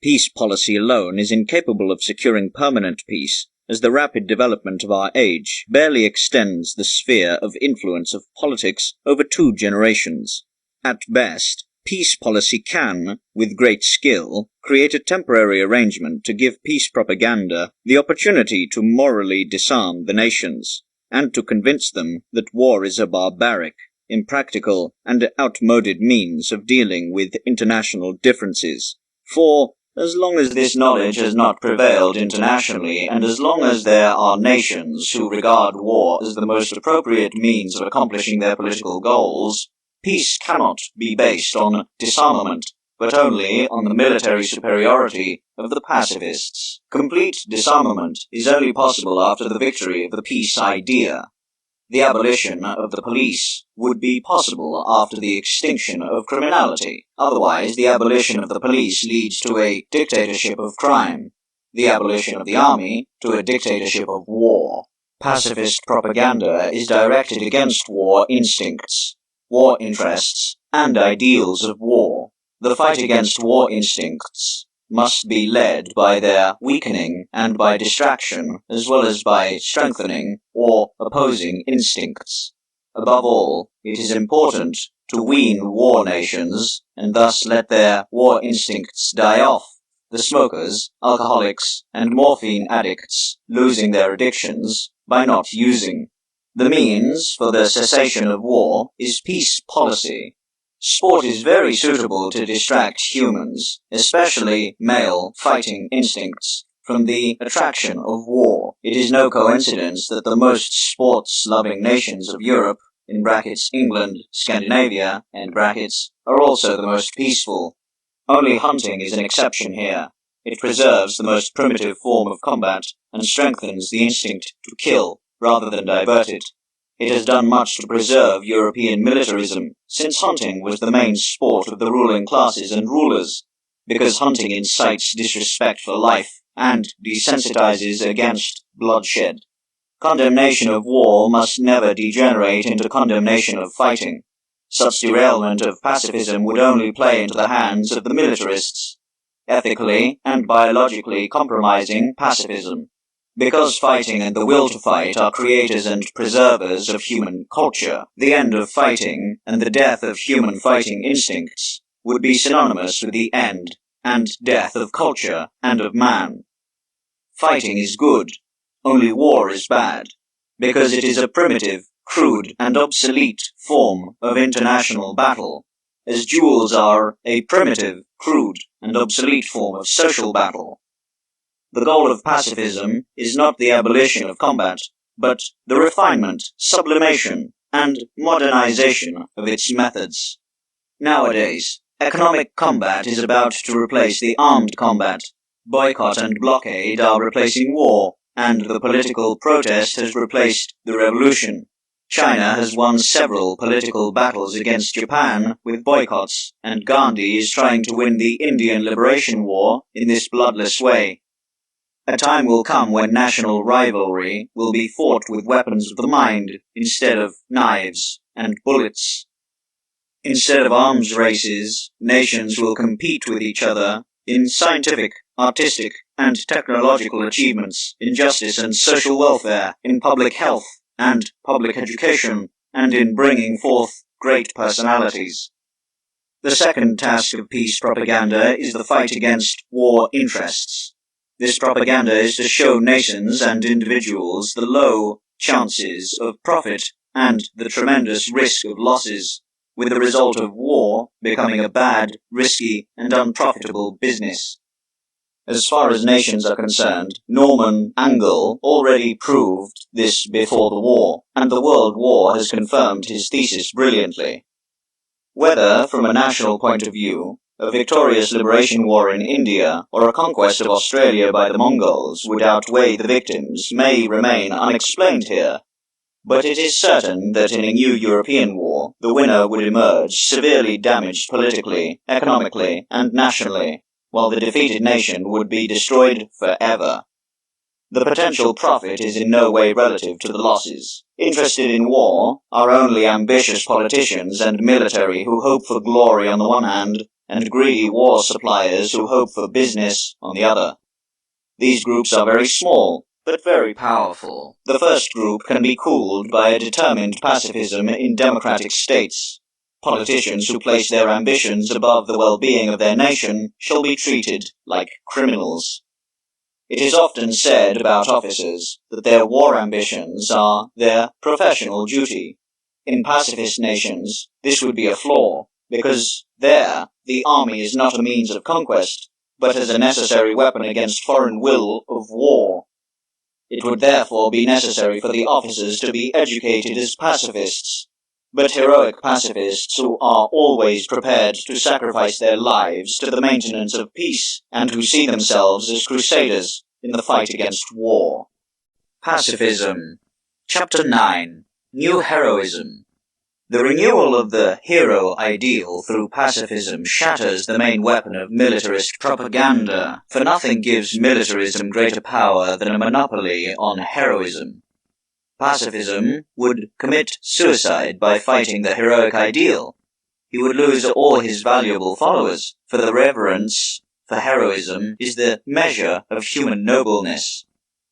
Peace policy alone is incapable of securing permanent peace, as the rapid development of our age barely extends the sphere of influence of politics over 2 generations. At best, peace policy can, with great skill, create a temporary arrangement to give peace propaganda the opportunity to morally disarm the nations, and to convince them that war is a barbaric, impractical, and outmoded means of dealing with international differences. For, as long as this knowledge has not prevailed internationally, and as long as there are nations who regard war as the most appropriate means of accomplishing their political goals, peace cannot be based on disarmament, but only on the military superiority of the pacifists. Complete disarmament is only possible after the victory of the peace idea. The abolition of the police would be possible after the extinction of criminality. Otherwise, the abolition of the police leads to a dictatorship of crime. The abolition of the army to a dictatorship of war. Pacifist propaganda is directed against war instincts, war interests, and ideals of war. The fight against war instincts must be led by their weakening and by distraction, as well as by strengthening or opposing instincts. Above all, it is important to wean war nations, and thus let their war instincts die off, the smokers, alcoholics, and morphine addicts losing their addictions by not using. The means for the cessation of war is peace policy. Sport is very suitable to distract humans, especially male fighting instincts, from the attraction of war. It is no coincidence that the most sports-loving nations of Europe, in brackets England, Scandinavia, end brackets, are also the most peaceful. Only hunting is an exception here. It preserves the most primitive form of combat and strengthens the instinct to kill rather than divert it. It has done much to preserve European militarism, since hunting was the main sport of the ruling classes and rulers, because hunting incites disrespect for life and desensitizes against bloodshed. Condemnation of war must never degenerate into condemnation of fighting. Such derailment of pacifism would only play into the hands of the militarists, ethically and biologically compromising pacifism. Because fighting and the will to fight are creators and preservers of human culture, the end of fighting and the death of human fighting instincts would be synonymous with the end and death of culture and of man. Fighting is good, only war is bad, because it is a primitive, crude, and obsolete form of international battle, as duels are a primitive, crude, and obsolete form of social battle. The goal of pacifism is not the abolition of combat, but the refinement, sublimation, and modernization of its methods. Nowadays, economic combat is about to replace the armed combat. Boycott and blockade are replacing war, and the political protest has replaced the revolution. China has won several political battles against Japan with boycotts, and Gandhi is trying to win the Indian Liberation War in this bloodless way. A time will come when national rivalry will be fought with weapons of the mind instead of knives and bullets. Instead of arms races, nations will compete with each other in scientific, artistic, and technological achievements, in justice and social welfare, in public health and public education, and in bringing forth great personalities. The second task of peace propaganda is the fight against war interests. This propaganda is to show nations and individuals the low chances of profit and the tremendous risk of losses, with the result of war becoming a bad, risky, and unprofitable business. As far as nations are concerned, Norman Angell already proved this before the war, and the World War has confirmed his thesis brilliantly. Whether, from a national point of view, a victorious liberation war in India or a conquest of Australia by the Mongols would outweigh the victims may remain unexplained here. But it is certain that in a new European war, the winner would emerge severely damaged politically, economically, and nationally, while the defeated nation would be destroyed forever. The potential profit is in no way relative to the losses. Interested in war are only ambitious politicians and military who hope for glory on the one hand, and greedy war suppliers who hope for business on the other. These groups are very small, but very powerful. The first group can be cooled by a determined pacifism in democratic states. Politicians who place their ambitions above the well-being of their nation shall be treated like criminals. It is often said about officers that their war ambitions are their professional duty. In pacifist nations, this would be a flaw, because there, the army is not a means of conquest, but as a necessary weapon against foreign will of war. It would therefore be necessary for the officers to be educated as pacifists, but heroic pacifists who are always prepared to sacrifice their lives to the maintenance of peace, and who see themselves as crusaders in the fight against war. Pacifism. Chapter 9. New Heroism. The renewal of the hero ideal through pacifism shatters the main weapon of militarist propaganda, for nothing gives militarism greater power than a monopoly on heroism. Pacifism would commit suicide by fighting the heroic ideal. He would lose all his valuable followers, for the reverence for heroism is the measure of human nobleness.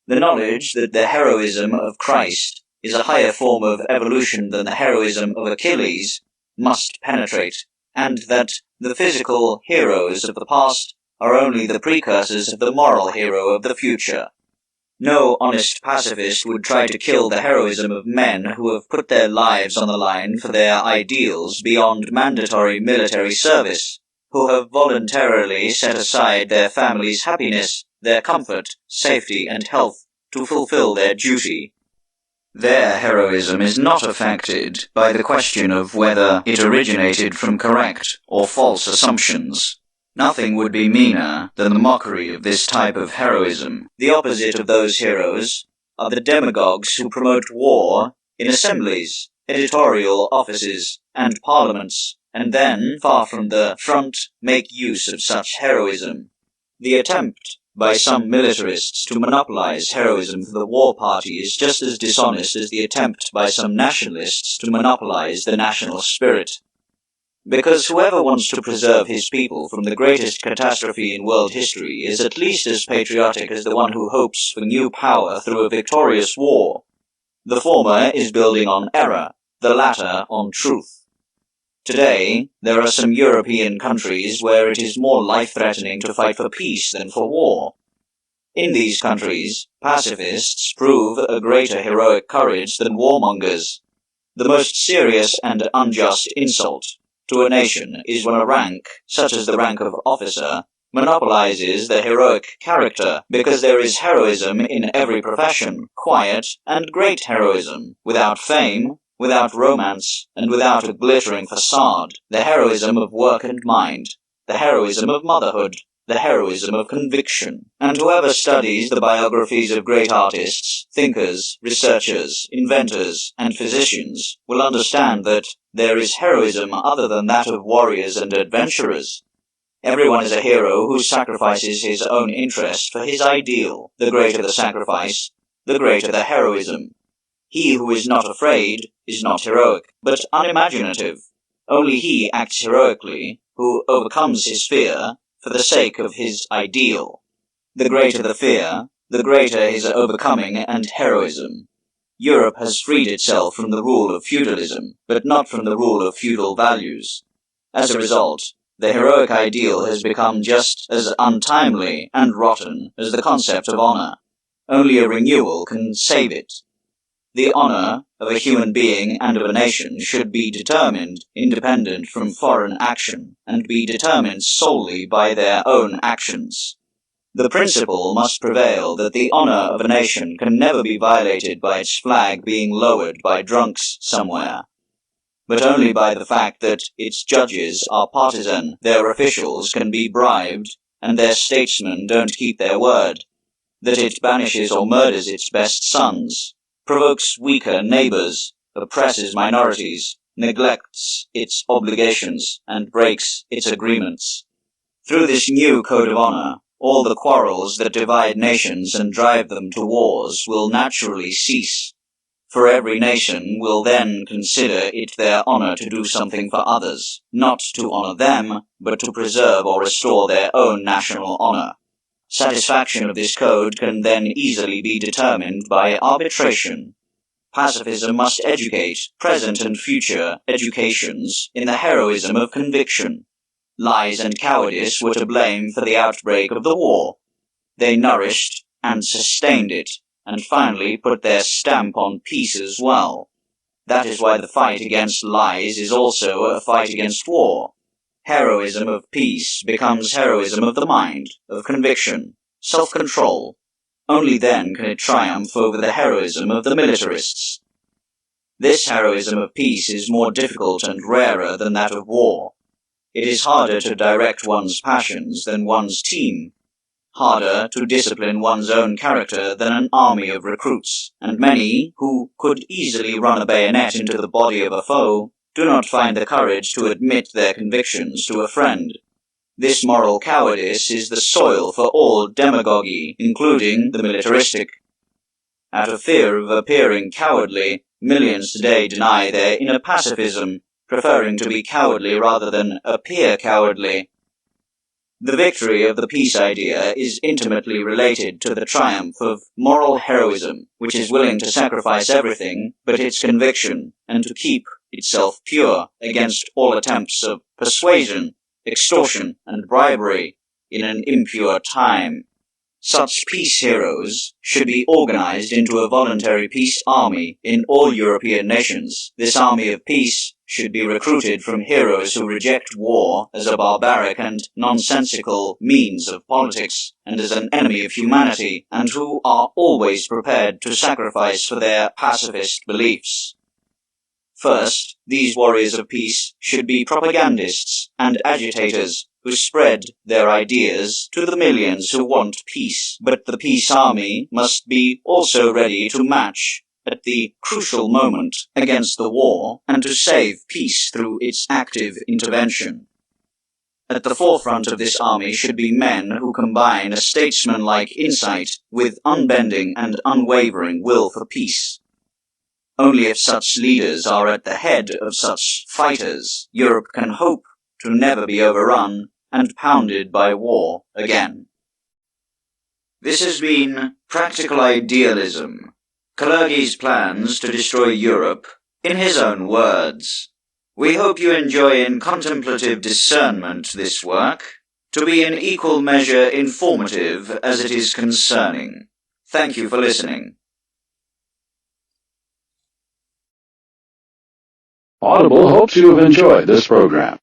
The knowledge that the heroism of Christ is a higher form of evolution than the heroism of Achilles must penetrate, and that the physical heroes of the past are only the precursors of the moral hero of the future. No honest pacifist would try to kill the heroism of men who have put their lives on the line for their ideals beyond mandatory military service, who have voluntarily set aside their family's happiness, their comfort, safety, and health to fulfill their duty. Their heroism is not affected by the question of whether it originated from correct or false assumptions. Nothing would be meaner than the mockery of this type of heroism. The opposite of those heroes are the demagogues who promote war in assemblies, editorial offices, and parliaments, and then, far from the front, make use of such heroism. The attempt by some militarists to monopolize heroism for the war party is just as dishonest as the attempt by some nationalists to monopolize the national spirit. Because whoever wants to preserve his people from the greatest catastrophe in world history is at least as patriotic as the one who hopes for new power through a victorious war. The former is building on error, the latter on truth. Today, there are some European countries where it is more life-threatening to fight for peace than for war. In these countries, pacifists prove a greater heroic courage than warmongers. The most serious and unjust insult to a nation is when a rank, such as the rank of officer, monopolizes the heroic character, because there is heroism in every profession, quiet and great heroism, without fame, without romance, and without a glittering facade, the heroism of work and mind, the heroism of motherhood, the heroism of conviction. And whoever studies the biographies of great artists, thinkers, researchers, inventors, and physicians will understand that there is heroism other than that of warriors and adventurers. Everyone is a hero who sacrifices his own interest for his ideal. The greater the sacrifice, the greater the heroism. He who is not afraid is not heroic, but unimaginative. Only he acts heroically who overcomes his fear for the sake of his ideal. The greater the fear, the greater his overcoming and heroism. Europe has freed itself from the rule of feudalism, but not from the rule of feudal values. As a result, the heroic ideal has become just as untimely and rotten as the concept of honor. Only a renewal can save it. The honor of a human being and of a nation should be determined independent from foreign action, and be determined solely by their own actions. The principle must prevail that the honor of a nation can never be violated by its flag being lowered by drunks somewhere, but only by the fact that its judges are partisan, their officials can be bribed, and their statesmen don't keep their word, that it banishes or murders its best sons, provokes weaker neighbors, oppresses minorities, neglects its obligations, and breaks its agreements. Through this new code of honor, all the quarrels that divide nations and drive them to wars will naturally cease, for every nation will then consider it their honor to do something for others, not to honor them, but to preserve or restore their own national honor. Satisfaction of this code can then easily be determined by arbitration. Pacifism must educate present and future educations in the heroism of conviction. Lies and cowardice were to blame for the outbreak of the war. They nourished and sustained it, and finally put their stamp on peace as well. That is why the fight against lies is also a fight against war. Heroism of peace becomes heroism of the mind, of conviction, self-control. Only then can it triumph over the heroism of the militarists. This heroism of peace is more difficult and rarer than that of war. It is harder to direct one's passions than one's team, harder to discipline one's own character than an army of recruits, and many, who could easily run a bayonet into the body of a foe, do not find the courage to admit their convictions to a friend. This moral cowardice is the soil for all demagogy, including the militaristic. Out of fear of appearing cowardly, millions today deny their inner pacifism, preferring to be cowardly rather than appear cowardly. The victory of the peace idea is intimately related to the triumph of moral heroism, which is willing to sacrifice everything but its conviction, and to keep itself pure against all attempts of persuasion, extortion, and bribery in an impure time. Such peace heroes should be organized into a voluntary peace army in all European nations. This army of peace should be recruited from heroes who reject war as a barbaric and nonsensical means of politics and as an enemy of humanity, and who are always prepared to sacrifice for their pacifist beliefs. First, these warriors of peace should be propagandists and agitators who spread their ideas to the millions who want peace. But the peace army must be also ready to match at the crucial moment against the war and to save peace through its active intervention. At the forefront of this army should be men who combine a statesman-like insight with unbending and unwavering will for peace. Only if such leaders are at the head of such fighters, Europe can hope to never be overrun and pounded by war again. This has been Practical Idealism, Kalergi's plans to destroy Europe, in his own words. We hope you enjoy in contemplative discernment this work, to be in equal measure informative as it is concerning. Thank you for listening. Audible hopes you have enjoyed this program.